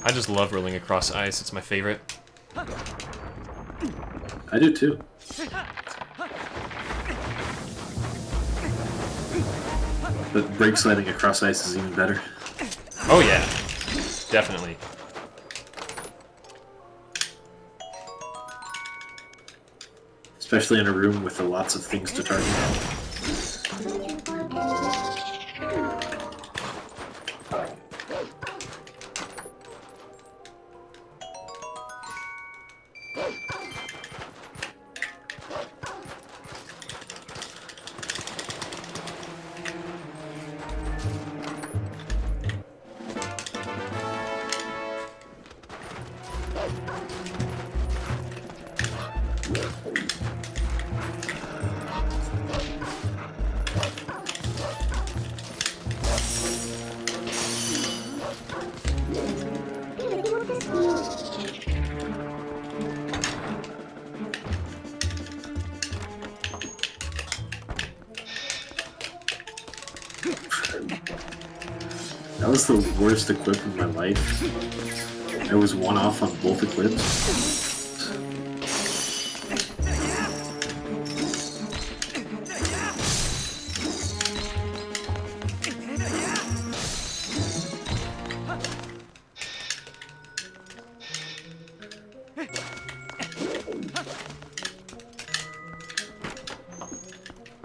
I just love rolling across ice, it's my favorite. I do too. But brake sliding across ice is even better. Oh yeah, definitely. especially in a room with lots of things to target. That was the worst equip of my life. I was one off on both equips.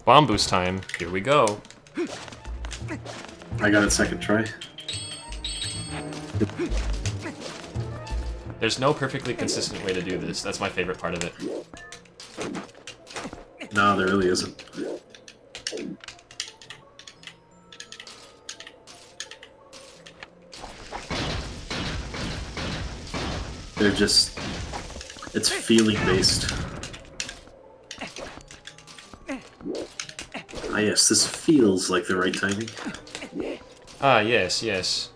Bomb boost time. Here we go. I got it second try. There's no perfectly consistent way to do this. That's my favorite part of it. No, there really isn't. They're just... It's feeling based. Ah yes, this feels like the right timing. Ah, yes, yes.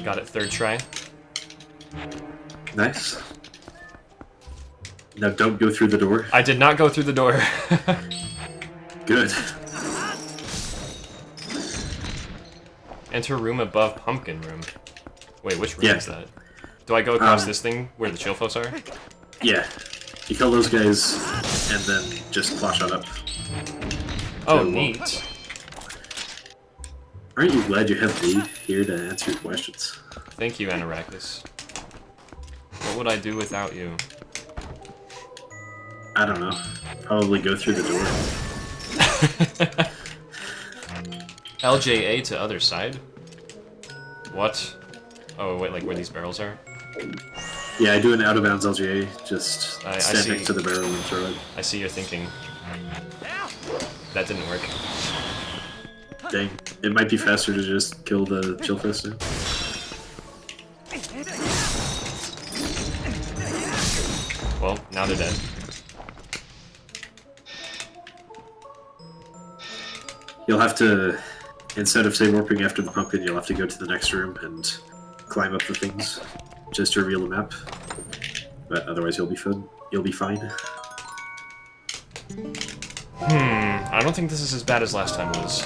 Got it third try. Nice. Now don't go through the door. I did not go through the door. Good. Enter room above pumpkin room. Wait, which room Yeah. is that? Do I go across this thing where the chillfos are? Yeah. You kill those guys, and then just claw shot up. Oh, So, neat. Aren't you glad you have me here to answer your questions? Thank you, Anorakkis. What would I do without you? I don't know. Probably go through the door. LJA to other side? What? Oh, wait, like where these barrels are? Yeah, I do an out of bounds LGA. Just I stand see. next to the barrel and throw it. I see you're thinking. That didn't work. Dang. It might be faster to just kill the chill fest now. Well, now they're dead. You'll have to, instead of say warping after the pumpkin, you'll have to go to the next room and climb up the things just to reveal the map. But otherwise, you'll be fine. You'll be fine. I don't think this is as bad as last time was.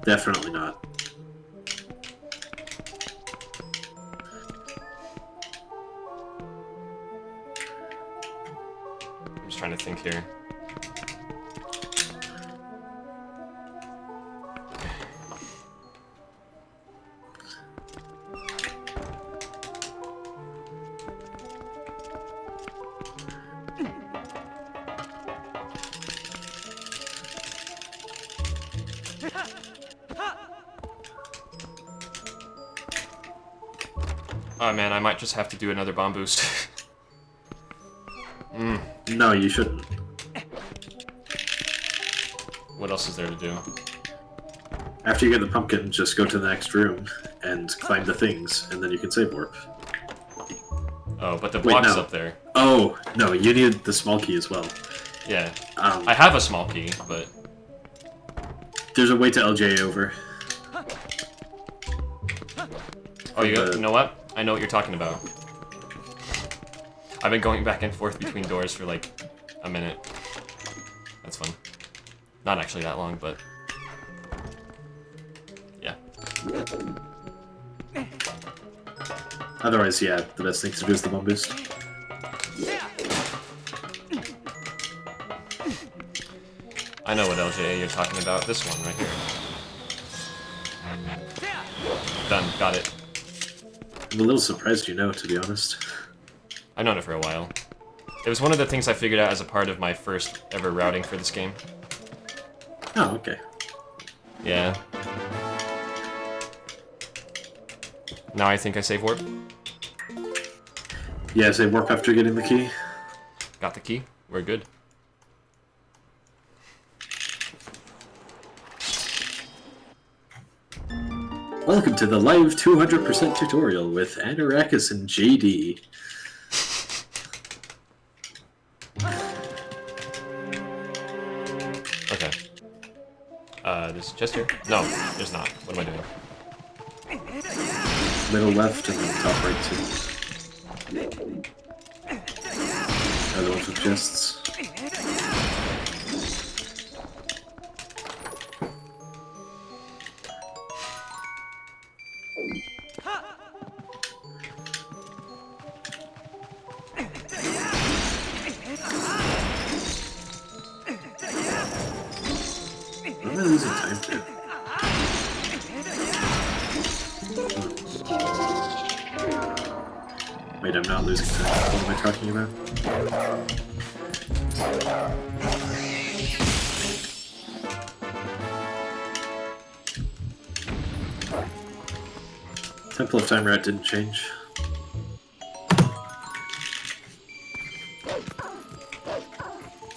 Definitely not. I'm just trying to think here. Oh man, I might just have to do another bomb boost. No, you shouldn't. What else is there to do? After you get the pumpkin, just go to the next room and climb the things, and then you can save warp. Oh, but the Wait, block's no. up there. Oh, no, you need the small key as well. Yeah. I have a small key, but... There's a way to LJ over. Oh, you know what? I know what you're talking about. I've been going back and forth between doors for like a minute. That's fun. Not actually that long, but yeah. Otherwise, yeah, the best thing to do is the bomb boost. I know what LJA you're talking about. This one right here. Done. Got it. I'm a little surprised you know, to be honest. I've known it for a while. It was one of the things I figured out as a part of my first ever routing for this game. Oh, okay. Yeah. Now I think I save warp. Yeah, say warp after getting the key. Got the key. We're good. Welcome to the live 200% tutorial with Anorakkis and JD. Okay. There's a chest here? No, there's not. What am I doing? Middle left and then top right too. Other ones with chests. What am I losing time to? Wait, I'm not losing time. What am I talking about? Temple of Time Rat didn't change.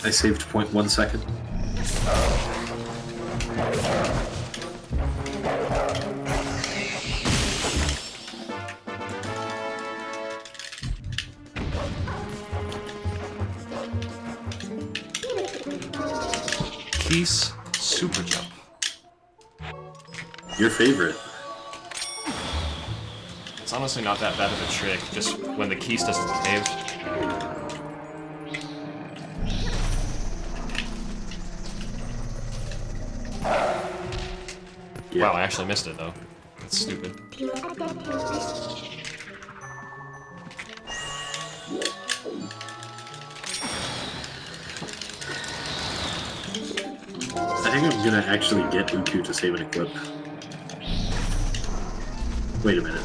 I saved 0.1 second. Keys super jump. Your favorite. It's honestly not that bad of a trick, just when the keys doesn't behave. Yeah. Wow, I actually missed it though. That's stupid. I think I'm gonna actually get Uku to save and equip. Wait a minute.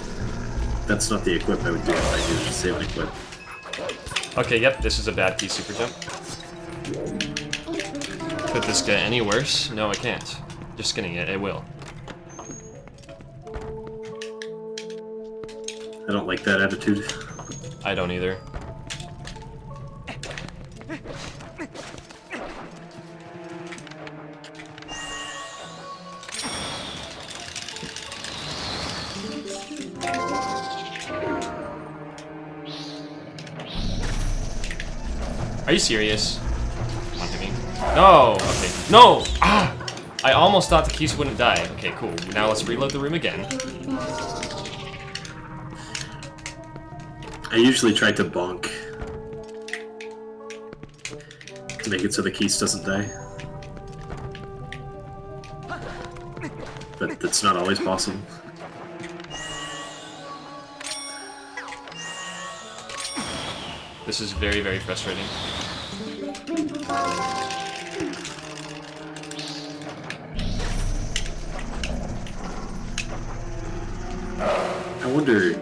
That's not the equip I would do if I needed to save and equip. Okay, yep, this is a bad key super jump. Could this get any worse? No, it can't. Just kidding, it will. I don't like that attitude. I don't either. Are you serious? Come on, hit me. No! Okay. No! Ah! I almost thought the keys wouldn't die. Okay, cool. Now let's reload the room again. I usually try to bonk to make it so the keys doesn't die. But that's not always possible. This is very, very frustrating. I wonder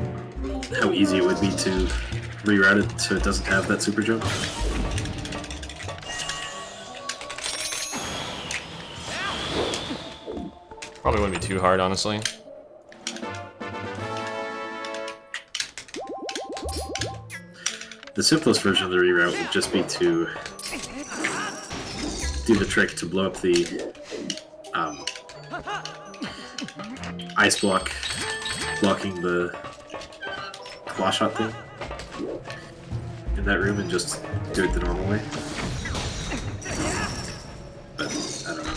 how easy it would be to reroute it so it doesn't have that super jump. Probably wouldn't be too hard, honestly. The simplest version of the reroute would just be to do the trick to blow up the ice block, blocking the claw shot thing in that room and just do it the normal way. But I don't know.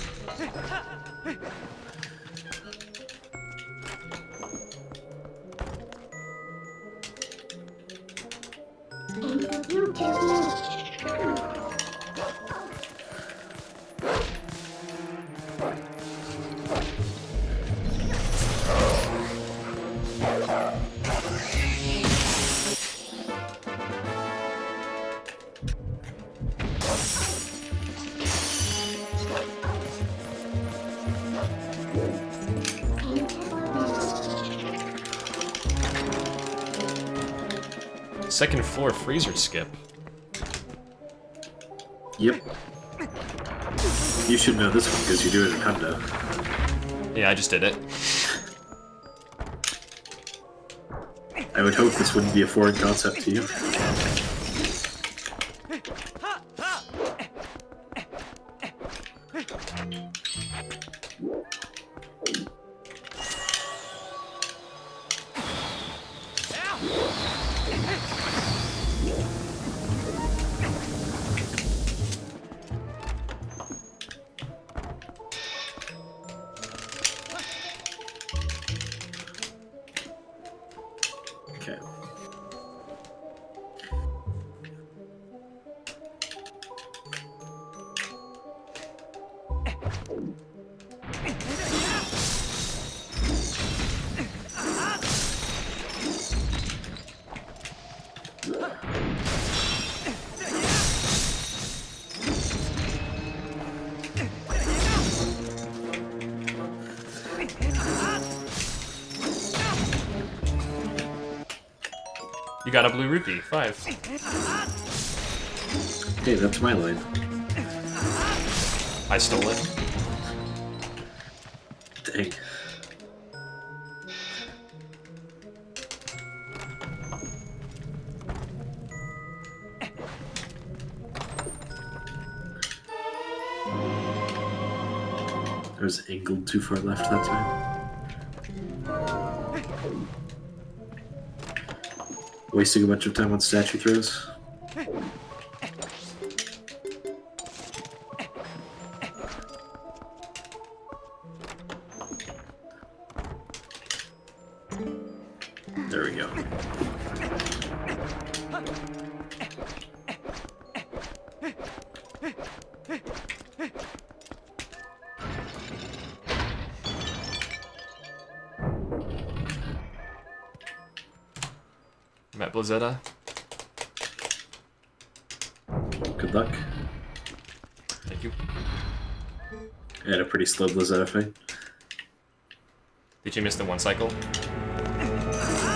Second floor freezer skip. Yep. You should know this one because you do it in Hundo. Yeah, I just did it. I would hope this wouldn't be a foreign concept to you. Okay. You got a blue rupee. 5. Hey, that's my line. I stole it. Dang. I was angled too far left that time. Wasting a bunch of time on statue throws. There we go. Met Blizzetta. Good luck. Thank you. I had a pretty slow Blizzard fight. Did you miss the 1 cycle?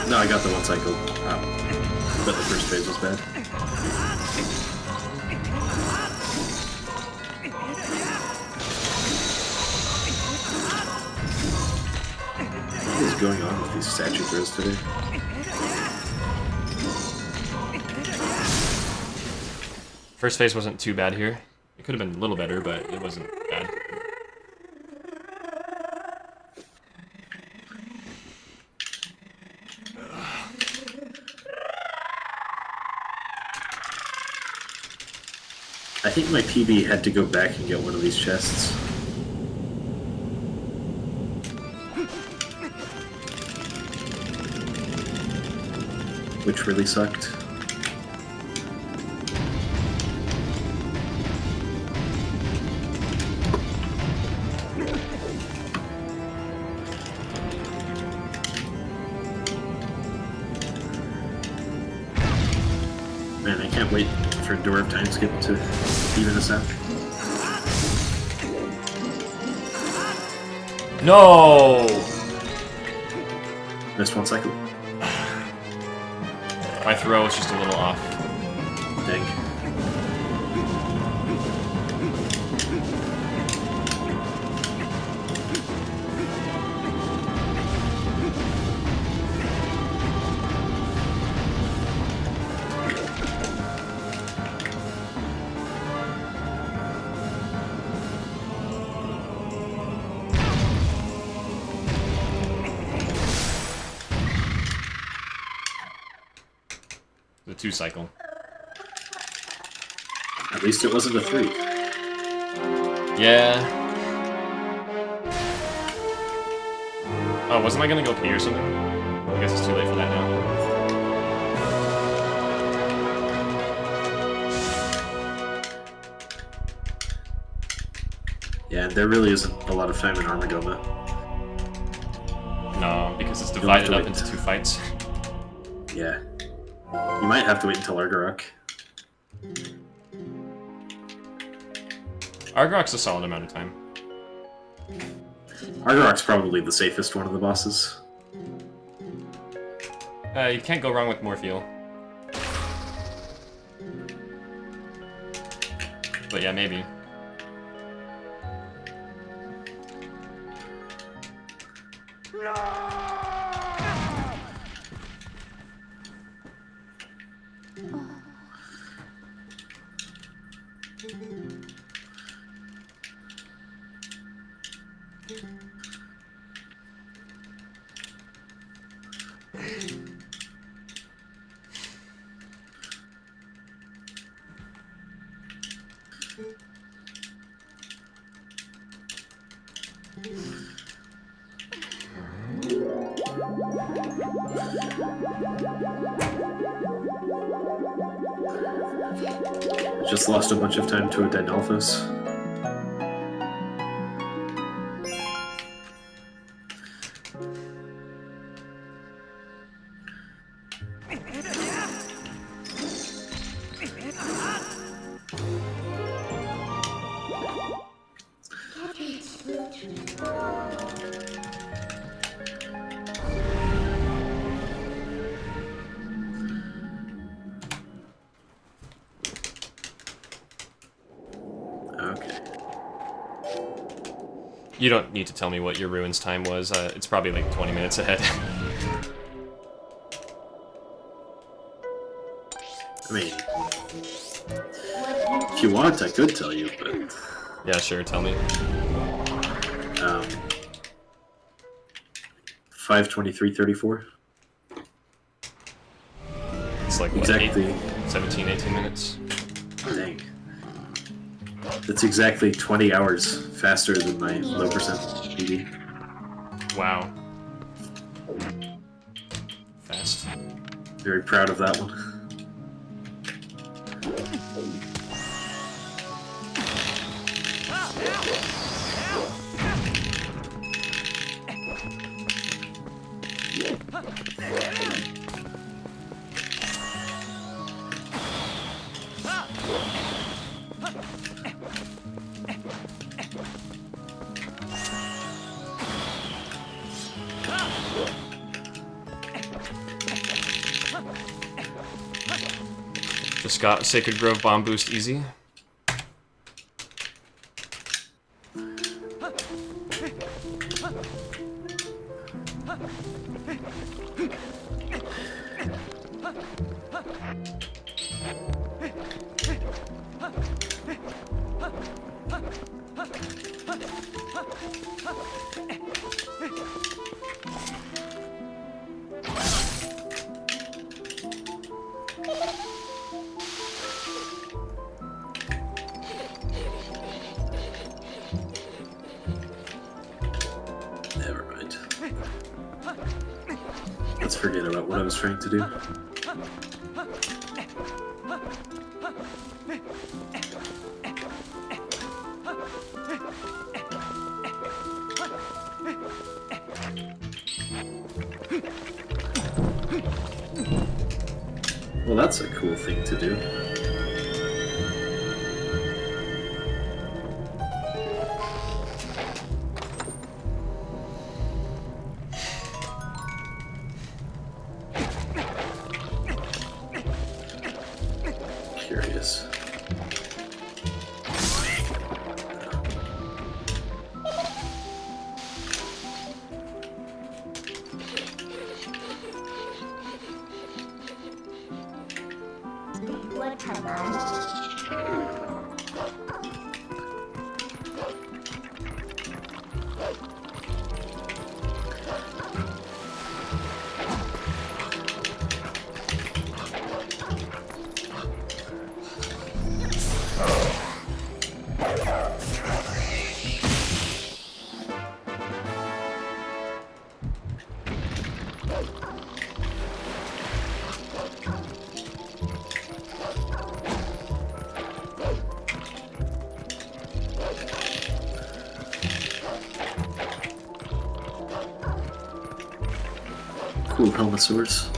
No, I got the 1 cycle. But the first phase was bad. What is going on with these statue throws today? First phase wasn't too bad here. It could have been a little better, but it wasn't bad. I think my PB had to go back and get one of these chests. Which really sucked. Man, I can't wait for Door of Time Skip to even us out. No! Missed 1 cycle. My throw was just a little off. Dang. The 2 cycle. At least it wasn't a 3. Yeah. Oh, wasn't I gonna go pee or something? I guess it's too late for that now. Yeah, there really isn't a lot of time in Armagoma. No, because it's You'll have divided to up wait. into 2 fights. Yeah. You might have to wait until Argarok. Argarok's a solid amount of time. Argarok's probably the safest one of the bosses. You can't go wrong with more fuel. But yeah, maybe. Just lost a bunch of time to a Dynalphos. Okay. You don't need to tell me what your ruins time was. It's probably like 20 minutes ahead. I mean, if you want, I could tell you, but Yeah, sure, tell me. 5:23:34. It's like, what, Exactly. 17, 18 minutes? Dang. That's exactly 20 hours faster than my low percent PD. Wow. Fast. Very proud of that one. Just got Sacred Grove Bomb Boost easy. Never mind. Let's forget about what I was trying to do. Well, that's a cool thing to do. Curious. What time? Wilhelmosaurus.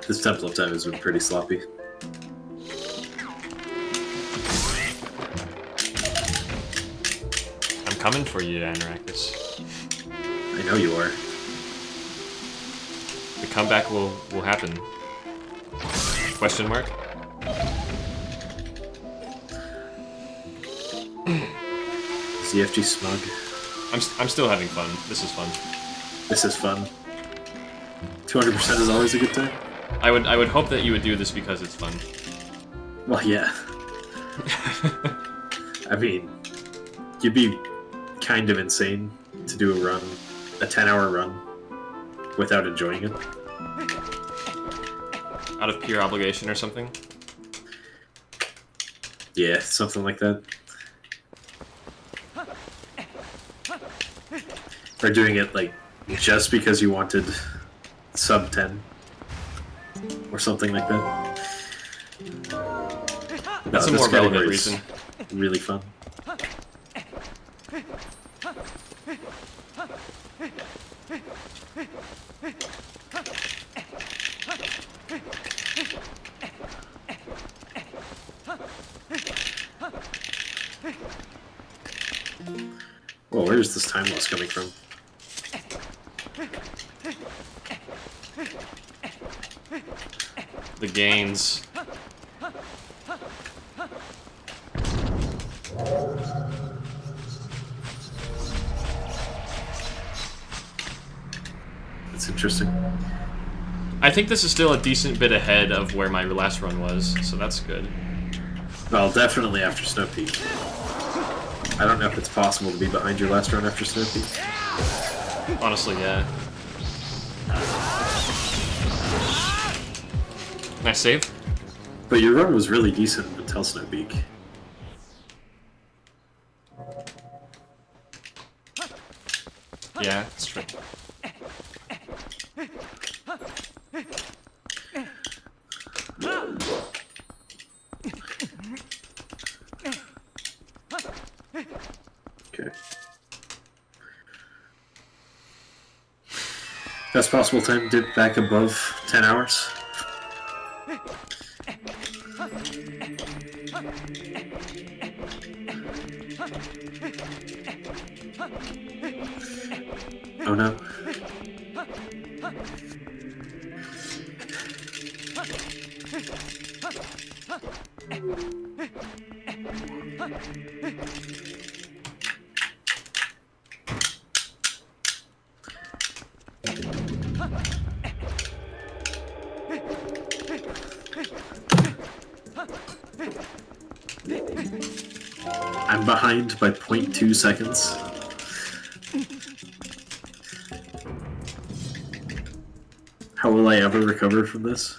This temple of time has been pretty sloppy. I'm coming for you, Anorakkis. I know you are. The comeback will happen. Question mark? ZFG Smug. I'm still having fun. This is fun. This is fun. 200% is always a good time. I would hope that you would do this because it's fun. Well, yeah. I mean, you'd be kind of insane to do a run, a 10-hour run, without enjoying it. Out of pure obligation or something? Yeah, something like that. Or doing it, like, just because you wanted sub 10. Or something like that. That's a this more relevant category is reason. really fun. Well, where is this time loss coming from? The gains. That's interesting. I think this is still a decent bit ahead of where my last run was, so that's good. Well, definitely after Snow Peak. I don't know if it's possible to be behind your last run after Snow Peak. Honestly, yeah. Nice save. But your run was really decent until Snow Peak. Yeah, it's true. Okay. Best possible time dip back above 10 hours. Oh no. I'm behind by 0.2 seconds. How will I ever recover from this?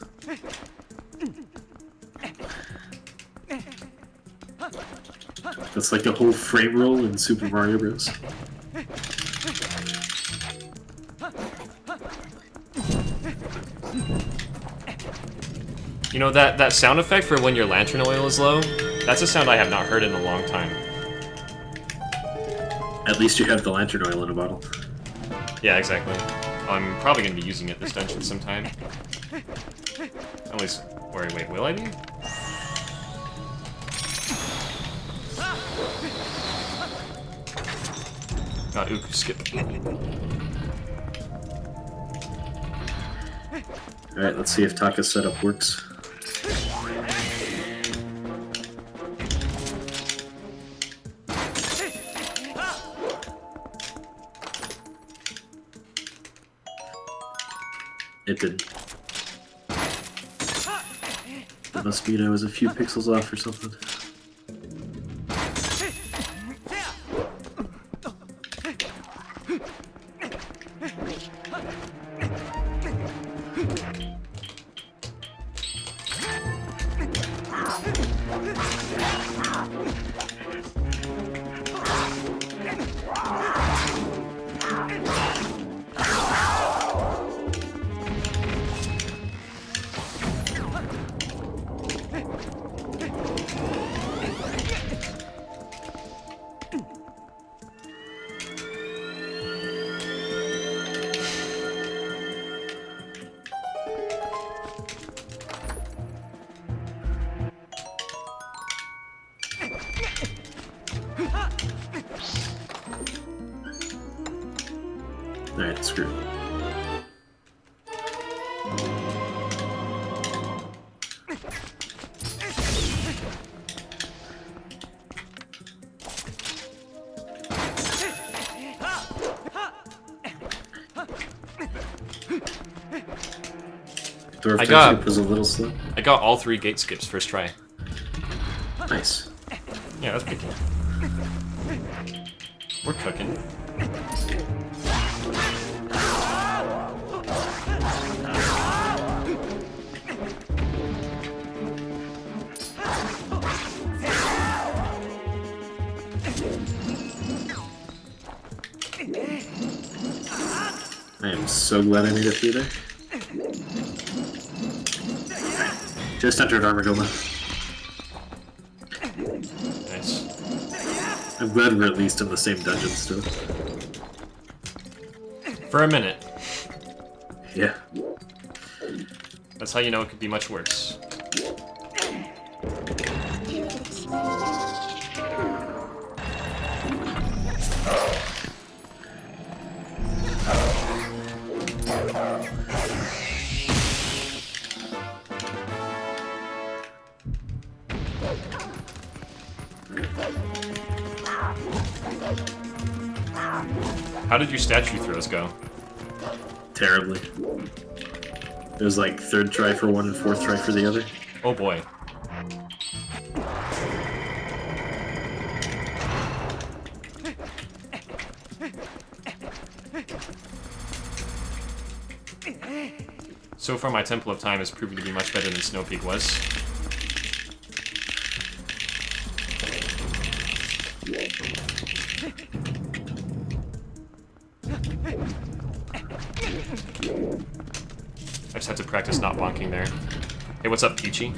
That's like a whole frame roll in Super Mario Bros. You know, that sound effect for when your lantern oil is low, that's a sound I have not heard in a long time. At least you have the lantern oil in a bottle. Yeah, exactly. I'm probably going to be using it this dungeon sometime. At least Wait, will I be? God, ooh, skip. Alright, let's see if Taka's setup works. It didn't. It must mean I was a few pixels off or something. Alright, screw it. Dwarf I got- Township was a little slow. I got all 3 gate skips first try. Nice. Yeah, that's pretty cool. We're cooking. I am so glad I made it through there. Just entered Armadillo. Nice. I'm glad we're at least in the same dungeon still. For a minute. Yeah. That's how you know it could be much worse. How did your statue throws go? Terribly. It was like 3rd try for one and 4th try for the other. Oh boy. So far, my Temple of Time has proven to be much better than Snow Peak was. I just have to practice not bonking there. Hey, what's up, Peachy?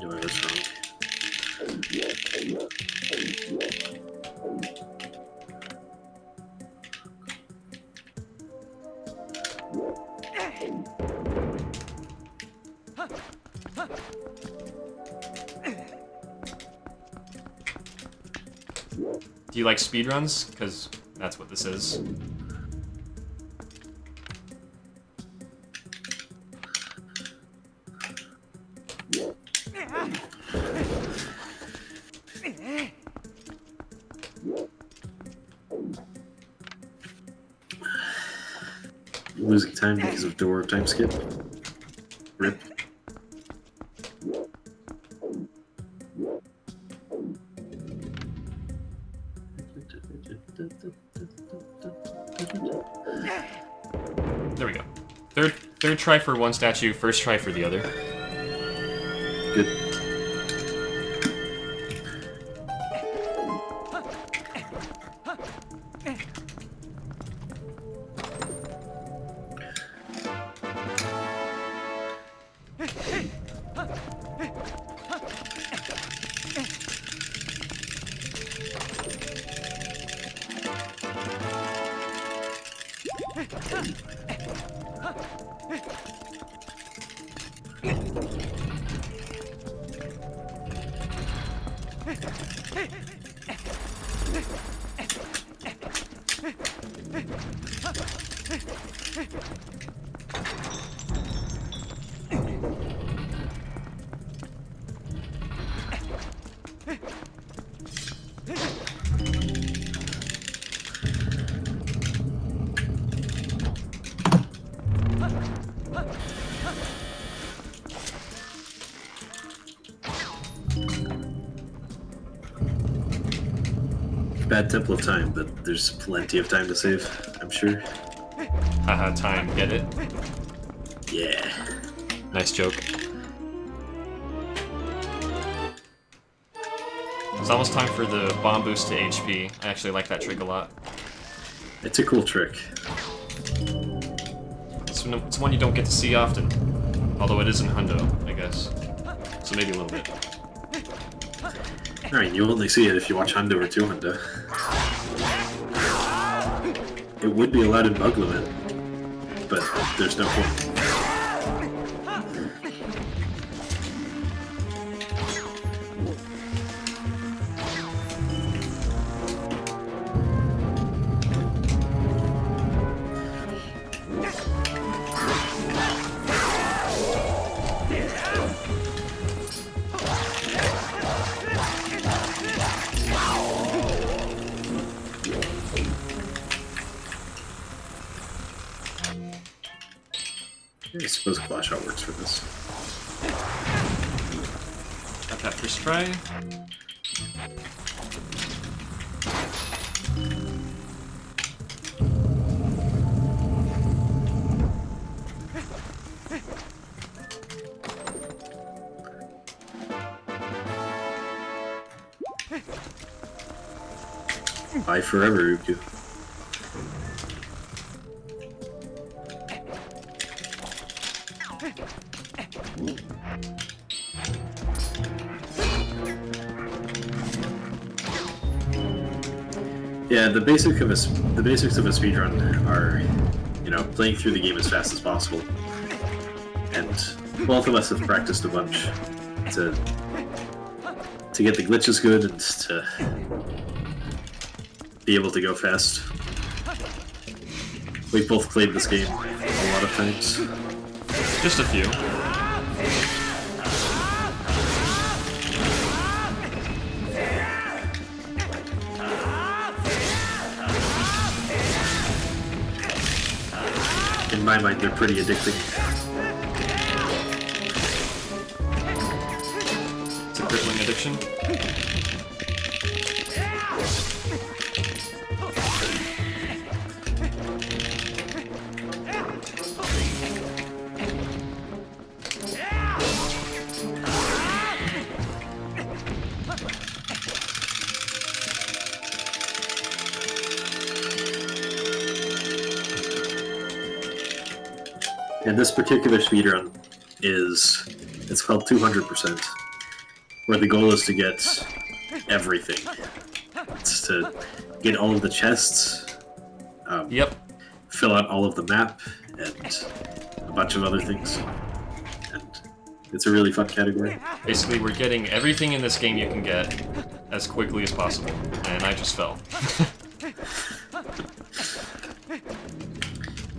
No, I was wrong. Do you like speedruns? Because that's what this is. Losing time because of door time skip. Rip. There we go. Third try for one statue, first try for the other. Good. Bad temple of time, but there's plenty of time to save, I'm sure. Haha, time, get it? Yeah. Nice joke. It's almost time for the bomb boost to HP. I actually like that trick a lot. It's a cool trick. It's one you don't get to see often. Although it is in Hundo, I guess. So maybe a little bit. Alright, you only see it if you watch Hundo or 2 Hundo. It would be allowed in Bug Limit, but there's no point. I suppose Claw Shot works for this. Got that first try. Bye forever, Uku. Yeah, the basics of a speedrun are, you know, playing through the game as fast as possible. And both of us have practiced a bunch to get the glitches good and to be able to go fast. We've both played this game a lot of times. Just a few. In my mind, they're pretty addicting. It's a crippling addiction. And this particular speedrun it's called 200%, where the goal is to get everything. It's to get all of the chests, Yep. fill out all of the map, and a bunch of other things. And it's a really fun category. Basically, we're getting everything in this game you can get as quickly as possible. And I just fell.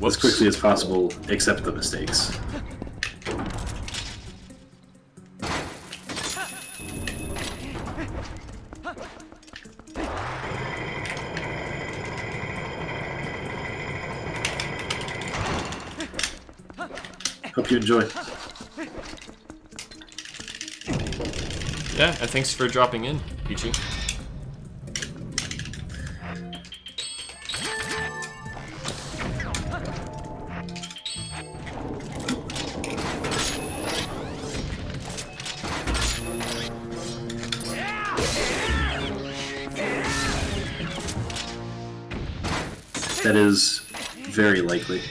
As quickly as possible, except the mistakes. Hope you enjoy. Yeah, and thanks for dropping in, Peachy. That is very likely.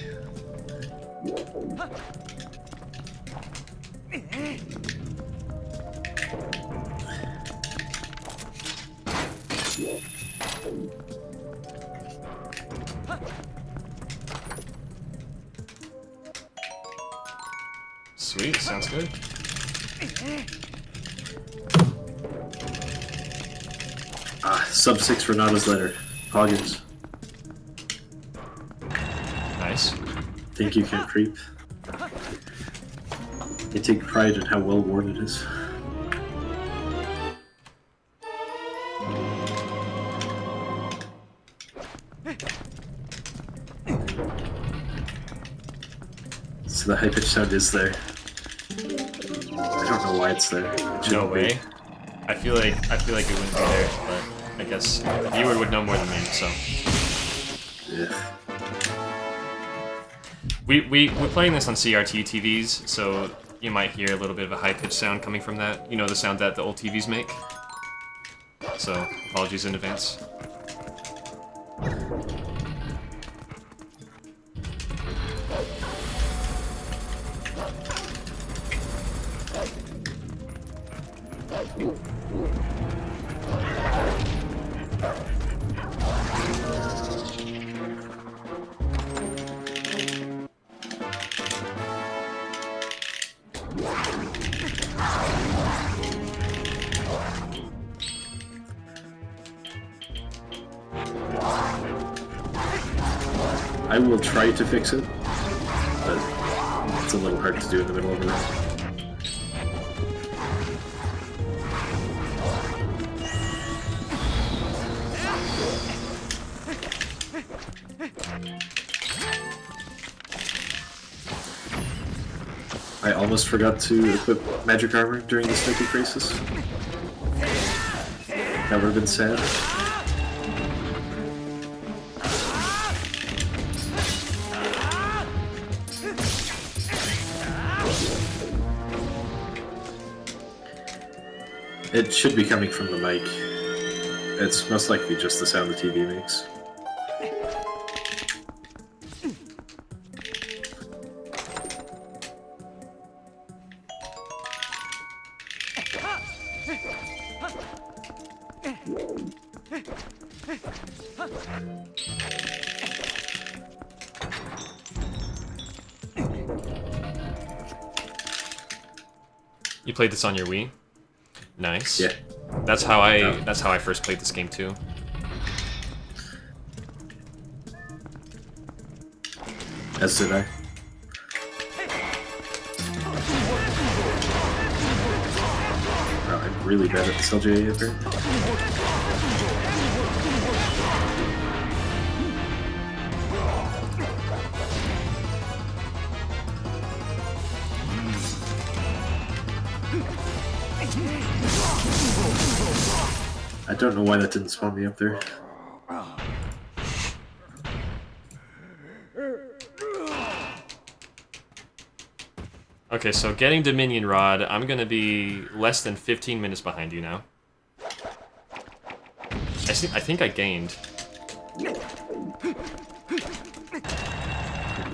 Sweet, sounds good. Sub 6 Renata's letter. Poggins. Nice. Think you can creep? I take pride in how well worn it is. So the high-pitched sound is there. I don't know why it's there. It No shouldn't be. way. I feel like it wouldn't be there, but I guess the viewer would know more than me, so. Yeah. We're playing this on CRT TVs, so you might hear a little bit of a high-pitched sound coming from that. You know, the sound that the old TVs make. So, apologies in advance. I will try to fix it, but it's a little hard to do in the middle of it. I almost forgot to equip magic armor during the Snowy Crisis. That would have been sad. It should be coming from the mic. It's most likely just the sound the TV makes. You played this on your Wii? Nice. Yeah. That's how I first played this game too. As did I. Wow, I'm really bad at this LJA apparently. I don't know why that didn't spawn me up there. Okay, so getting Dominion Rod, I'm gonna be less than 15 minutes behind you now. I think I gained.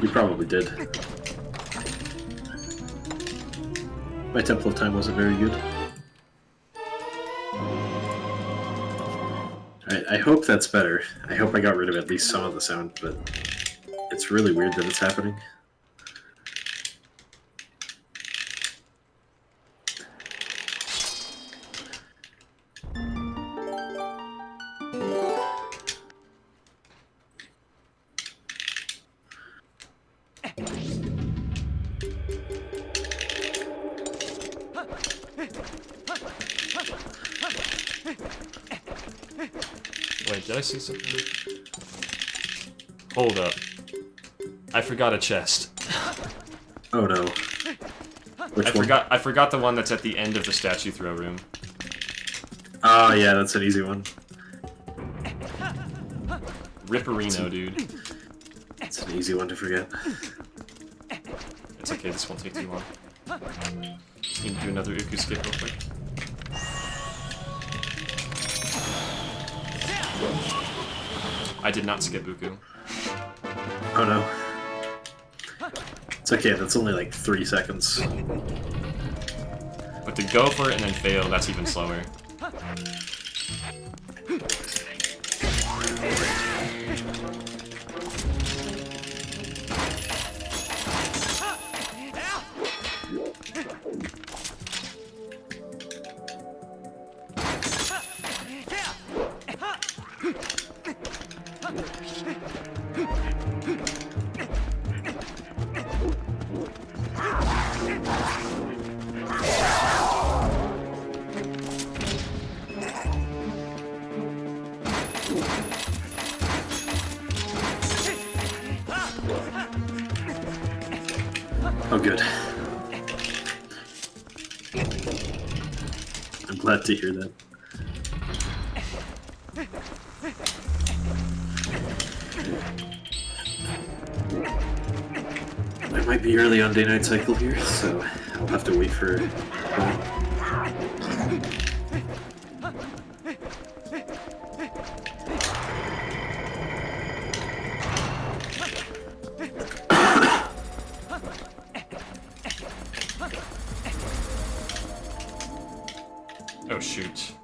You probably did. My tempo time wasn't very good. I hope that's better. I hope I got rid of at least some of the sound, but it's really weird that it's happening. Wait, did I see something? Hold up. I forgot a chest. Oh no. Which one? I forgot the one that's at the end of the statue throw room. Oh yeah, that's an easy one. Ripperino, dude. It's an easy one to forget. It's okay, this won't take too long. Just need to do another Uku skip real quick. I did not skip Uku. Oh no. It's okay, that's only like 3 seconds. But to go for it and then fail, that's even slower. Oh, good. I'm glad to hear that. I might be early on day-night cycle here, so I'll have to wait for... Oh, shoot.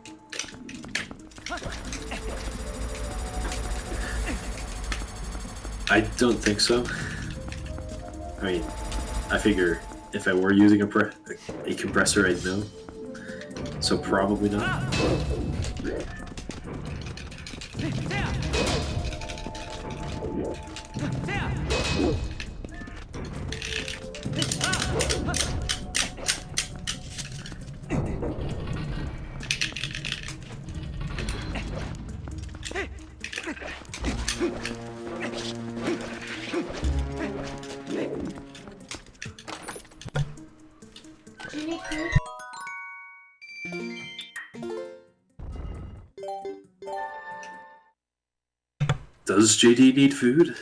I don't think so. I mean, I figure if I were using a compressor, I'd know. So probably not. Do you need food? Does JD need food?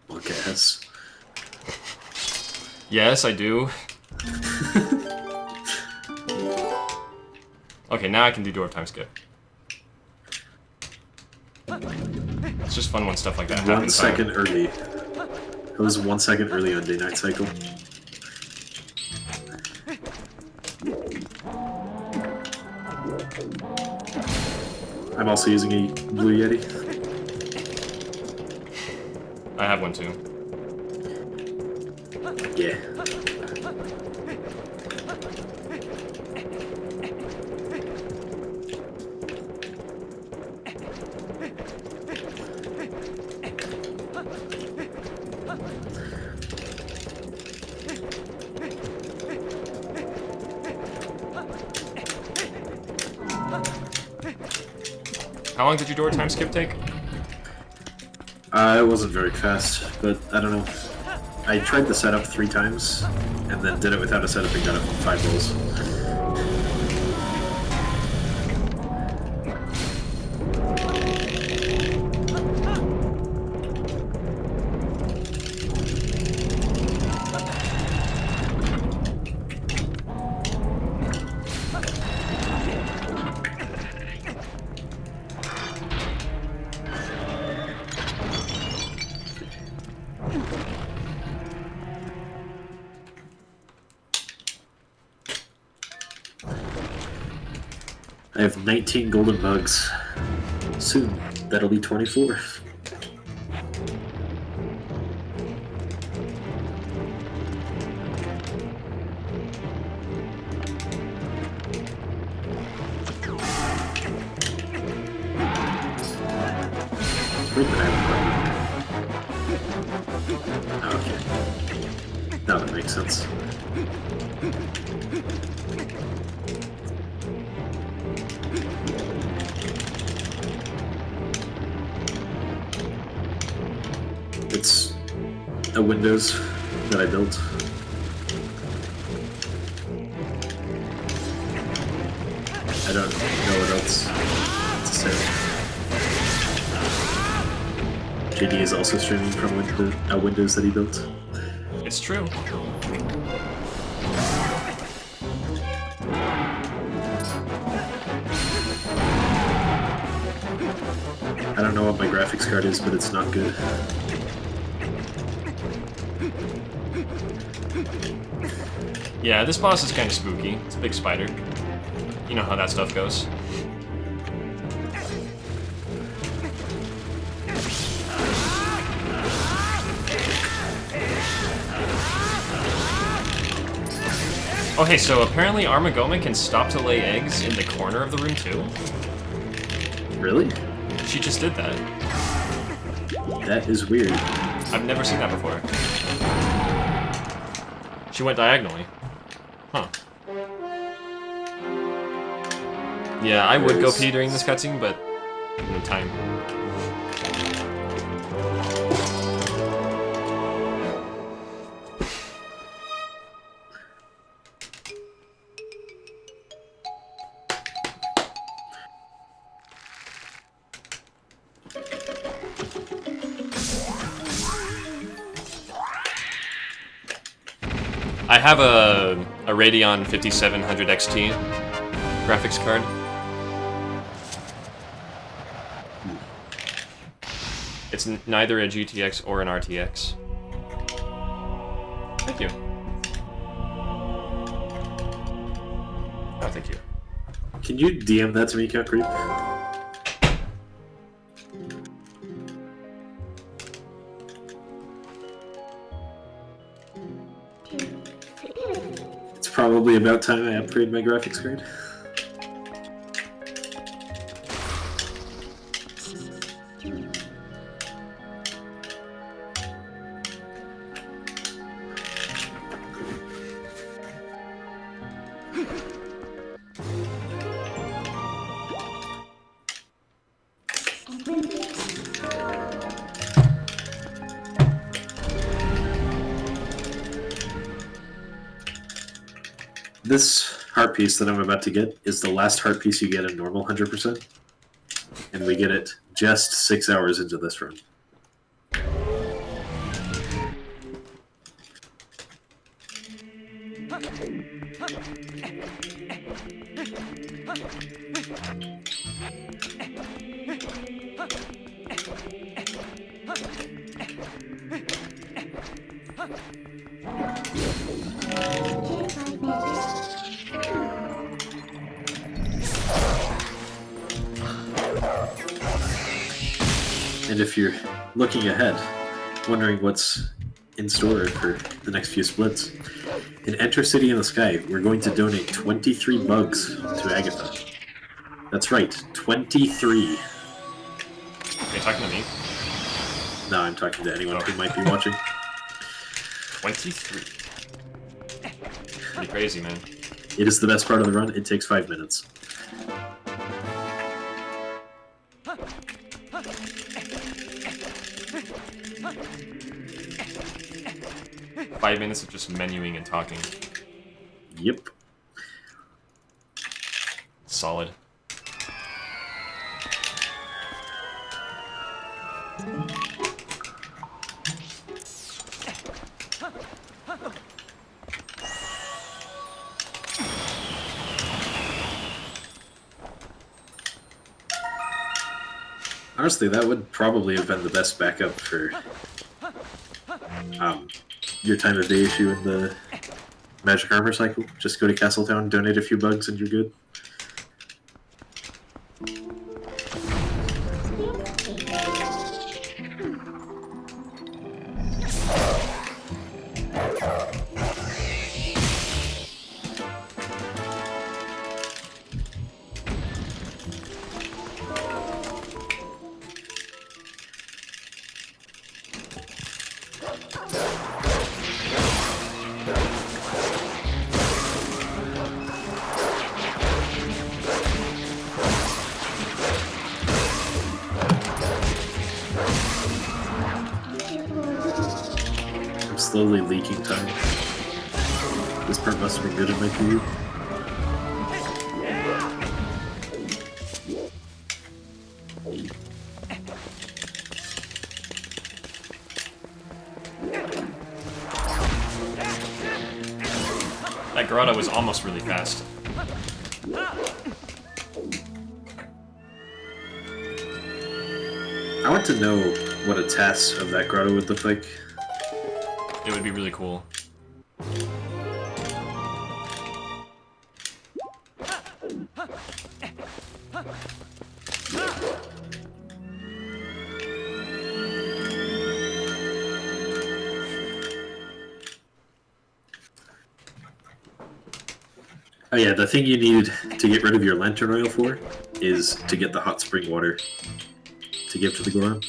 Well, guess. Yes, I do. Okay, now I can do dwarf time skip. It's just fun when stuff like that happens. 1 second early. It was 1 second early on day-night cycle. I'm also using a Blue Yeti. I have one too. Yeah. How long did your door time skip take? It wasn't very fast, but I don't know. I tried the setup 3 times, and then did it without a setup and got it from 5 rolls. I have 19 golden bugs. Soon, that'll be 24. Where did I have a okay. Now that makes sense. It's a Windows that I built. I don't know what else to say. JD is also streaming from a Windows that he built. It's true. I don't know what my graphics card is, but it's not good. Yeah, this boss is kind of spooky. It's a big spider. You know how that stuff goes. Okay, so apparently Armagoma can stop to lay eggs in the corner of the room too? Really? She just did that. That is weird. I've never seen that before. She went diagonally. Huh. Yeah, I would go pee during this cutscene, but no time. I have a Radeon 5700 XT graphics card. It's neither a GTX or an RTX. Thank you. Oh, thank you. Can you DM that to me, Cat Creep? It's probably about time I upgrade my graphics card. This heart piece that I'm about to get is the last heart piece you get in normal 100%. And we get it just 6 hours into this run. And if you're looking ahead, wondering what's in store for the next few splits, in Enter City in the Sky, we're going to donate 23 bugs to Agatha. That's right, 23. Are you talking to me? No, I'm talking to anyone who might be watching. 23. Pretty crazy, man. It is the best part of the run. It takes 5 minutes. Five minutes of just menuing and talking. Yep. Solid. Honestly, that would probably have been the best backup for your time of day issue in the Magic Armor cycle. Just go to Castletown, donate a few bugs, and you're good. Slowly leaking time. This part must have been good in my period. That grotto was almost really fast. I want to know what a TAS of that grotto would look like. It would be really cool. Oh yeah, the thing you need to get rid of your lantern oil for is to get the hot spring water to give to the Goron.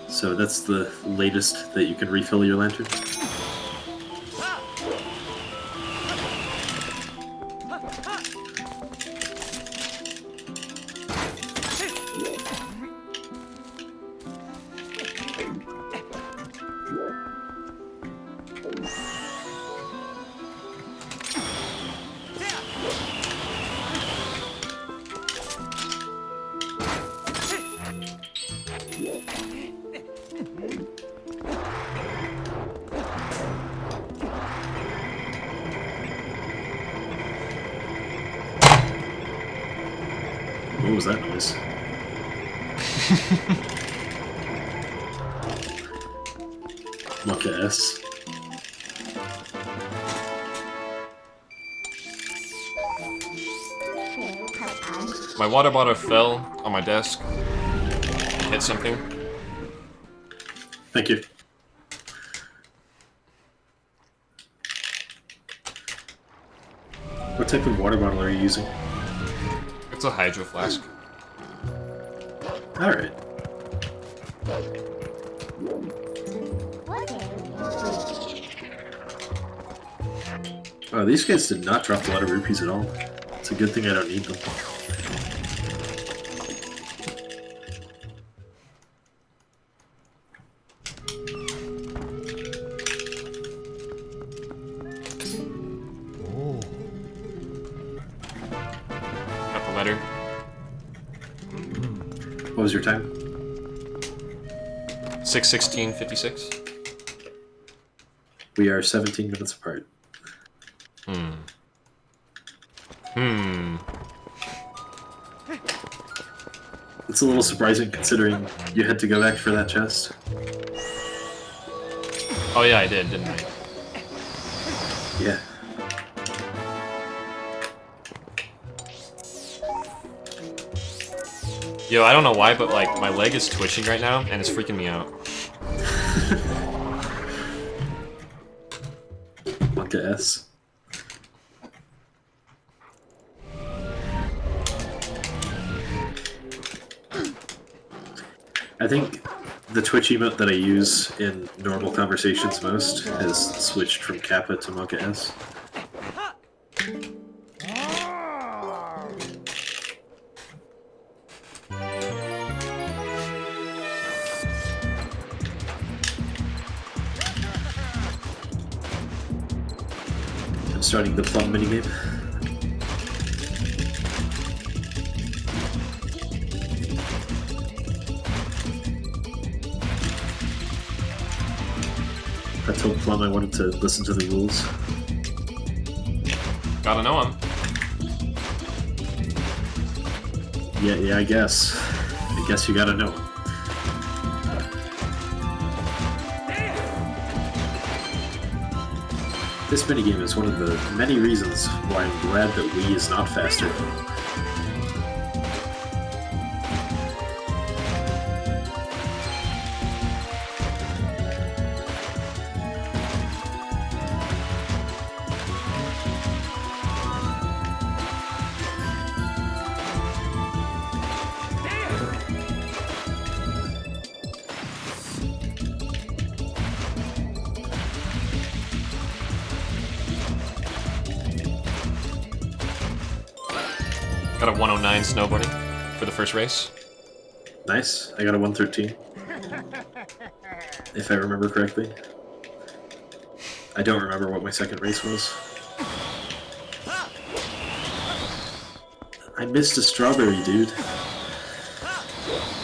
So that's the latest that you can refill your lantern. was that noise? Monka S. My water bottle fell on my desk. Hit something. Thank you. What type of water bottle are you using? It's a hydro flask. Alright. Oh, these guys did not drop a lot of rupees at all. It's a good thing I don't need them. Got the letter. What was your time? 6:16:56. We are 17 minutes apart. It's a little surprising considering you had to go back for that chest. Oh yeah, I did, didn't I? Yeah. Yo, I don't know why, but like my leg is twitching right now, and it's freaking me out. Monka S. I think the Twitch emote that I use in normal conversations most has switched from Kappa to Monka S. I'm starting the plum minigame. I told Plum I wanted to listen to the rules. Gotta know him. Yeah, I guess. I guess you gotta know. This minigame is one of the many reasons why I'm glad that Wii is not faster. Got a 109 snowboarding for the first race. Nice. I got a 113. If I remember correctly. I don't remember what my second race was. I missed a strawberry, dude.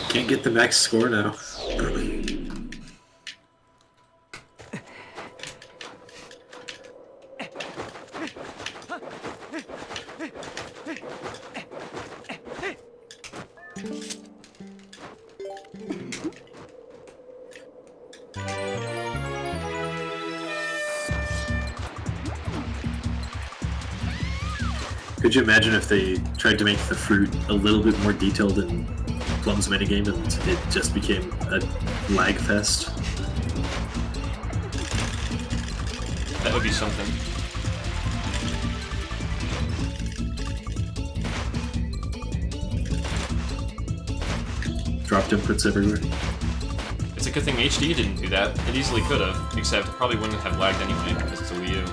Can't get the max score now. Could you imagine if they tried to make the fruit a little bit more detailed in Plum's minigame and it just became a lag fest? That would be something. Dropped inputs everywhere. It's a good thing HD didn't do that. It easily could have, except it probably wouldn't have lagged anyway, because it's a Wii U.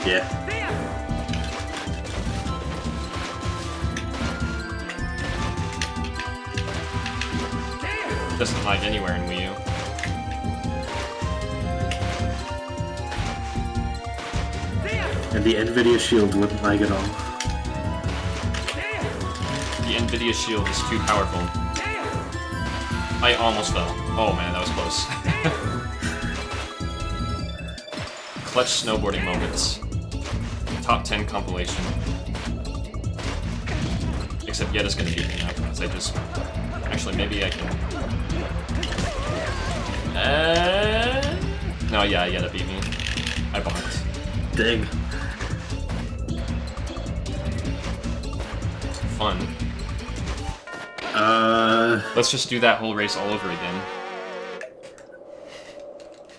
Yeah. It doesn't lag anywhere in Wii U. And the NVIDIA Shield wouldn't lag at all. The NVIDIA Shield is too powerful. I almost fell. Oh man, that was close. Clutch snowboarding moments. Top 10 compilation. Except Yetta's gonna beat me now, because I just... Actually, maybe I can... No, yeah, Yetta beat me. I bonked. Dang. Fun. Let's just do that whole race all over again.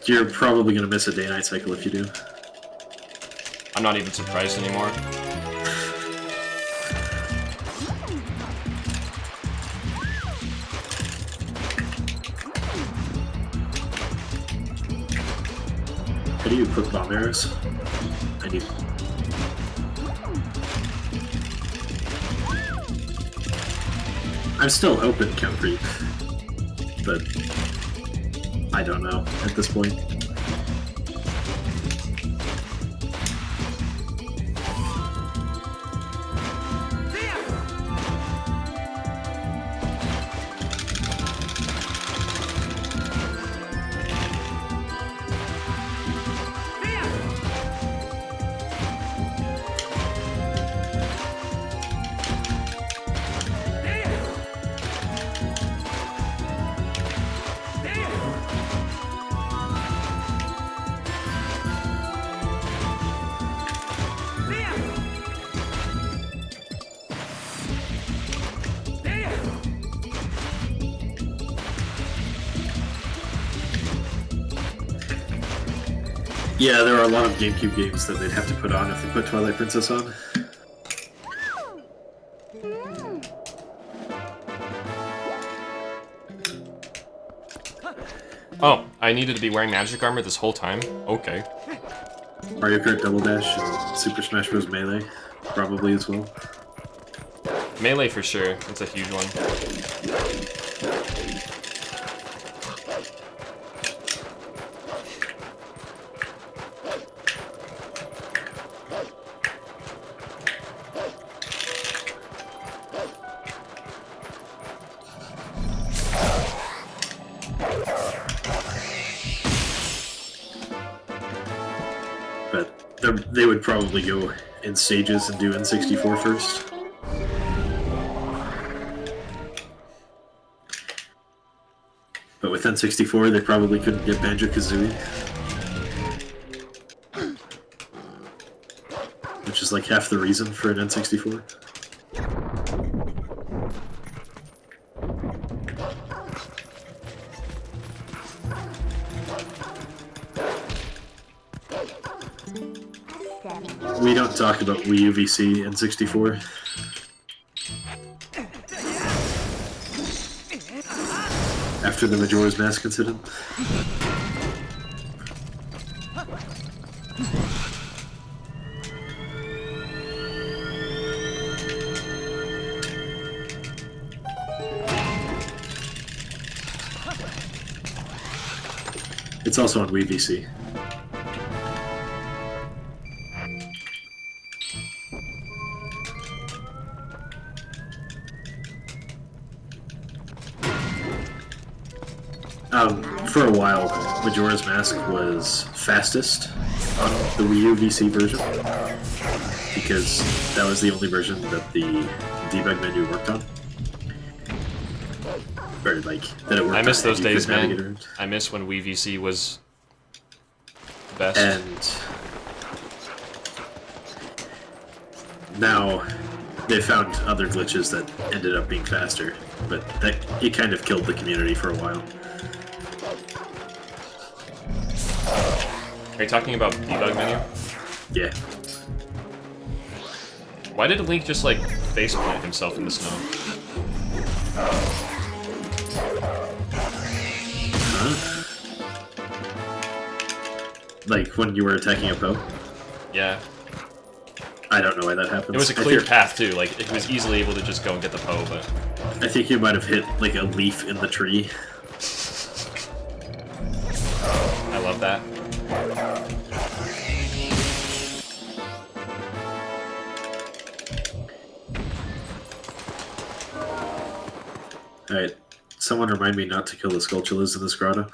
You're probably gonna miss a day-night cycle if you do. I'm not even surprised anymore. How do you put bomb arrows? I need... I'm still open Count Creep, but I don't know at this point. Yeah, there are a lot of GameCube games that they'd have to put on if they put Twilight Princess on. Oh, I needed to be wearing magic armor this whole time? Okay. Mario Kart Double Dash and Super Smash Bros. Melee, probably as well. Melee for sure. It's a huge one. They would probably go in stages and do N64 first. But with N64, they probably couldn't get Banjo-Kazooie. Which is like half the reason for an N64. We don't talk about Wii U VC and 64. After the Majora's Mask incident. It's also on Wii VC. For a while, Majora's Mask was fastest on the Wii U VC version, because that was the only version that the debug menu worked on. Or, like, that it worked on. I miss those and you days, could navigate man. around. I miss when Wii VC was the best. And now they found other glitches that ended up being faster, but it kind of killed the community for a while. Are you talking about debug menu? Yeah. Why did Link just, like, faceplant himself in the snow? Huh? Like when you were attacking a Poe? Yeah. I don't know why that happens. It was a clear path, too. Like, it was easily able to just go and get the Poe, but... I think you might have hit, like, a leaf in the tree. I love that. Alright, someone remind me not to kill the Skulltulas in this grotto.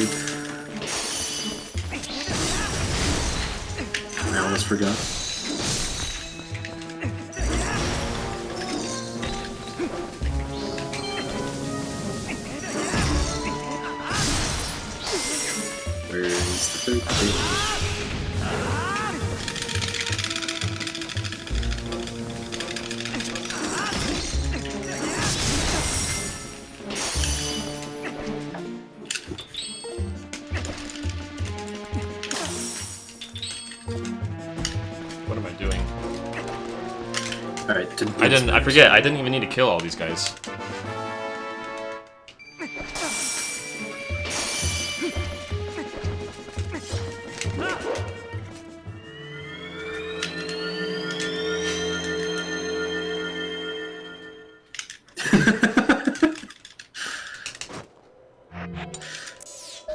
bastard. I almost forgot. Where is the third thing? What am I doing? Alright, I forget, I didn't even need to kill all these guys.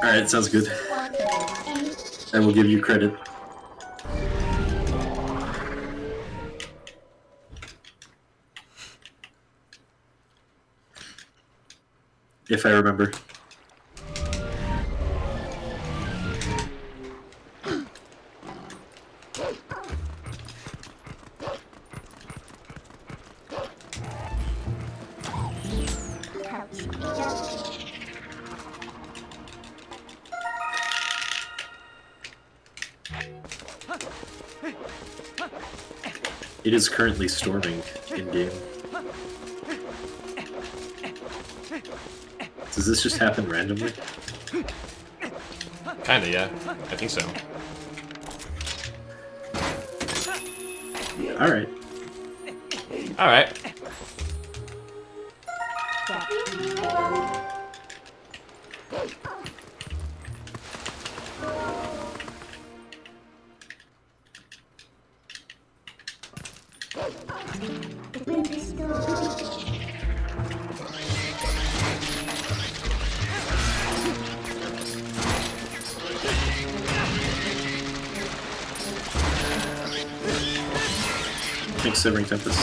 Alright, sounds good. I will give you credit. If I remember. It is currently storming in-game. Does this just happen randomly? Kinda, yeah. I think so. Alright. Alright. Thanks, Severing Tempest.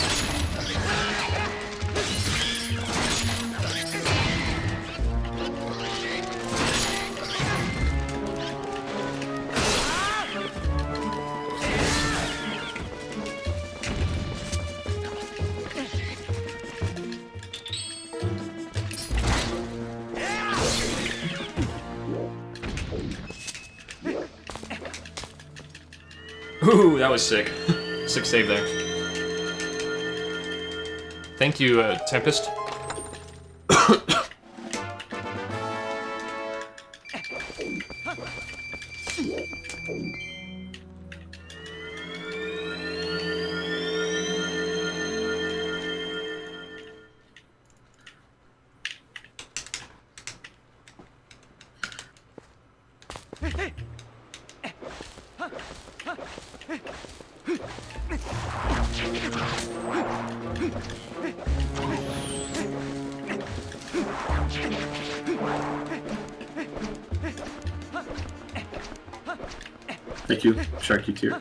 Ooh, that was sick. Sick save there. Thank you, Tempest. Thank you, Sharky Tier.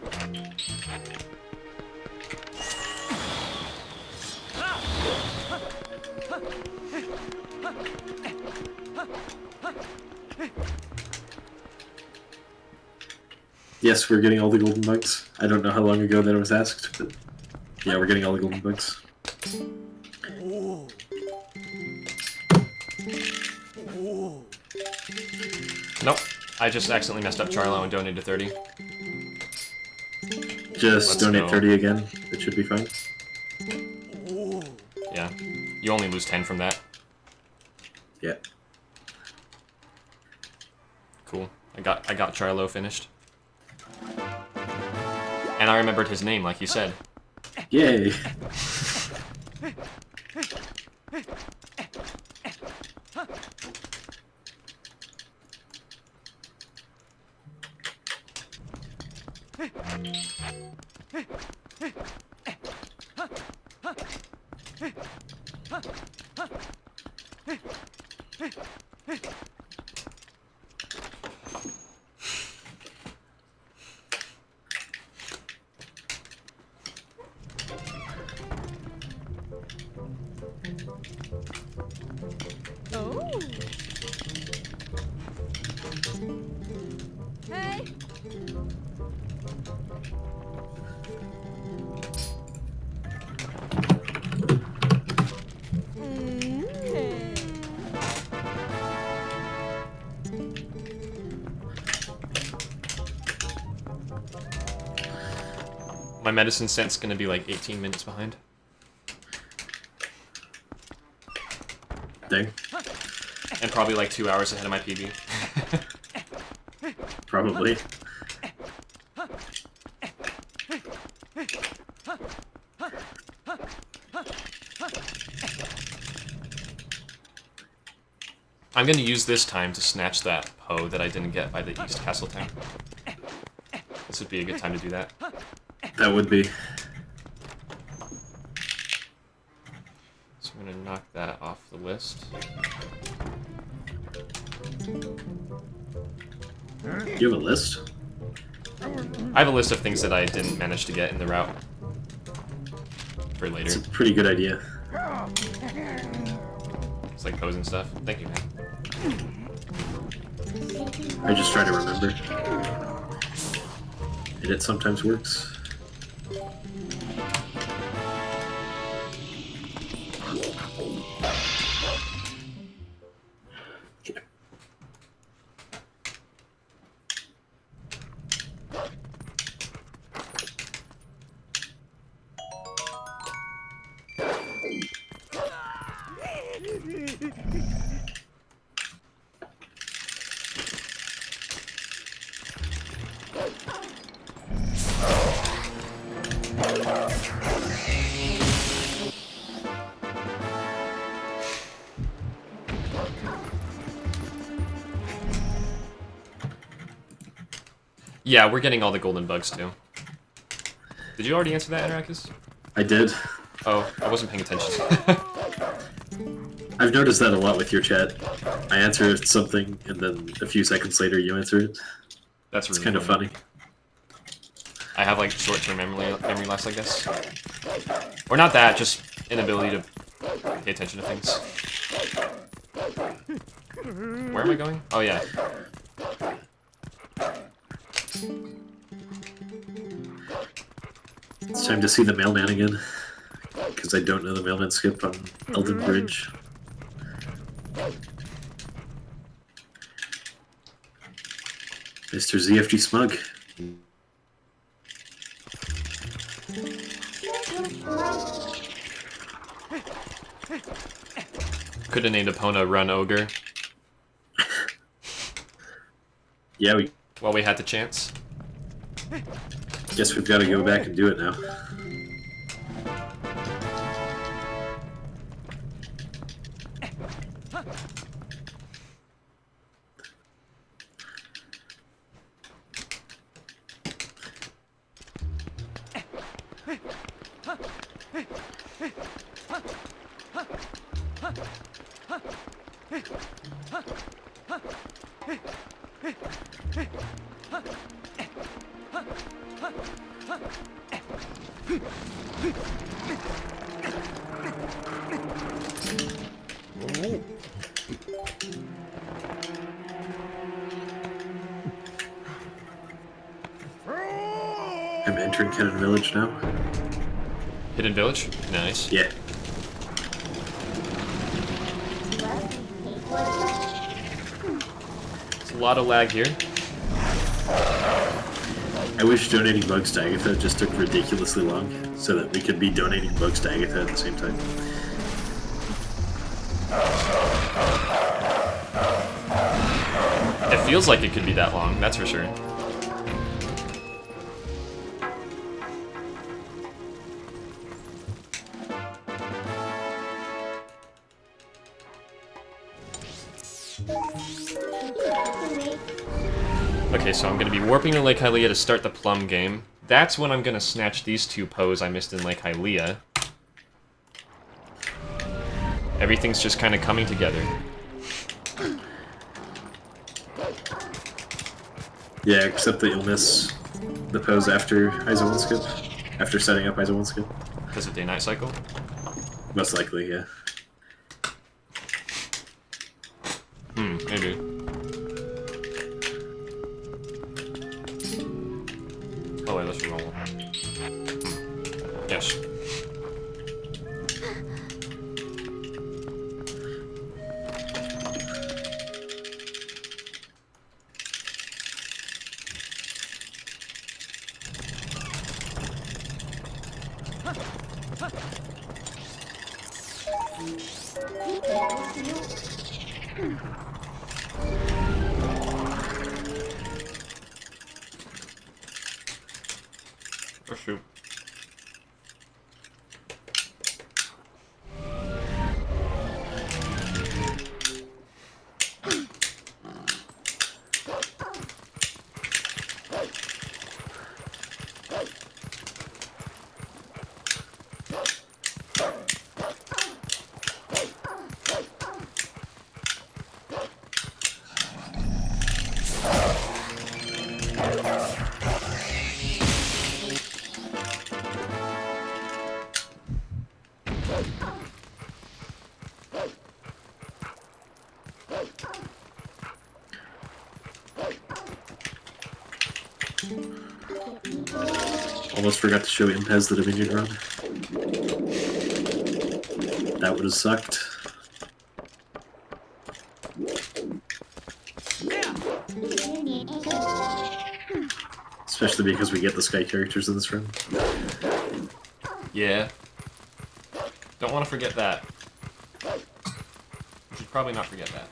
Yes, we're getting all the golden bugs. I don't know how long ago that was asked, but yeah, we're getting all the golden bugs. Nope. I just accidentally messed up Charlo and donated 30. Just Let's donate go. 30 again. It should be fine. Yeah. You only lose 10 from that. Yeah. Cool. I got Charlo finished. And I remembered his name, like you said. Yay! My medicine scent's gonna be like 18 minutes behind. Dang. And probably like 2 hours ahead of my PB. Probably. I'm gonna use this time to snatch that Poe that I didn't get by the East Castle Town. This would be a good time to do that. That would be. So I'm gonna knock that off the list. You have a list? I have a list of things that I didn't manage to get in the route. For later. It's a pretty good idea. It's like Poes and stuff. Thank you, man. I just try to remember. And it sometimes works. Okay. Yeah, we're getting all the golden bugs too. Did you already answer that, Anorakkis? I did. Oh, I wasn't paying attention. I've noticed that a lot with your chat. I answer something, and then a few seconds later you answer it. That's It's really kind of funny. I have like short-term memory loss, I guess. Or not that, just inability to pay attention to things. Where am I going? Oh yeah. It's time to see the mailman again. Because I don't know the mailman skip on Elden Bridge. Mr. ZFG Smug. Could have named Epona Run Ogre. Yeah, we While we had the chance. guess we've got to go back and do it now. I'm entering Cannon Village now. Hidden Village? Nice. Yeah. It's a lot of lag here. I wish donating bugs to Agatha just took ridiculously long, so that we could be donating bugs to Agatha at the same time. It feels like it could be that long, that's for sure. Okay, so I'm going to be warping to Lake Hylia to start the Plum game. That's when I'm going to snatch these two Poes I missed in Lake Hylia. Everything's just kind of coming together. Yeah, except that you'll miss the pose after ISO 1 skip. After setting up ISO 1 skip. Because of day-night cycle? Most likely, yeah. Maybe. Oh wait, let's roll. Yes. Oh shoot. Almost forgot to show Impez the Dominion run. That would have sucked. Especially because we get the Sky characters in this run. Yeah. Don't want to forget that. We should probably not forget that.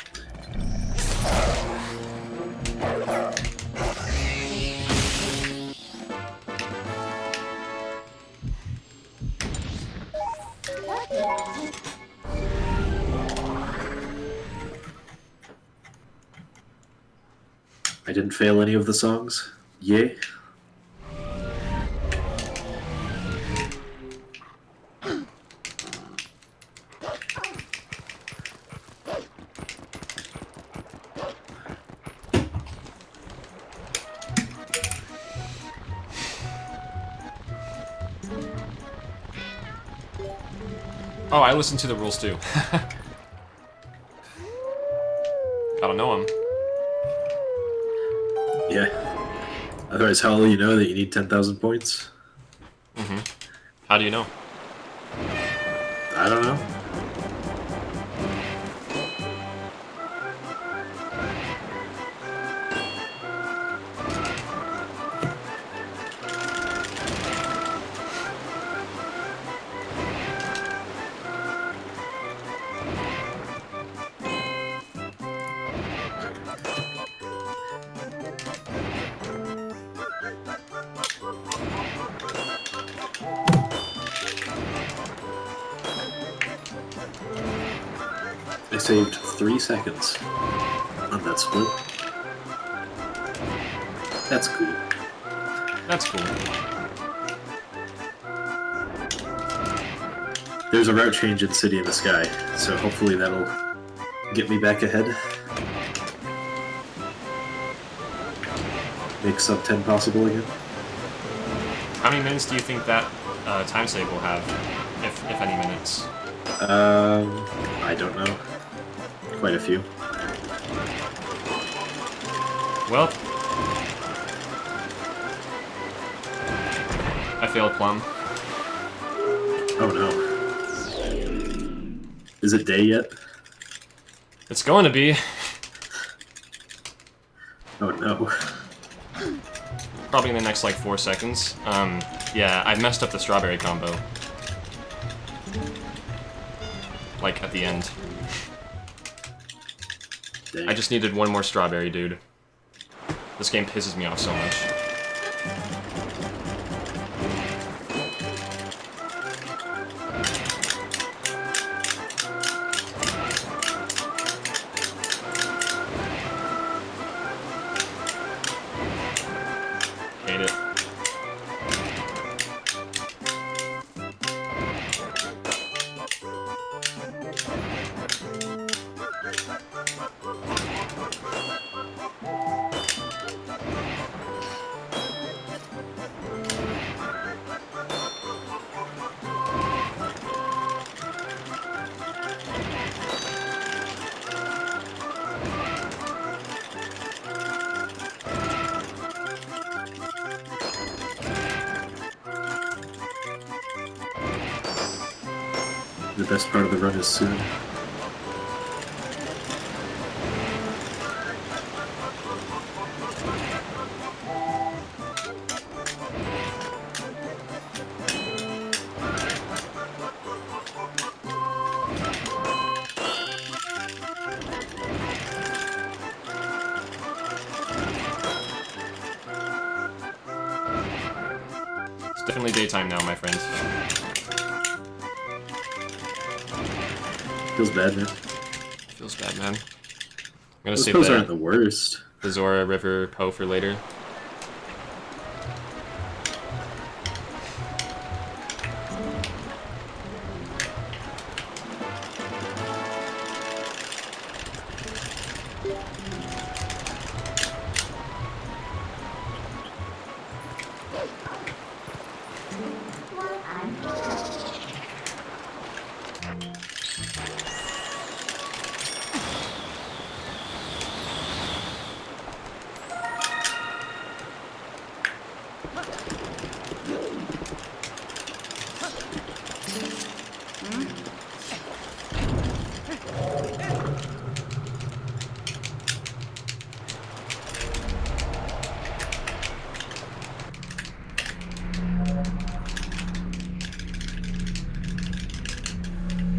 I didn't fail any of the songs. Yay. Oh, I listened to the rules too. Gotta know them. Yeah. Otherwise, how will you know that you need 10,000 points? Mm-hmm. How do you know? I don't know. I saved 3 seconds on that split. That's cool. That's cool. There's a route change in City in the Sky, so hopefully that'll get me back ahead. Make sub 10 possible again. How many minutes do you think that time save will have, if any minutes? I don't know. Quite a few. Well, I failed Plum. Oh no. Is it day yet? It's going to be. Oh no. Probably in the next, like, 4 seconds. Yeah, I messed up the strawberry combo. Like, at the end. Dang. I just needed one more strawberry, dude. This game pisses me off so much. Hate it. The best part of the run is soon. It's definitely daytime now, my friends. Feels bad, man. Feels bad, man. I'm gonna Those save pose aren't the the worst. Zora River Poe for later.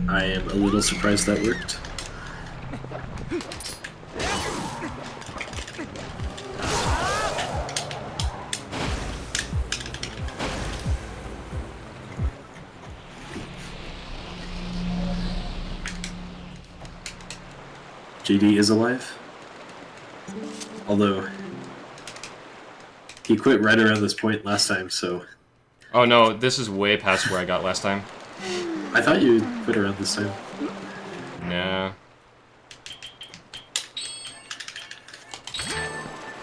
I am a little surprised that worked. JD is alive. Although, he quit right around this point last time, so... Oh no, this is way past where I got last time. I thought you quit around this time. Nah.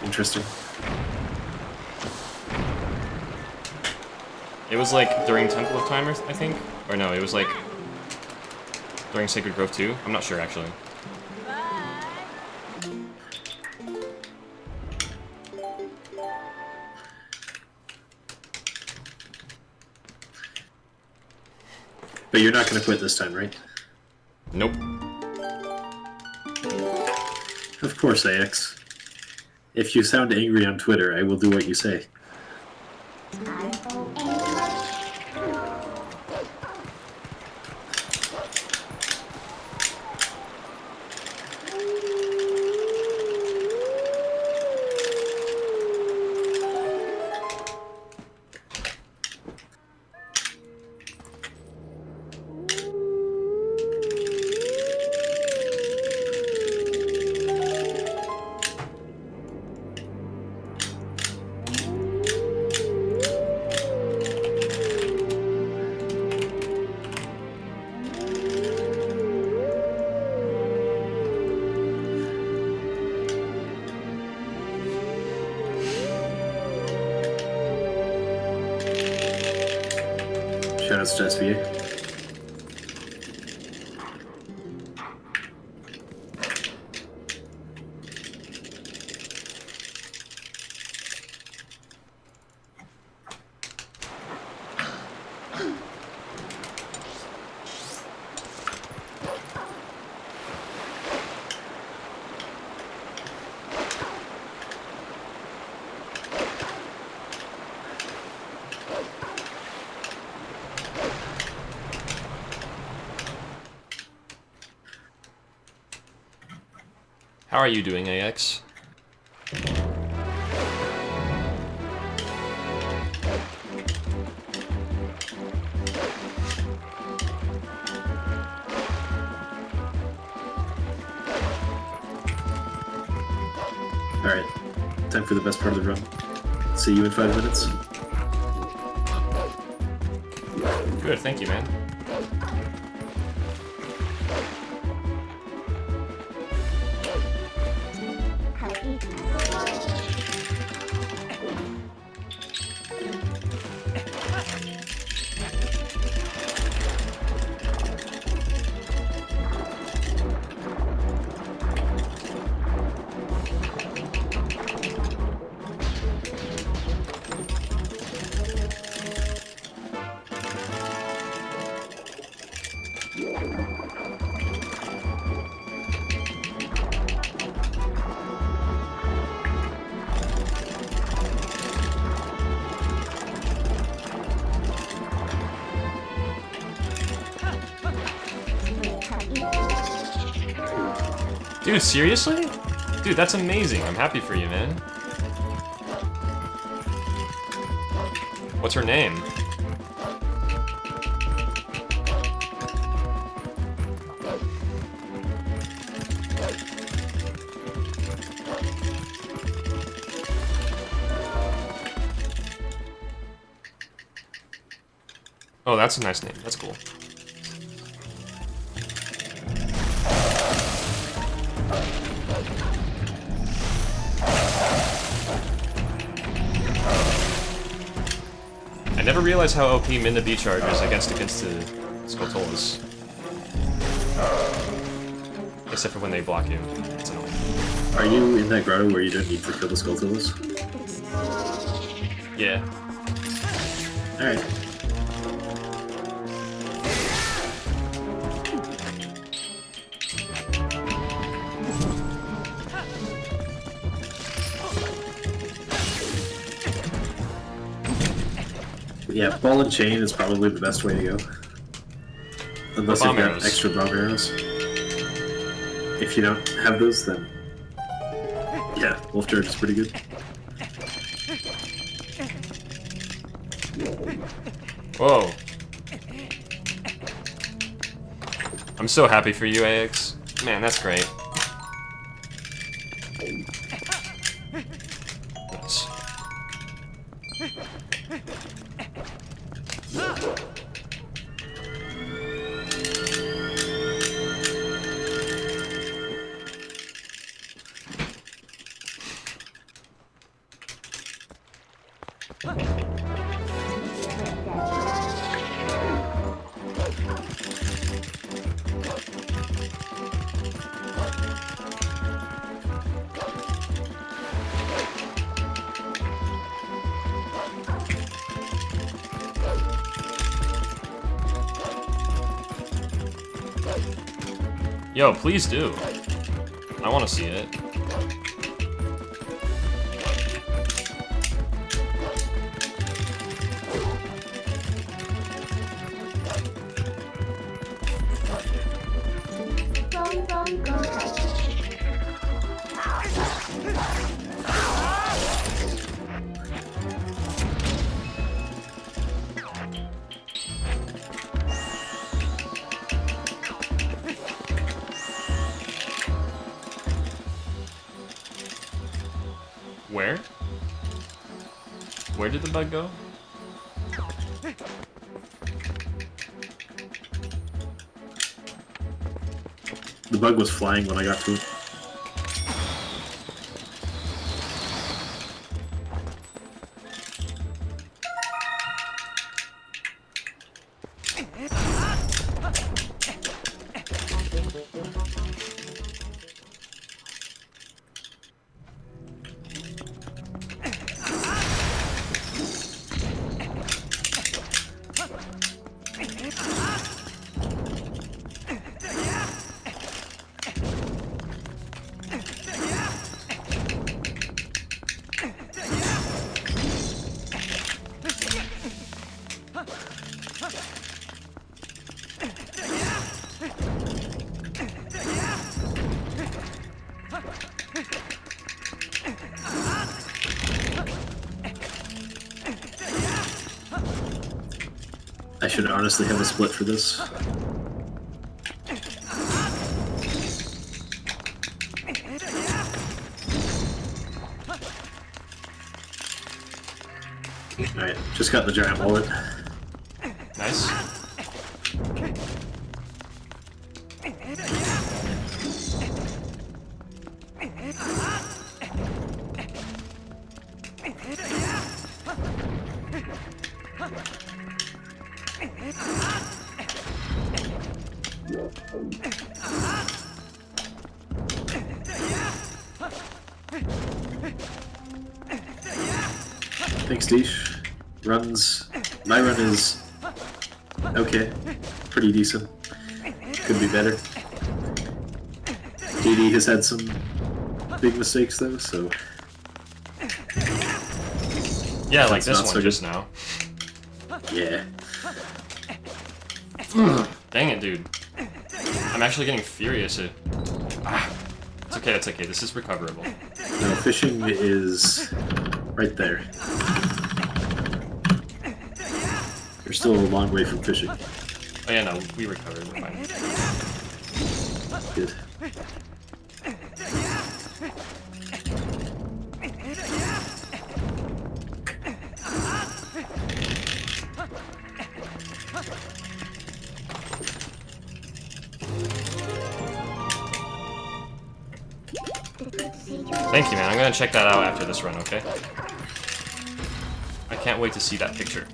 Interesting. It was like during Temple of Time, I think? Or no, it was like during Sacred Grove 2? I'm not sure, actually. But you're not going to quit this time, right? Nope. Of course, AX. If you sound angry on Twitter, I will do what you say. Shoutouts to SVA. How are you doing, AX? Alright, time for the best part of the run. See you in 5 minutes. Good, thank you, man. Dude, seriously? Dude, that's amazing. I'm happy for you, man. What's her name? Oh, that's a nice name. That's cool. I never realized how OP Minna B charge is against the Skulltulas. Except for when they block you. It's annoying. Are you in that grotto where you don't need to kill the Skulltulas? Yeah. Alright. Yeah, ball and chain is probably the best way to go. Unless you've got extra bomb arrows. If you don't have those, then yeah, Wolf Charge is pretty good. Whoa. I'm so happy for you, AX. Man, that's great. Nice. Yo, please do. I want to see it. Gong, gong, gong. Where? Where did the bug go? The bug was flying when I got to it. I should honestly have a split for this. Alright, just got the giant wallet. Nice. Thanks, Deesh. Runs. My run is okay. Pretty decent. Could be better. DD has had some big mistakes though, so. Yeah, like That's this not one so just good. now. Yeah. Dang it, dude. I'm actually getting furious at... It's okay, it's okay. This is recoverable. No, fishing is right there. You're still a long way from fishing. Oh yeah, no, we recovered. We're fine. Good. Thank you, man. I'm gonna check that out after this run, okay? I can't wait to see that picture.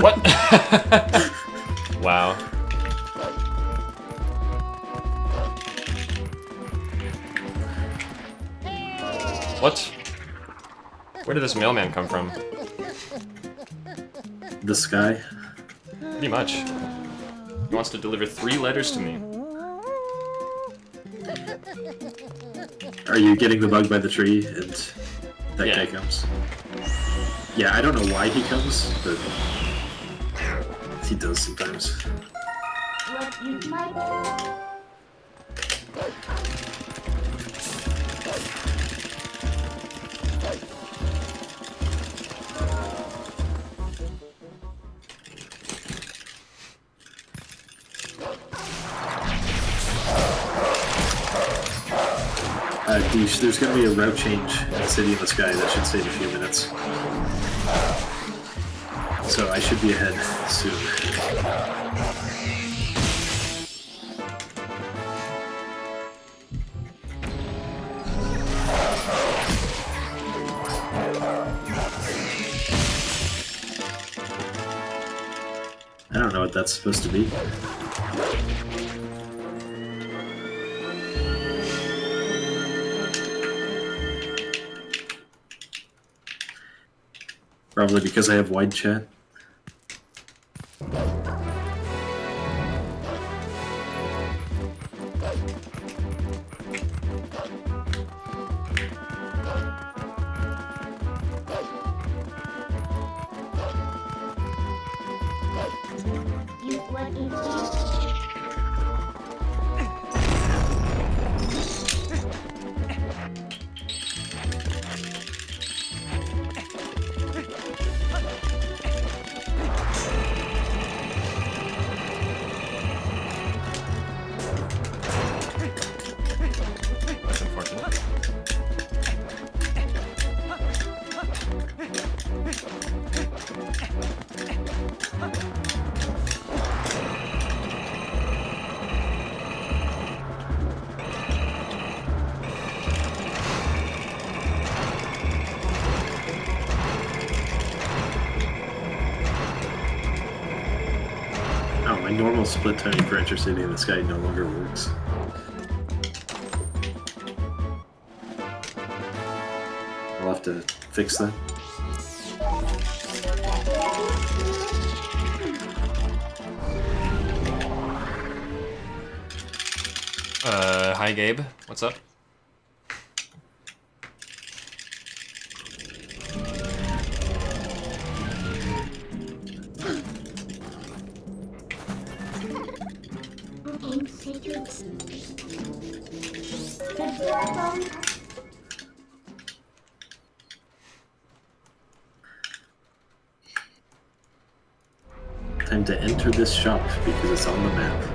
What? Wow. What? Where did this mailman come from? The sky. Pretty much. He wants to deliver 3 letters to me. Are you getting the bug by the tree and that Yeah. guy comes? Yeah, I don't know why he comes, but he does sometimes. What you might Deesh, there's gonna be a route change in City in the Sky that should save a few minutes. So I should be ahead soon. I don't know what that's supposed to be. Probably because I have wide chat. you what you That's unfortunate. Oh, my normal split timing for Enter City in the Sky no longer works. I'll have to fix that. Hi Gabe. What's up? came secrets. Time to enter this shop because it's on the map.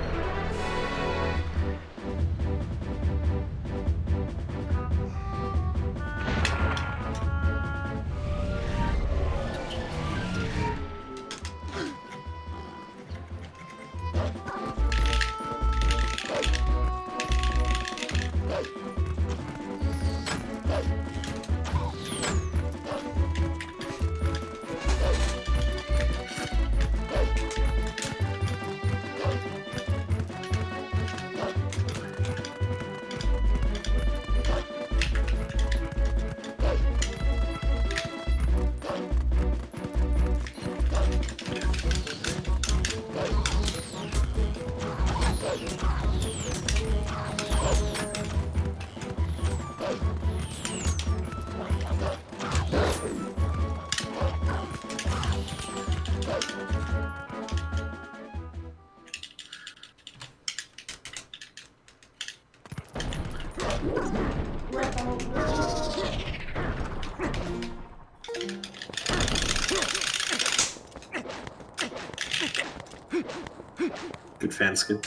Good fan skip.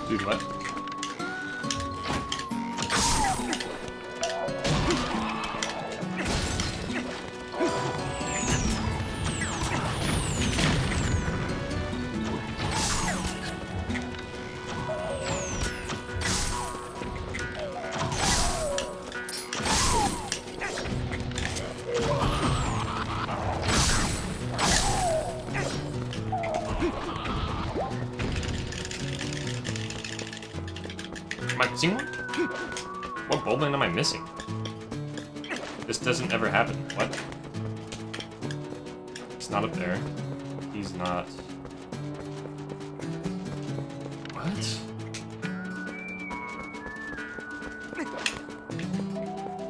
Dude, what? Am I missing one? What bowling am I missing? This doesn't ever happen. What? He's not up there. He's not... What?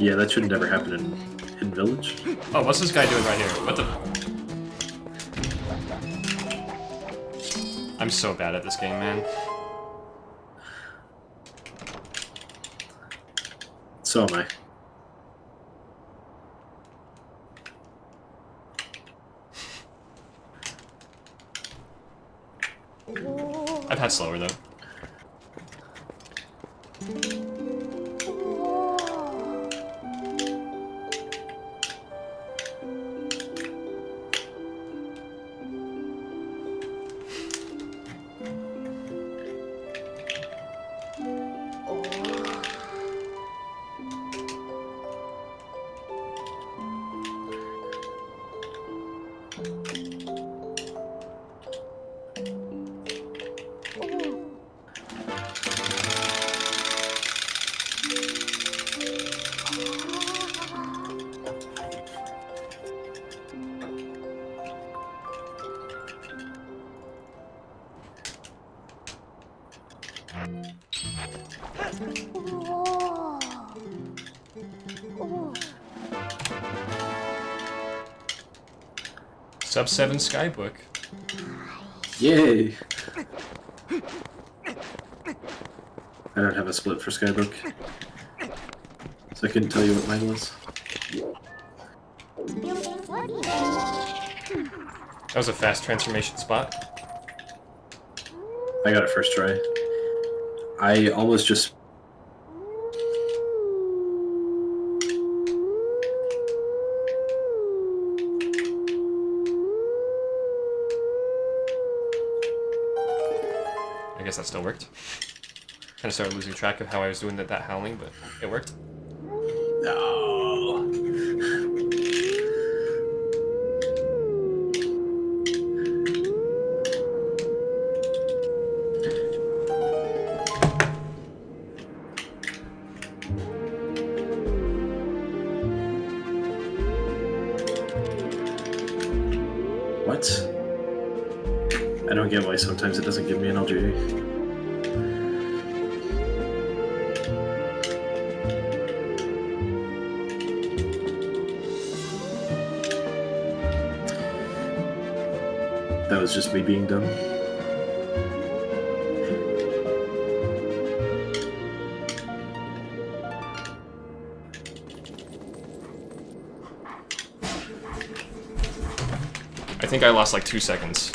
Yeah, that should never happen in Hidden Village. Oh, what's this guy doing right here? What the... I'm so bad at this game, man. So am I. I've had slower, though. Sub 7 Skybook. Yay! I don't have a split for Skybook, so I couldn't tell you what mine was. That was a fast transformation spot. I got it first try. I almost just... I guess that still worked. Kind of started losing track of how I was doing that howling, but it worked. No. What? I don't get why sometimes it doesn't give me an LGA. That was just me being dumb. I think I lost like 2 seconds.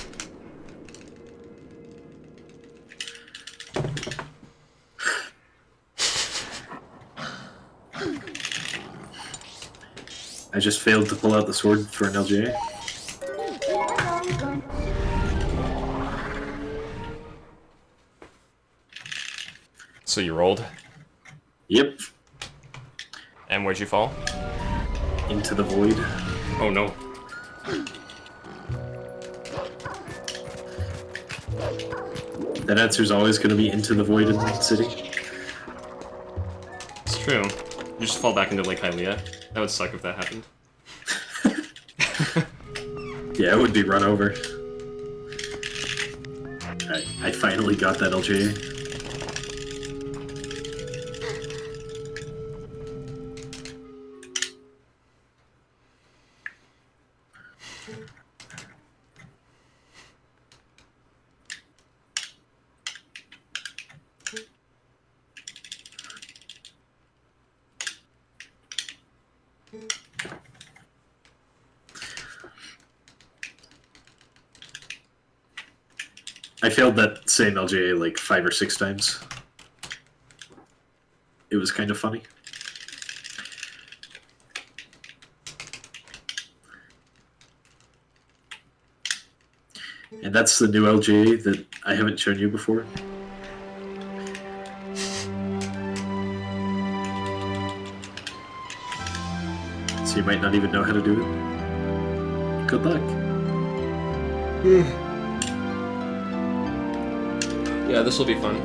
I just failed to pull out the sword for an LGA. So you rolled? Yep. And where'd you fall? Into the void. Oh no. That answer's always going to be into the void in the city. True. You just fall back into Lake Hylia. That would suck if that happened. Yeah, it would be run over. I finally got that LJA. I failed that same LJA like 5 or 6 times. It was kind of funny. And that's the new LJA that I haven't shown you before. So you might not even know how to do it. Good luck. Yeah, this will be fun.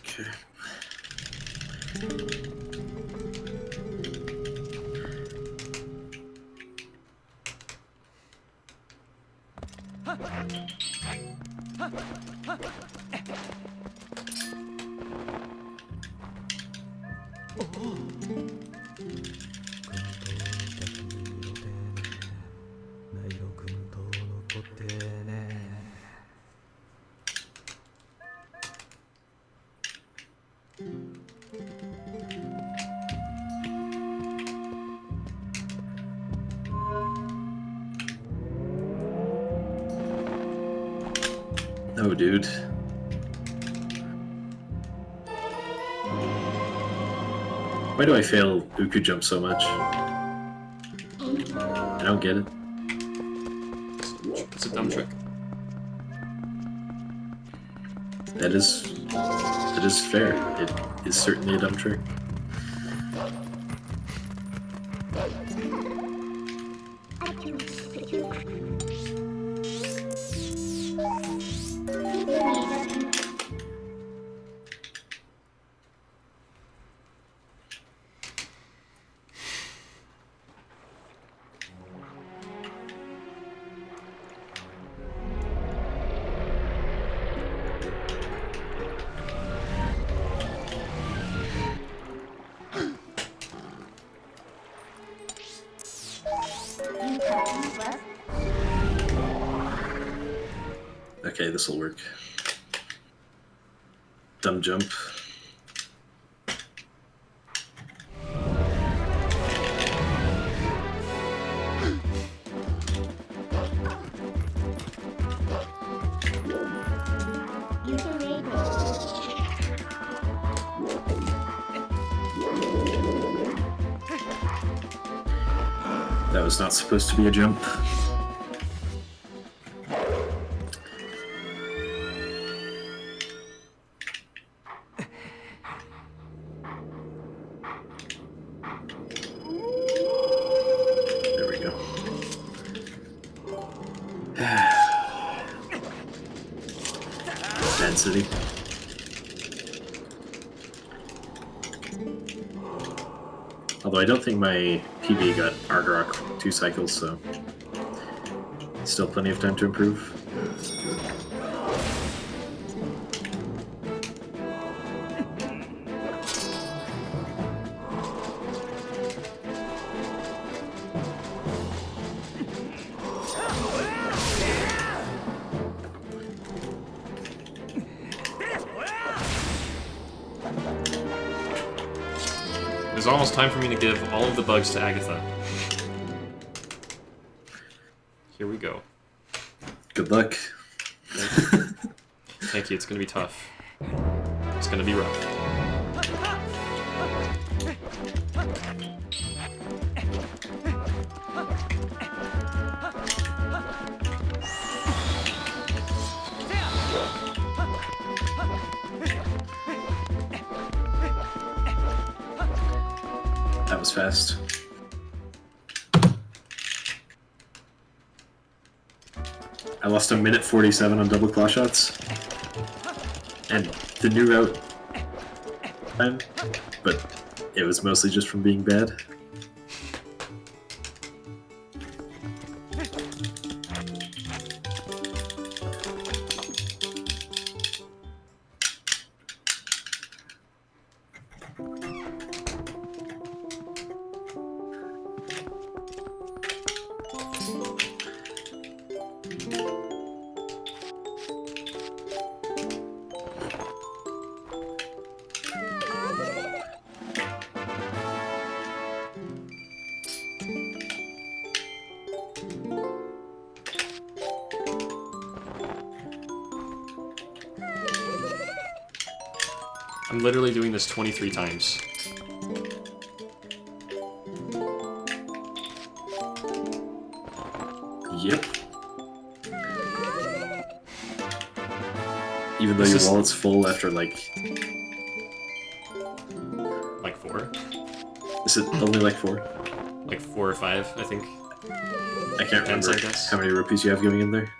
Okay. Oh, dude. Why do I fail Uku jump so much? I don't get it. It's a dumb trick. That is fair. It is certainly a dumb trick. Okay, this'll work. Dumb jump. That was not supposed to be a jump. There we go. Density. Although I don't think my PB got Argarok 2 cycles, so still plenty of time to improve. is almost time for me to give all of the bugs to Agatha. Here we go. Good luck. Thank you, it's gonna be tough. It's gonna be rough. That was fast. I lost 1:47 on double claw shots. And the new route time, but it was mostly just from being bad. I'm literally doing this 23 times. Yep. Even though This your is- wallet's full after like... Like 4? Is it only like 4? Like 4 or 5, I think. I can't Depends, remember I guess. how many rupees you have going in there.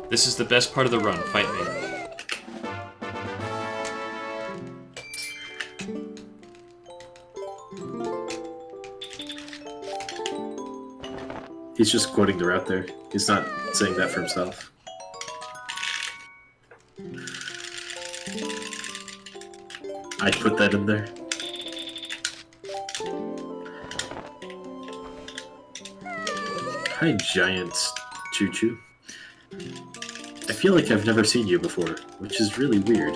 This is the best part of the run, fight me. He's just quoting the route there. He's not saying that for himself. I put that in there. Hi, giant choo-choo. I feel like I've never seen you before, which is really weird.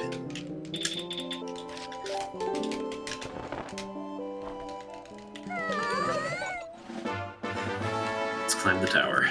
Let's climb the tower.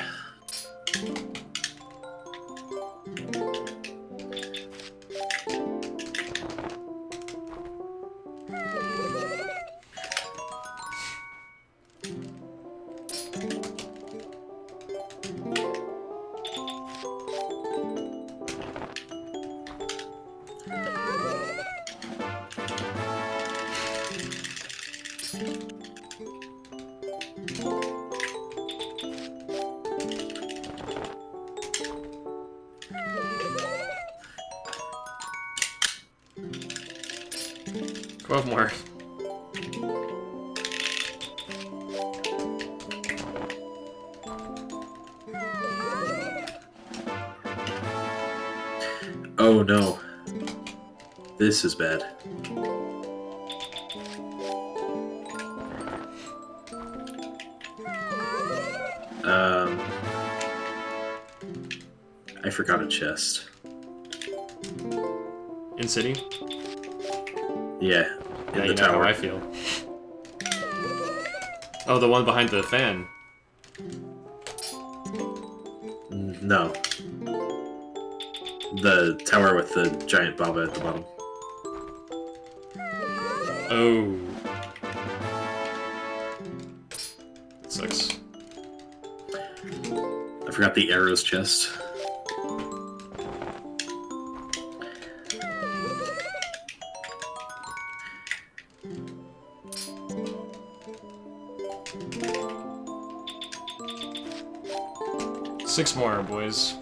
Twelve more. Oh no. This is bad. I forgot a chest. In city? Yeah, in Yeah, the you know how tower. I feel. Oh, the one behind the fan. No. The tower with the giant baba at the bottom. Oh. Sucks. I forgot the arrows chest. Six more, boys.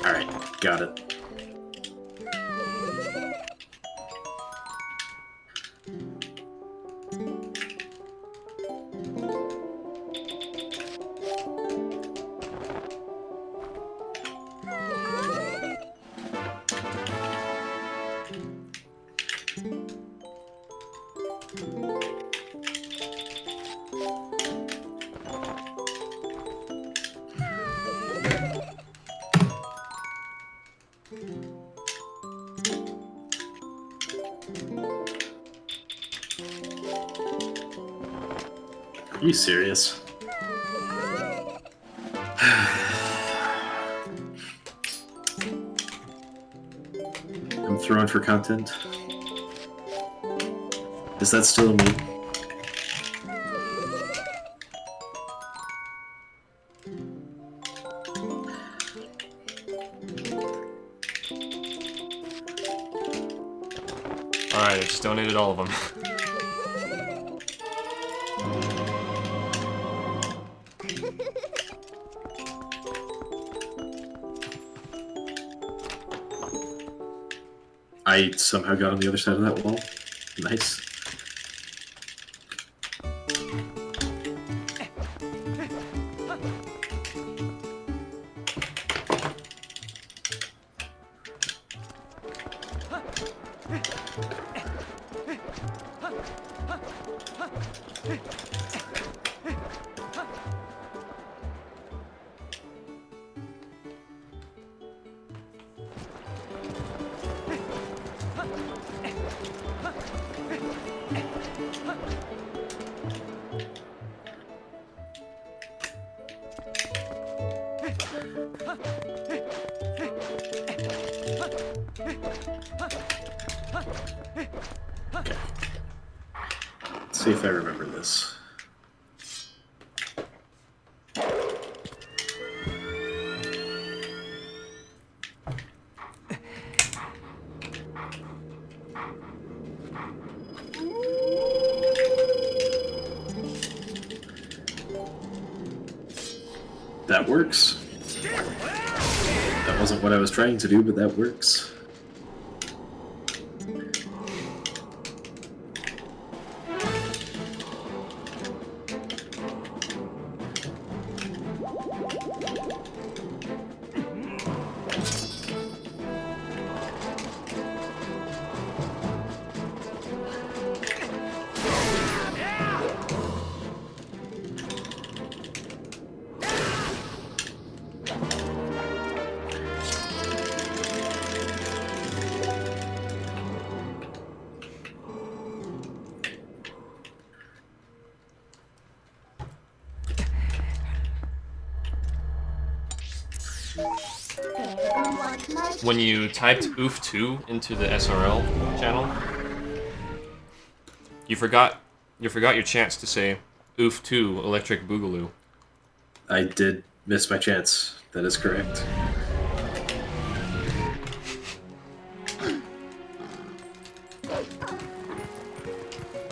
Alright, got it. Are you serious? I'm throwing for content. Is that still me? Alright, I just donated all of them. I somehow got on the other side of that wall. Nice. Let's see if I remember this. That works. That wasn't what I was trying to do, but that works. When you typed oof2 into the SRL channel, you forgot your chance to say oof2 electric boogaloo. I did miss my chance. That is correct.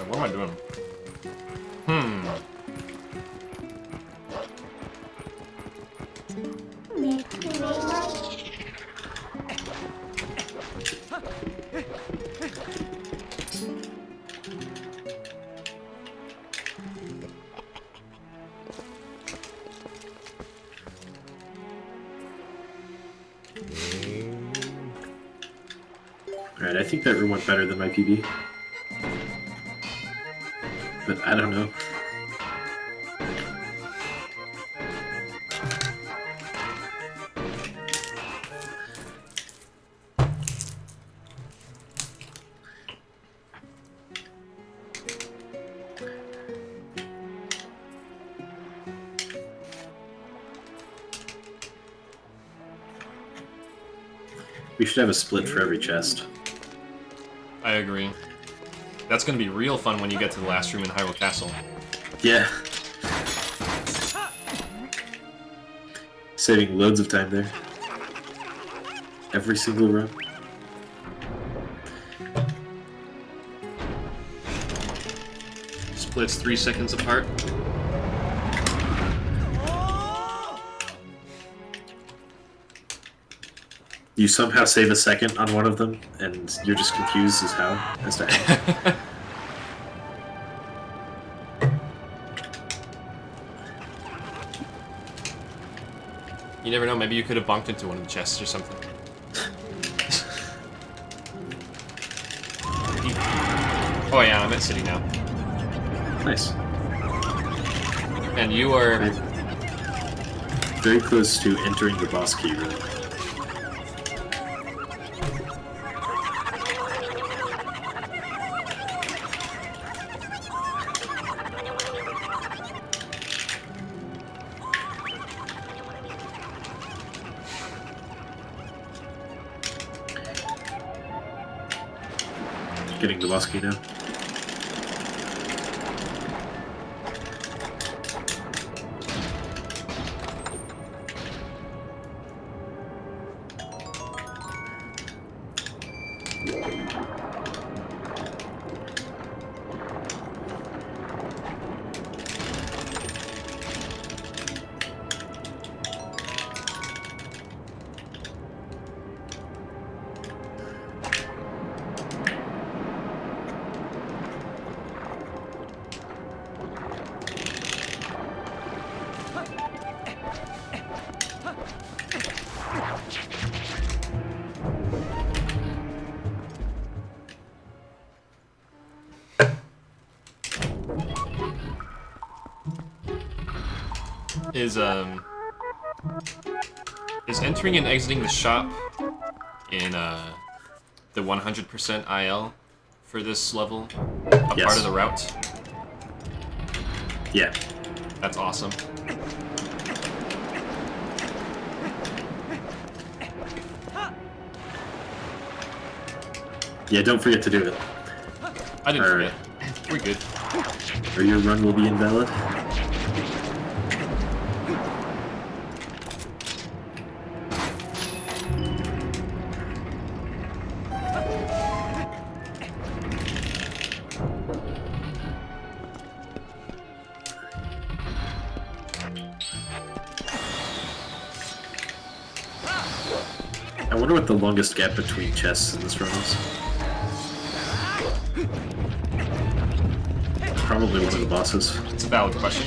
What am I doing? Alright, I think that room went better than my PB. But I don't know. We should have a split for every chest. I agree. That's gonna be real fun when you get to the last room in Hyrule Castle. Yeah. Saving loads of time there. Every single room. Splits 3 seconds apart. You somehow save a second on one of them, and you're just confused as to how. You never know, maybe you could have bunked into one of the chests or something. Oh yeah, I'm at City now. Nice. And you are... Very close to entering the boss key room. getting the boss key now. Is entering and exiting the shop in the 100% IL for this level a Yes. part of the route? Yeah. That's awesome. Yeah, don't forget to do it, I didn't Alright. forget. We're good. or your run will be invalid. I wonder what the longest gap between chests in this run is. Probably one of the bosses. It's a valid question.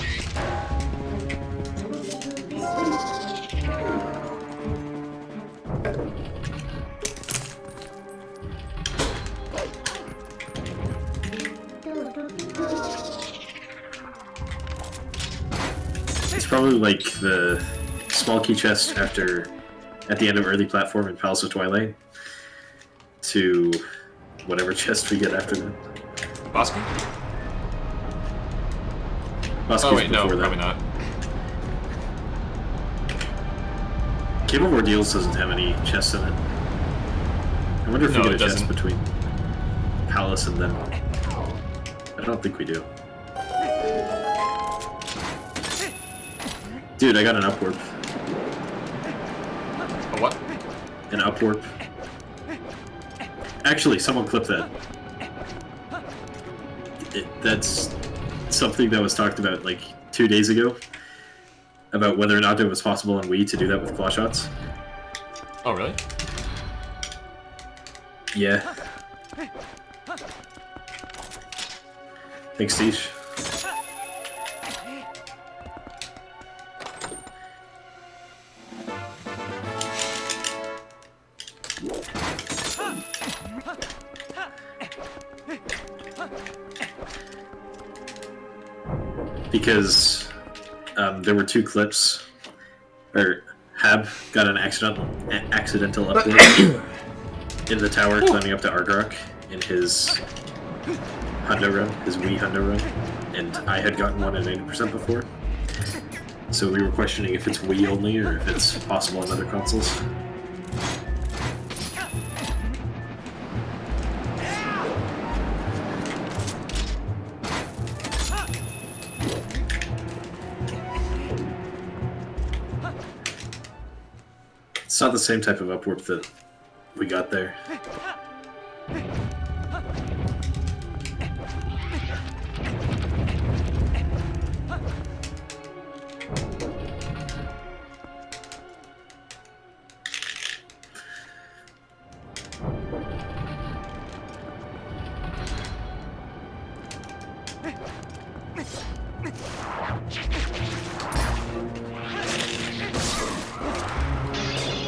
It's probably like the small key chest at the end of early platform in Palace of Twilight to whatever chest we get after that. Bosky? Boss Oh keys wait, no, before that. probably not. Cave of Ordeals doesn't have any chests in it. I wonder if No, we get it a chest doesn't. between Palace and them. I don't think we do. Dude, I got an upwarp. A what? An upwarp. Actually, someone clip that. That's something that was talked about like 2 days ago. About whether or not it was possible on Wii to do that with claw shots. Oh really? Yeah. Thanks, Siege. Because there were 2 clips, or Hab got an accidental upload in the tower climbing up to Argarok in his Hundo run, his Wii Hundo run, and I had gotten one at 80% before. So we were questioning if it's Wii only or if it's possible on other consoles. It's not the same type of upwarp that we got there.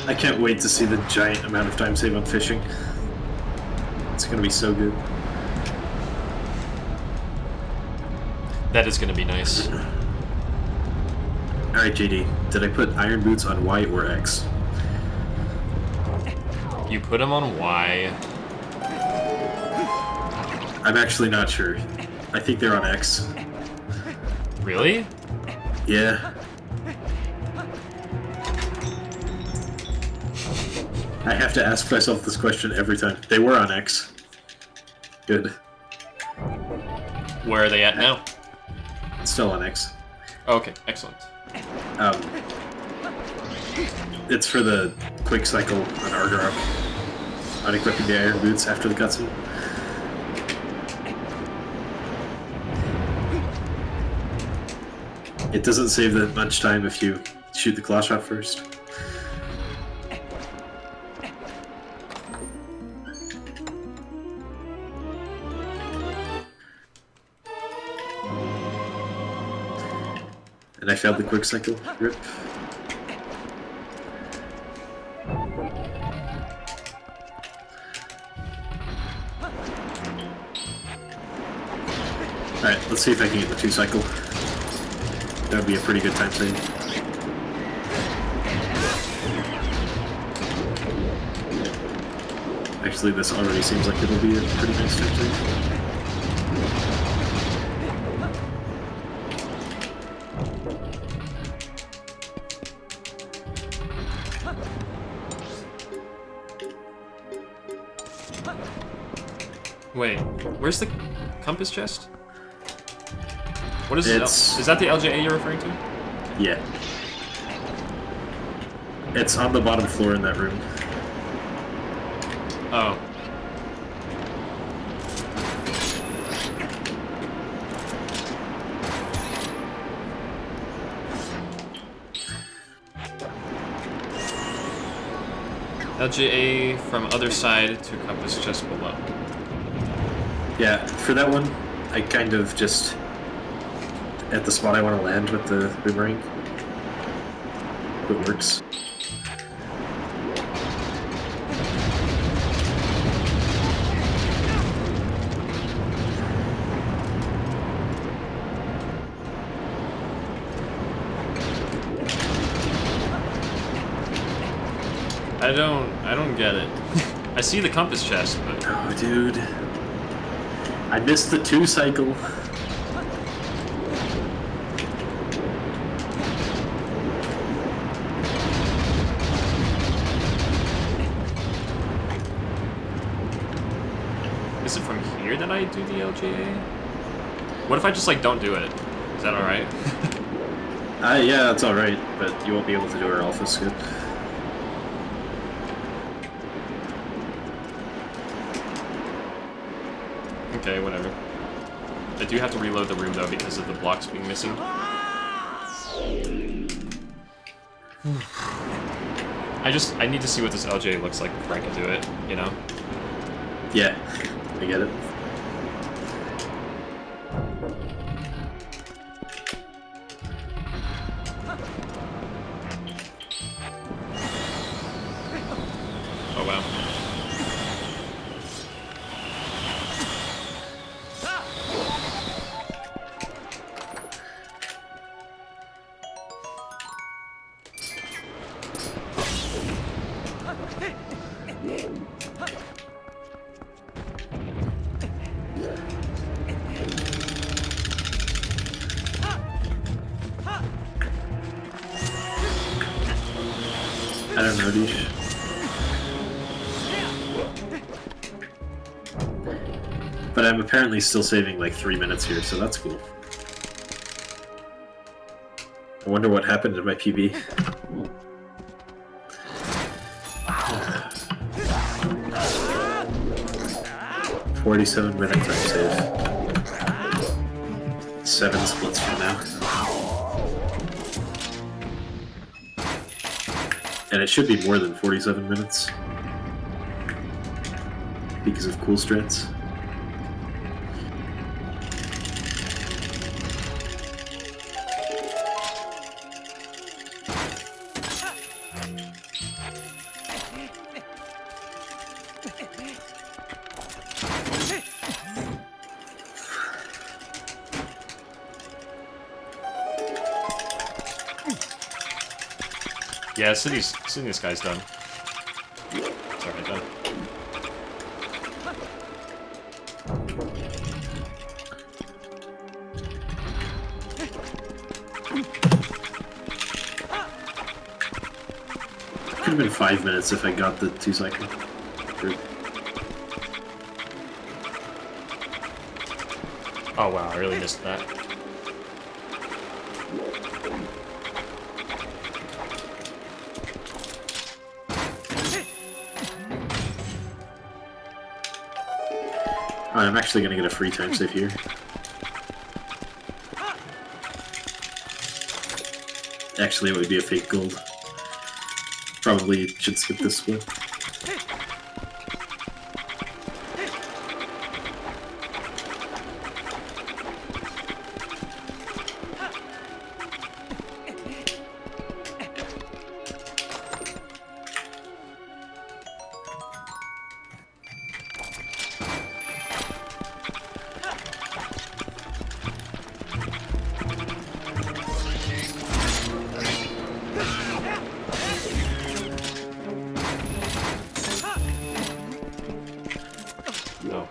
I can't wait to see the giant amount of time save on fishing. It's gonna be so good. That is gonna be nice. Alright, JD, did I put iron boots on Y or X? You put them on Y. I'm actually not sure. I think they're on X. Really? Yeah. I have to ask myself this question every time. They were on X. Good. Where are they at now? Still on X. Okay, excellent. It's for the quick cycle on Argarok. On equipping the iron boots after the cutscene. It doesn't save that much time if you shoot the claw shot first. And I failed the quick cycle. Rip. Alright, let's see if I can get the 2 cycle. That would be a pretty good time save. Actually, this already seems like it'll be a pretty nice time save. Wait, where's the compass chest? What is It's- it? Is that the LJA you're referring to? Yeah. It's on the bottom floor in that room. Oh. LJA from other side to compass chest below. Yeah, for that one, I kind of just... at the spot I want to land with the boomerang. It works. I don't get it. I see the compass chest, but Oh, dude. I missed the 2 cycle. is it from here that I do the LJA? What if I just like don't do it? Is that alright? Yeah, that's alright, but you won't be able to do our alpha skip. Okay, whatever. I do have to reload the room though because of the blocks being missing. I need to see what this LJ looks like before I can do it, you know? Yeah, I get it. Oh wow. I don't know, Deesh. But I'm apparently still saving like 3 minutes here, so that's cool. I wonder what happened to my PB. $47-minute time save. 7 splits from now. And it should be more than 47 minutes. Because of cool strats. Yeah, City's this guy's done. Sorry, done. Could have been 5 minutes if I got the 2 cycle. Or Oh wow, I really missed that. Alright, I'm actually gonna get a free time save here. Actually, it would be a fake gold. Probably should skip this one. No.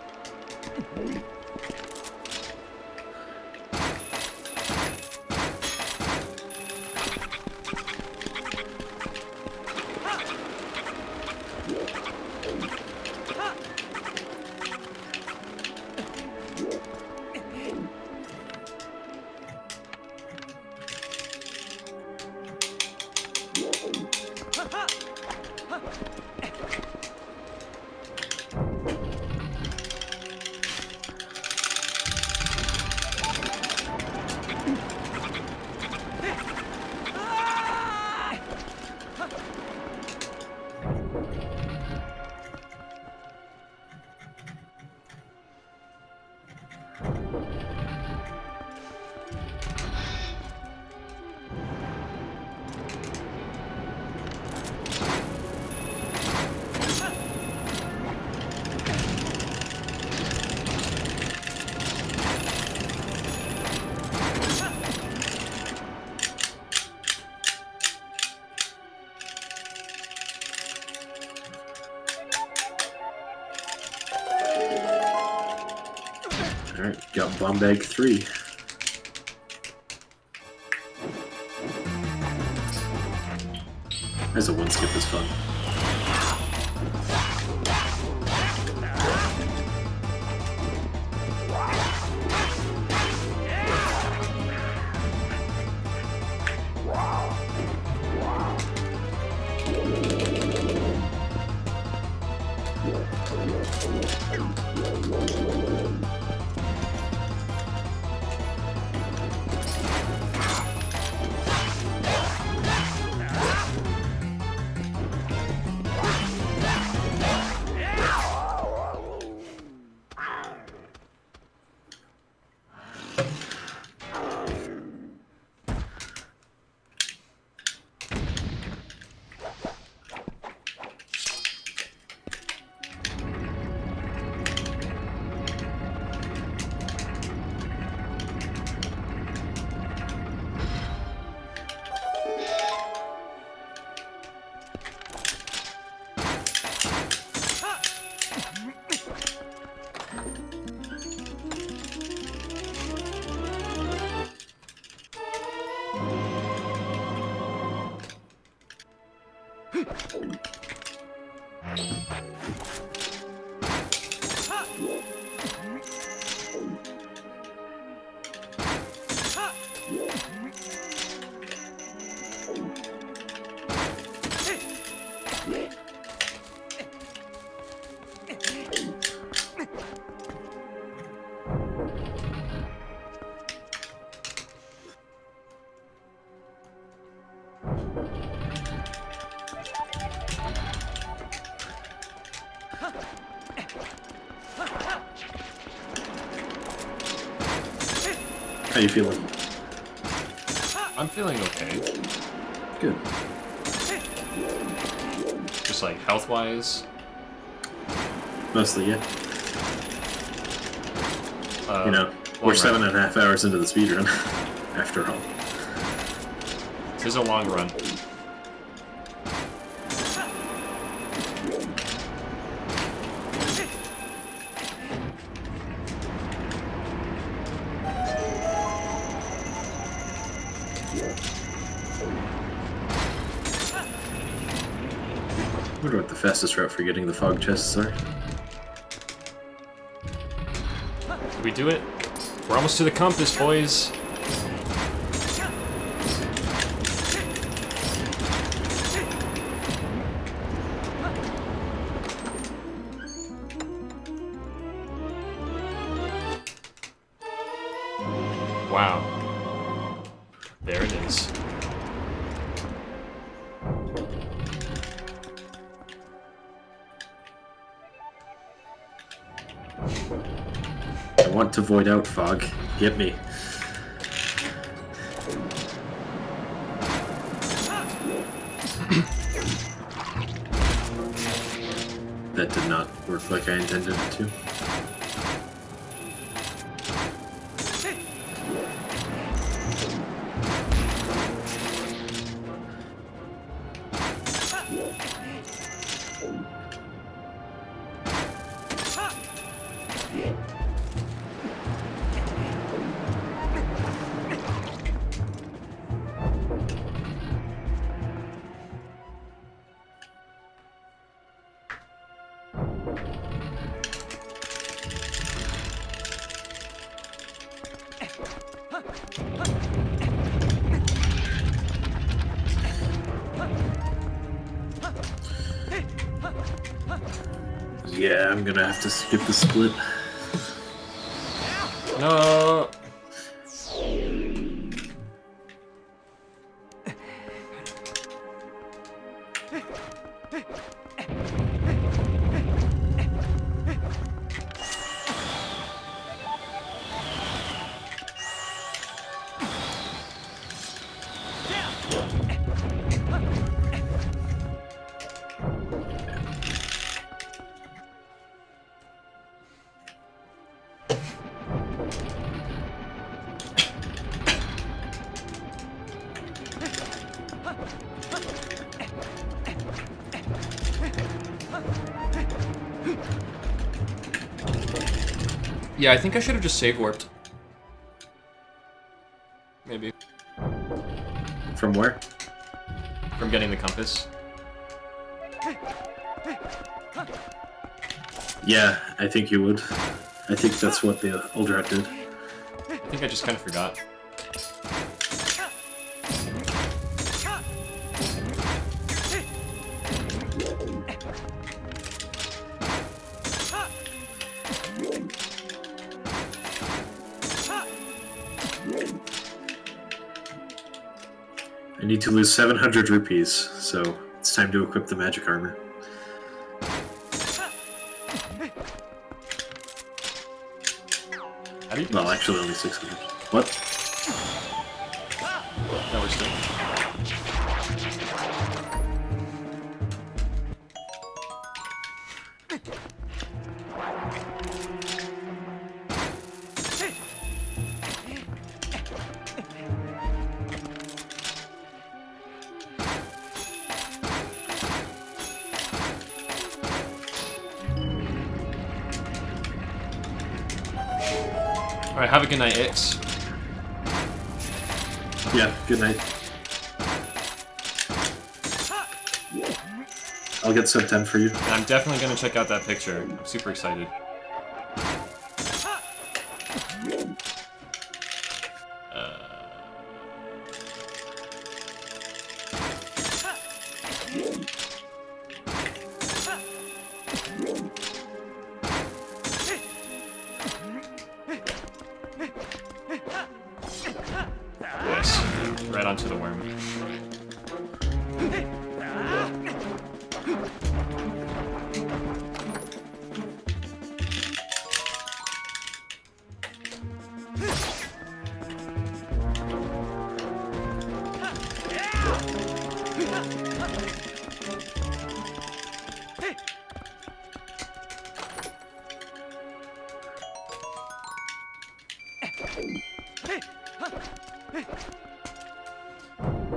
Alright, got bomb bag 3. As a one skip is fun. How you feeling? I'm feeling okay. Good. Just like health-wise. Mostly, yeah. You know, long we're 7.5 run. hours into the speedrun, after all. This is a long run. I wonder what the fastest route for getting the fog chests are. Did we do it? We're almost to the compass, boys. Wow. There it is. I want to void out, Fog. Get me. That did not work like I intended it to. Yeah, I'm gonna have to skip the split. No. Yeah, I think I should have just save warped. Maybe. From where? From getting the compass. Yeah, I think you would. I think that's what the older rat did. I think I just kind of forgot. I need to lose 700 rupees, so it's time to equip the magic armor. How do you do Well, this? actually only 600. What? No, we're still. Alright, have a good night, Ix. Yeah, good night. I'll get sub 10 for you. And I'm definitely gonna check out that picture. I'm super excited. Yes, right onto the worm.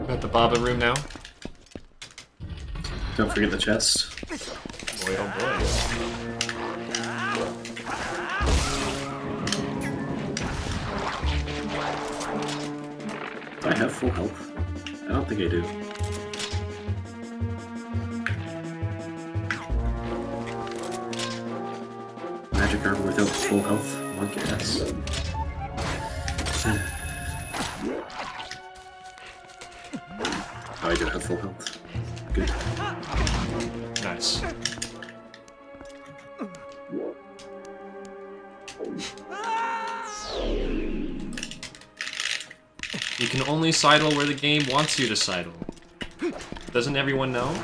At the Baba room now. Don't forget the chest. Boy, oh boy. Do I have full health? I don't think I do. Magic armor without full health? Monkey ass. Oh, I do have full health. Good. Nice. You can only sidle where the game wants you to sidle. Doesn't everyone know?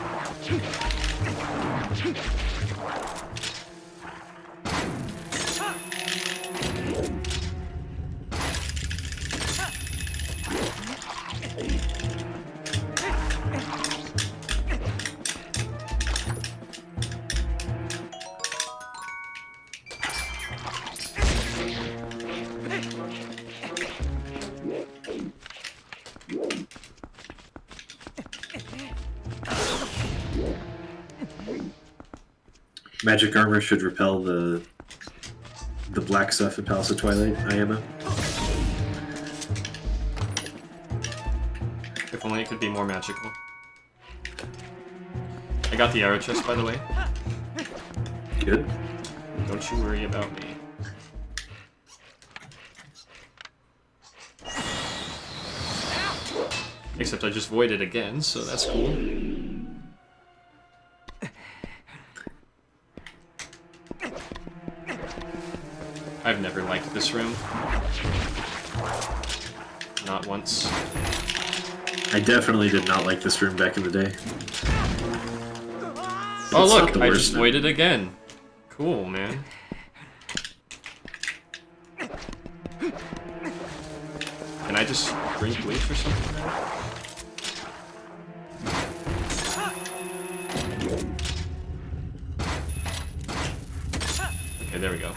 Magic armor should repel the black stuff in Palace of Twilight IMO. If only it could be more magical. I got the arrow chest, by the way. Good. Don't you worry about me. Except I just voided again, so that's cool. I've never liked this room. Not once. I definitely did not like this room back in the day. Oh It's look, not the I worst just now. voided again. Cool, man. Can I just drink bleach or something now? Okay, there we go.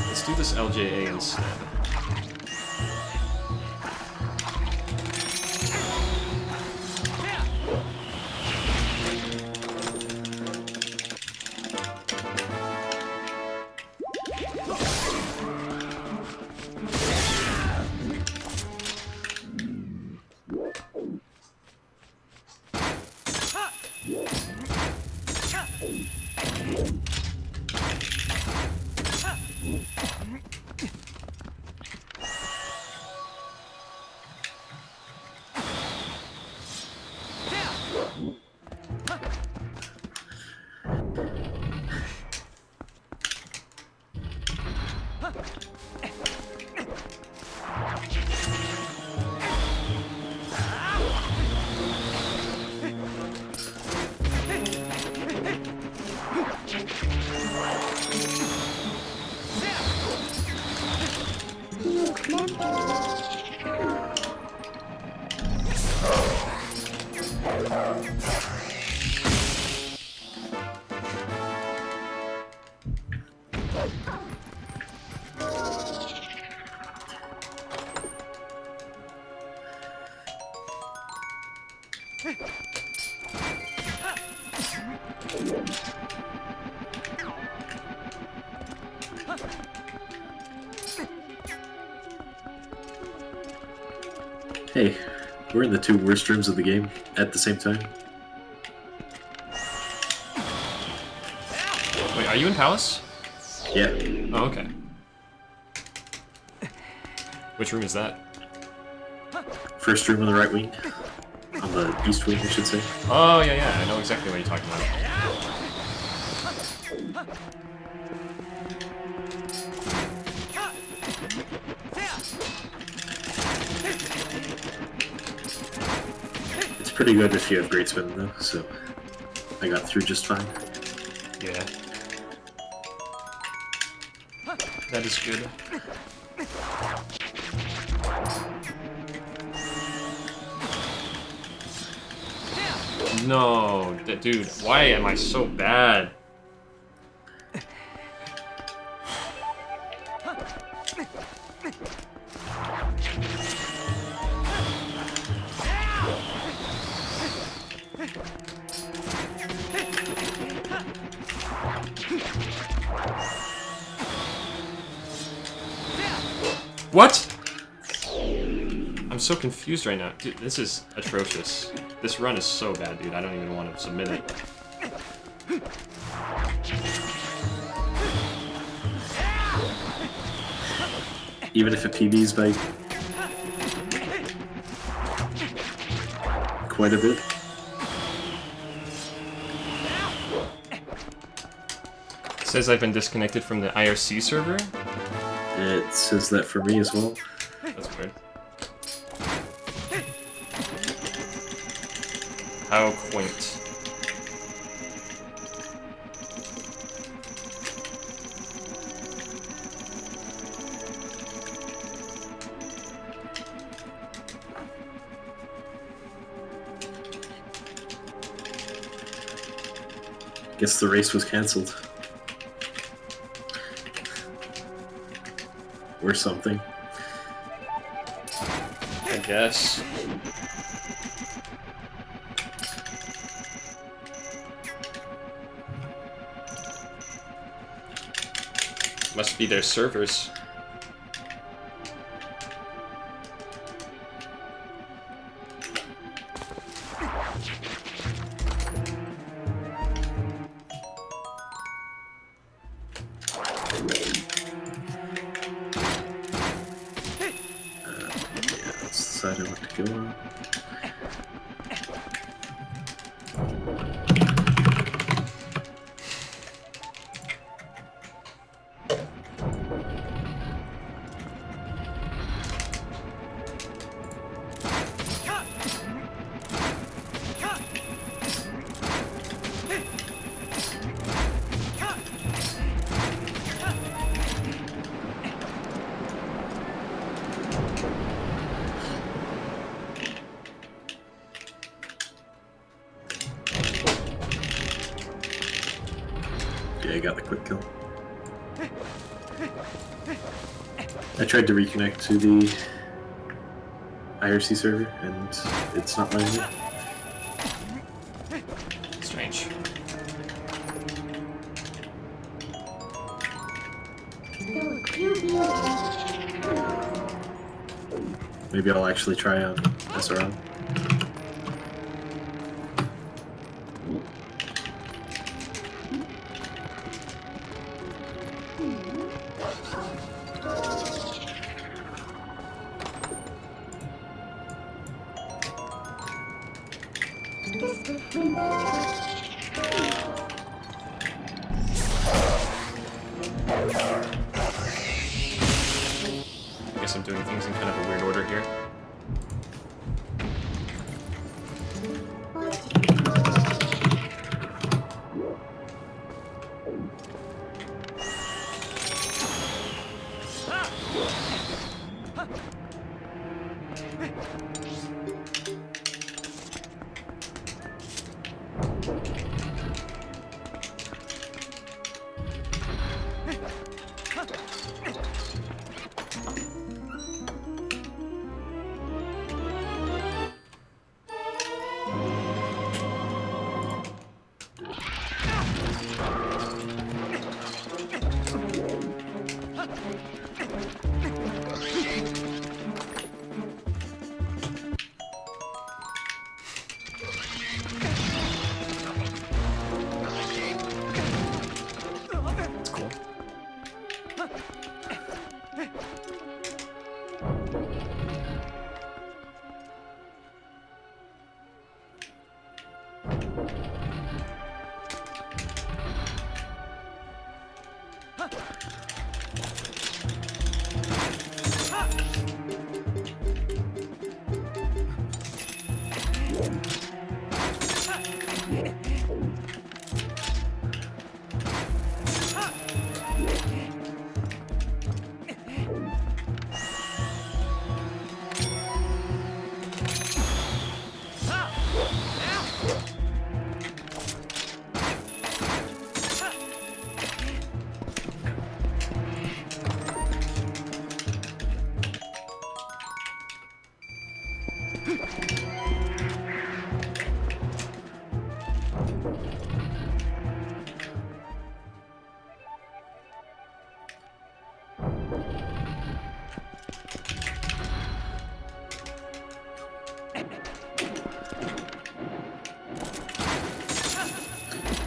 Let's do this LJA instead. Hey, we're in the two worst rooms of the game at the same time. Wait, are you in Palace? Yeah. Oh, okay. Which room is that? First room on the right wing. On the east wing, I should say. Oh, yeah, yeah, I know exactly what you're talking about. It's pretty good if you have great spin though, so I got through just fine. Yeah. That is good. No, dude, why am I so bad? What? I'm so confused right now. Dude, this is atrocious. This run is so bad, dude. I don't even want to submit it. Even if it PBs by quite a bit. It says I've been disconnected from the IRC server. It says that for me as well. That's weird. How quaint. Guess the race was cancelled. Or something. I guess. Must be their servers. Decided what to go on. Yeah, I got the quick kill. I tried to reconnect to the IRC server, and it's not letting me. Strange. Maybe I'll actually try on SRL. I guess I'm doing things in kind of a weird order here. That's cool.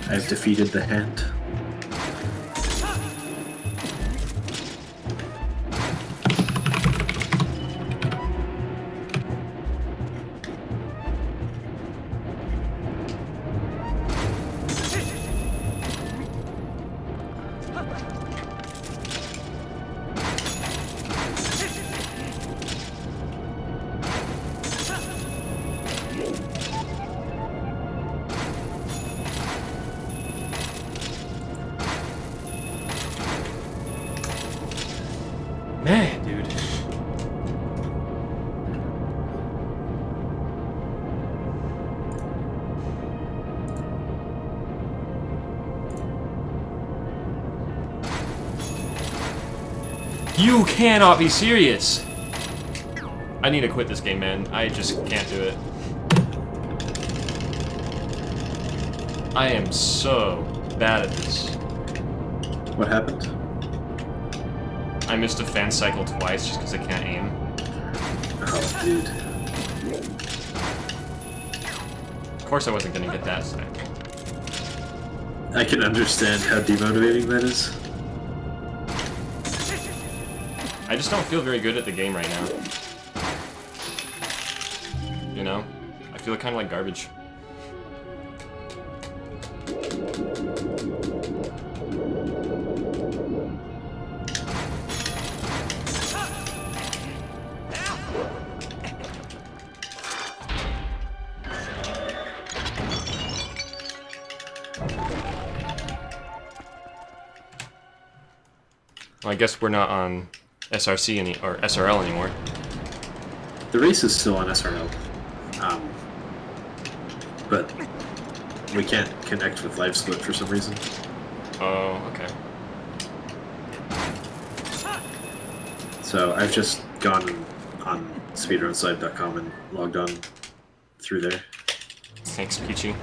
I've defeated the hand. You cannot be serious! I need to quit this game, man. I just can't do it. I am so bad at this. What happened? I missed a fan cycle twice just because I can't aim. Oh, dude. Of course I wasn't gonna get that side. I can understand how demotivating that is. I just don't feel very good at the game right now. You know? I feel kind of like garbage. Well, I guess we're not on SRC or SRL anymore. The race is still on SRL. But we can't connect with LiveSplit for some reason. Oh, okay. So I've just gone on speedrunside.com and logged on through there. Thanks, Peachy.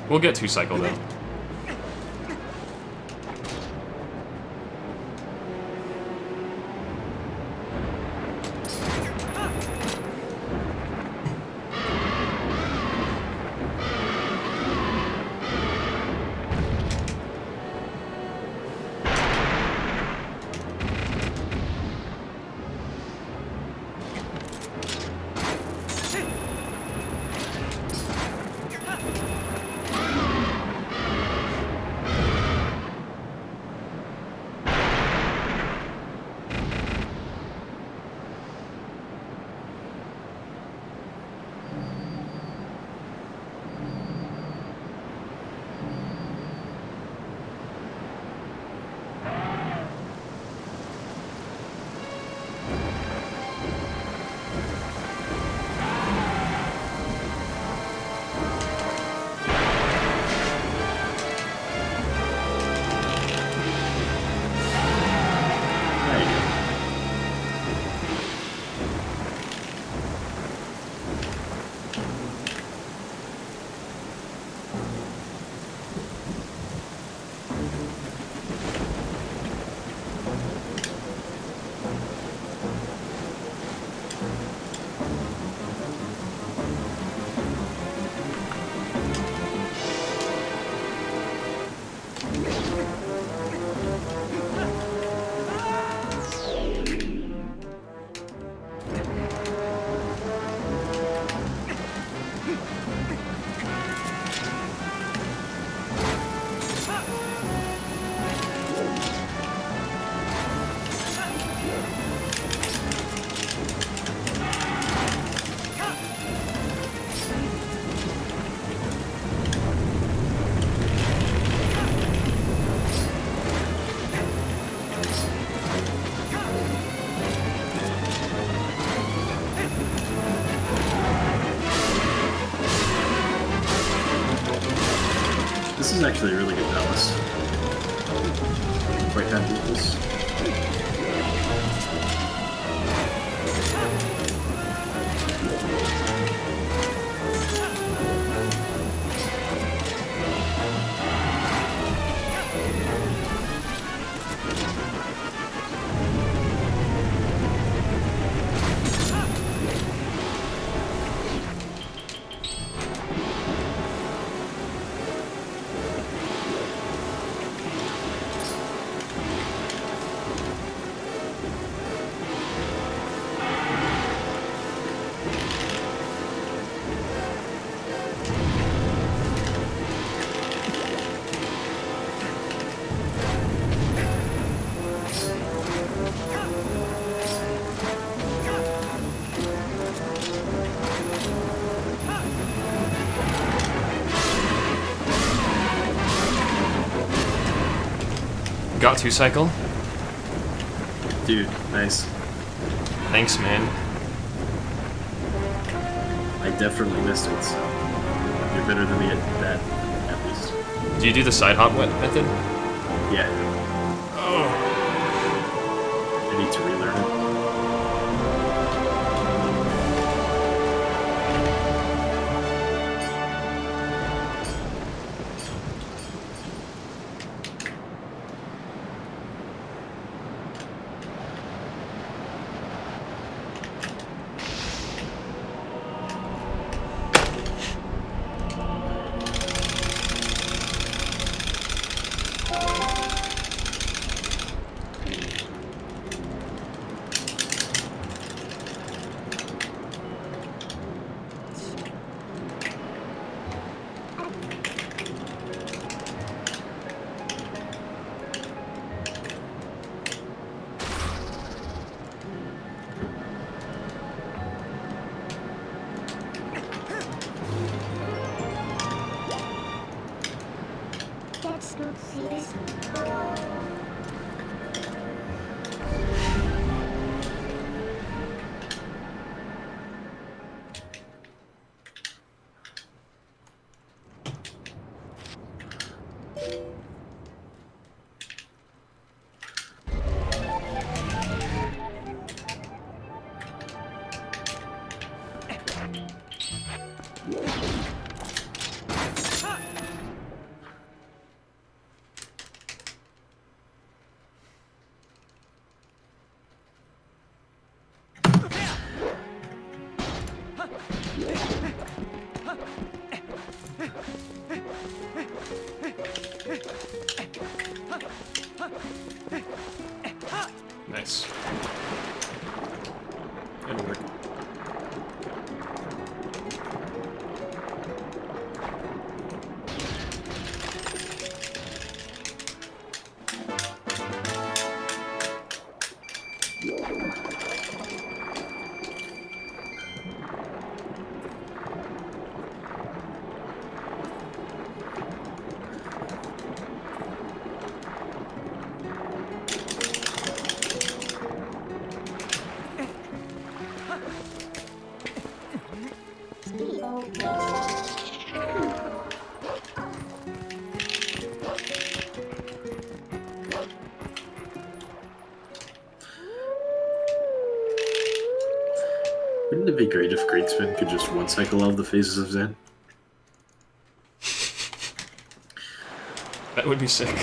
We'll get 2 cycle though. There you go. This is actually a really good palace. I'm quite happy with this. Got 2 cycle? Dude, nice. Thanks, man. definitely missed it, so you're better than me at that, at least. Do you do the side hop method? Yeah, Oh. I need to relearn it. That's not serious. Nice. Good work. Wouldn't it be great if Greenspan could just one cycle all the phases of Zen? That would be sick.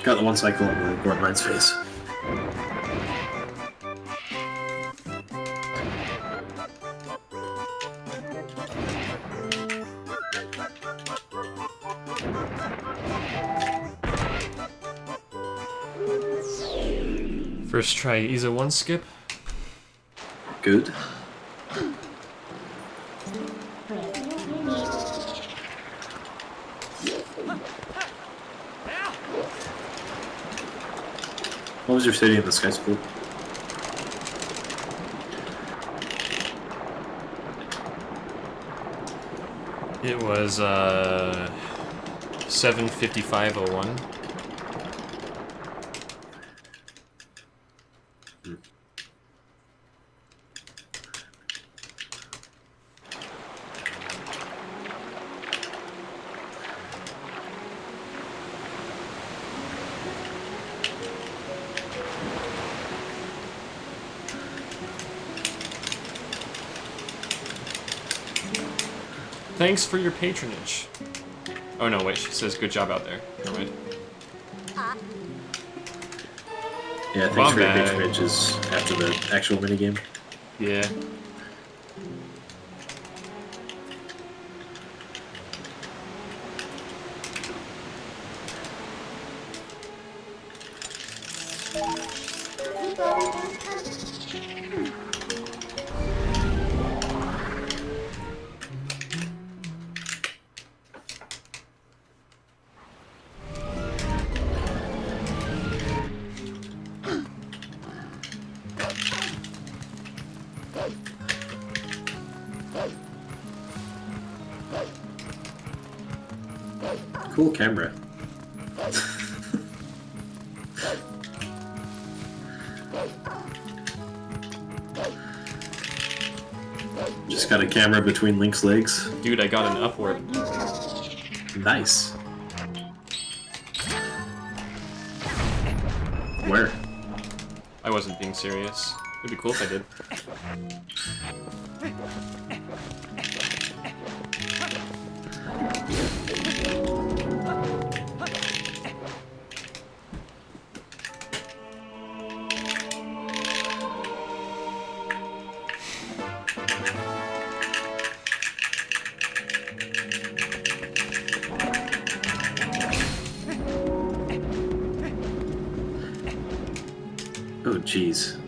Got the one cycle on the Gourd Mines phase. First try Isa 1 skip. Good. What was your city in the Sky School? It was 7:55:01. Thanks for your patronage. Oh no, wait, she says good job out there. Never mind. Yeah, thanks My for your bad. patronage is after the actual minigame. Yeah. Cool camera. Just got a camera between Link's legs. Dude, I got an upward. Nice. Where? I wasn't being serious. It'd be cool if I did. Oh, jeez.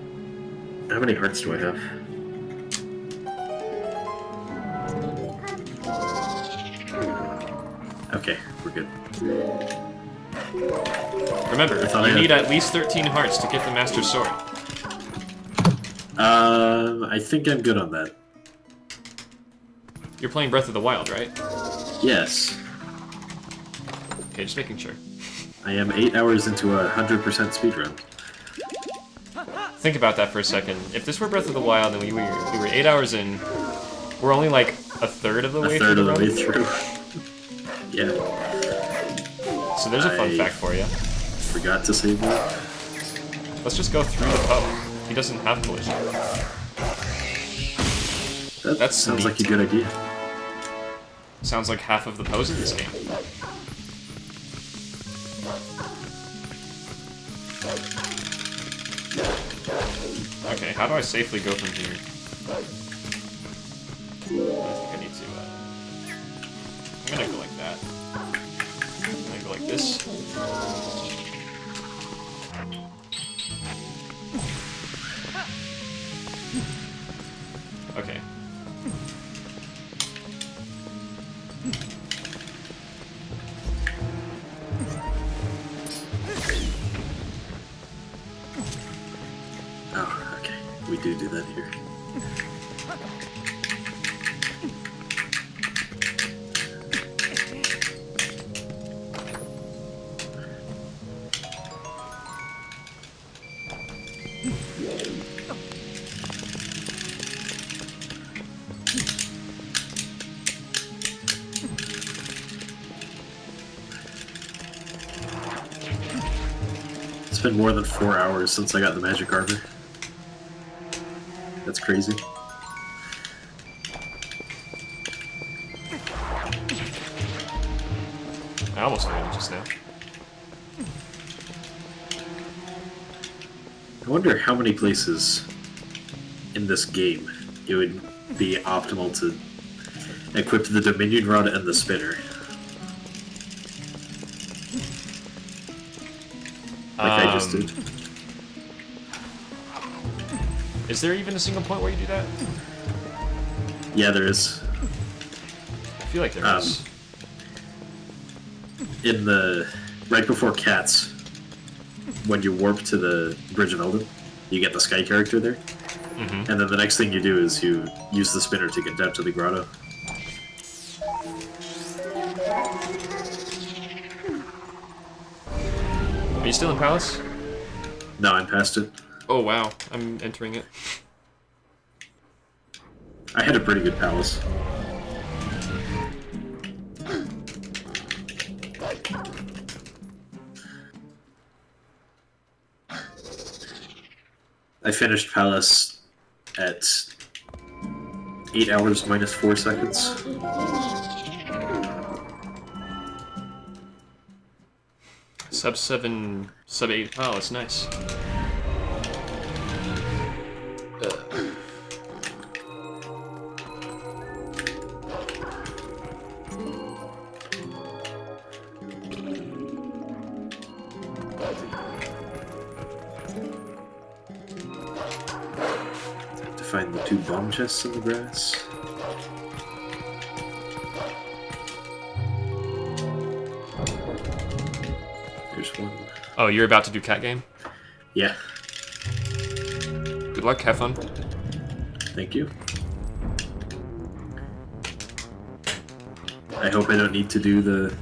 How many hearts do I have? Okay, we're good. Remember, I thought I you had- need at least 13 hearts to get the Master Sword. I think I'm good on that. You're playing Breath of the Wild, right? Yes. Okay, just making sure. I am 8 hours into a 100% speedrun. Think about that for a second. If this were Breath of the Wild and we were 8 hours in, we're only like a third of the way A third through of the the run. way through. Yeah. So there's a fun fact for you. Forgot to save that. Let's just go through the pub. He doesn't have collision. That That's sounds neat. like a good idea. Sounds like half of the pose in this game. Okay, how do I safely go from here? I think I need to, I'm gonna go like that. I'm gonna go like this. Okay. Oh, okay. We do that here. It's been more than 4 hours since I got the magic armor. That's crazy. I almost made it just now. I wonder how many places in this game it would be optimal to equip the Dominion Rod and the Spinner. Like I just did. Is there even a single point where you do that? Yeah, there is. I feel like there is. In the... right before Cats, when you warp to the Bridge of Eldin, you get the Sky character there. Mm-hmm. And then the next thing you do is you use the spinner to get down to the grotto. Are you still in Palace? No, I'm past it. Oh wow, I'm entering it. I had a pretty good palace. I finished Palace at 8 hours minus 4 seconds. Sub 7, sub 8 Palace, nice. To find the 2 bomb chests in the grass. There's one. Oh, you're about to do cat game? Yeah, Good luck, have fun. thank you. I hope I don't need to do the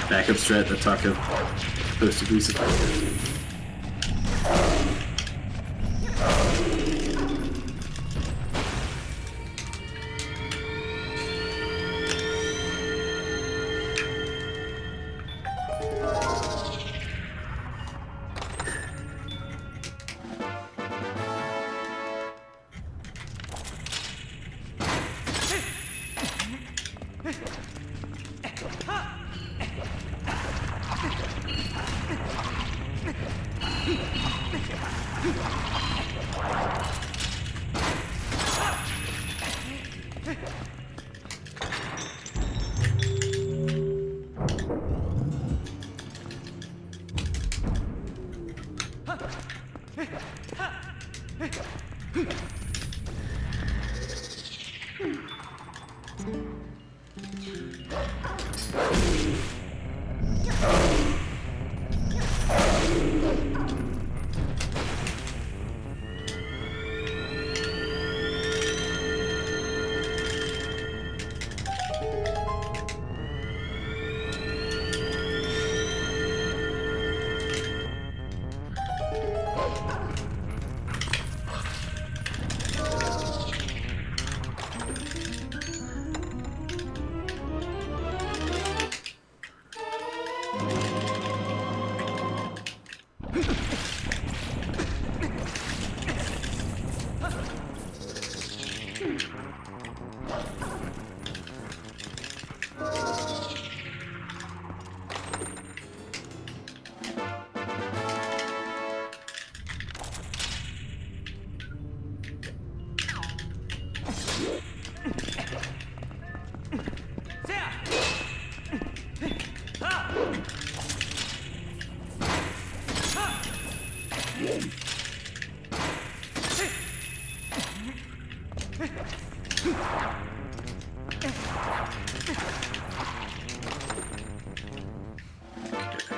backup strat that Taco posted recently.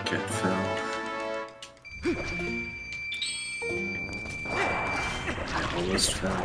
Cat fell. Almost fell.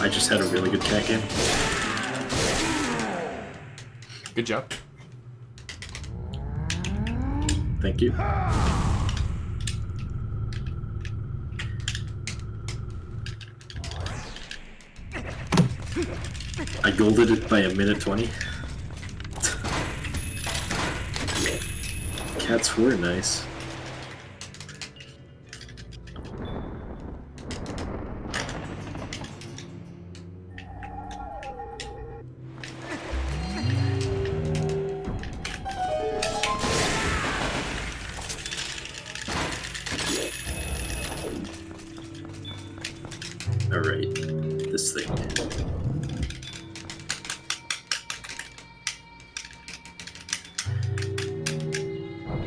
I just had a really good cat game. Good job. Thank you. I golded it by a minute 20. Cats were nice. Alright, this thing.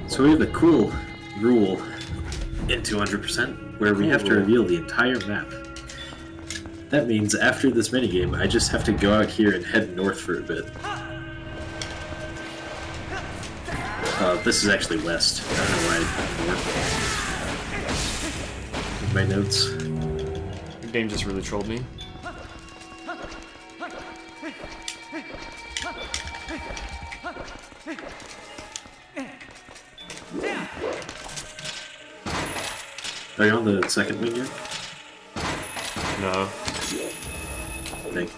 So we have a cool rule in 200% where we have to reveal the entire map. That means after this minigame, I just have to go out here and head north for a bit. This is actually west. I don't know why I north. In my notes. The game just really trolled me. Are you on the second wing yet? No. Thank.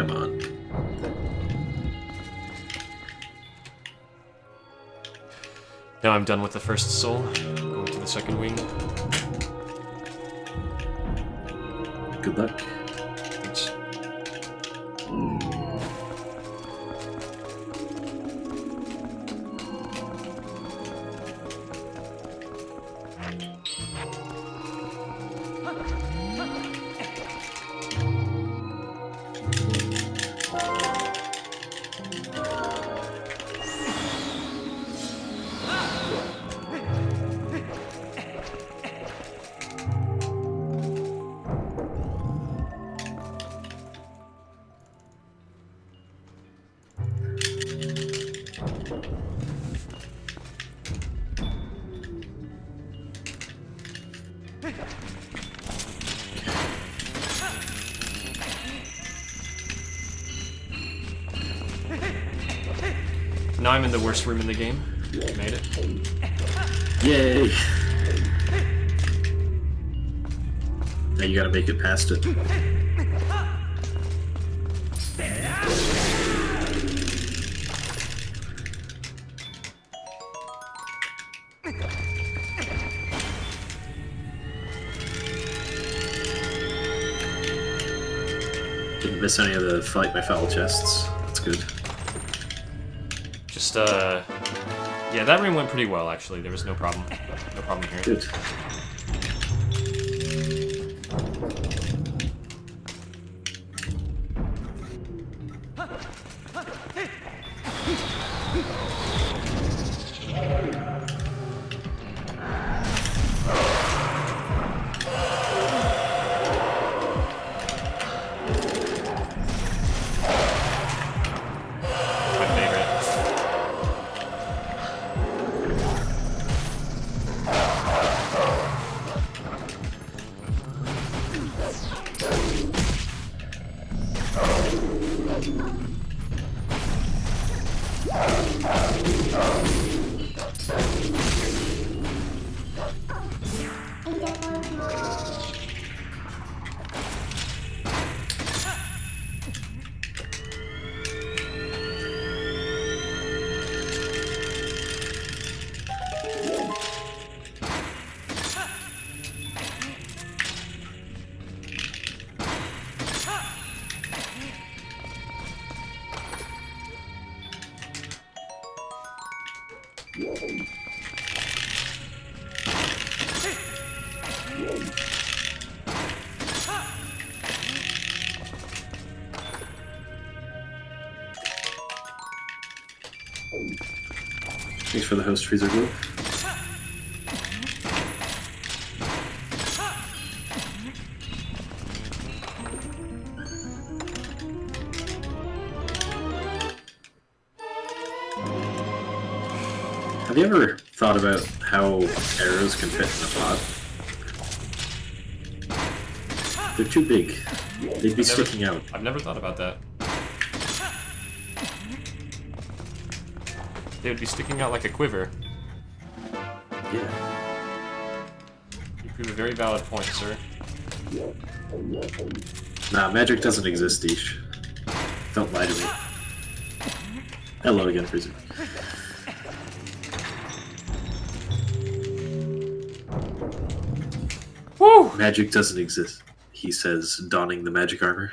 Come on. Now I'm done with the first soul. Going to the second wing. Good luck. Thanks. Now I'm in the worst room in the game. Made it. Yay! Now you gotta make it past it. Didn't miss any of the fight by foul chests. That's good. Just, yeah, that room went pretty well, actually. There was no problem. No problem here. Good. My favorite. Thanks for the host freezer glue. Have you ever thought about how arrows can fit in a pot? They're too big. They'd be sticking out. I've never thought about that. They would be sticking out like a quiver. Yeah. You prove a very valid point, sir. Nah, magic doesn't exist, Deesh. Don't lie to me. Hello again, Freezer. Woo! Magic doesn't exist, he says, donning the magic armor.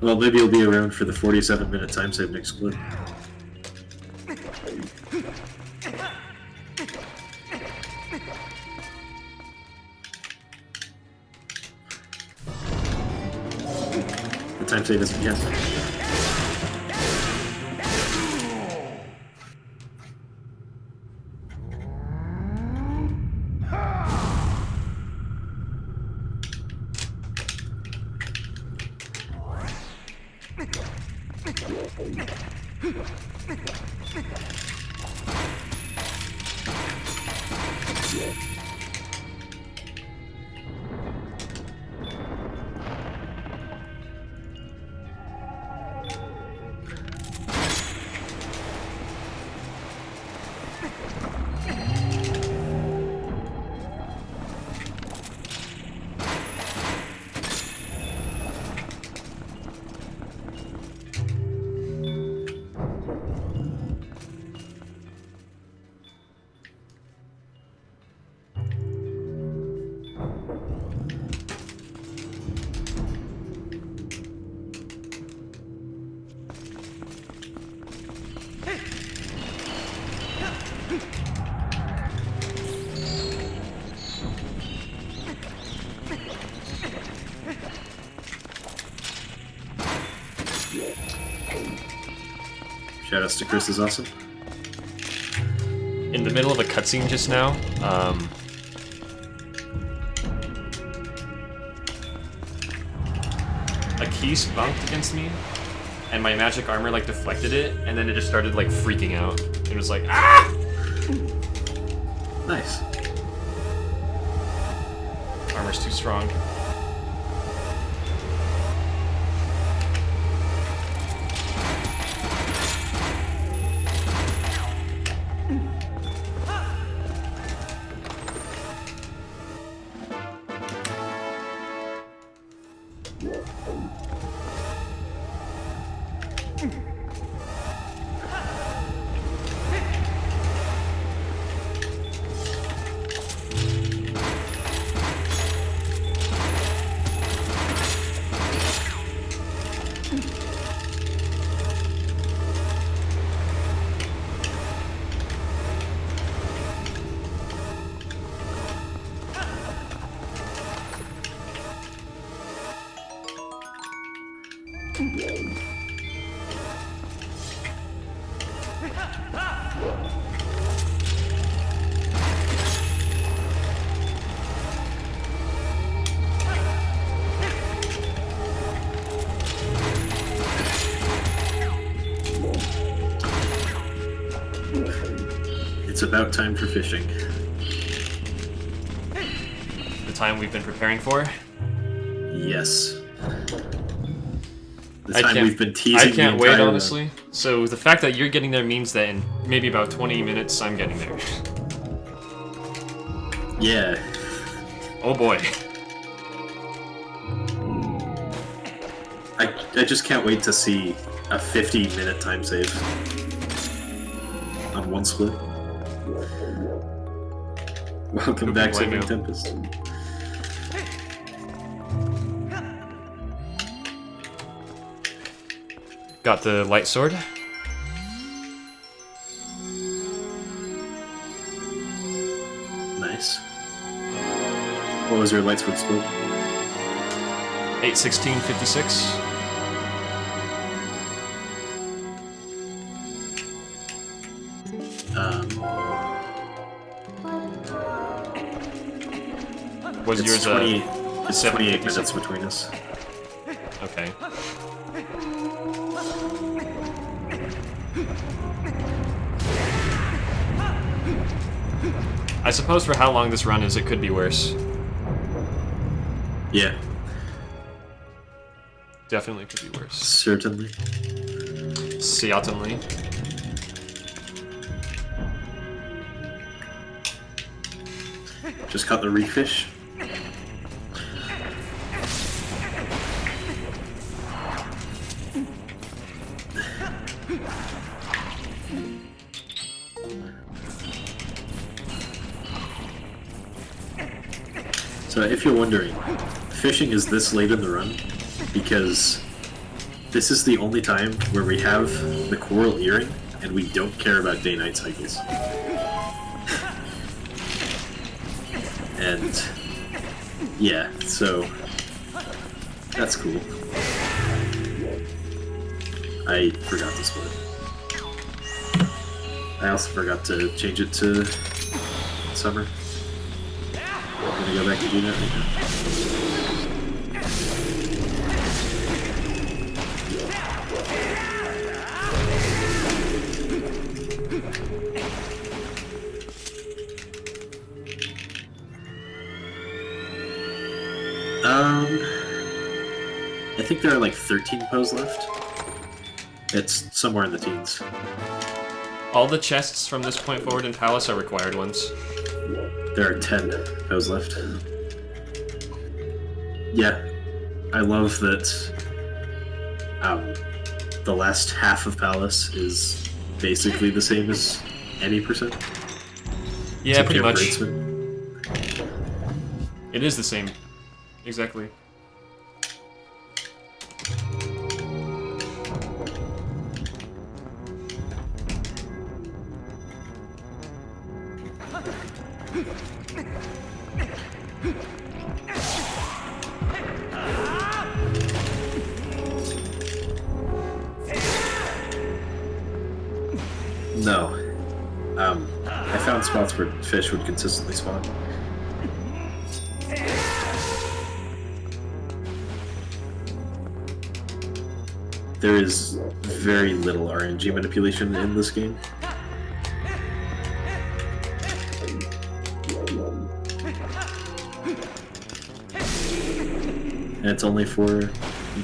Well, maybe you'll be around for the 47-minute time save next split. The time save isn't yet. Shoutouts to Chris is awesome. In the middle of a cutscene just now, a key spunked against me, and my magic armor like deflected it, and then it just started like freaking out. It was like, ah! Nice. Armor's too strong. It's about time for fishing. The time we've been preparing for. Yes. The I time can't- we've been teasing. I can't the wait, entire honestly. So the fact that you're getting there means that in maybe about 20 minutes, I'm getting there. Yeah. Oh boy. I just can't wait to see a 50-minute time save on one split. Welcome back, blame Sending you. Tempest. Got the light sword. Nice. What was your lightsword split? 8/16/56. Was It's yours 28. It's 7, 28 56? minutes between us. Okay. I suppose for how long this run is, it could be worse. Yeah, Definitely could be worse. certainly. Certainly. Just caught the reef fish. So if you're wondering, fishing is this late in the run because this is the only time where we have the coral earring and we don't care about day-night cycles. And yeah, so that's cool. I forgot to split. I also forgot to change it to summer. I'm gonna go back and do that right now. I think there are like 13 pos left. It's somewhere in the teens. All the chests from this point forward in Palace are required ones. There are 10 pos left. Yeah, I love that the last half of Palace is basically the same as any percent. Yeah, Except pretty you have much. Bradesman. It is the same. Exactly. No. I found spots where fish would consistently spawn. There is very little RNG manipulation in this game. And it's only for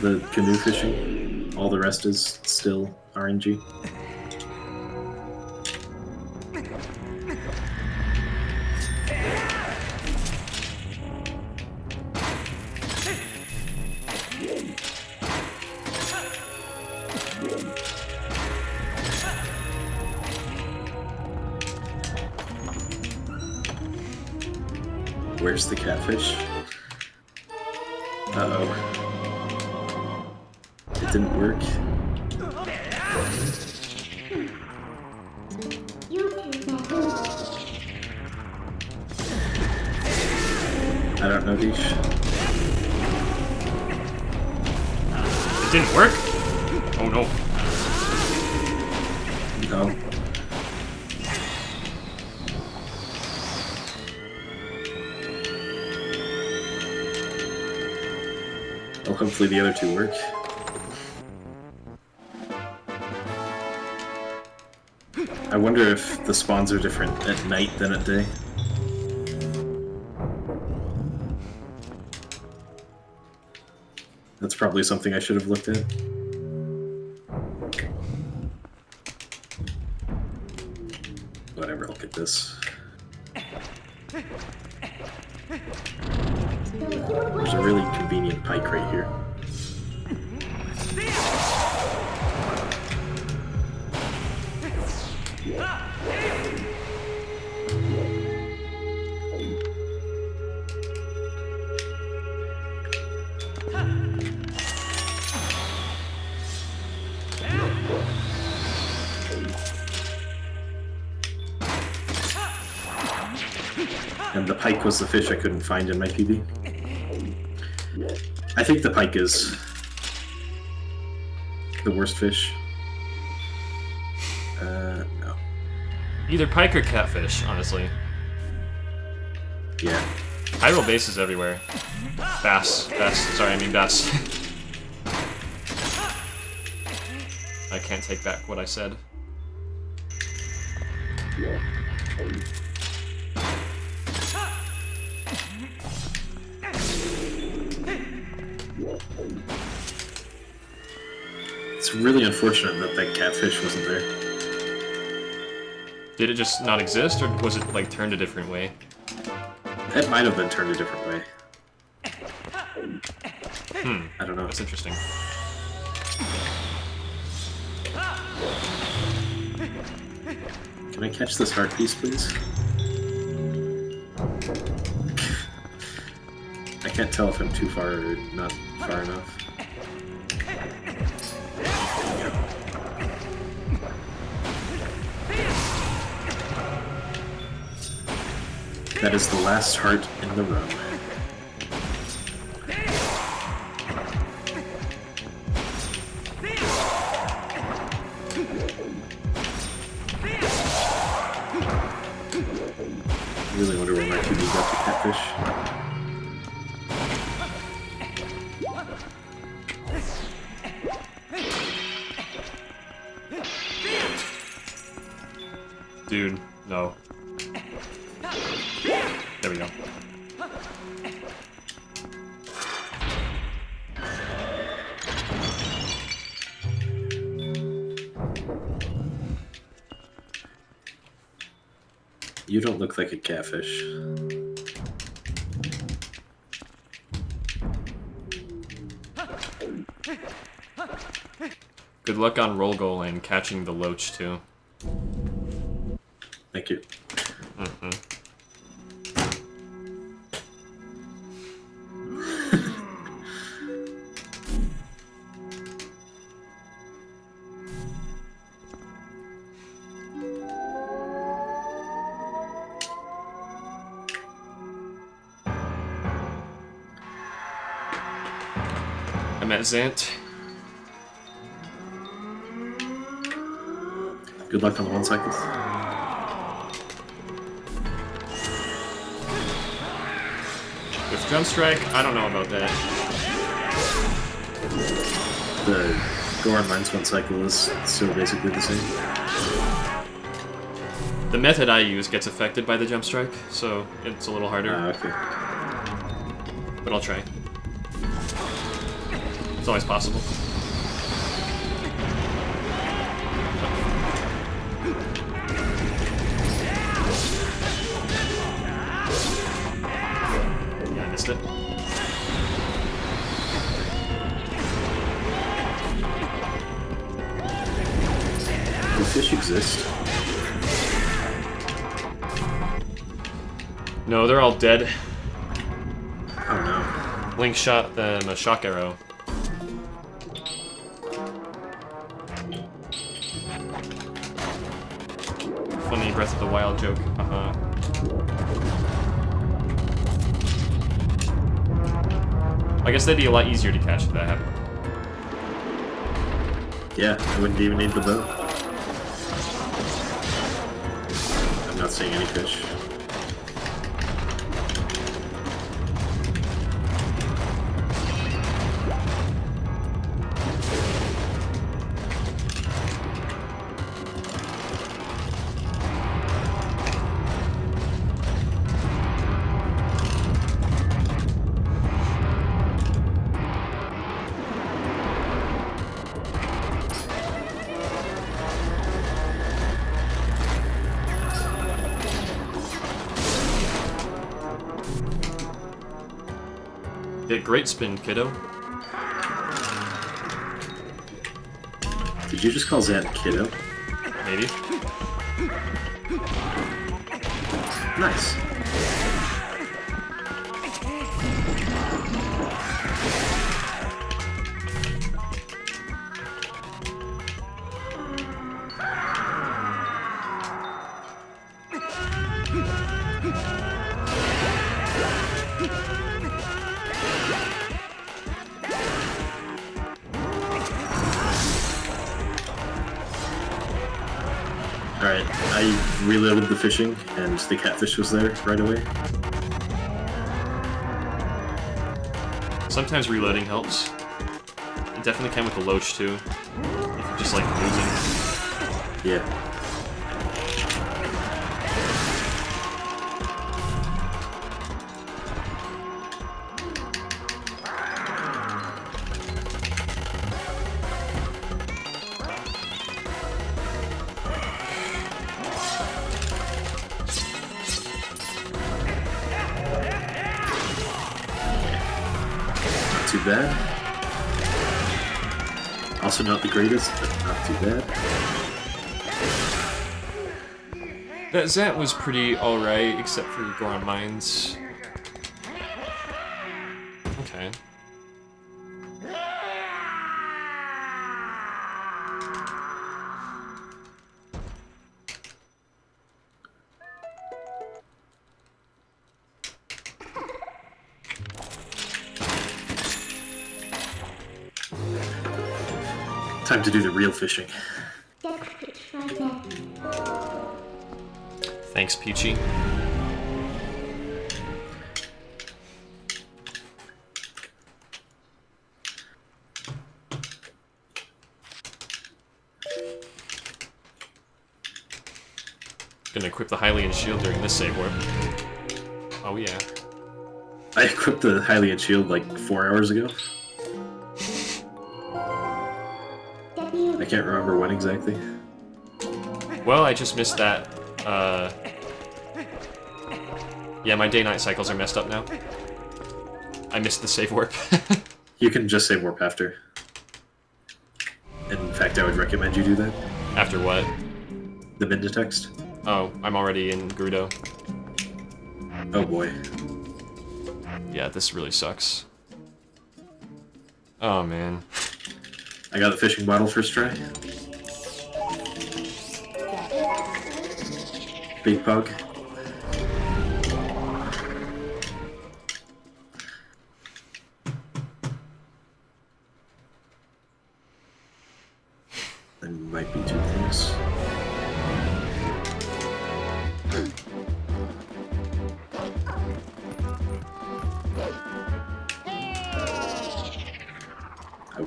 the canoe fishing. All the rest is still RNG. Where's the catfish? Uh-oh. It didn't work. I don't know, Deesh. It didn't work? Oh no. No. Well, hopefully the other two work. I wonder if the spawns are different at night than at day. That's probably something I should have looked at. Whatever, I'll get this. There's a really convenient pike right here. And the pike was the fish I couldn't find in my PB. I think the pike is the worst fish. No. Either pike or catfish, honestly. Yeah. Hyrule base is everywhere. Bass. Sorry, I mean bats. I can't take back what I said. It's really unfortunate that that catfish wasn't there. Did it just not exist, or was it, like, turned a different way? It might have been turned a different way. I don't know. That's interesting. Can I catch this heart piece, please? I can't tell if I'm too far or not far enough. That is the last heart in the row. I really wonder where my TV got the catfish. Dude, no. There we go. You don't look like a catfish. Good luck on roll goal and catching the loach, too. Thank you. I met Zant. Good luck on the 1 cycle. With Drum Strike, I don't know about that. The Goron Mines 1 cycle is still basically the same. The method I use gets affected by the Jump Strike, so it's a little harder. Okay. But I'll try. It's always possible. Yeah, I missed it. Do fish exist? No, they're all dead. Oh no. Link shot them a shock arrow. Funny Breath of the Wild joke. I guess they'd be a lot easier to catch if that happened. Yeah, I wouldn't even need the boat. I'm not seeing any fish. Yeah, great spin, kiddo. Did you just call Zant kiddo? Maybe. Nice. Alright, I reloaded the fishing, and the catfish was there right away. Sometimes reloading helps. It definitely can with the Loach too. If you're just like losing. Yeah. Too bad. Also not the greatest, but not too bad. That Zant was pretty alright, except for Goron Mines. Okay. Time to do the real fishing. Thanks, Peachy. Gonna equip the Hylian shield during this save warp. Oh yeah. I equipped the Hylian shield like 4 hours ago. I can't remember when exactly. Well, I just missed that. Yeah, my day-night cycles are messed up now. I missed the save warp. You can just save warp after. In fact, I would recommend you do that. After what? The Minda text. Oh, I'm already in Grudo. Oh boy. Yeah, this really sucks. Oh, man. I got the fishing bottle first try. Big pug. That might be too close.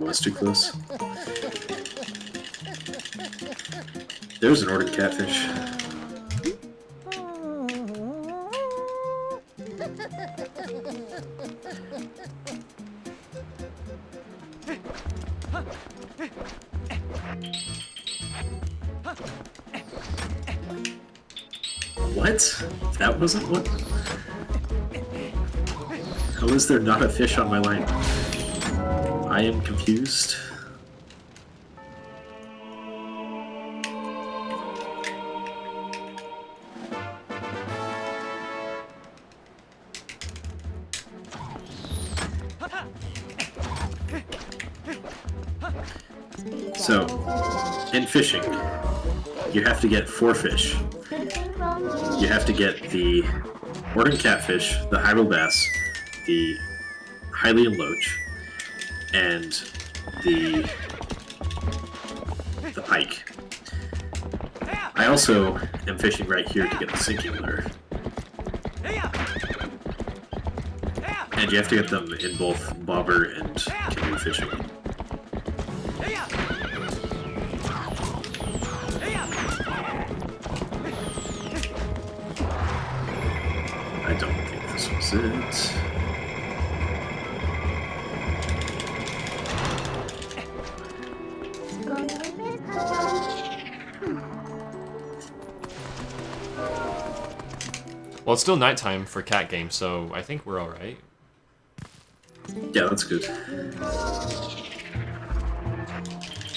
was too close. There's an ordered catfish. What? That wasn't one? How is there not a fish on my line? I am confused. So, in fishing, you have to get 4 fish. You have to get the Orton catfish, the Hyrule bass, the Hylian loach, and the pike. I also am fishing right here to get the sinking lure. And you have to get them in both bobber and canoe fishing. I don't think this was it. Well, it's still nighttime for cat games, so I think we're alright. Yeah, that's good.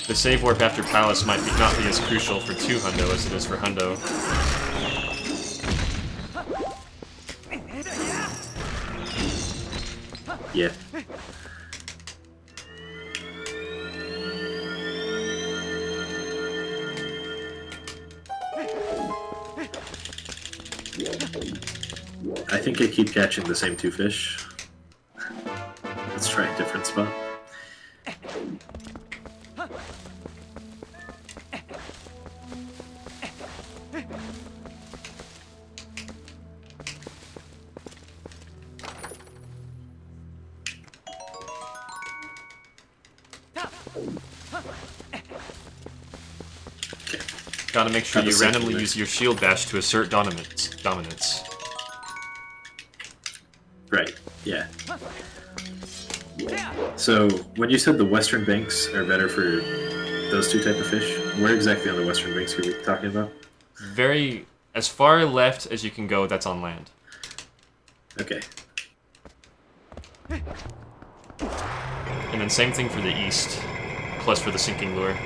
The save warp after Palace might not be as crucial for 2 hundo as it is for hundo. Yeah. I think I keep catching the same 2 fish. Let's try a different spot. Gotta make sure Got the you second randomly there. use your shield bash to assert dominance. Right, yeah. So, when you said the western banks are better for those 2 type of fish, where exactly on the western banks are we talking about? Very... as far left as you can go, that's on land. Okay. And then same thing for the east, plus for the sinking lure.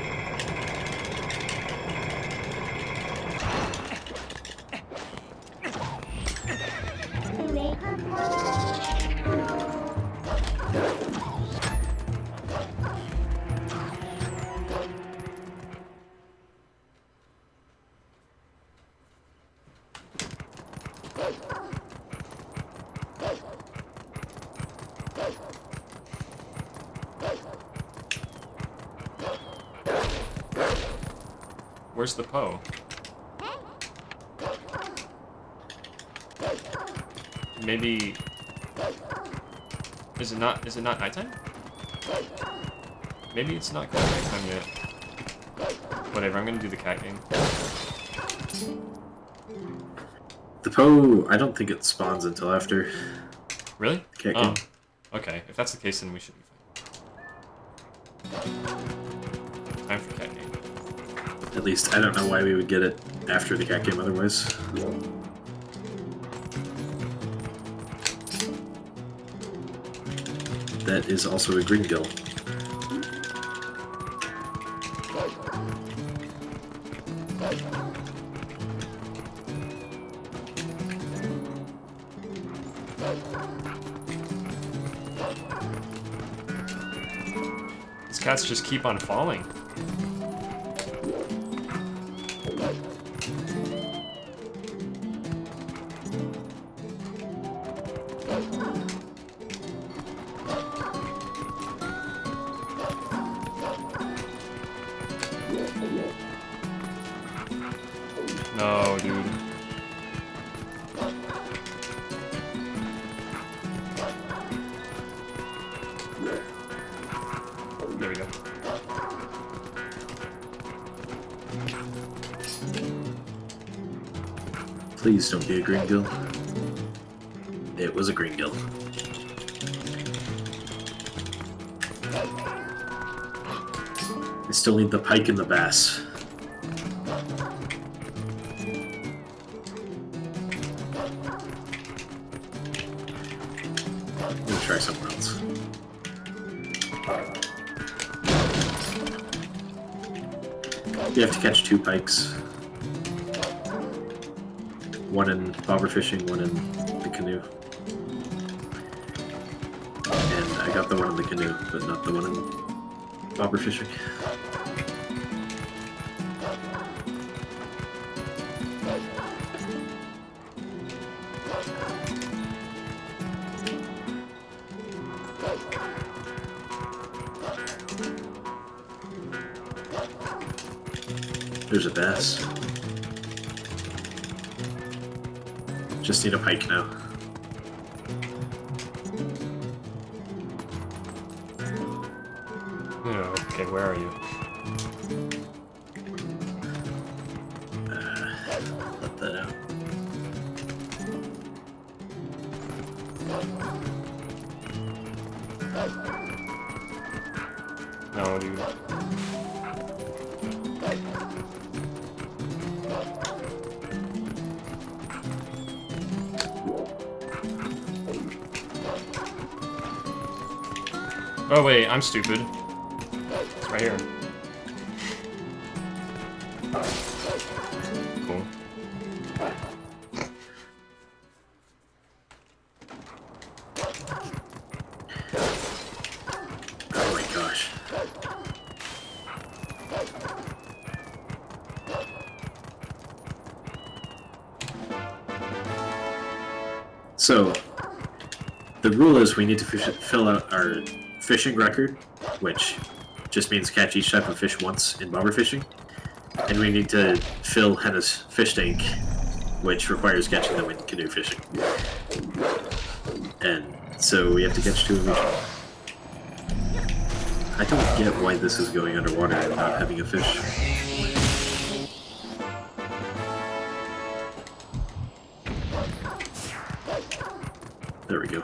Where's the Poe? Maybe... Is it not nighttime? Maybe it's not quite nighttime yet. Whatever, I'm gonna do the cat game. The Poe, I don't think it spawns until after. Really? Cat Oh. game. Okay, if that's the case, then we should be fine. Time for cat game. At least, I don't know why we would get it after the cat game otherwise. That is also a green gill. These cats just keep on falling. No, dude. There we Please don't be a green gill. It was a green gill. I still need the pike and the bass. I'm gonna try somewhere else. You have to catch 2 pikes. One in bobber fishing, one in the canoe. And I got the one in the canoe, but not the one in bobber fishing. There's a bass. Just need a pike now. Oh, okay, where are you? Let that out. No, dude. Oh wait, I'm stupid. It's right here. Cool. Oh my gosh. So, the rule is we need to fill out our fishing record, which just means catch each type of fish once in bobber fishing, and we need to fill Henna's fish tank, which requires catching them in canoe fishing. And so we have to catch 2 of each. I don't get why this is going underwater and not having a fish. There we go.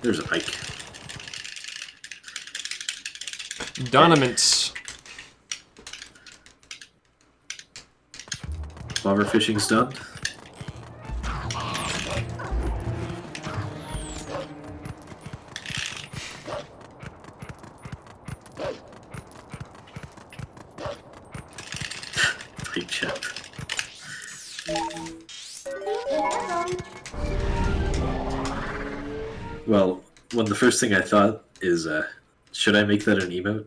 There's a pike. Donaments. Bobber fishing's done. Pike chap. Well, the first thing I thought is, should I make that an emote?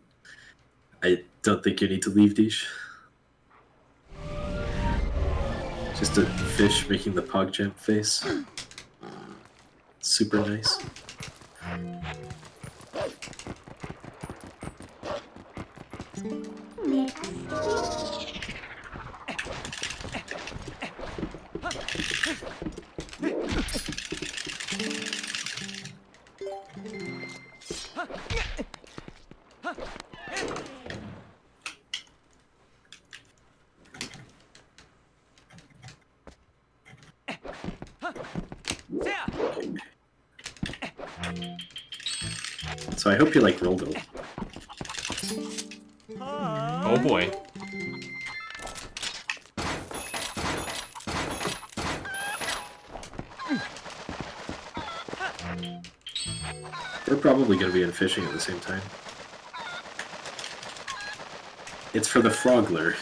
I don't think you need to leave, Deesh. Just a fish making the PogChamp face. Super nice. So I hope you like Rollville. Oh boy. We're probably going to be in fishing at the same time. It's for the Frogler.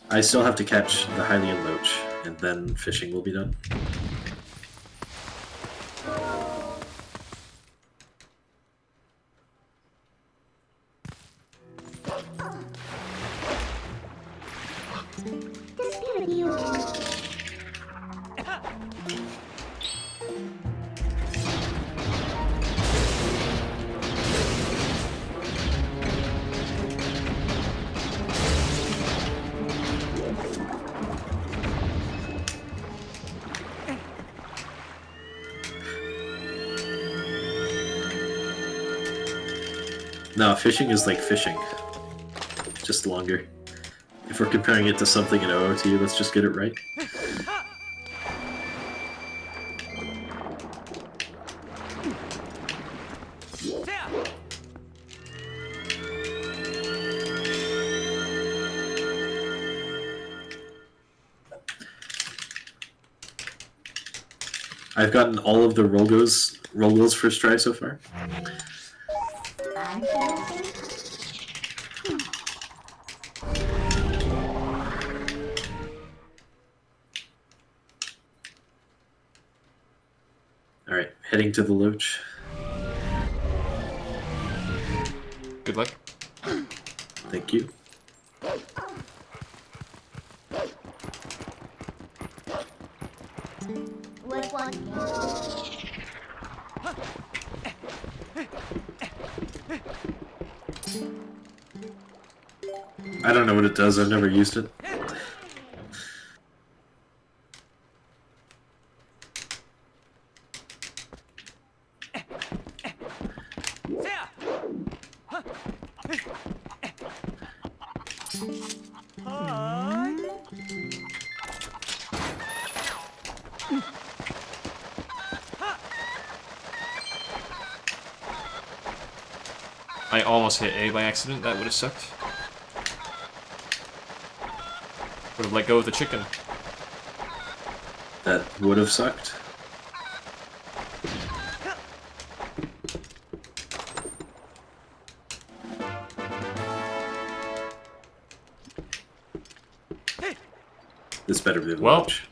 I still have to catch the Hylian Loach, and then fishing will be done. No, fishing is like fishing. Just longer. If we're comparing it to something in OOT, let's just get it right. I've gotten all of the roll goals first try so far. Alright, heading to the loach. Good luck. Thank you. What one? I don't know what it does, I've never used it. I almost hit A by accident. That would have sucked. Would have let go of the chicken. That would have sucked. This better be the Well. loach.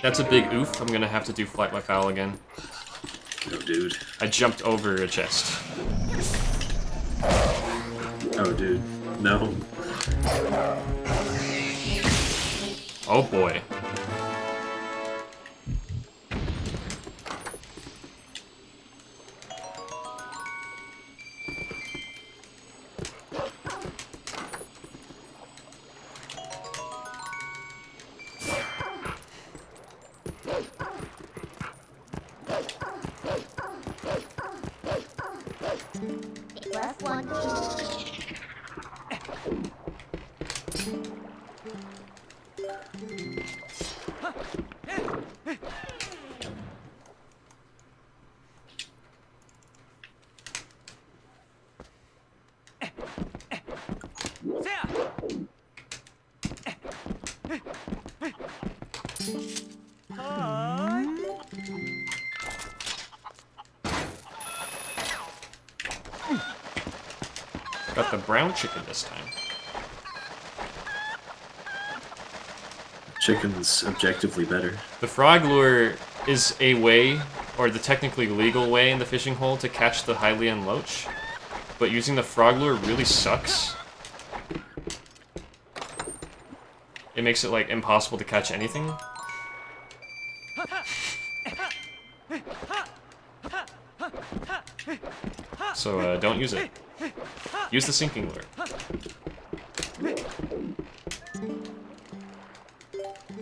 That's a big oof. I'm gonna have to do flight by foul again. No, dude. I jumped over a chest. Oh, dude. No. Oh boy. Left one. Got the brown chicken this time. Chicken's objectively better. The frog lure is a way, or the technically legal way in the fishing hole to catch the Hylian loach, but using the frog lure really sucks. It makes it, like, impossible to catch anything. So, don't use it. Use the sinking lure.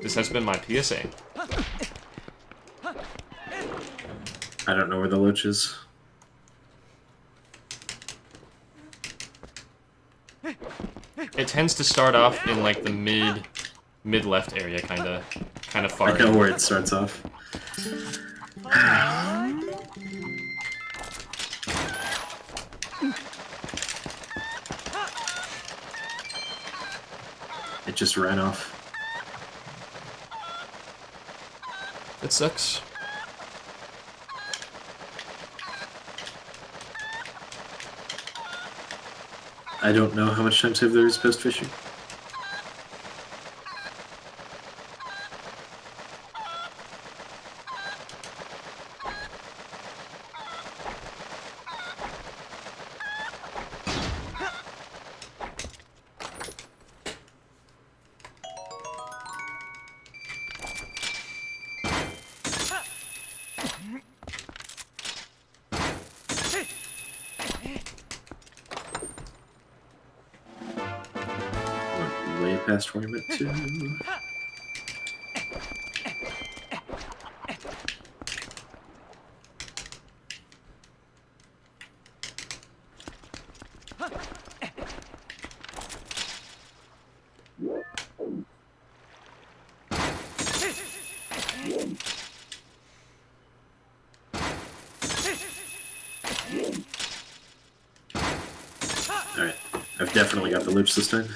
This has been my PSA. I don't know where the loach is. It tends to start off in, like, the mid-left area, kind of far. I know where it starts off. It just ran off. It sucks. I don't know how much time save there is post fishing. Way past tournament 2. I've definitely got the loops this time.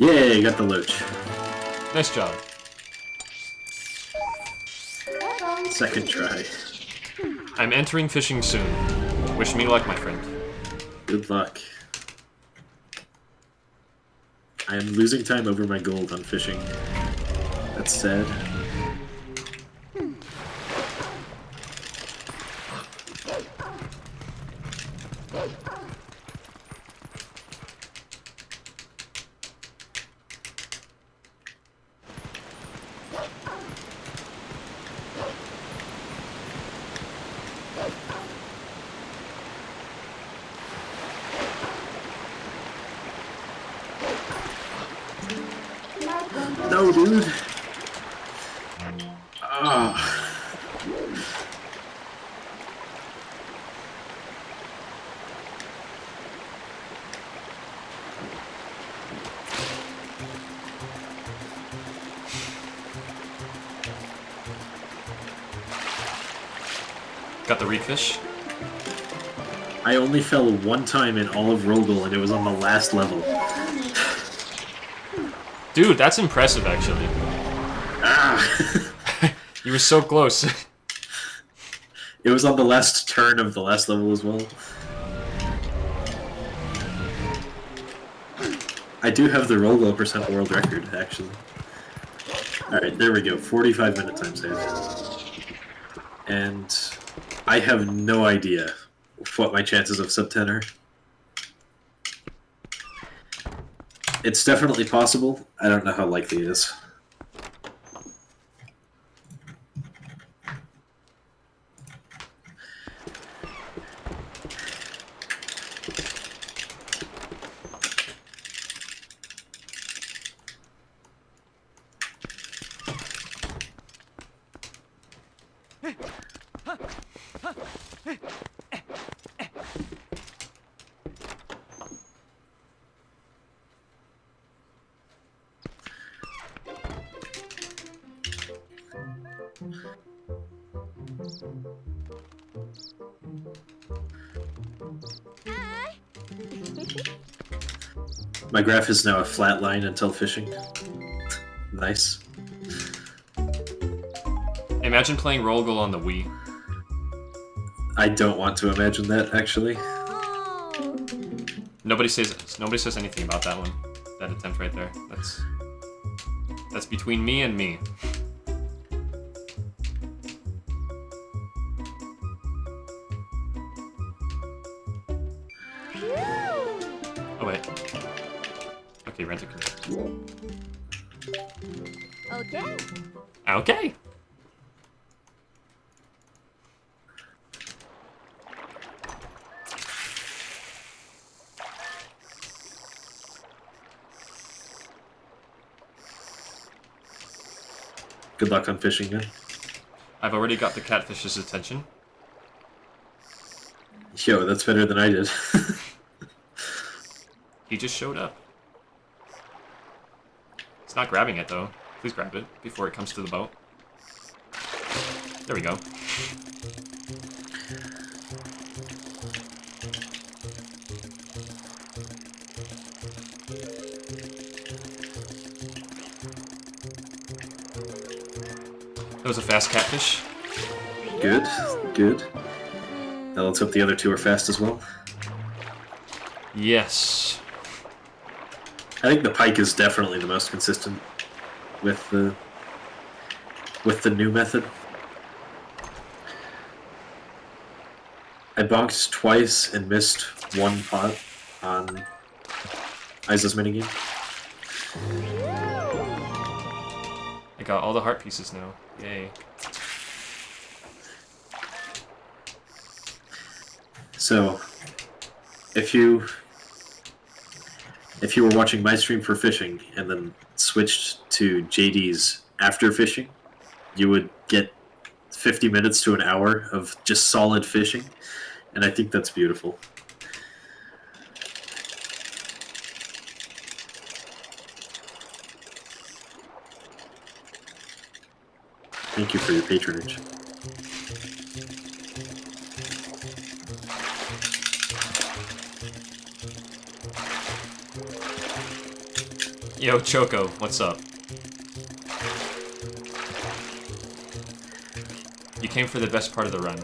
Yay, got the loach. Nice job. Second try. I'm entering fishing soon. Wish me luck, my friend. Good luck. I am losing time over my gold on fishing. That's sad. No, dude. Ah. Got the reed fish. I only fell one time in all of Rogel, and it was on the last level. Dude, that's impressive, actually. Ah! You were so close. It was on the last turn of the last level as well. I do have the Rogel % world record, actually. Alright, there we go. 45-minute time save. And I have no idea what my chances of sub 10 are. It's definitely possible. I don't know how likely it is. My graph is now a flat line until fishing. Nice. Imagine playing Rollgal on the Wii. I don't want to imagine that, actually. Nobody says anything about that one. That attempt right there. That's between me and me. Oh wait. Okay, rent a canoe. Okay. Okay. Good luck on fishing, then. I've already got the catfish's attention. Yo, that's better than I did. He just showed up. It's not grabbing it, though. Please grab it before it comes to the boat. There we go. That was a fast catfish. Good, good. Now let's hope the other two are fast as well. Yes. I think the pike is definitely the most consistent with the new method. I bonked twice and missed one pot on Isa's minigame. I got all the heart pieces now. Yay. So, if you were watching my stream for fishing and then switched to JD's after fishing, you would get 50 minutes to an hour of just solid fishing, and I think that's beautiful. Thank you for your patronage. Yo, Choco, what's up? You came for the best part of the run.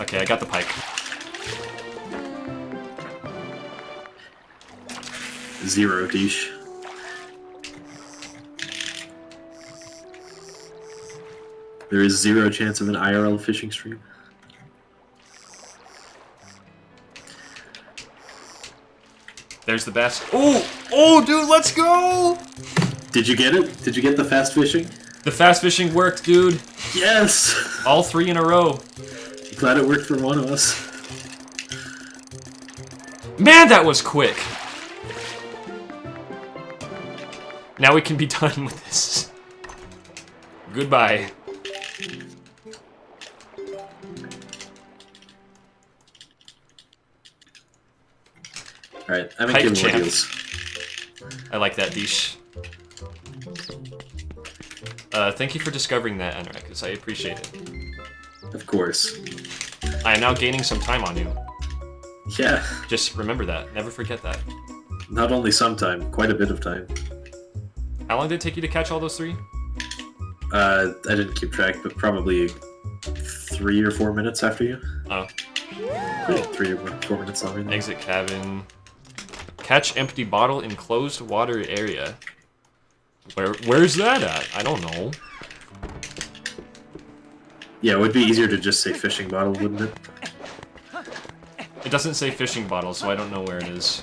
Okay, I got the pike. Zero, Deesh. There is zero chance of an IRL fishing stream. There's the bass. Oh! Oh, dude, let's go! Did you get it? Did you get the fast fishing? The fast fishing worked, dude. Yes! All 3 in a row. Glad it worked for one of us. Man, that was quick! Now we can be done with this. Goodbye. Alright, I'm Pike in champ. ordeals. I like that, Deesh. Thank you for discovering that, Anorakkis. I appreciate it. Of course. I am now gaining some time on you. Yeah, Just remember that. Never forget that. not only some time, quite a bit of time. How long did it take you to catch all those 3? I didn't keep track, but probably 3 or 4 minutes after you. Oh. Cool. 3 or 4 minutes longer than Exit cabin. Catch empty bottle in closed water area. Where's that at? I don't know. Yeah, it would be easier to just say fishing bottle, wouldn't it? It doesn't say fishing bottle, so I don't know where it is.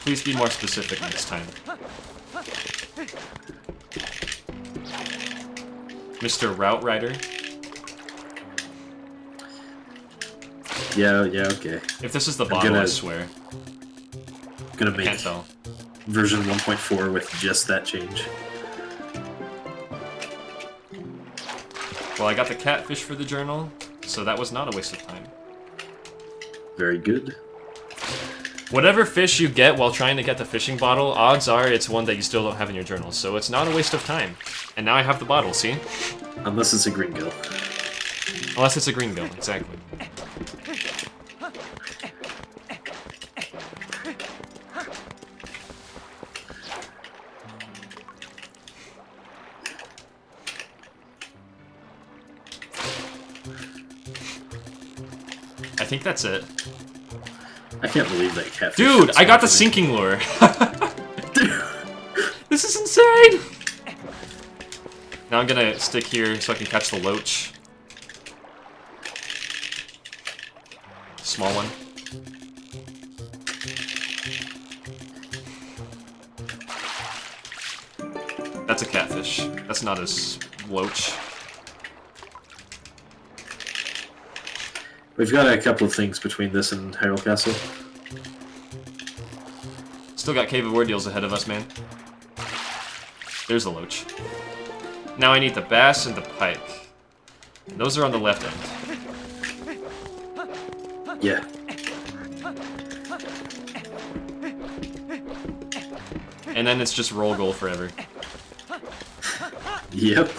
Please be more specific next time. Mr. Route Rider. Yeah, okay. If this is the bottle, I gonna- swear. Gonna I make can't tell. version 1.4 with just that change. Well, I got the catfish for the journal, so that was not a waste of time. Very good. Whatever fish you get while trying to get the fishing bottle, odds are it's one that you still don't have in your journal, so it's not a waste of time. And now I have the bottle, see? Unless it's a green gill. Unless it's a green gill, exactly. I think that's it. I can't believe that catfish. Dude, shit's I got the happening. sinking lure. This is insane! Now I'm gonna stick here so I can catch the loach. Small one. That's a catfish. That's not a loach. We've got a couple of things between this and Hyrule Castle. Still got Cave of Ordeals ahead of us, man. There's the loach. Now I need the bass and the pike. Those are on the left end. Yeah. And then it's just roll goal forever. Yep.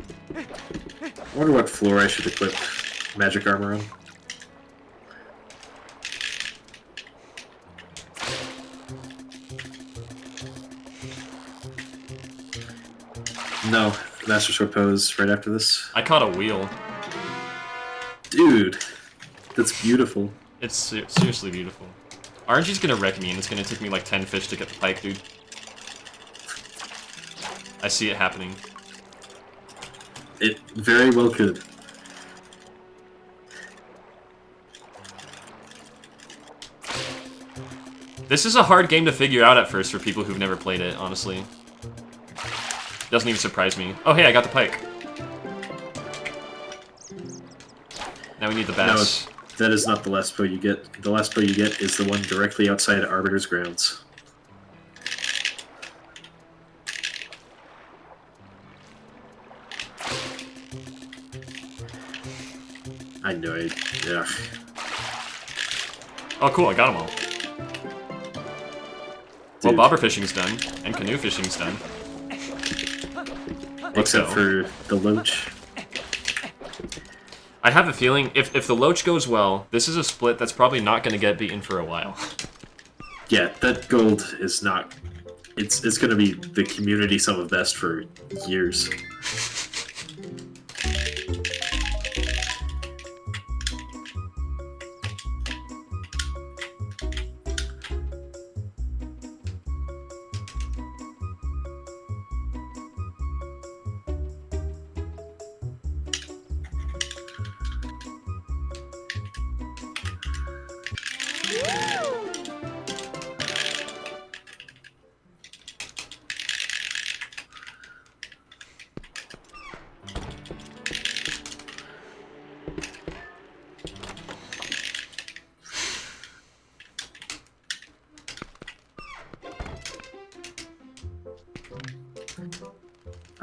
I wonder what floor I should equip magic armor on. No, Master Sword pose right after this. I caught a wheel. Dude, that's beautiful. It's seriously beautiful. RNG's gonna wreck me, and it's gonna take me like 10 fish to get the pike, dude. I see it happening. It very well could. This is a hard game to figure out at first for people who've never played it, honestly. Doesn't even surprise me. Oh, hey, I got the pike. Now we need the bass. No, that is not the last bow you get. The last bow you get is the one directly outside Arbiter's grounds. I knew it. Yeah. Oh, cool, I got them all. Well, Dude. bobber fishing's done, and canoe fishing's done. Except go. for the loach. I have a feeling if the loach goes well, this is a split that's probably not going to get beaten for a while. Yeah, that gold is not... It's going to be the community sum of best for years.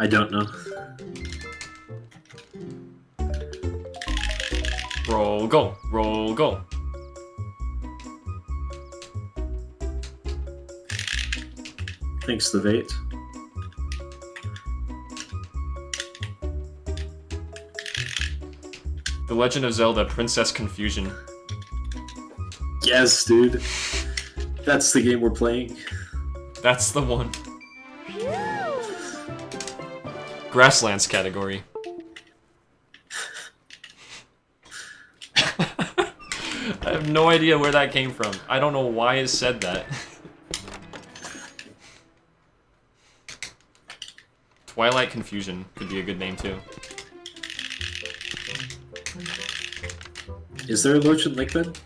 I don't know. Roll goal, roll goal. Thanks, the bait. The Legend of Zelda Princess Confusion. Yes, dude. That's the game we're playing. That's the one. Grasslands category. I have no idea where that came from. I don't know why it said that. Twilight Confusion could be a good name too. Is there a loach in Lakebed?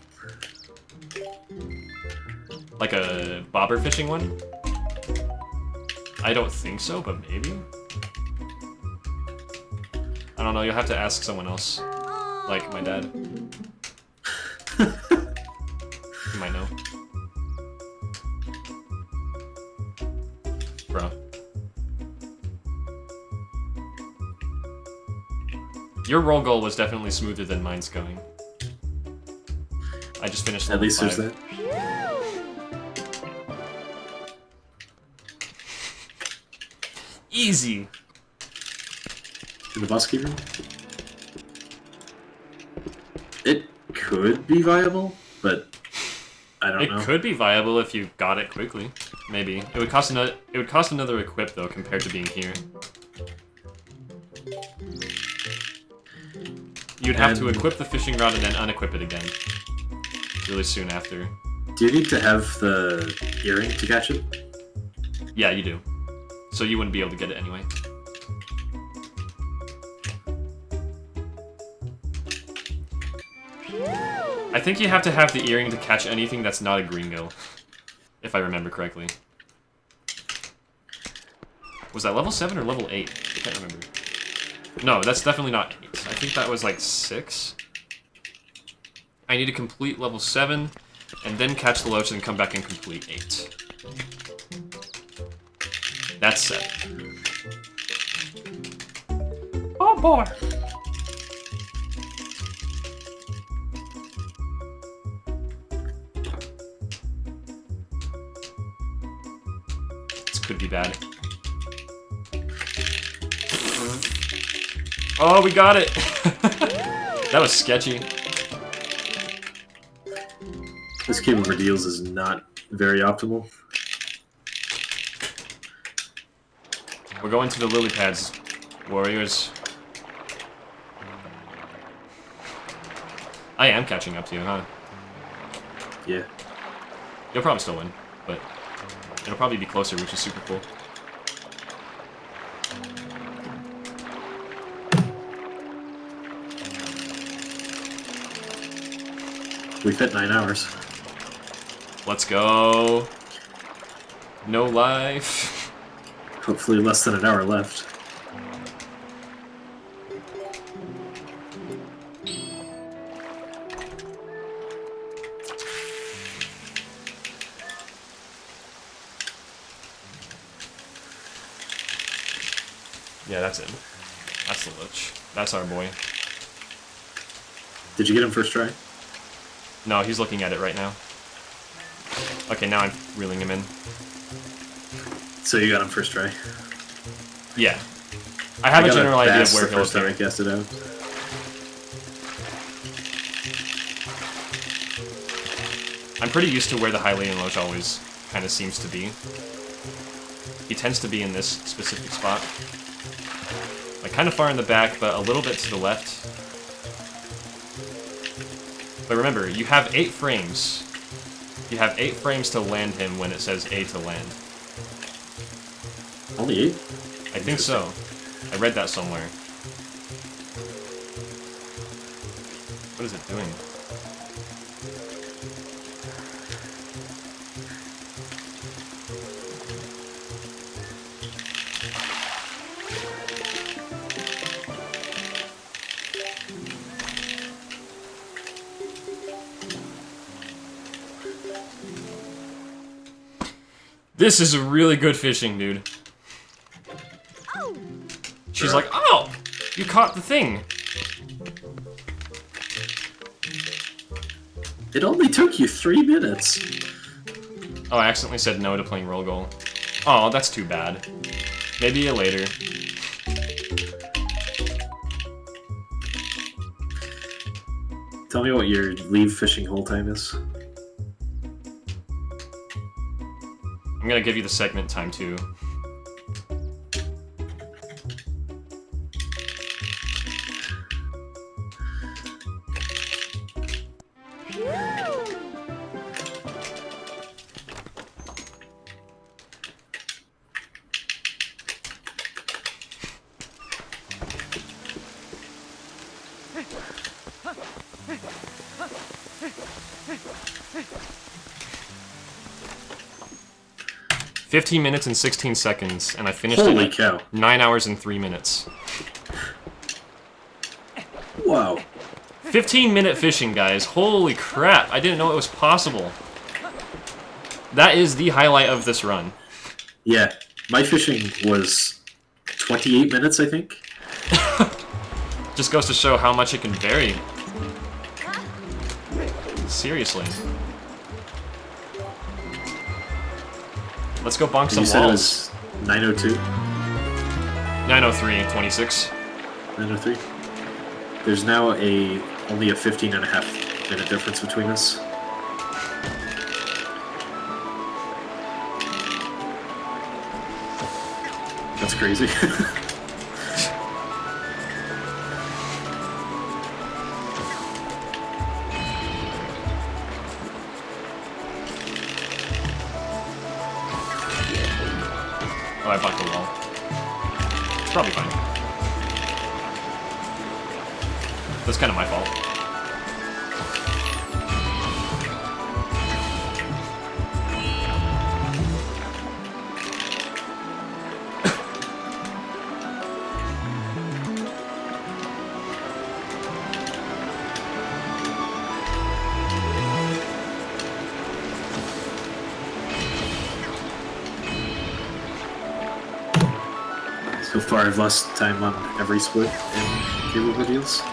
Like a bobber fishing one? I don't think so, but maybe? I don't know, you'll have to ask someone else. Like my dad. He might know. Bro. Your roll goal was definitely smoother than mine's going. I just finished At level least 5. there's that. Easy! In the boss keeper? It could be viable, but I don't know. It could be viable if you got it quickly. Maybe. It would cost another equip though compared to being here. You'd have to equip the fishing rod and then unequip it again. Really soon after. Do you need to have the earring to catch it? Yeah, you do. So you wouldn't be able to get it anyway. I think you have to have the earring to catch anything that's not a gringo. If I remember correctly. Was that level 7 or level 8? I can't remember. No, that's definitely not 8. I think that was like 6. I need to complete level 7, and then catch the loach and come back and complete 8. That's 7. Oh boy! This could be bad. Oh, we got it! That was sketchy. This game of ordeals is not very optimal. We're going to the lily pads, warriors. I am catching up to you, huh? Yeah. You'll probably still win, but it'll probably be closer, which is super cool. We've hit 9 hours. Let's go. No life. Hopefully less than an hour left. Yeah, that's it. That's the Lich. That's our boy. Did you get him first try? No, he's looking at it right now. Okay, now I'm reeling him in. So you got him first try? Yeah. I have a got general idea of bass where the he'll first time I appear. cast it out. I'm pretty used to where the Hylian Lich always kind of seems to be. He tends to be in this specific spot. Like, kind of far in the back, but a little bit to the left. But remember, you have 8 frames. You have 8 frames to land him when it says A to land. Only 8? I think so. I read that somewhere. What is it doing? This is really good fishing, dude. She's Sure. like, oh! You caught the thing! It only took you 3 minutes. Oh, I accidentally said no to playing roll goal. Oh, that's too bad. Maybe later. Tell me what your leave fishing hole time is. I'm gonna give you the segment time too. "15 minutes and 16 seconds, and I finished Holy it at cow. 9 hours and 3 minutes. Wow. 15-minute fishing, guys. Holy crap. I didn't know it was possible. That is the highlight of this run. Yeah, my fishing was 28 minutes, I think. Just goes to show how much it can vary. Seriously. Let's go bonk You some said it walls. was 9:02? 9:03, 26. 9:03? There's now only a 15.5-minute difference between us. That's crazy. Oh, I blocked the wall. It's probably fine. That's kind of my fault. So far, I've lost time on every split in cable videos.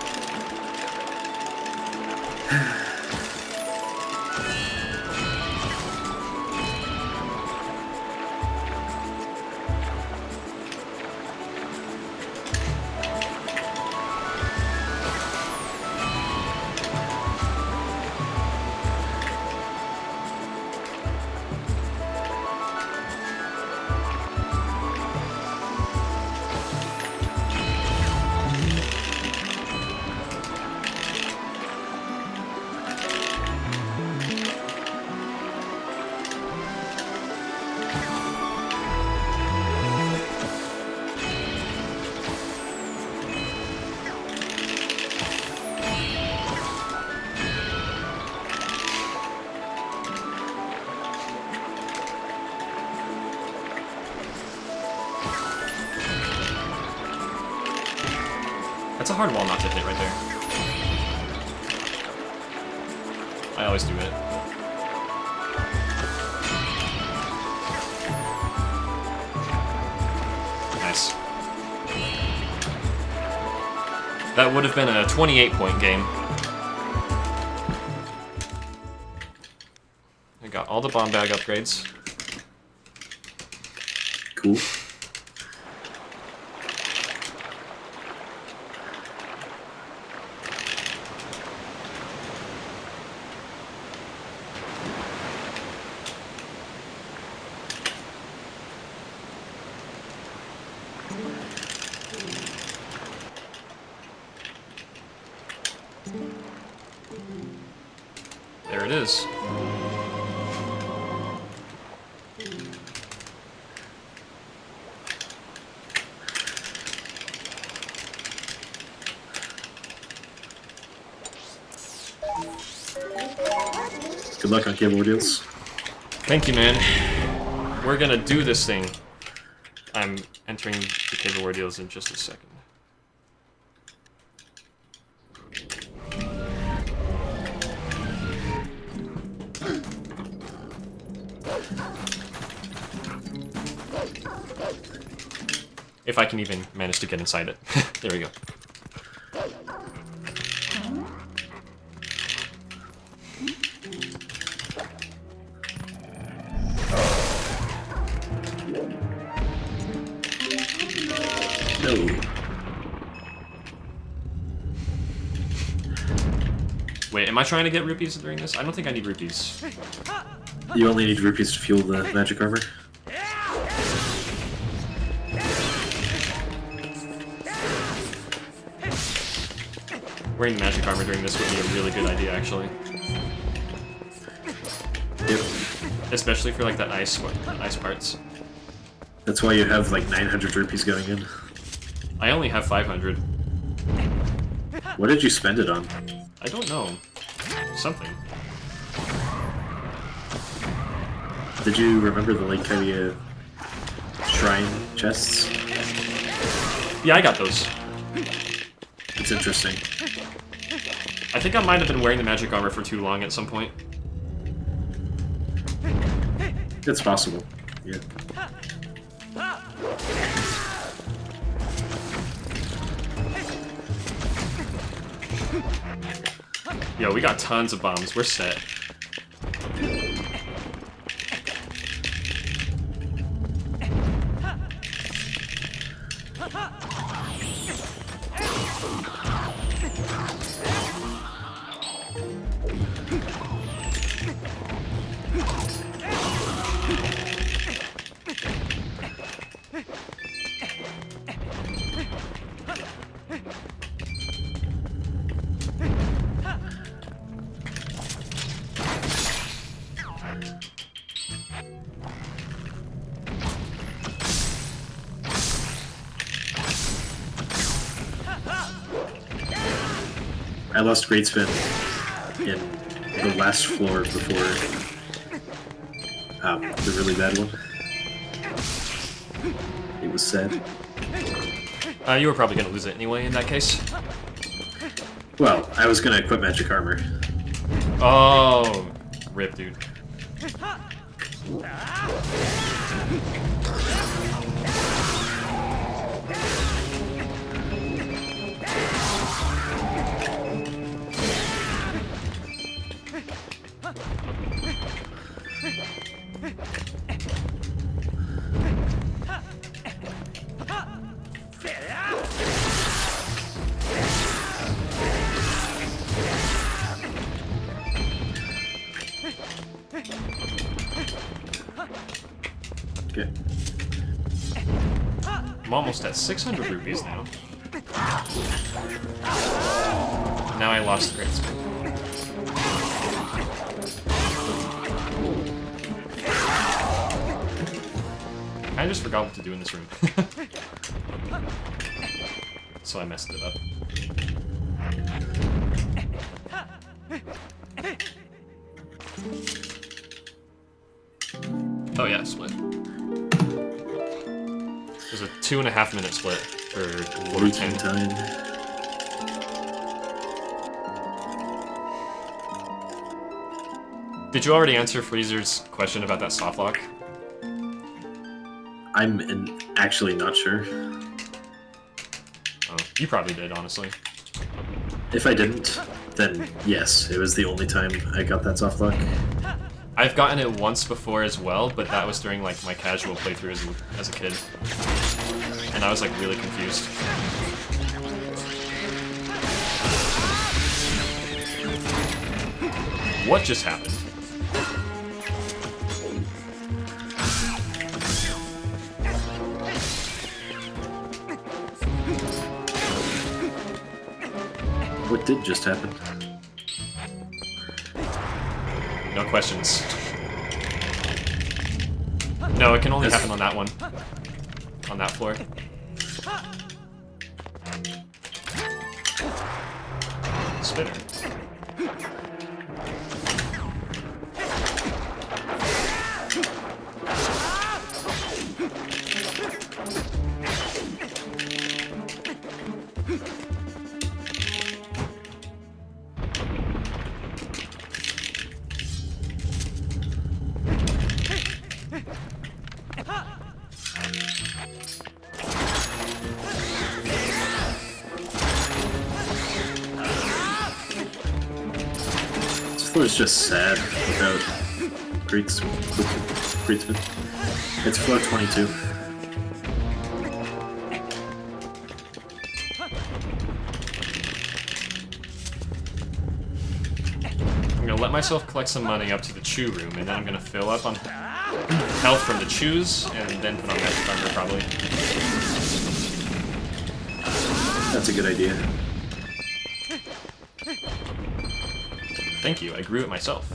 hard wall not to hit right there. I always do it. Nice. That would have been a 28-point game. I got all the bomb bag upgrades. Cool. There it is. Good luck on cable ordeals. Thank you, man. We're gonna do this thing. I'm entering the cable ordeals in just a second. If I can even manage to get inside it. There we go. No. Wait, am I trying to get rupees during this? I don't think I need rupees. You only need rupees to fuel the magic armor. Wearing the magic armor during this would be a really good idea, actually. Yep. Especially for like the ice parts. That's why you have like 900 rupees going in. I only have 500. What did you spend it on? I don't know. Something. Did you remember the Lake Hylia shrine chests? Yeah, I got those. It's interesting. I think I might have been wearing the magic armor for too long at some point. It's possible. Yeah. Yo, we got tons of bombs. We're set. I lost Great Spin in the last floor before the really bad one. It was sad. You were probably gonna lose it anyway in that case. Well, I was gonna equip magic armor. Oh, rip, dude. Okay. I'm almost at 600 rupees now. Now I lost the great spin. I just forgot what to do in this room. So I messed it up. Oh yeah, split. There's a 2.5 minute split for 410. Time. Did you already answer Freezer's question about that soft lock? Actually not sure. Oh, you probably did, honestly. If I didn't, then yes, it was the only time I got that soft lock. I've gotten it once before as well, but that was during like my casual playthrough as a kid. And I was like really confused. What just happened? What did just happen? No questions. No, it can only happen on that one. On that floor. Spitter. This floor is just sad without Greetsmith. It's floor 22. I'm gonna let myself collect some money up to the chew room, and then I'm gonna fill up on health from the chews, and then put on magic armor, probably. That's a good idea. Thank you, I grew it myself.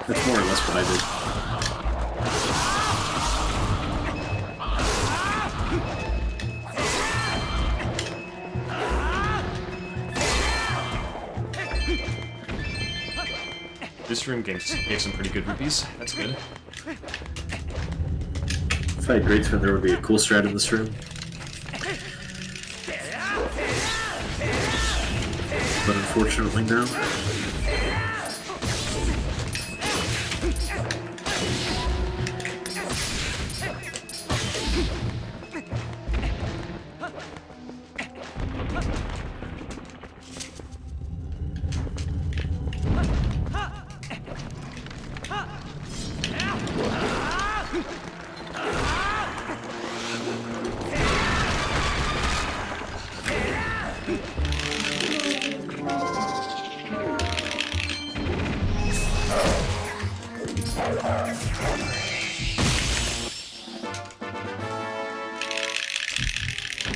That's more or less what I did. This room gave some pretty good rupees. That's good. If I had Greetsmith, there would be a cool strat in this room. But unfortunately, no.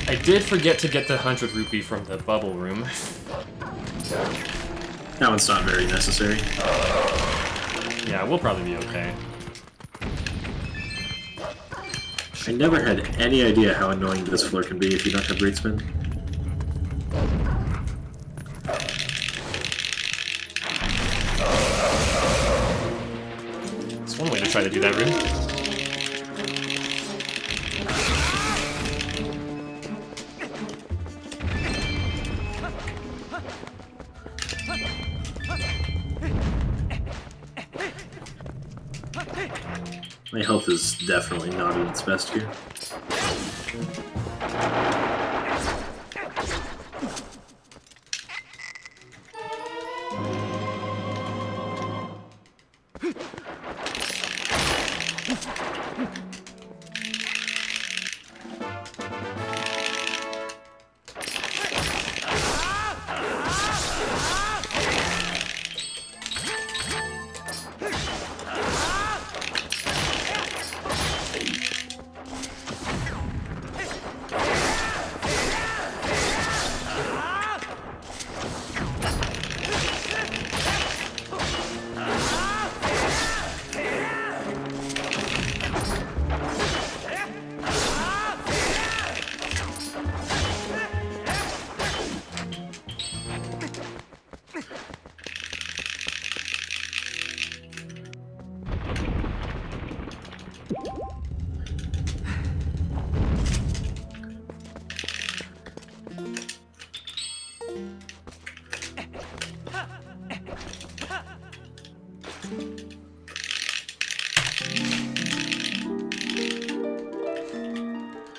I did forget to get the 100 rupee from the bubble room. That one's not very necessary. Yeah, we'll probably be okay. I never had any idea how annoying this floor can be if you don't have Greetsmith. It's one way to try to do that room. My health is definitely not at its best here.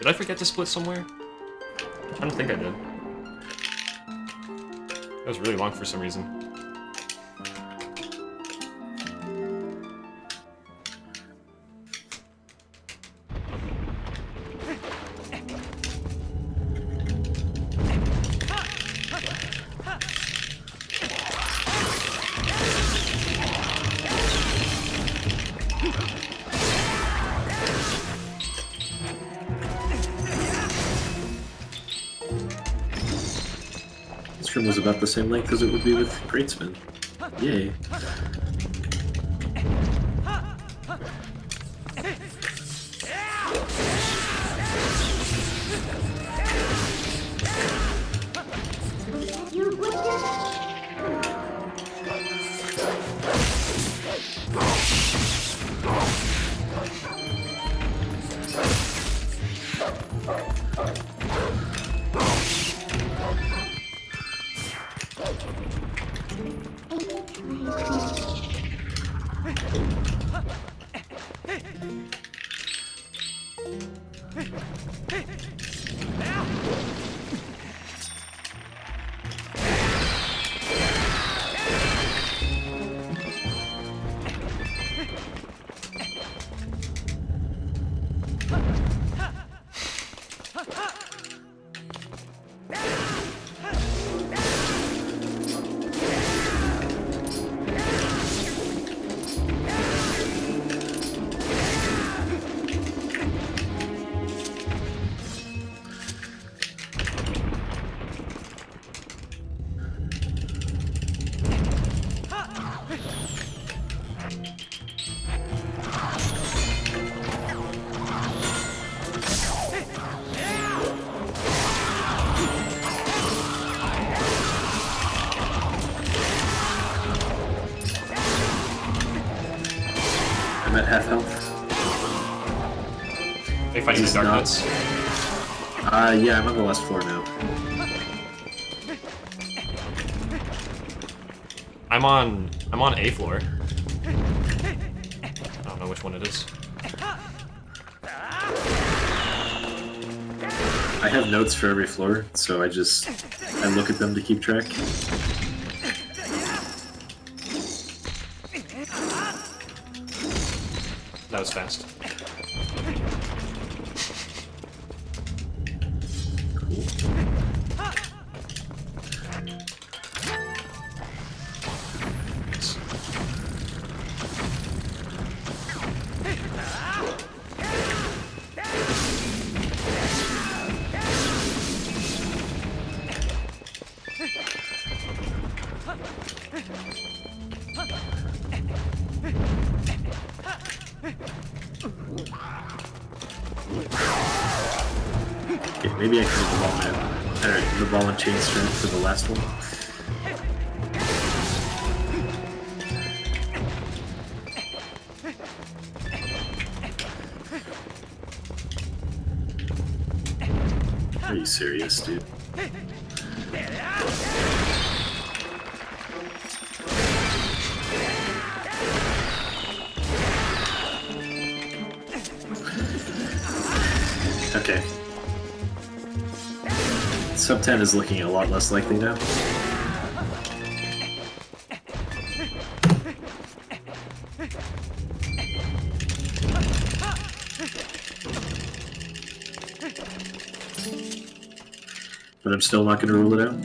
Did I forget to split somewhere? I don't think I did. It was really long for some reason. This room was about the same length as it would be with Greatsman. Yay. I'm at half health. Are you fighting the Dark Knights? Yeah, I'm on the last floor now. I'm on A floor. I don't know which one it is. I have notes for every floor, so I look at them to keep track. That was fast. Okay, maybe I can get the ball and chain strength for the last one. Are you serious, dude? Okay. Sub 10 is looking a lot less likely now. But I'm still not going to rule it out.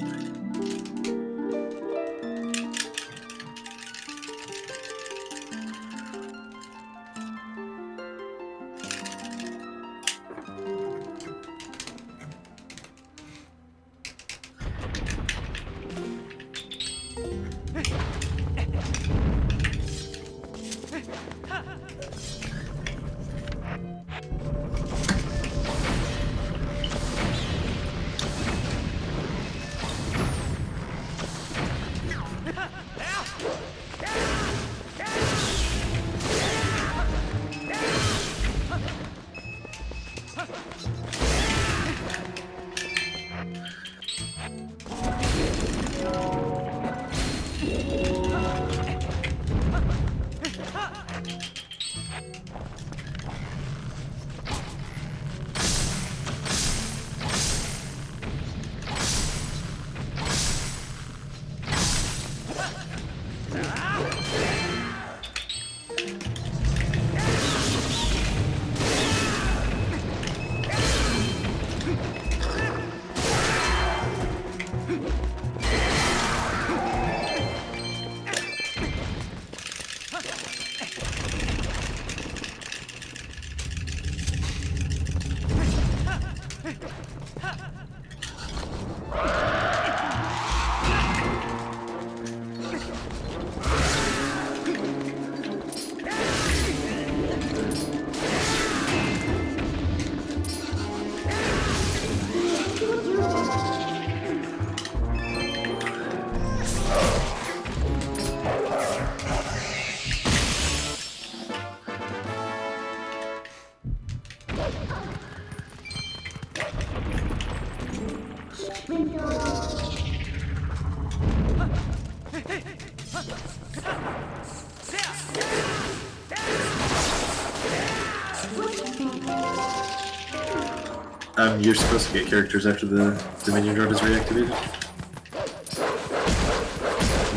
You're supposed to get characters after the Dominion drop is reactivated.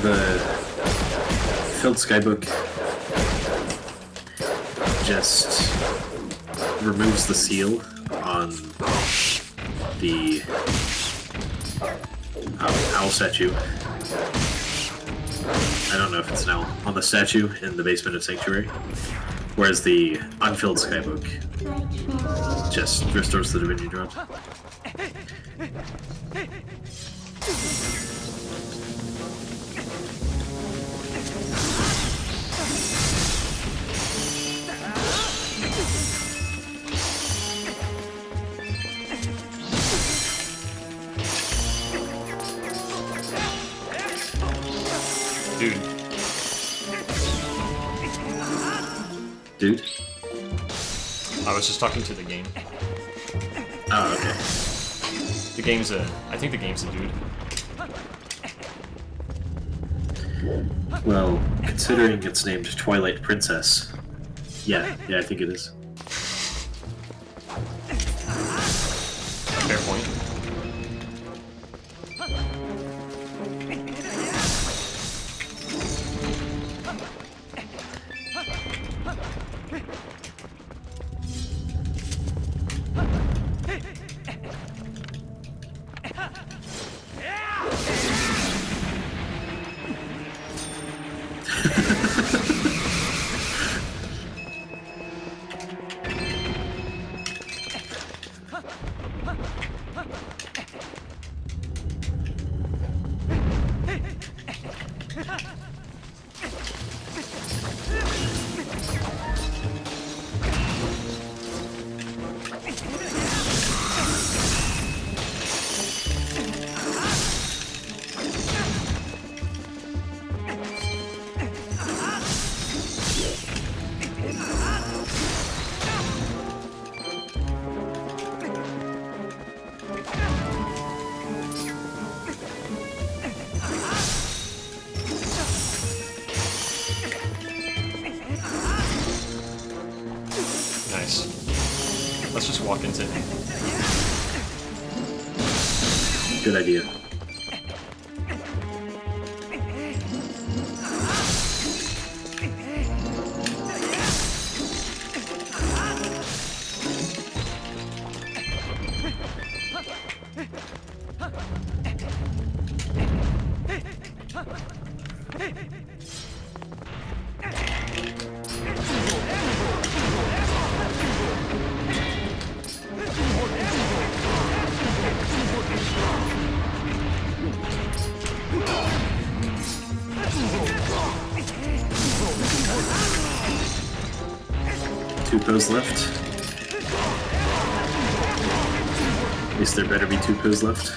The filled skybook just removes the seal on the owl statue. I don't know if it's now on the statue in the basement of Sanctuary. Whereas the unfilled skybook just restores the Dominion drop. Dude? I was just talking to the game. Oh, okay. The game's I think the game's a dude. Well, considering it's named Twilight Princess, yeah, I think it is. Fair point. Let's just walk into it. Good idea. Two pose left. At least there better be two pose left.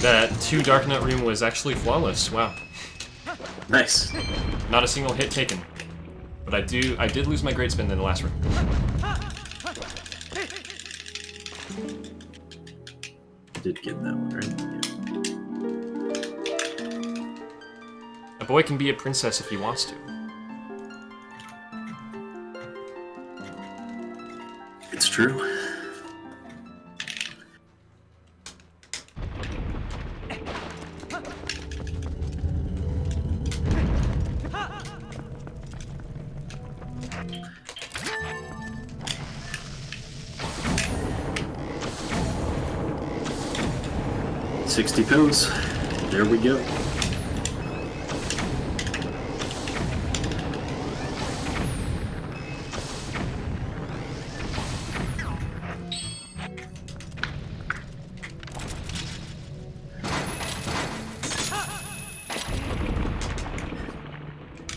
That 2 Dark Nut room was actually flawless. Wow. Nice. Not a single hit taken. But I did lose my great spin in the last room. Did get that one, right? Yeah. A boy can be a princess if he wants to. It's true. $60 pills. There we go.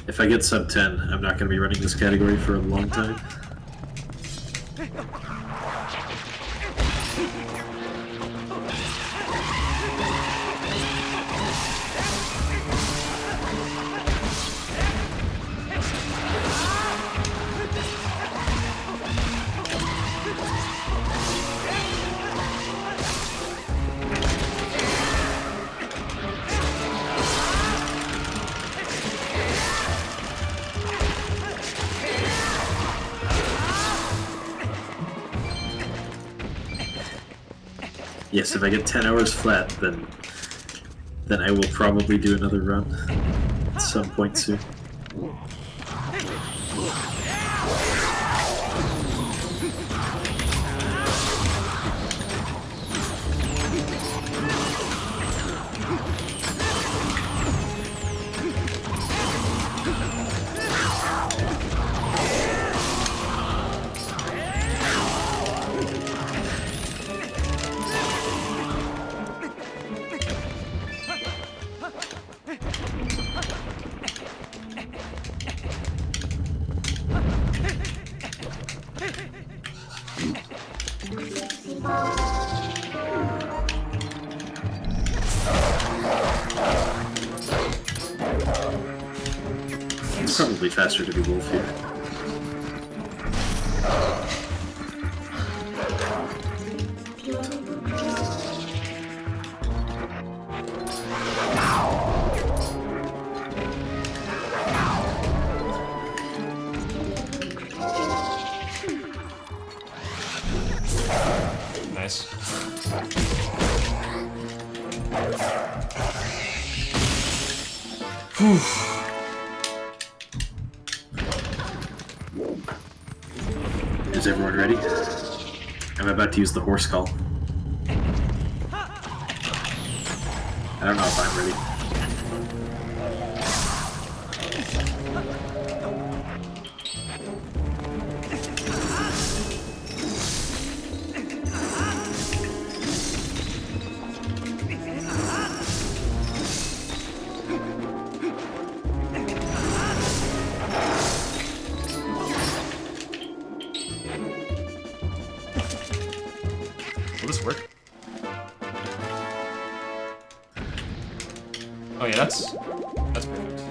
If I get sub 10, I'm not going to be running this category for a long time. Yes, if I get 10 hours flat, then I will probably do another run at some point soon. It's probably faster to be wolf here. Nice. Whew. Is everyone ready? I'm about to use the horse call. I don't know if I'm ready. Will this work? Oh yeah, that's perfect.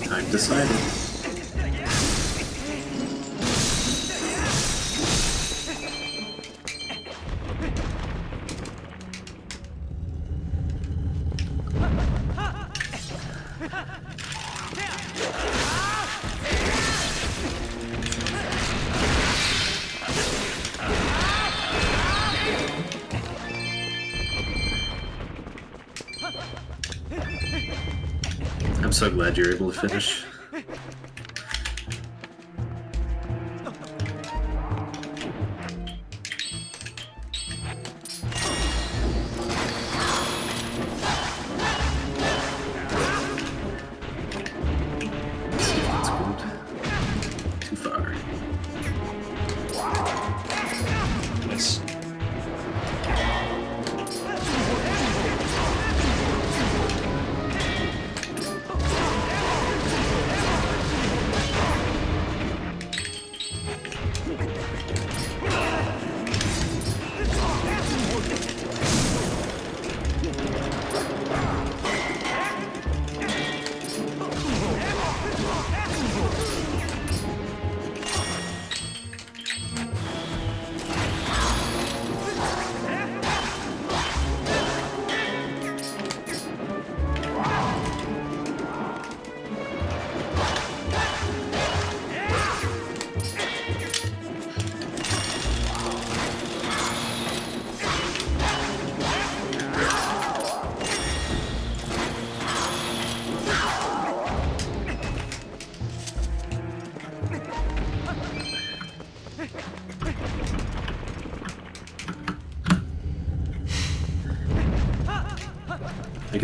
Time decided. I'm so glad you're able to finish.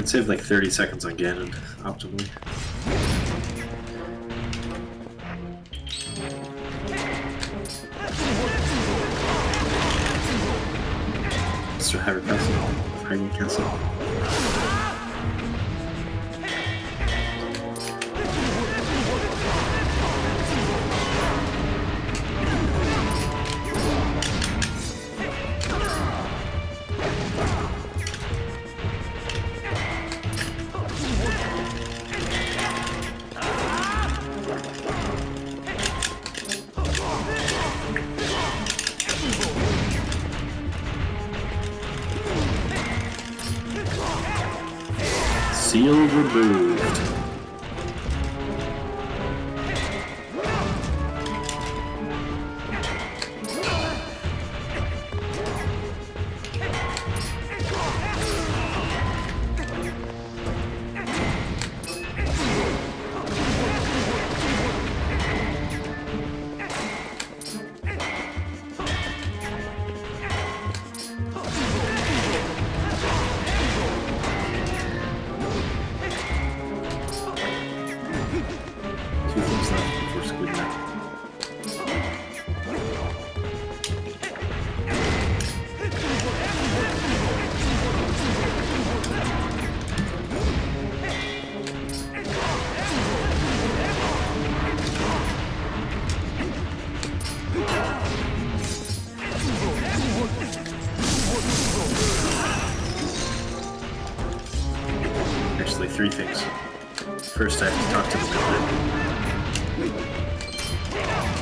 could save like 30 seconds on Ganon, optimally. Mr. Hyrule Castle. Hyrule Castle. Seal removed. Two things left before Speedrun. Actually, three things. First, I have to talk to the mailman.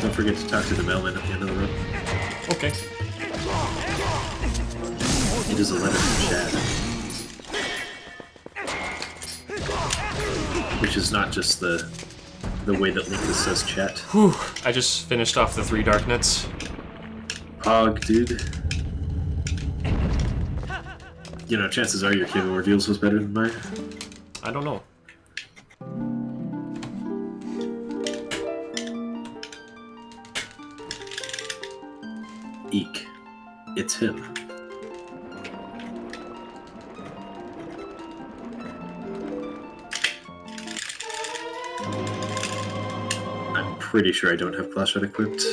Don't forget to talk to the mailman at the end of the road. Okay. It is a letter from Chad. Which is not just the way that Linkus says chat. Whew. I just finished off the 3 Darknets. Pog, dude. You know, chances are your cable ordeals was better than mine. I don't know. Eek. It's him. I'm pretty sure I don't have Flashlight equipped.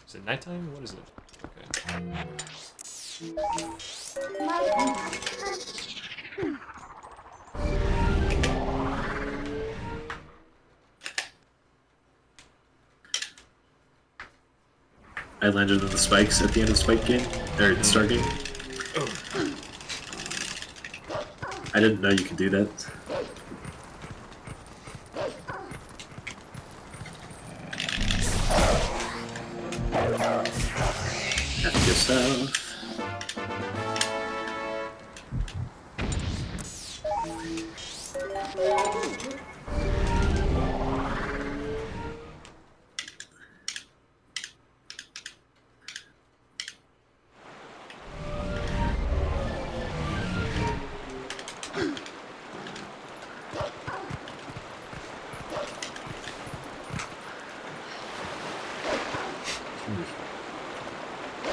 Is it nighttime? What is it? Okay. I landed on the spikes at the end of Spike game, or Star game. I didn't know you could do that. Have yourself.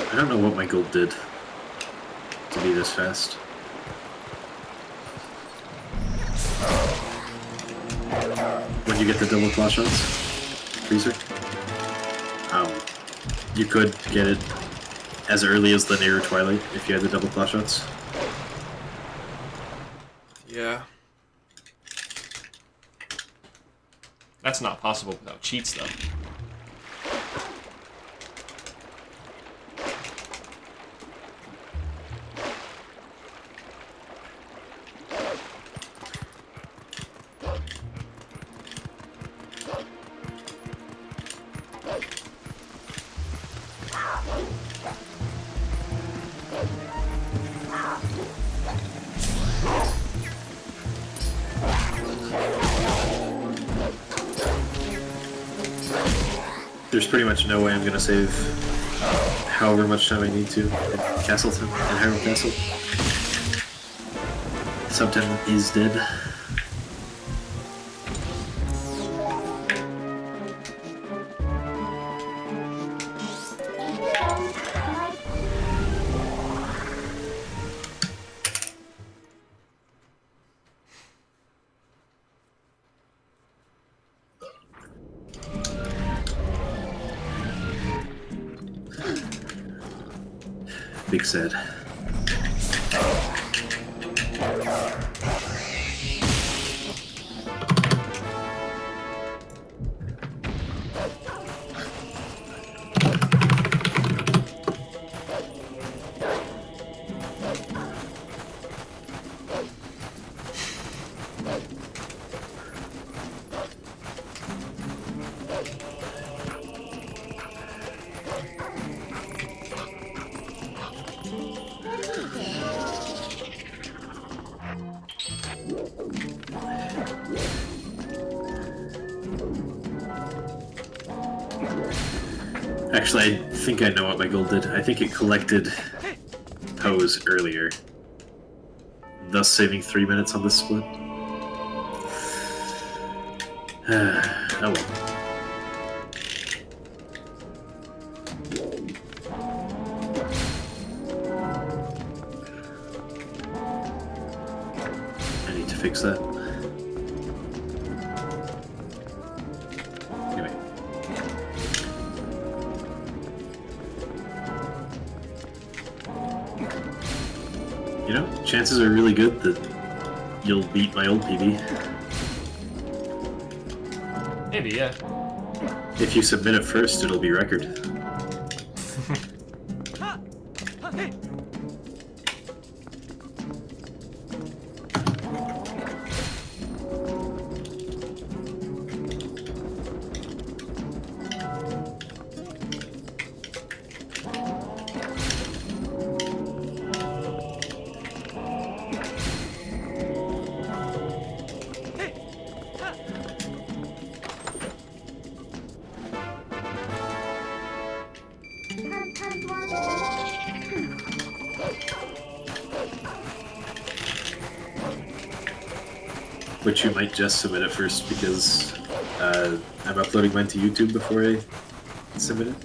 I don't know what my gold did to be this fast. When you get the double claw shots, freezer, you could get it as early as the nearer Twilight if you had the double claw shots. Yeah. That's not possible without cheats, though. There's pretty much no way I'm gonna save however much time I need to at Castleton and Hiram Castle. Subton is dead. Big sad. Actually, I think I know what my gold did. I think it collected Pose earlier, thus saving 3 minutes on this split. Oh well. I need to fix that. Anyway. You know, chances are really good that you'll beat my old PB. Maybe, yeah. If you submit it first, it'll be record. Which you might just submit it first because I'm uploading mine to YouTube before I submit it.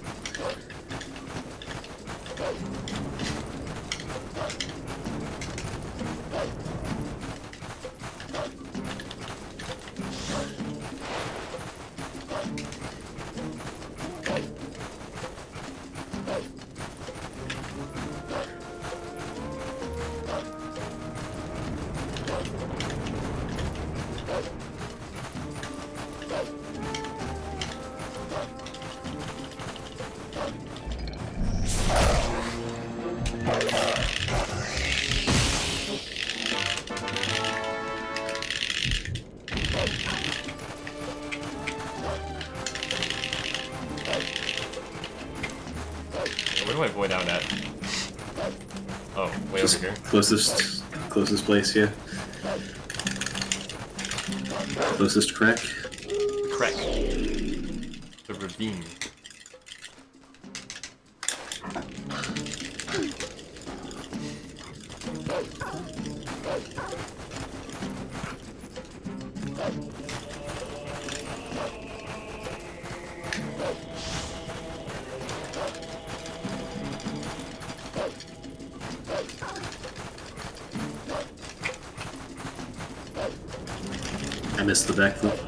Where do I void out at? Oh, way Just over here. closest place, yeah. Closest crack. Crack. The ravine. I missed the backflip.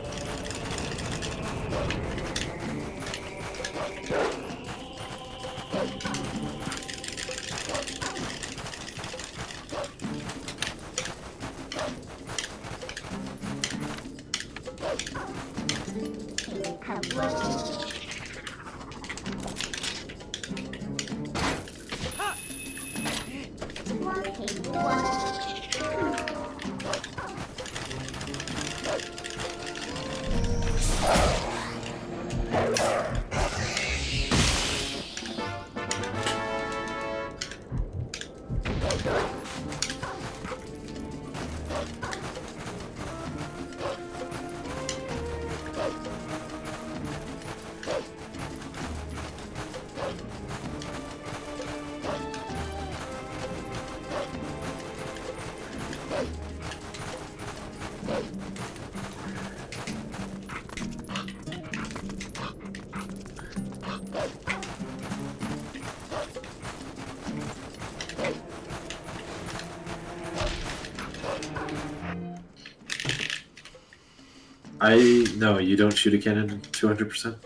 No, you don't shoot a cannon 200%.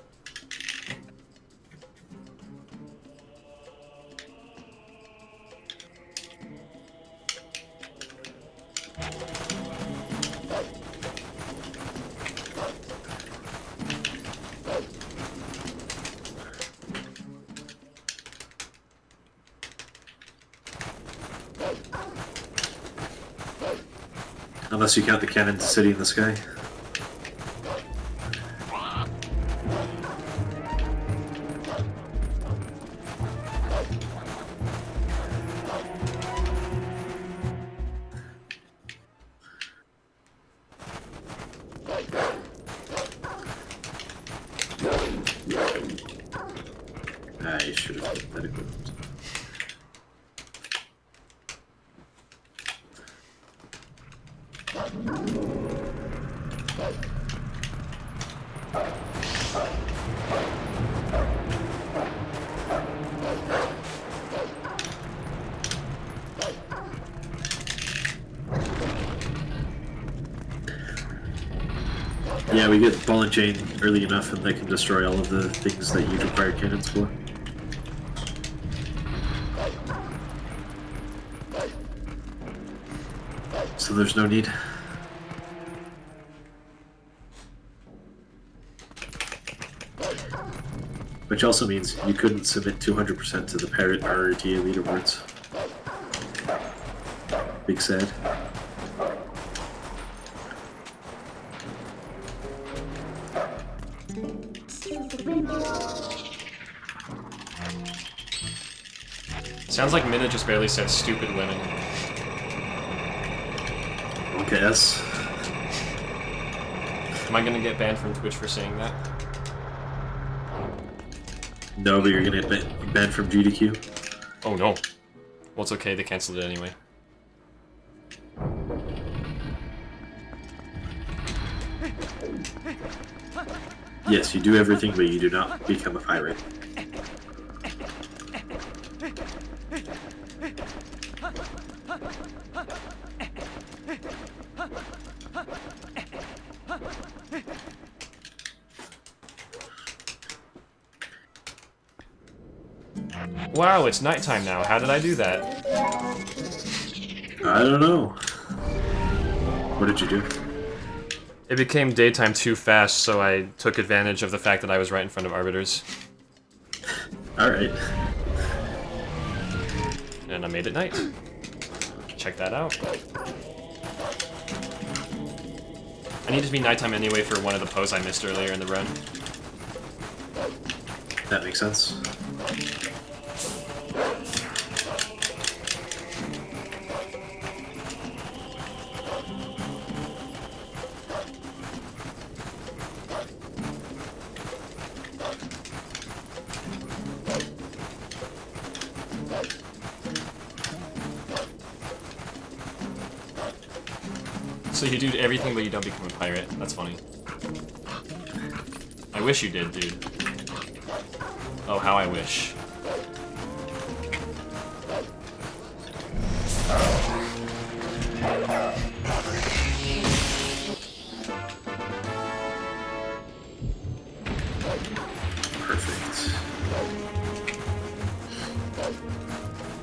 Unless you count the cannon city in the sky. I should have put that equipment. Yeah, we get ball and chain early enough and they can destroy all of the things that you'd require cannons for. So there's no need. Which also means you couldn't submit 200% to the Parrot RRTA leaderboards. Big sad. Sounds like Minna just barely said stupid women. Okay, yes. Am I gonna get banned from Twitch for saying that? No, but you're gonna get banned from GDQ. Oh no. Well, it's okay, they canceled it anyway. Yes, you do everything, but you do not become a pirate. Wow, it's nighttime now. How did I do that? I don't know. What did you do? It became daytime too fast, so I took advantage of the fact that I was right in front of arbiters. Alright. And I made it night. Check that out. I needed to be nighttime anyway for one of the posts I missed earlier in the run. That makes sense. So you do everything but you don't become a pirate. That's funny. I wish you did, dude. Oh, how I wish. Perfect.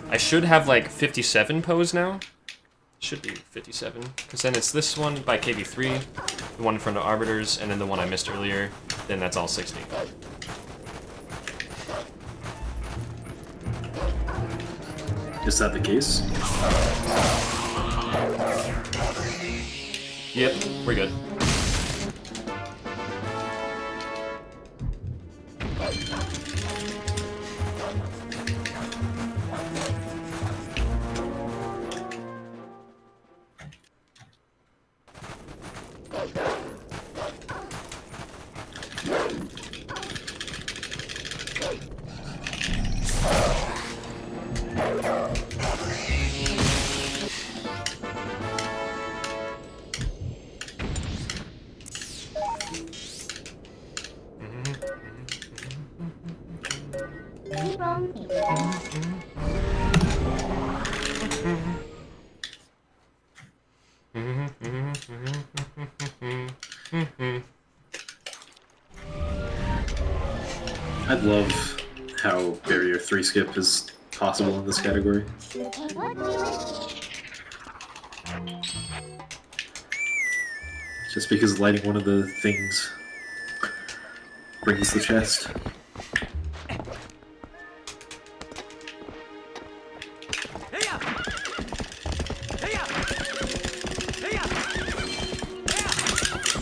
I should have like 57 pose now. Should be 57, because then it's this one by KB3, the one in front of arbiters, and then the one I missed earlier. Then that's all 60. Is that the case? Yep, we're good. I'd love how barrier 3 skip is possible in this category. Just because lighting one of the things brings the chest.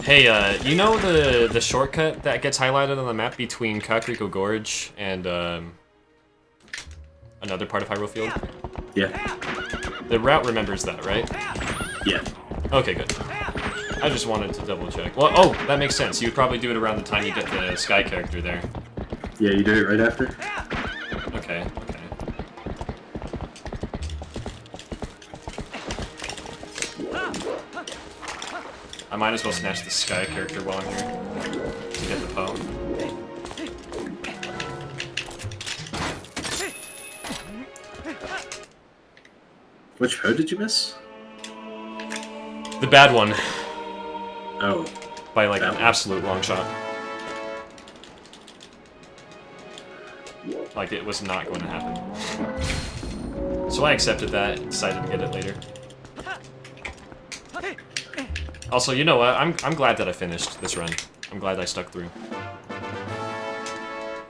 Hey, you know the shortcut that gets highlighted on the map between Kakariko Gorge and another part of Hyrule Field? Yeah. The route remembers that, right? Yeah. Okay, good. I just wanted to double check. Well, oh, that makes sense. You would probably do it around the time you get the Sky character there. Yeah, you do it right after? Okay, okay. I might as well snatch the Sky character while I'm here to get the Poe. Which Poe did you miss? The bad one. Oh. By like That an one. absolute long shot. Like it was not going to happen. So I accepted that and decided to get it later. Also, you know what? I'm glad that I finished this run. I'm glad I stuck through.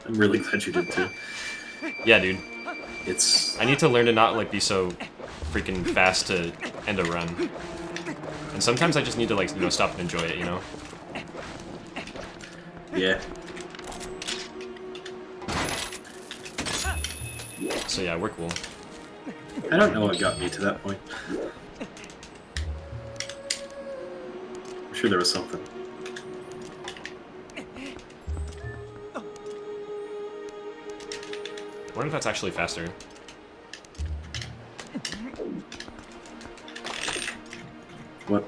I'm really glad you did too. Yeah, dude. It's... I need to learn to not like be so freaking fast to end a run. And sometimes I just need to like, you know, stop and enjoy it, you know? yeah. So yeah, we're cool. I don't know what got me to that point. I'm sure there was something. I wonder if that's actually faster. What?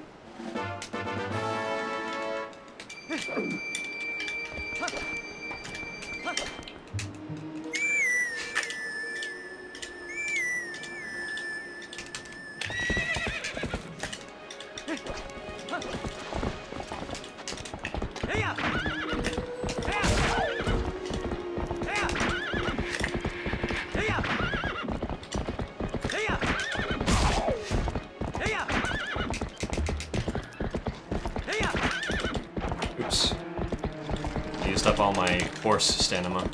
Oops. I used up all my horse stamina.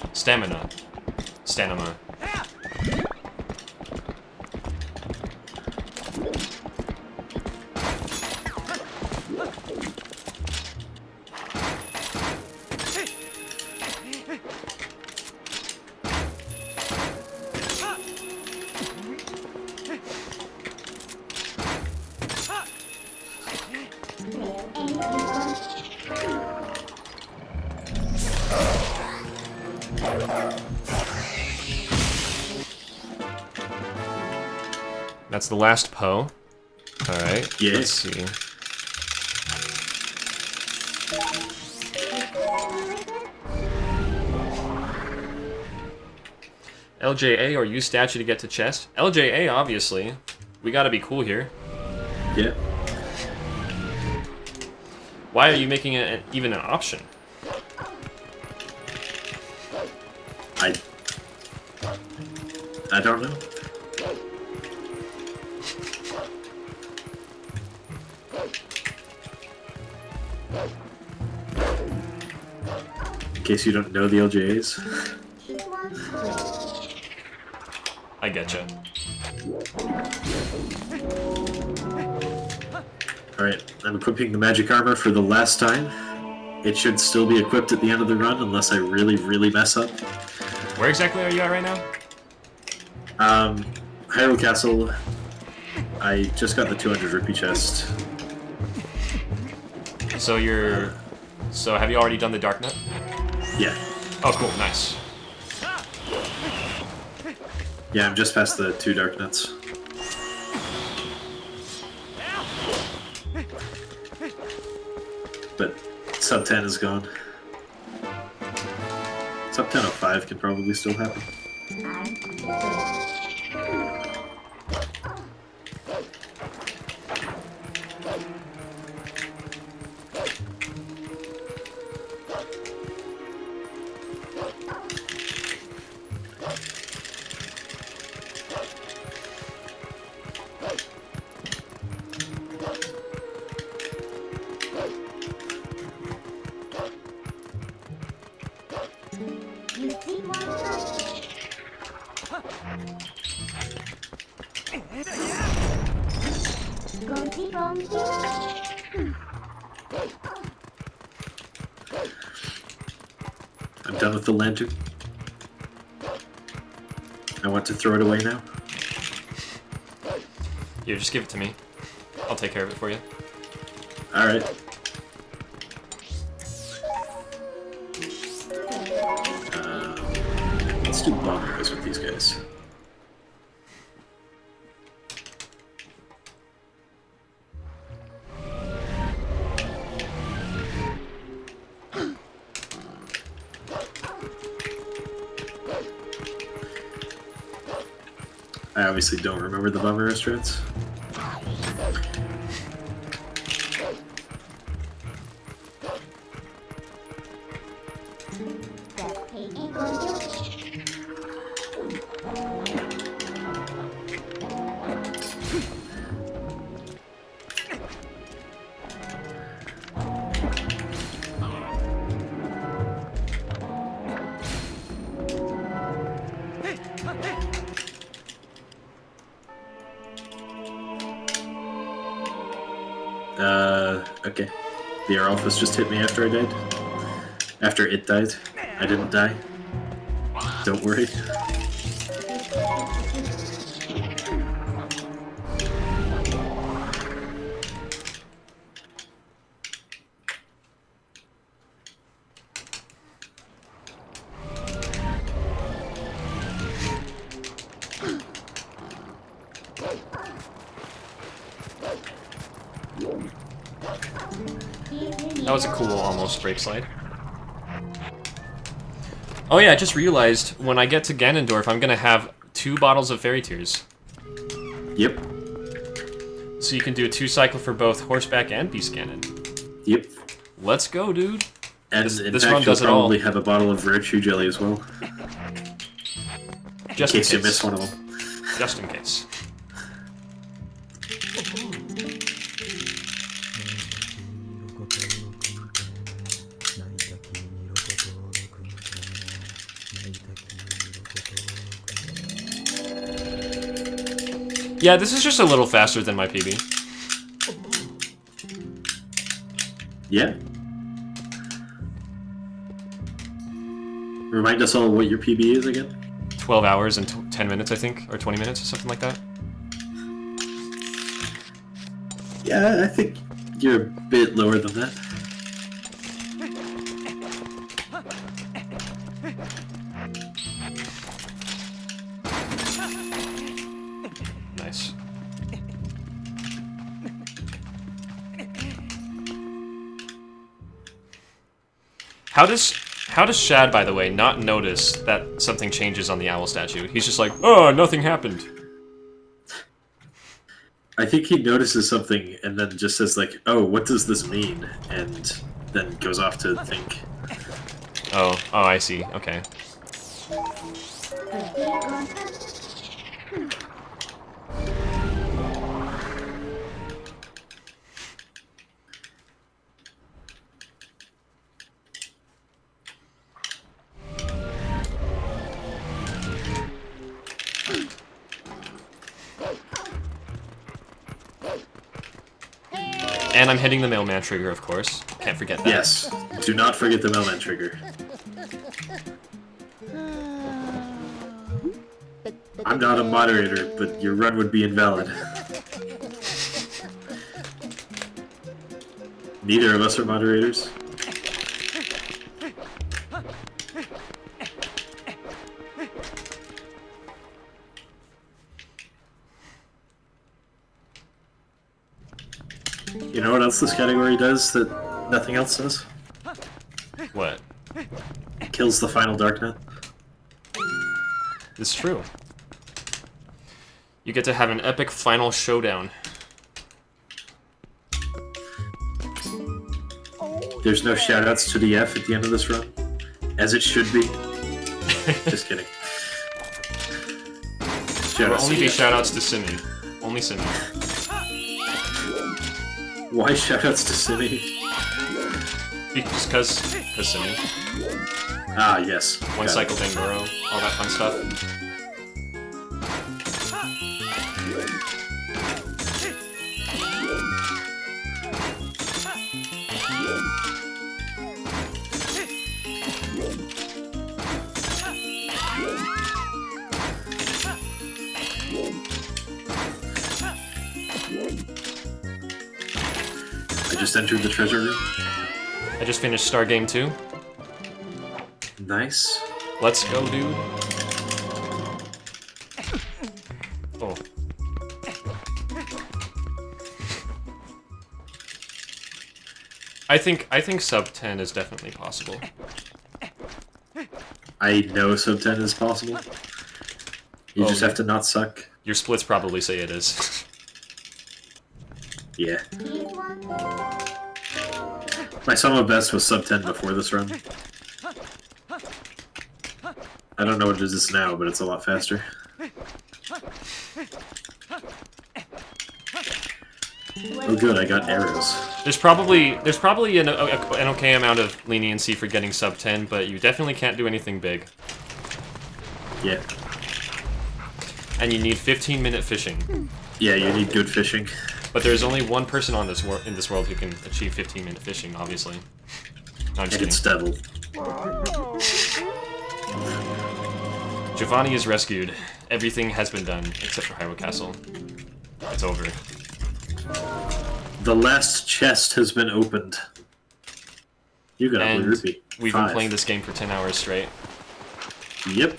That's the last Poe. Alright, Yeah. let's see. LJA or use statue to get to chest? LJA, obviously. We gotta be cool here. Yeah. Why are you making it even an option? I don't know. In case you don't know the LJAs. I getcha. Alright, I'm equipping the magic armor for the last time. It should still be equipped at the end of the run unless I really, really mess up. Where exactly are you at right now? Hyrule Castle. I just got the 200 rupee chest. So you're... So have you already done the Dark Nut? Yeah. Oh, cool, nice. Yeah, I'm just past the 2 Dark Nuts. But sub 10 is gone. Sub 10.05 can probably still happen. Gonky, gonky. I'm done with the lantern. I want to throw it away now. Here, just give it to me. I'll take care of it for you. Alright. Let's do bombers with these guys. I obviously don't remember the bomber restaurants. Okay. The air office just hit me after I died. After it died. I didn't die. Don't worry. That was a cool almost brake slide. Oh yeah, I just realized when I get to Ganondorf, I'm gonna have 2 bottles of Fairy Tears. Yep. So you can do a 2 cycle for both Horseback and Beast Ganon. Yep. Let's go, dude. And This in run fact, you'll does it all. probably have a bottle of Virtue Jelly as well. Just in in case you case. miss one of them. Just in case. Yeah, this is just a little faster than my PB. Yeah. Remind us all what your PB is again? 12 hours and 10 minutes, I think, or 20 minutes or something like that. Yeah, I think you're a bit lower than that. Nice. How does Shad, by the way, not notice that something changes on the owl statue? He's just like, oh, nothing happened. I think he notices something and then just says like, oh, what does this mean? And then goes off to think. Oh, I see. Okay. And I'm hitting the mailman trigger, of course. Can't forget that. Yes, do not forget the mailman trigger. I'm not a moderator, but your run would be invalid. Neither of us are moderators. You know what else this category does that nothing else does? What? Kills the final Darknet. It's true. You get to have an epic final showdown. There's no shoutouts to the F at the end of this run, as it should be. Just kidding. There will Shoutouts only to be the F. shoutouts to Simi. Only Simi. Why shoutouts to Simi? Just cause Simi. Ah, yes. One Got cycle it. Dangoro, all that fun stuff. just entered the treasure room. I just finished Star Game 2. Nice. Let's go, dude. Oh. I think sub 10 is definitely possible. I know sub 10 is possible. You just Okay. have to not suck. Your splits probably say it is. Yeah. Need one? My sum of best was sub 10 before this run. I don't know what it is now, but it's a lot faster. Oh good, I got arrows. There's probably an okay amount of leniency for getting sub 10, but you definitely can't do anything big. Yeah. And you need 15-minute fishing. Yeah, you need good fishing. But there's only one person on this in this world who can achieve 15-minute fishing, obviously. No, I'm just And it's kidding. devil. Giovanni is rescued. Everything has been done, except for Hyrule Castle. It's over. The last chest has been opened. You got a And blue rupee. we've 5. been playing this game for 10 hours straight. Yep.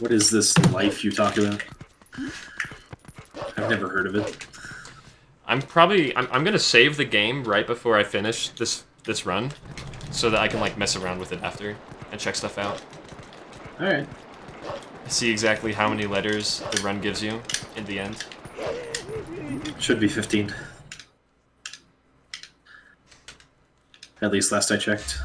What is this life you talk about? I've never heard of it. I'm gonna save the game right before I finish this run, so that I can like mess around with it after and check stuff out. Alright. See exactly how many letters the run gives you in the end. Should be 15. At least last I checked.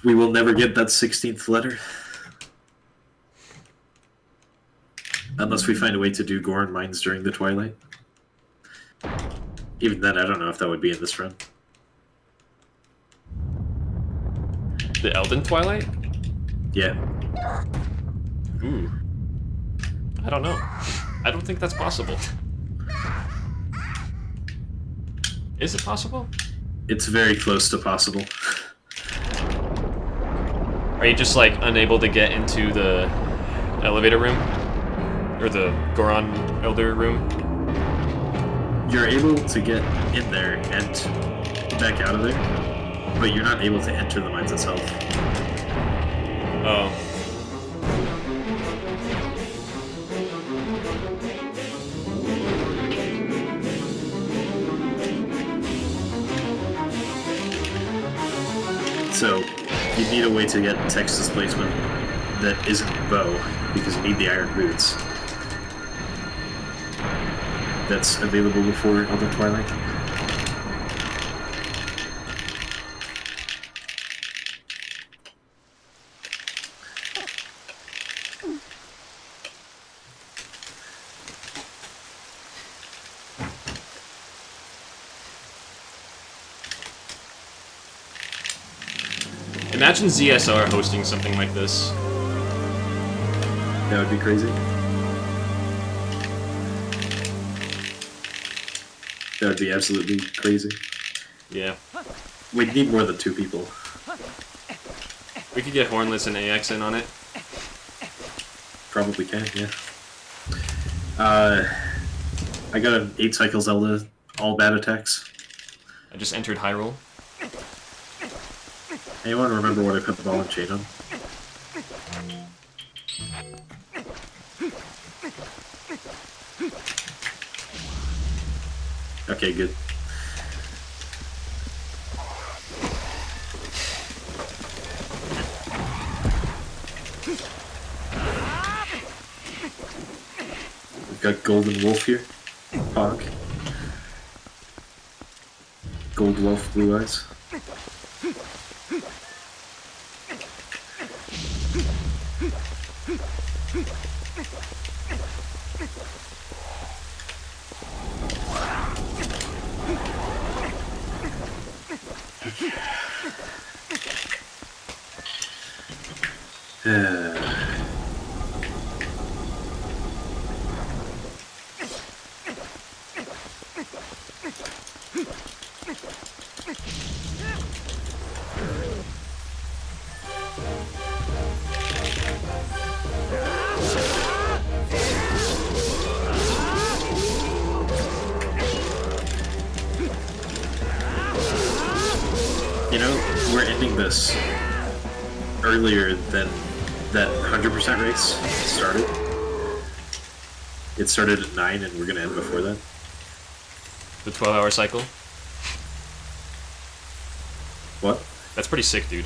We will never get that 16th letter. Unless we find a way to do Goron mines during the Twilight. Even then, I don't know if that would be in this run. The Elden Twilight? Yeah. Ooh. I don't know. I don't think that's possible. Is it possible? It's very close to possible. Are you just like unable to get into the elevator room? Or the Goron Elder room? You're able to get in there and back out of there, but you're not able to enter the mines itself. Oh. So, you need a way to get text displacement that isn't bow, because you need the iron boots. That's available before Elder Twilight. Imagine ZSR hosting something like this. That would be crazy. That would be absolutely crazy. Yeah. We'd need more than 2 people. We could get Hornless and AX in on it. Probably can, yeah. I got an 8 cycle Zelda, all bad attacks. I just entered Hyrule. Anyone remember what I put the ball and chain on? Okay, good. We've got Golden Wolf here. Pog. Gold Wolf, Blue Eyes. You know, we're ending this earlier than that 100% race started. It started at 9 and we're gonna end before that. The 12-hour cycle. What? That's pretty sick, dude.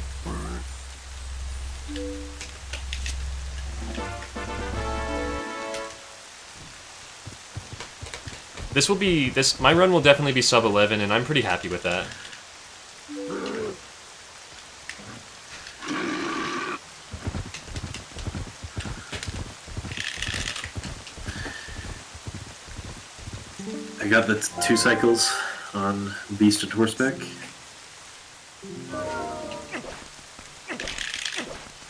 My run will definitely be sub 11, and I'm pretty happy with that. I got the 2 cycles on Beast and Horseback.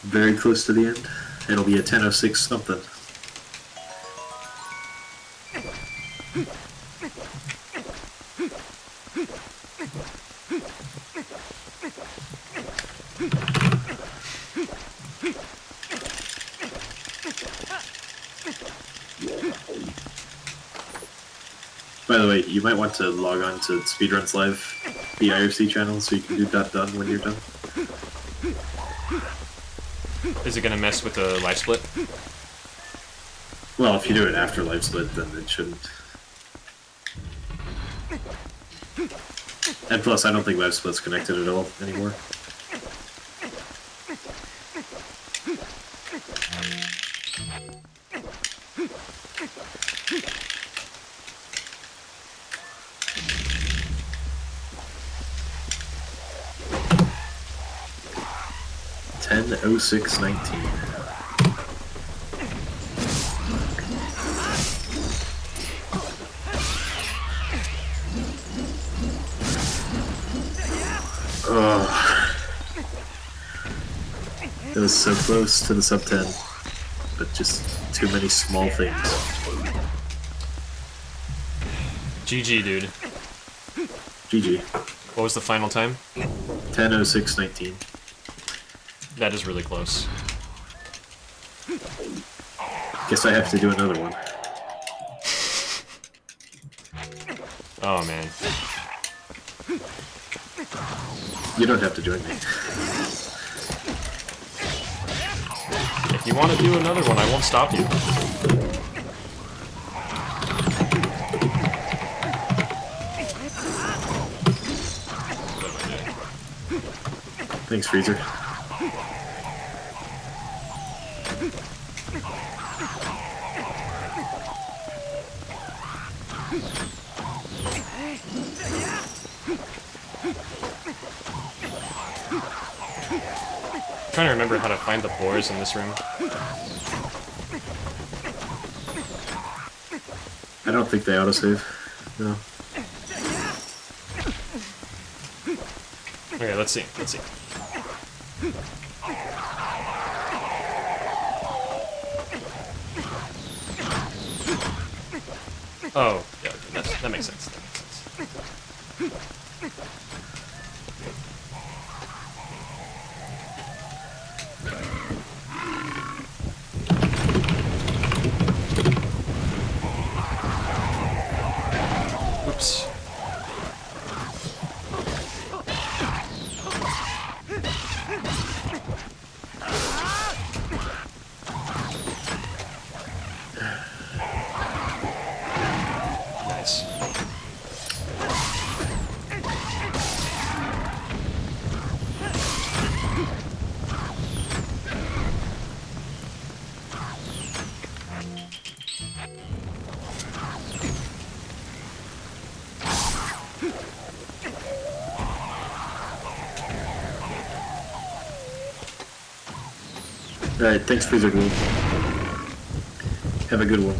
Very close to the end. It'll be a 10:06 something. By the way, you might want to log on to Speedrun's live, the IRC channel, so you can do that done when you're done. Is it gonna mess with the life split? Well, if you do it after live split, then it shouldn't. And plus, I don't think live split's connected at all anymore. (10:06:19). It was so close to the sub 10, but just too many small things. GG, dude. GG. What was the final time? 10:06:19. That is really close. Guess I have to do another one. Oh, man. You don't have to join me. If you want to do another one, I won't stop you. Thanks, Freezer. I'm trying to remember how to find the floors in this room. I don't think they autosave. No. Okay, let's see. Let's see. Oh, yeah, okay, that makes sense. That makes sense. Oops. Nice. Alright, thanks, Freezer Gold. Have a good one.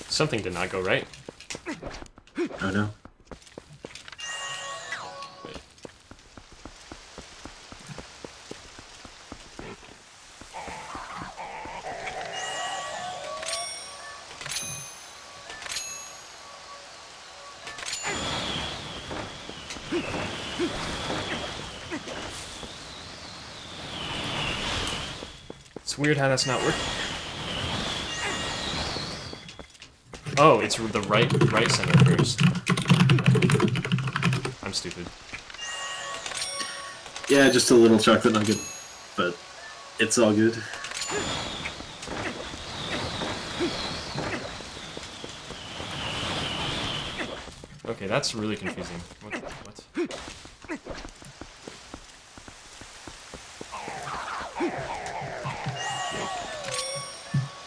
Something did not go right. Oh no. Wait. It's weird how that's not working. Oh, it's the right center first. I'm stupid. Yeah, just a little chocolate nugget, but it's all good. Okay, that's really confusing. What?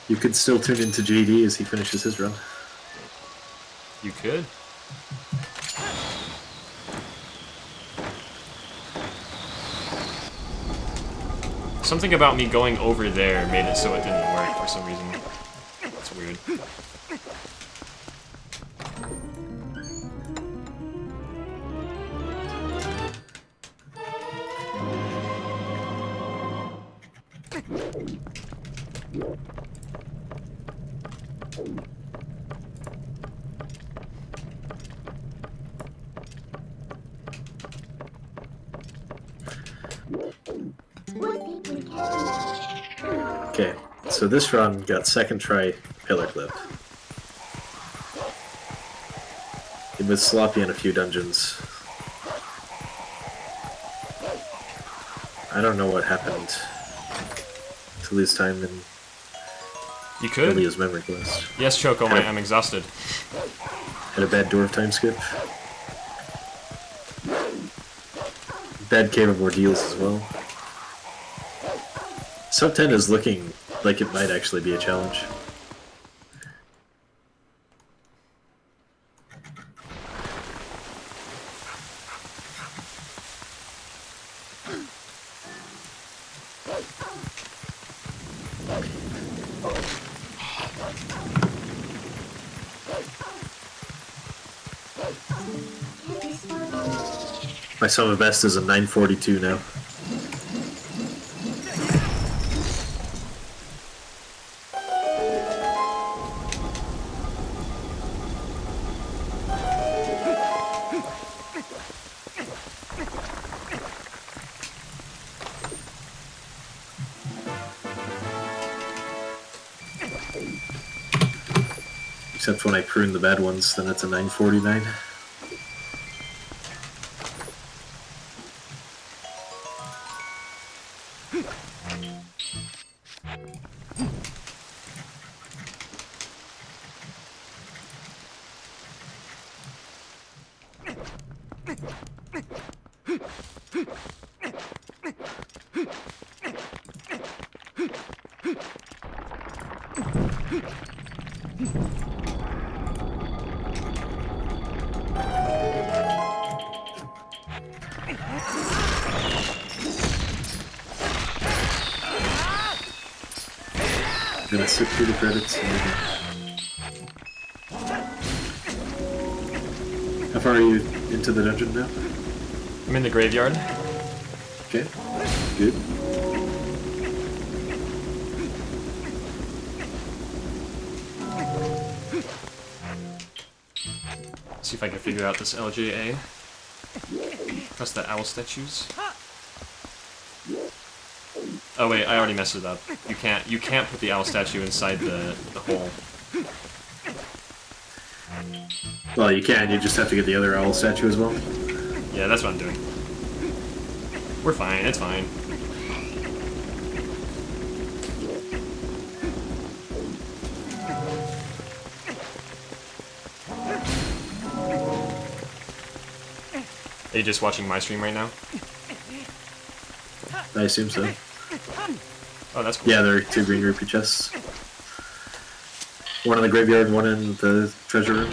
You could still tune into JD as he finishes his run. You could. Something about me going over there made it so it didn't work for some reason. That's weird. Okay, so this run got second try pillar clip. It was sloppy in a few dungeons. I don't know what happened to lose time in You could? Ilia's memory quest. Yes, Choco, I'm exhausted. Had a bad dwarf time skip. Bad Cave of Ordeals as well. Sub 10 is looking like it might actually be a challenge. My sum of best is a 942 now. Except when I prune the bad ones, then it's a 949. I'm gonna sit through the credits. How far are you into the dungeon now? I'm in the graveyard. Okay, good. See if I can figure out this LJA. Press the owl statues. Oh wait, I already messed it up. You can't put the owl statue inside the hole. Well, you can, you just have to get the other owl statue as well. Yeah, that's what I'm doing. We're fine, it's fine. Are you just watching my stream right now? I assume so. Oh, that's cool. Yeah, there are 2 green rupee chests. One in the graveyard, one in the treasure room.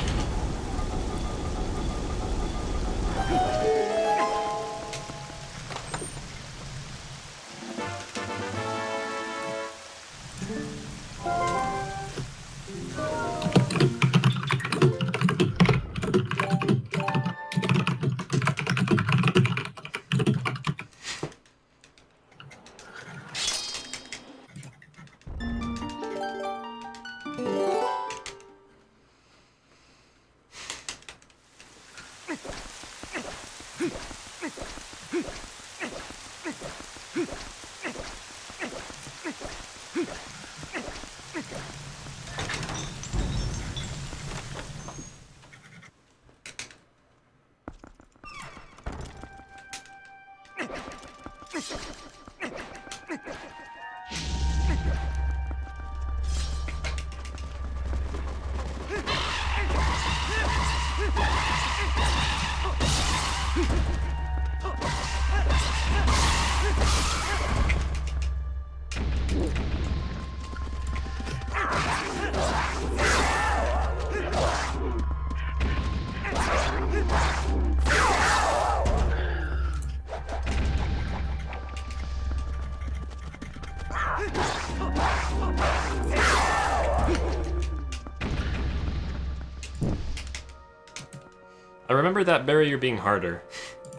I remember that barrier being harder.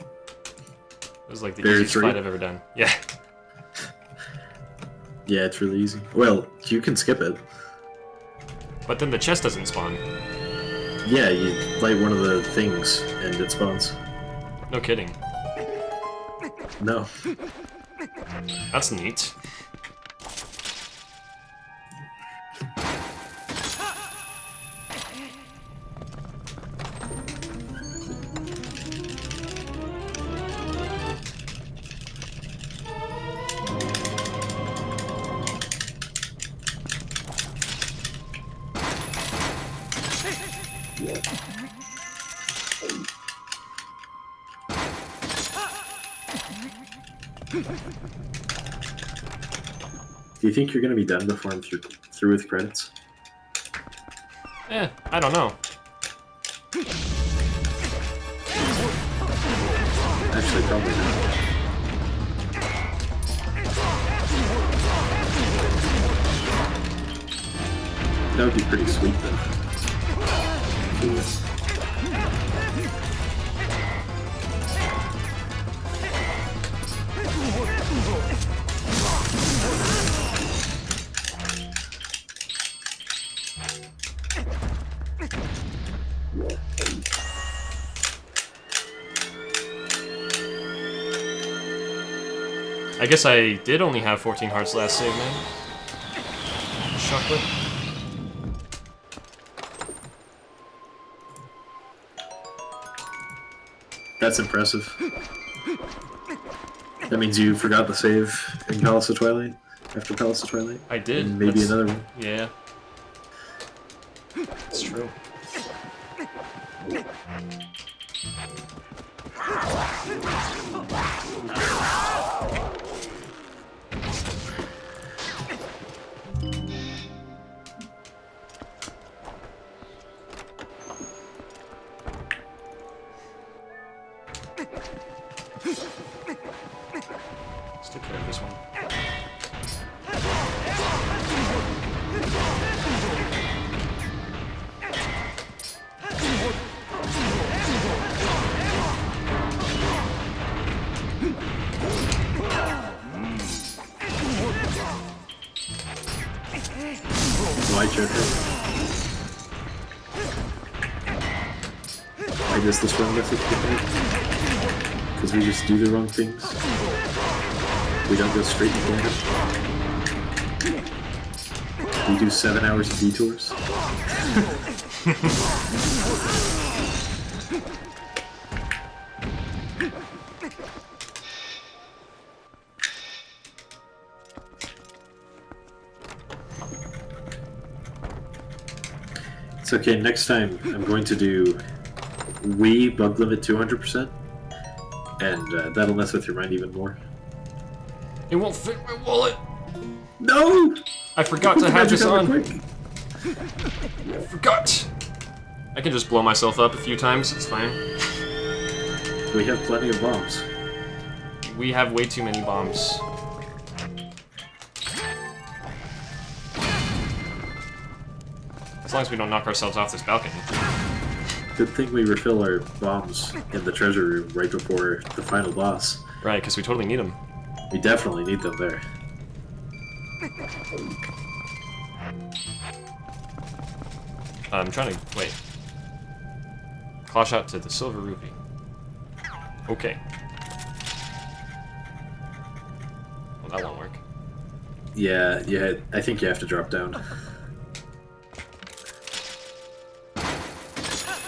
It was like the Barrier easiest 3? fight I've ever done. Yeah. Yeah, it's really easy. Well, you can skip it. But then the chest doesn't spawn. Yeah, you light one of the things and it spawns. No kidding. No. That's neat. Do you think you're gonna be done before I'm through with credits? I don't know. Actually, probably not. That would be pretty sweet, though. I guess I did only have 14 hearts last save, man. Chocolate. That's impressive. That means you forgot the save in Palace of Twilight? After Palace of Twilight? I did. And maybe That's- another one. Yeah. It's true. Let's take care of this one. Why Joker? Why does this wrong method because we just do the wrong things? We don't go straight to the We do 7 hours of detours? It's okay, next time I'm going to do Wii bug limit 200%, and that'll mess with your mind even more. It won't fit my wallet! No! I forgot Put to the have magic this on! quick. I forgot! I can just blow myself up a few times, it's fine. We have plenty of bombs. We have way too many bombs. As long as we don't knock ourselves off this balcony. Good thing we refill our bombs in the treasure room right before the final boss. Right, because we totally need them. We definitely need them there. I'm trying to... wait. Claw shot to the silver rupee. Okay. Well, that won't work. Yeah, I think you have to drop down.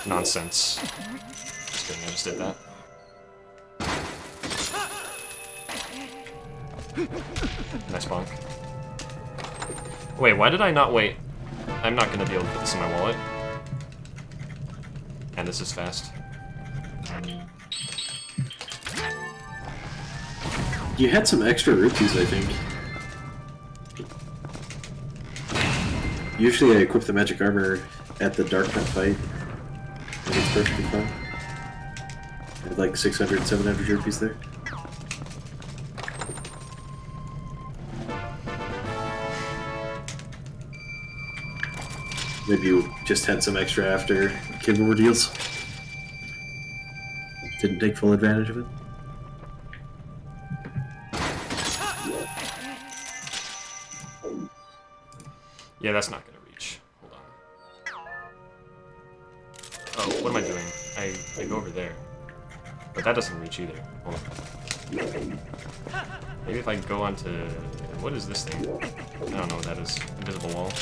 Nonsense. Just kidding, I just did that. Nice bonk. Wait, why did I not wait? I'm not gonna be able to put this in my wallet. And this is fast. You had some extra rupees, I think. Usually I equip the magic armor at the Dark Knight fight. And it's perfectly fun. I had like 600, 700 rupees there. Maybe you just had some extra after Kid Ordeals. Didn't take full advantage of it. Yeah, that's not gonna reach. Hold on. Oh, what am I doing? I go over there. But that doesn't reach either. Hold on. Maybe if I go onto... What is this thing? I don't know what that is. Invisible wall.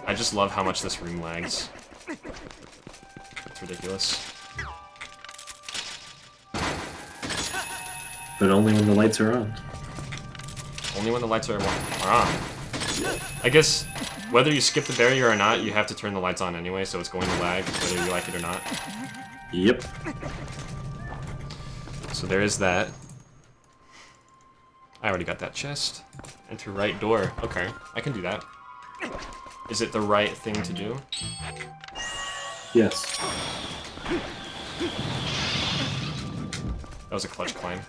I just love how much this room lags. It's ridiculous. But only when the lights are on. Only when the lights are on. I guess whether you skip the barrier or not, you have to turn the lights on anyway, so it's going to lag whether you like it or not. Yep. So there is that. I already got that chest. Enter right door. Okay, I can do that. Is it the right thing to do? Yes. That was a clutch climb.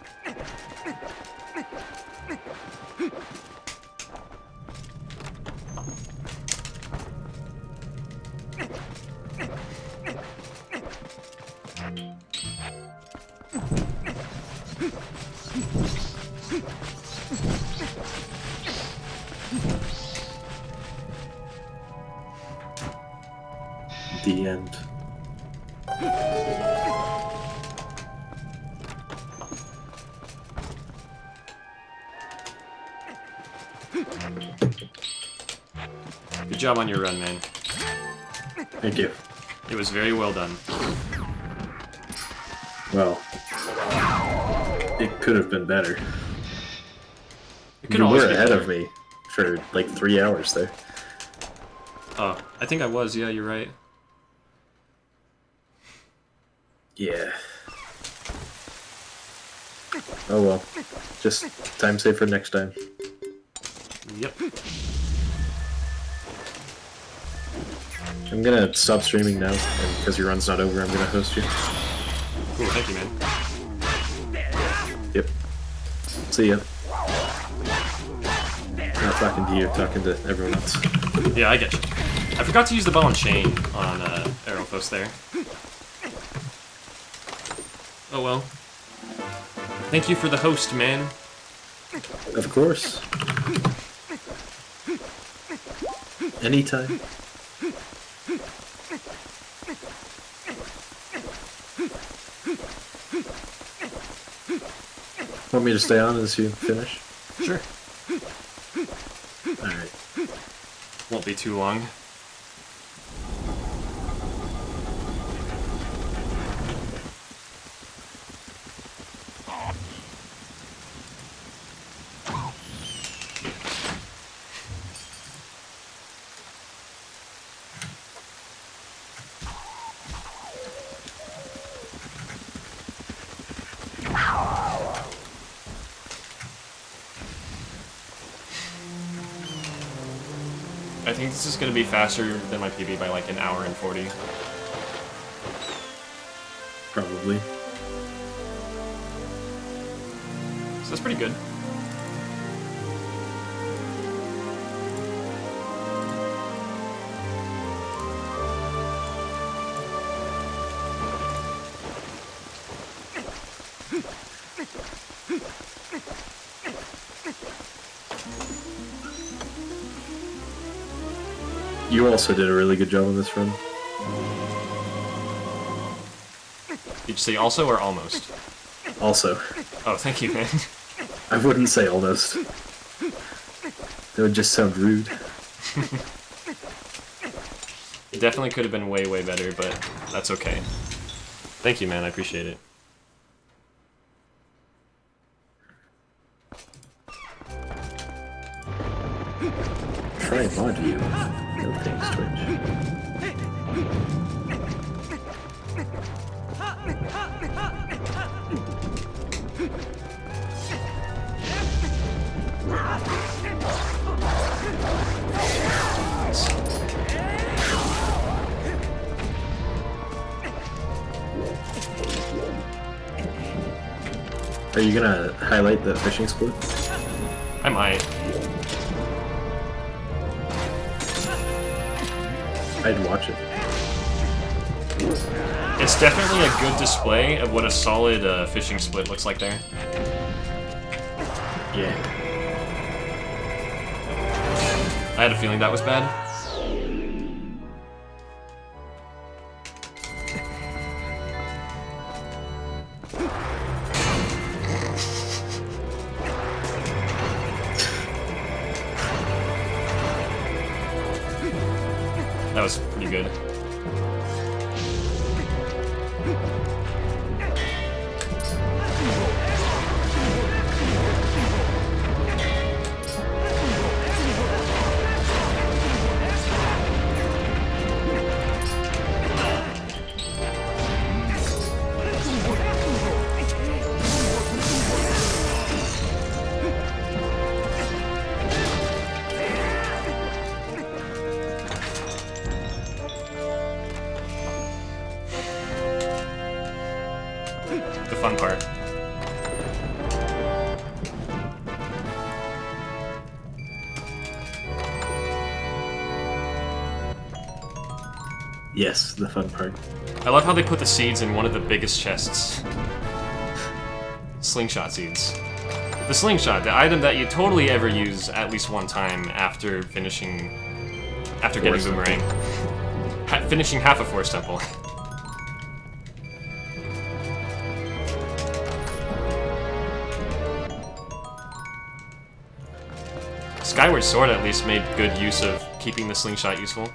The end. Good job on your run, man. Thank you. It was very well done. Well, it could have been better. It could You always were be ahead better. of me for like 3 hours there. Oh, I think I was. Yeah, you're right. Yeah. Oh well. Just time save for next time. Yep. I'm gonna stop streaming now, and because your run's not over, I'm gonna host you. Cool, thank you, man. Yep. See ya. Not talking to you, talking to everyone else. Yeah, I get you. I forgot to use the ball and chain on Aerophos there. Oh well. Thank you for the host, man. Of course. Anytime. Want me to stay on as you finish? Sure. Alright. Won't be too long. I think this is going to be faster than my PB by like an hour and 40. Probably. So that's pretty good. You also did a really good job on this run. Did you say also or almost? Also. Oh, thank you, man. I wouldn't say almost. That would just sound rude. It definitely could have been way, way better, but that's okay. Thank you, man. I appreciate it. Try mod view. No thanks, Twitch. Are you gonna highlight the fishing split? I might. I'd watch it. It's definitely a good display of what a solid fishing split looks like there. Yeah. I had a feeling that was bad. That was pretty good. The fun part. Yes, the fun part. I love how they put the seeds in one of the biggest chests. Slingshot seeds. The slingshot, the item that you totally ever use at least one time after getting boomerang. Finishing half a Force Temple. Skyward Sword at least made good use of keeping the slingshot useful.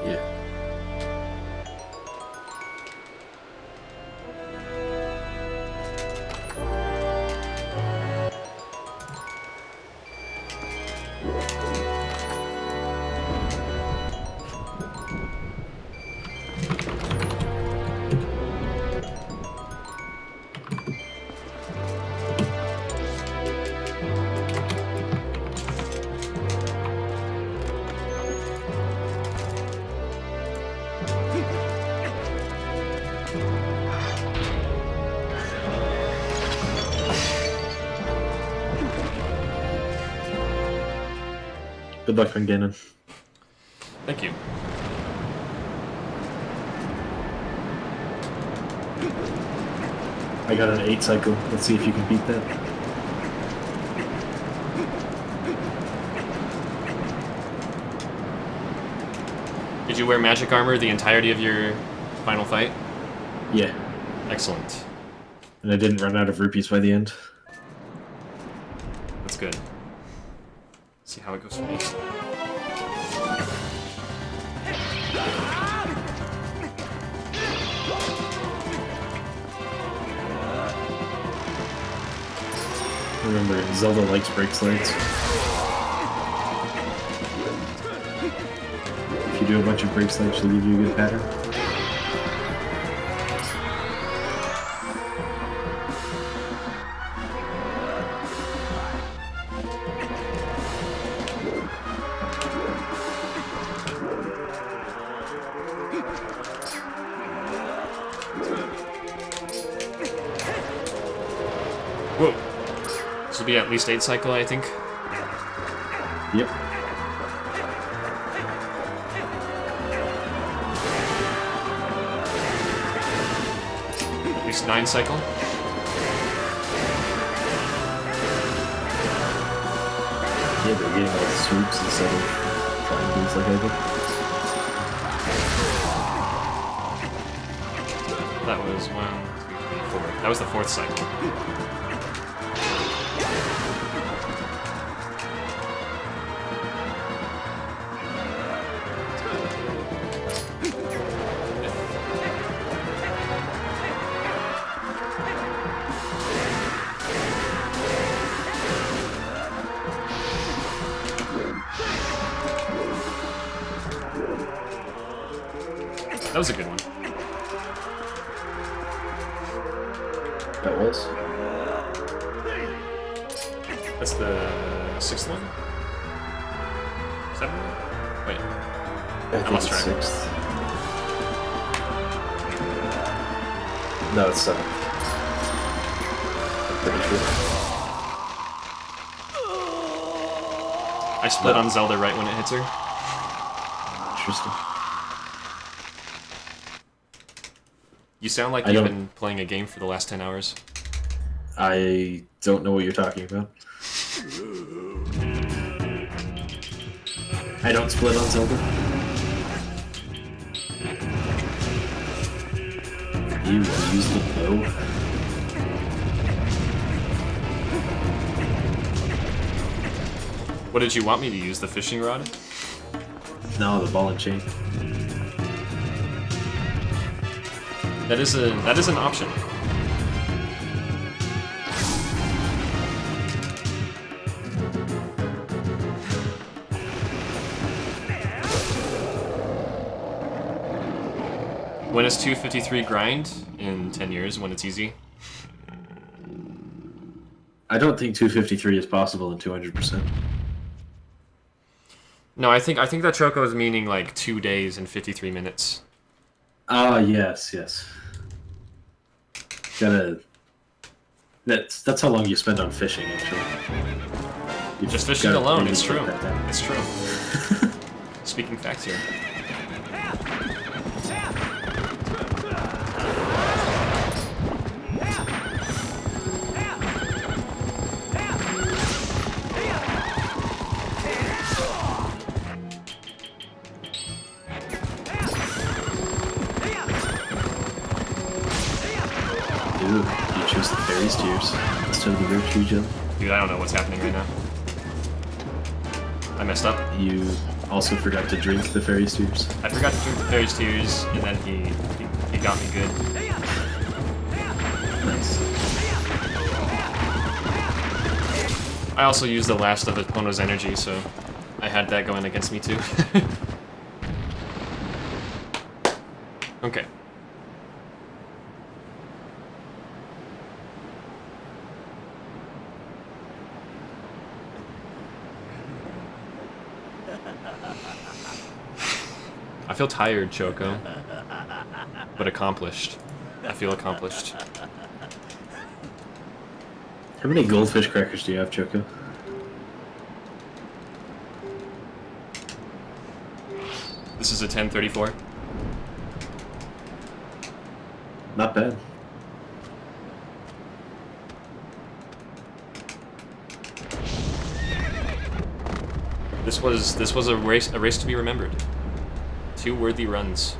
Yeah. Good luck on Ganon. Thank you. I got an 8 cycle. Let's see if you can beat that. Did you wear magic armor the entirety of your final fight? Yeah. Excellent. And I didn't run out of rupees by the end. That's good. See how it goes for me. Remember, Zelda likes break slides. If you do a bunch of break slides, she'll give you a good pattern. Whoa. This will be at least 8 cycle, I think. Yep. At least 9 cycle. Yeah, they're getting all the swoops instead of triangles like I did. That was 1, 2, 3, 4. That was the 4th cycle. That was a good one. That was? That's the 6th one? 7th one? Wait. I think lost it's track. 6th. No, it's 7th. pretty sure. I split on Zelda right when it hits her. Interesting. You sound like I you've don't- been playing a game for the last 10 hours. I don't know what you're talking about. I don't split on Zelda. You use the bow. What did you want me to use? The fishing rod? No, the ball and chain. That is an option. When is 253 grind? In 10 years, when it's easy. I don't think 253 is possible in 200%. No, I think that Choco is meaning like 2 days and 53 minutes. Ah, yes. Gotta. That's how long you spend on fishing, actually. You Just fishing gotta alone, really it's true. break that down. It's true. Speaking facts here. Ooh, you chose the fairy's tears instead of the virtue gem. Dude, I don't know what's happening right now. I messed up. You also forgot to drink the fairy's tears. I forgot to drink the fairy's tears, and then he got me good. Nice. I also used the last of Eppono's energy, so I had that going against me too. Okay. I feel tired, Choco. But accomplished. I feel accomplished. How many goldfish crackers do you have, Choco? This is a 1034. Not bad. This was a race to be remembered. 2 worthy runs.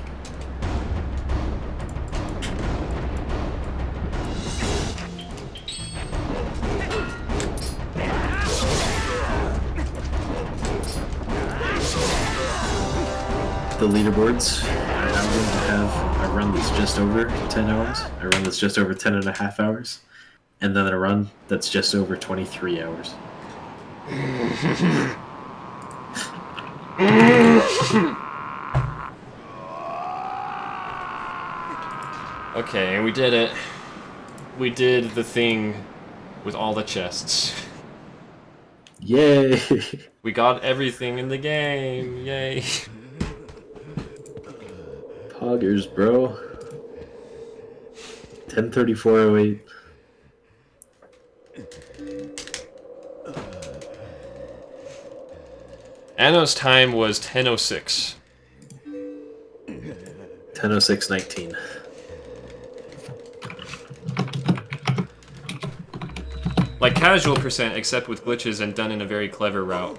The leaderboards are now going to have a run that's just over 10 hours, a run that's just over 10 and a half hours, and then a run that's just over 23 hours. Okay, we did it. We did the thing with all the chests. Yay! We got everything in the game. Yay. Poggers, bro. 10:34:08. Anno's time was 10:06. 10:06:19. Like casual percent, except with glitches and done in a very clever route.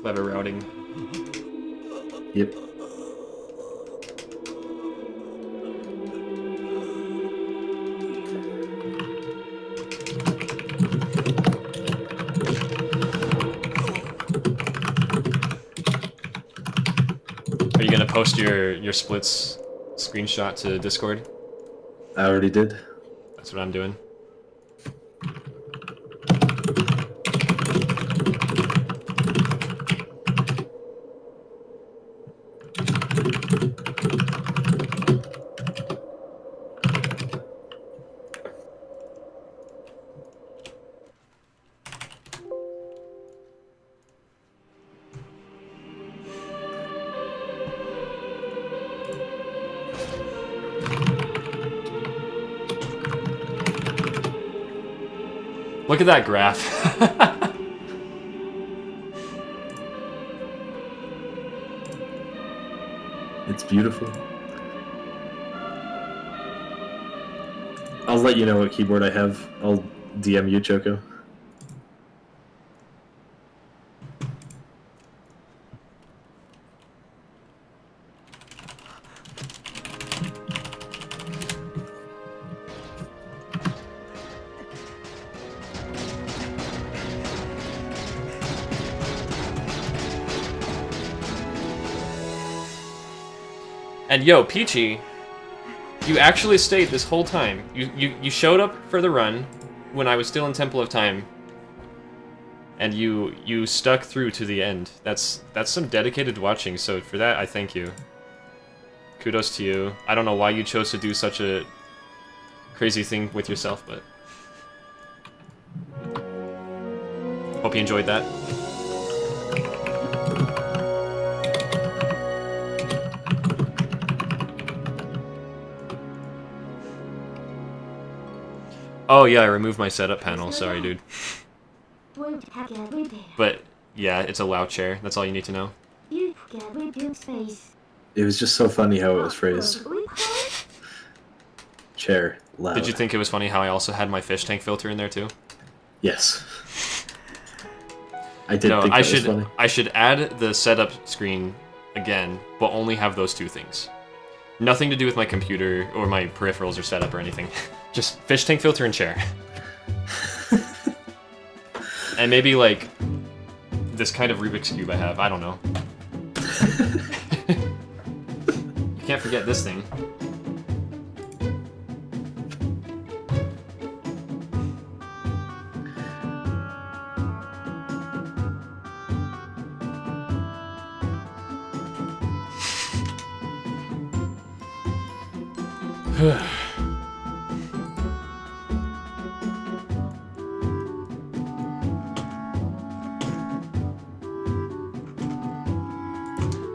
Clever routing. Yep. Are you gonna post your splits screenshot to Discord? I already did. That's what I'm doing. Look at that graph. It's beautiful. I'll let you know what keyboard I have. I'll DM you, Choco. And yo, Peachy, you actually stayed this whole time. You showed up for the run when I was still in Temple of Time, and you stuck through to the end. That's some dedicated watching. So for that, I thank you. Kudos to you. I don't know why you chose to do such a crazy thing with yourself, but hope you enjoyed that. Oh yeah, I removed my setup panel. Sorry, dude. But yeah, it's a WoW chair. That's all you need to know. It was just so funny how it was phrased. Chair, loud. Did you think it was funny how I also had my fish tank filter in there too? Yes. I did No, think that was funny. I should add the setup screen again, but only have those two things. Nothing to do with my computer or my peripherals or setup or anything. Just fish tank filter and chair. And maybe like this kind of Rubik's Cube I have. I don't know. You can't forget this thing.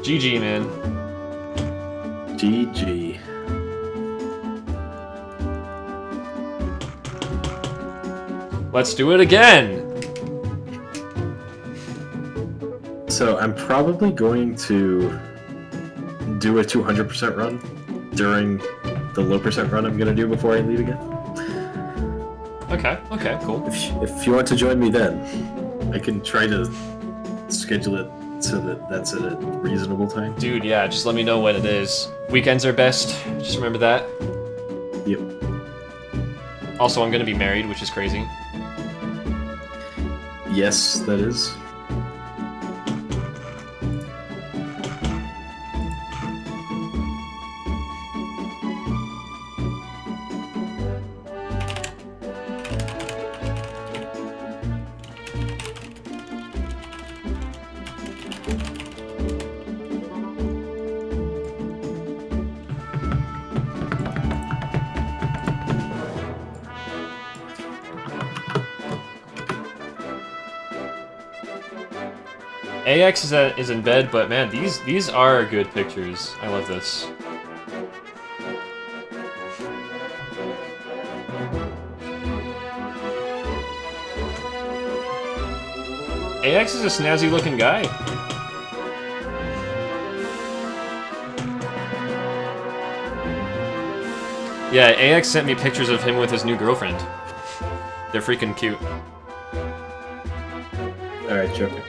GG, man. GG. Let's do it again! So I'm probably going to do a 200% run during the low percent run I'm going to do before I leave again. Okay, cool. If you want to join me then, I can try to schedule it so that that's at a reasonable time. Dude, yeah, just let me know when it is. Weekends are best, just remember that. Yep. Also, I'm gonna be married, which is crazy. Yes, that is. AX is in bed, but man, these are good pictures. I love this. AX is a snazzy looking guy. Yeah, AX sent me pictures of him with his new girlfriend. They're freaking cute. Alright, Joker.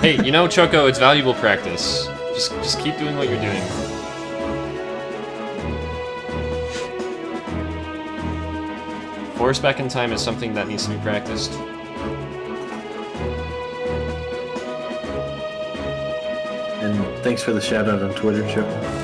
Hey, you know, Choco, it's valuable practice. Just keep doing what you're doing. Force back in time is something that needs to be practiced. And thanks for the shout out on Twitter, Choco.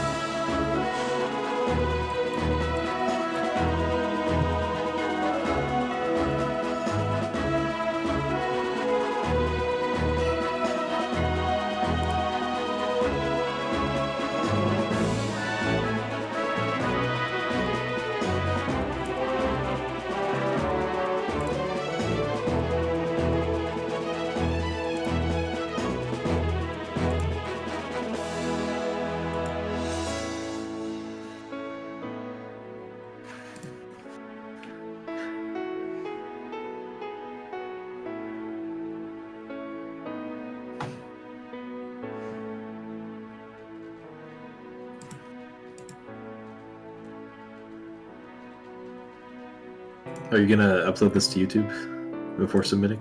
Are you gonna upload this to YouTube before submitting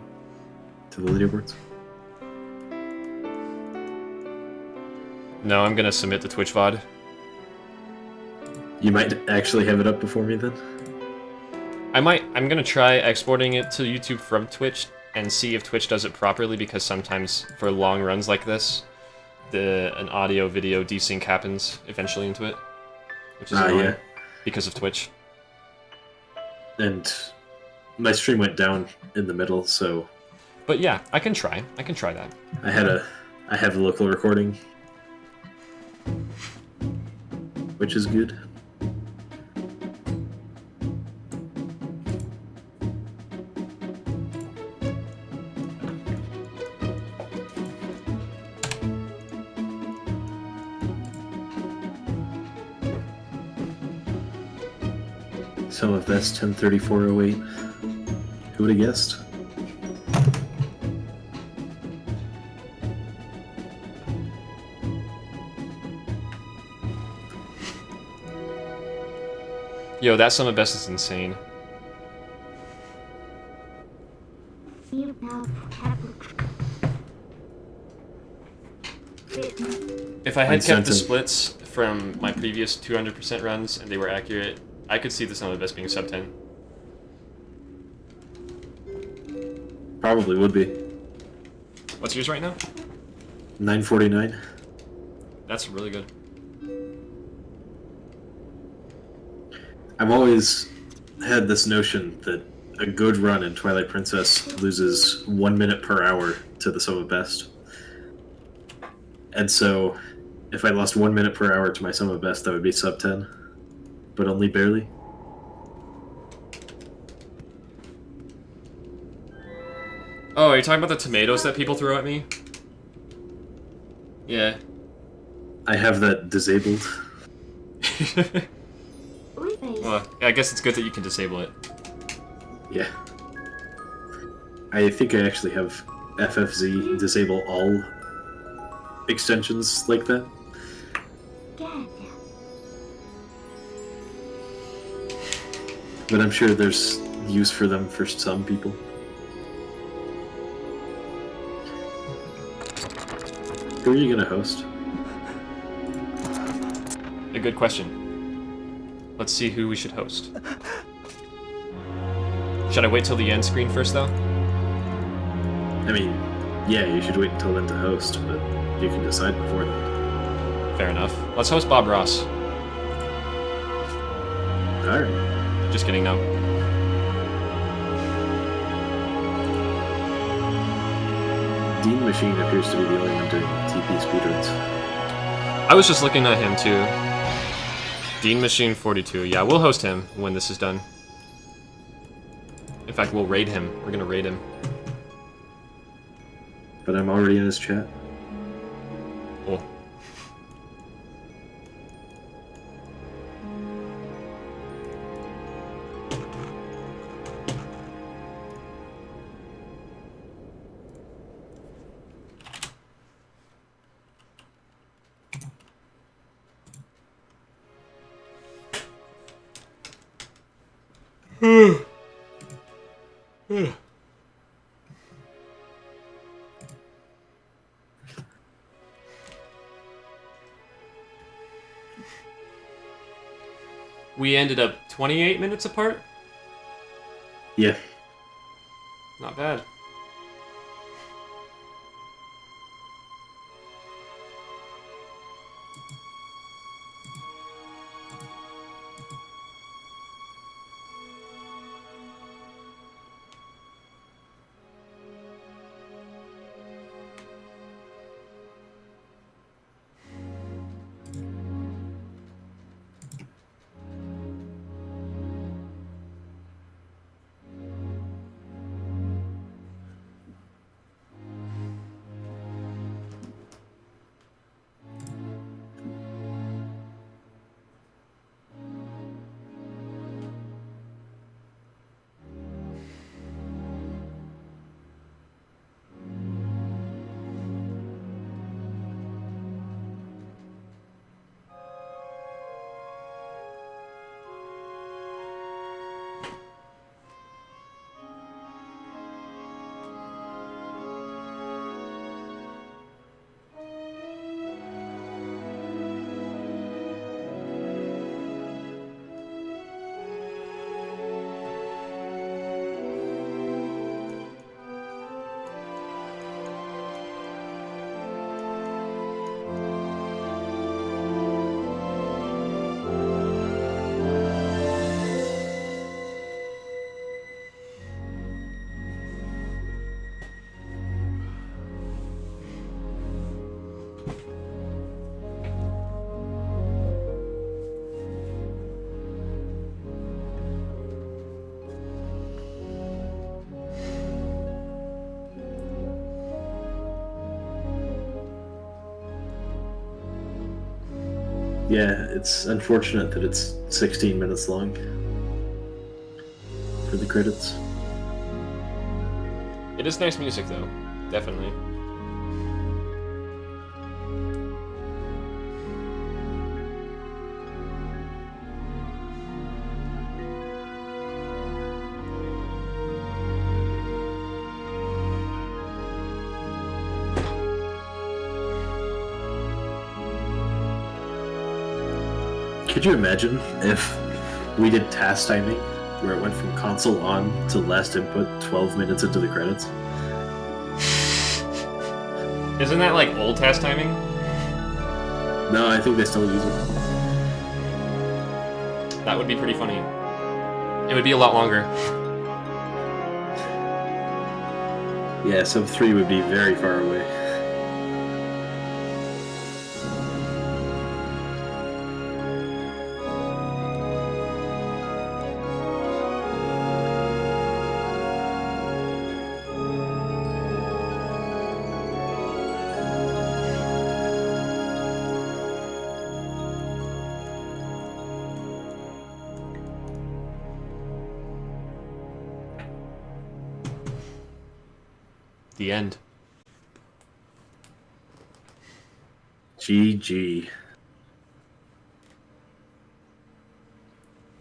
to the leaderboards? No, I'm gonna submit the Twitch VOD. You might actually have it up before me then? I'm gonna try exporting it to YouTube from Twitch and see if Twitch does it properly, because sometimes for long runs like this, an audio-video desync happens eventually into it, which is annoying Yeah. because of Twitch. And my stream went down in the middle, so But yeah, I can try that. I have a local recording, which is good. Some of that's 103408. Who would have guessed? Yo, that sum of best is insane. If I had kept the splits from my previous 200% runs and they were accurate, I could see the sum of best being sub 10. Probably would be. What's yours right now? 949. That's really good. I've always had this notion that a good run in Twilight Princess loses 1 minute per hour to the sum of best. And so, if I lost 1 minute per hour to my sum of best, that would be sub 10. But only barely. Oh, are you talking about the tomatoes that people throw at me? Yeah. I have that disabled. Well, I guess it's good that you can disable it. Yeah. I think I actually have FFZ disable all extensions like that. But I'm sure there's use for them for some people. Who are you gonna host? A good question. Let's see who we should host. Should I wait till the end screen first, though? I mean, yeah, you should wait until then to host, but you can decide before that. Fair enough. Let's host Bob Ross. Alright. Just kidding, no. Dean Machine appears to be the only one doing TP speedruns. I was just looking at him, too. Dean Machine 42. Yeah, we'll host him when this is done. In fact, we'll raid him. We're gonna raid him. But I'm already in his chat. Cool. We ended up 28 minutes apart? Yeah. Not bad. Yeah, it's unfortunate that it's 16 minutes long for the credits. It is nice music, though. Definitely. Could you imagine if we did task timing, where it went from console on to last input 12 minutes into the credits? Isn't that like old task timing? No, I think they still use it. That would be pretty funny. It would be a lot longer. Yeah, sub 3 would be very far away. The end. GG.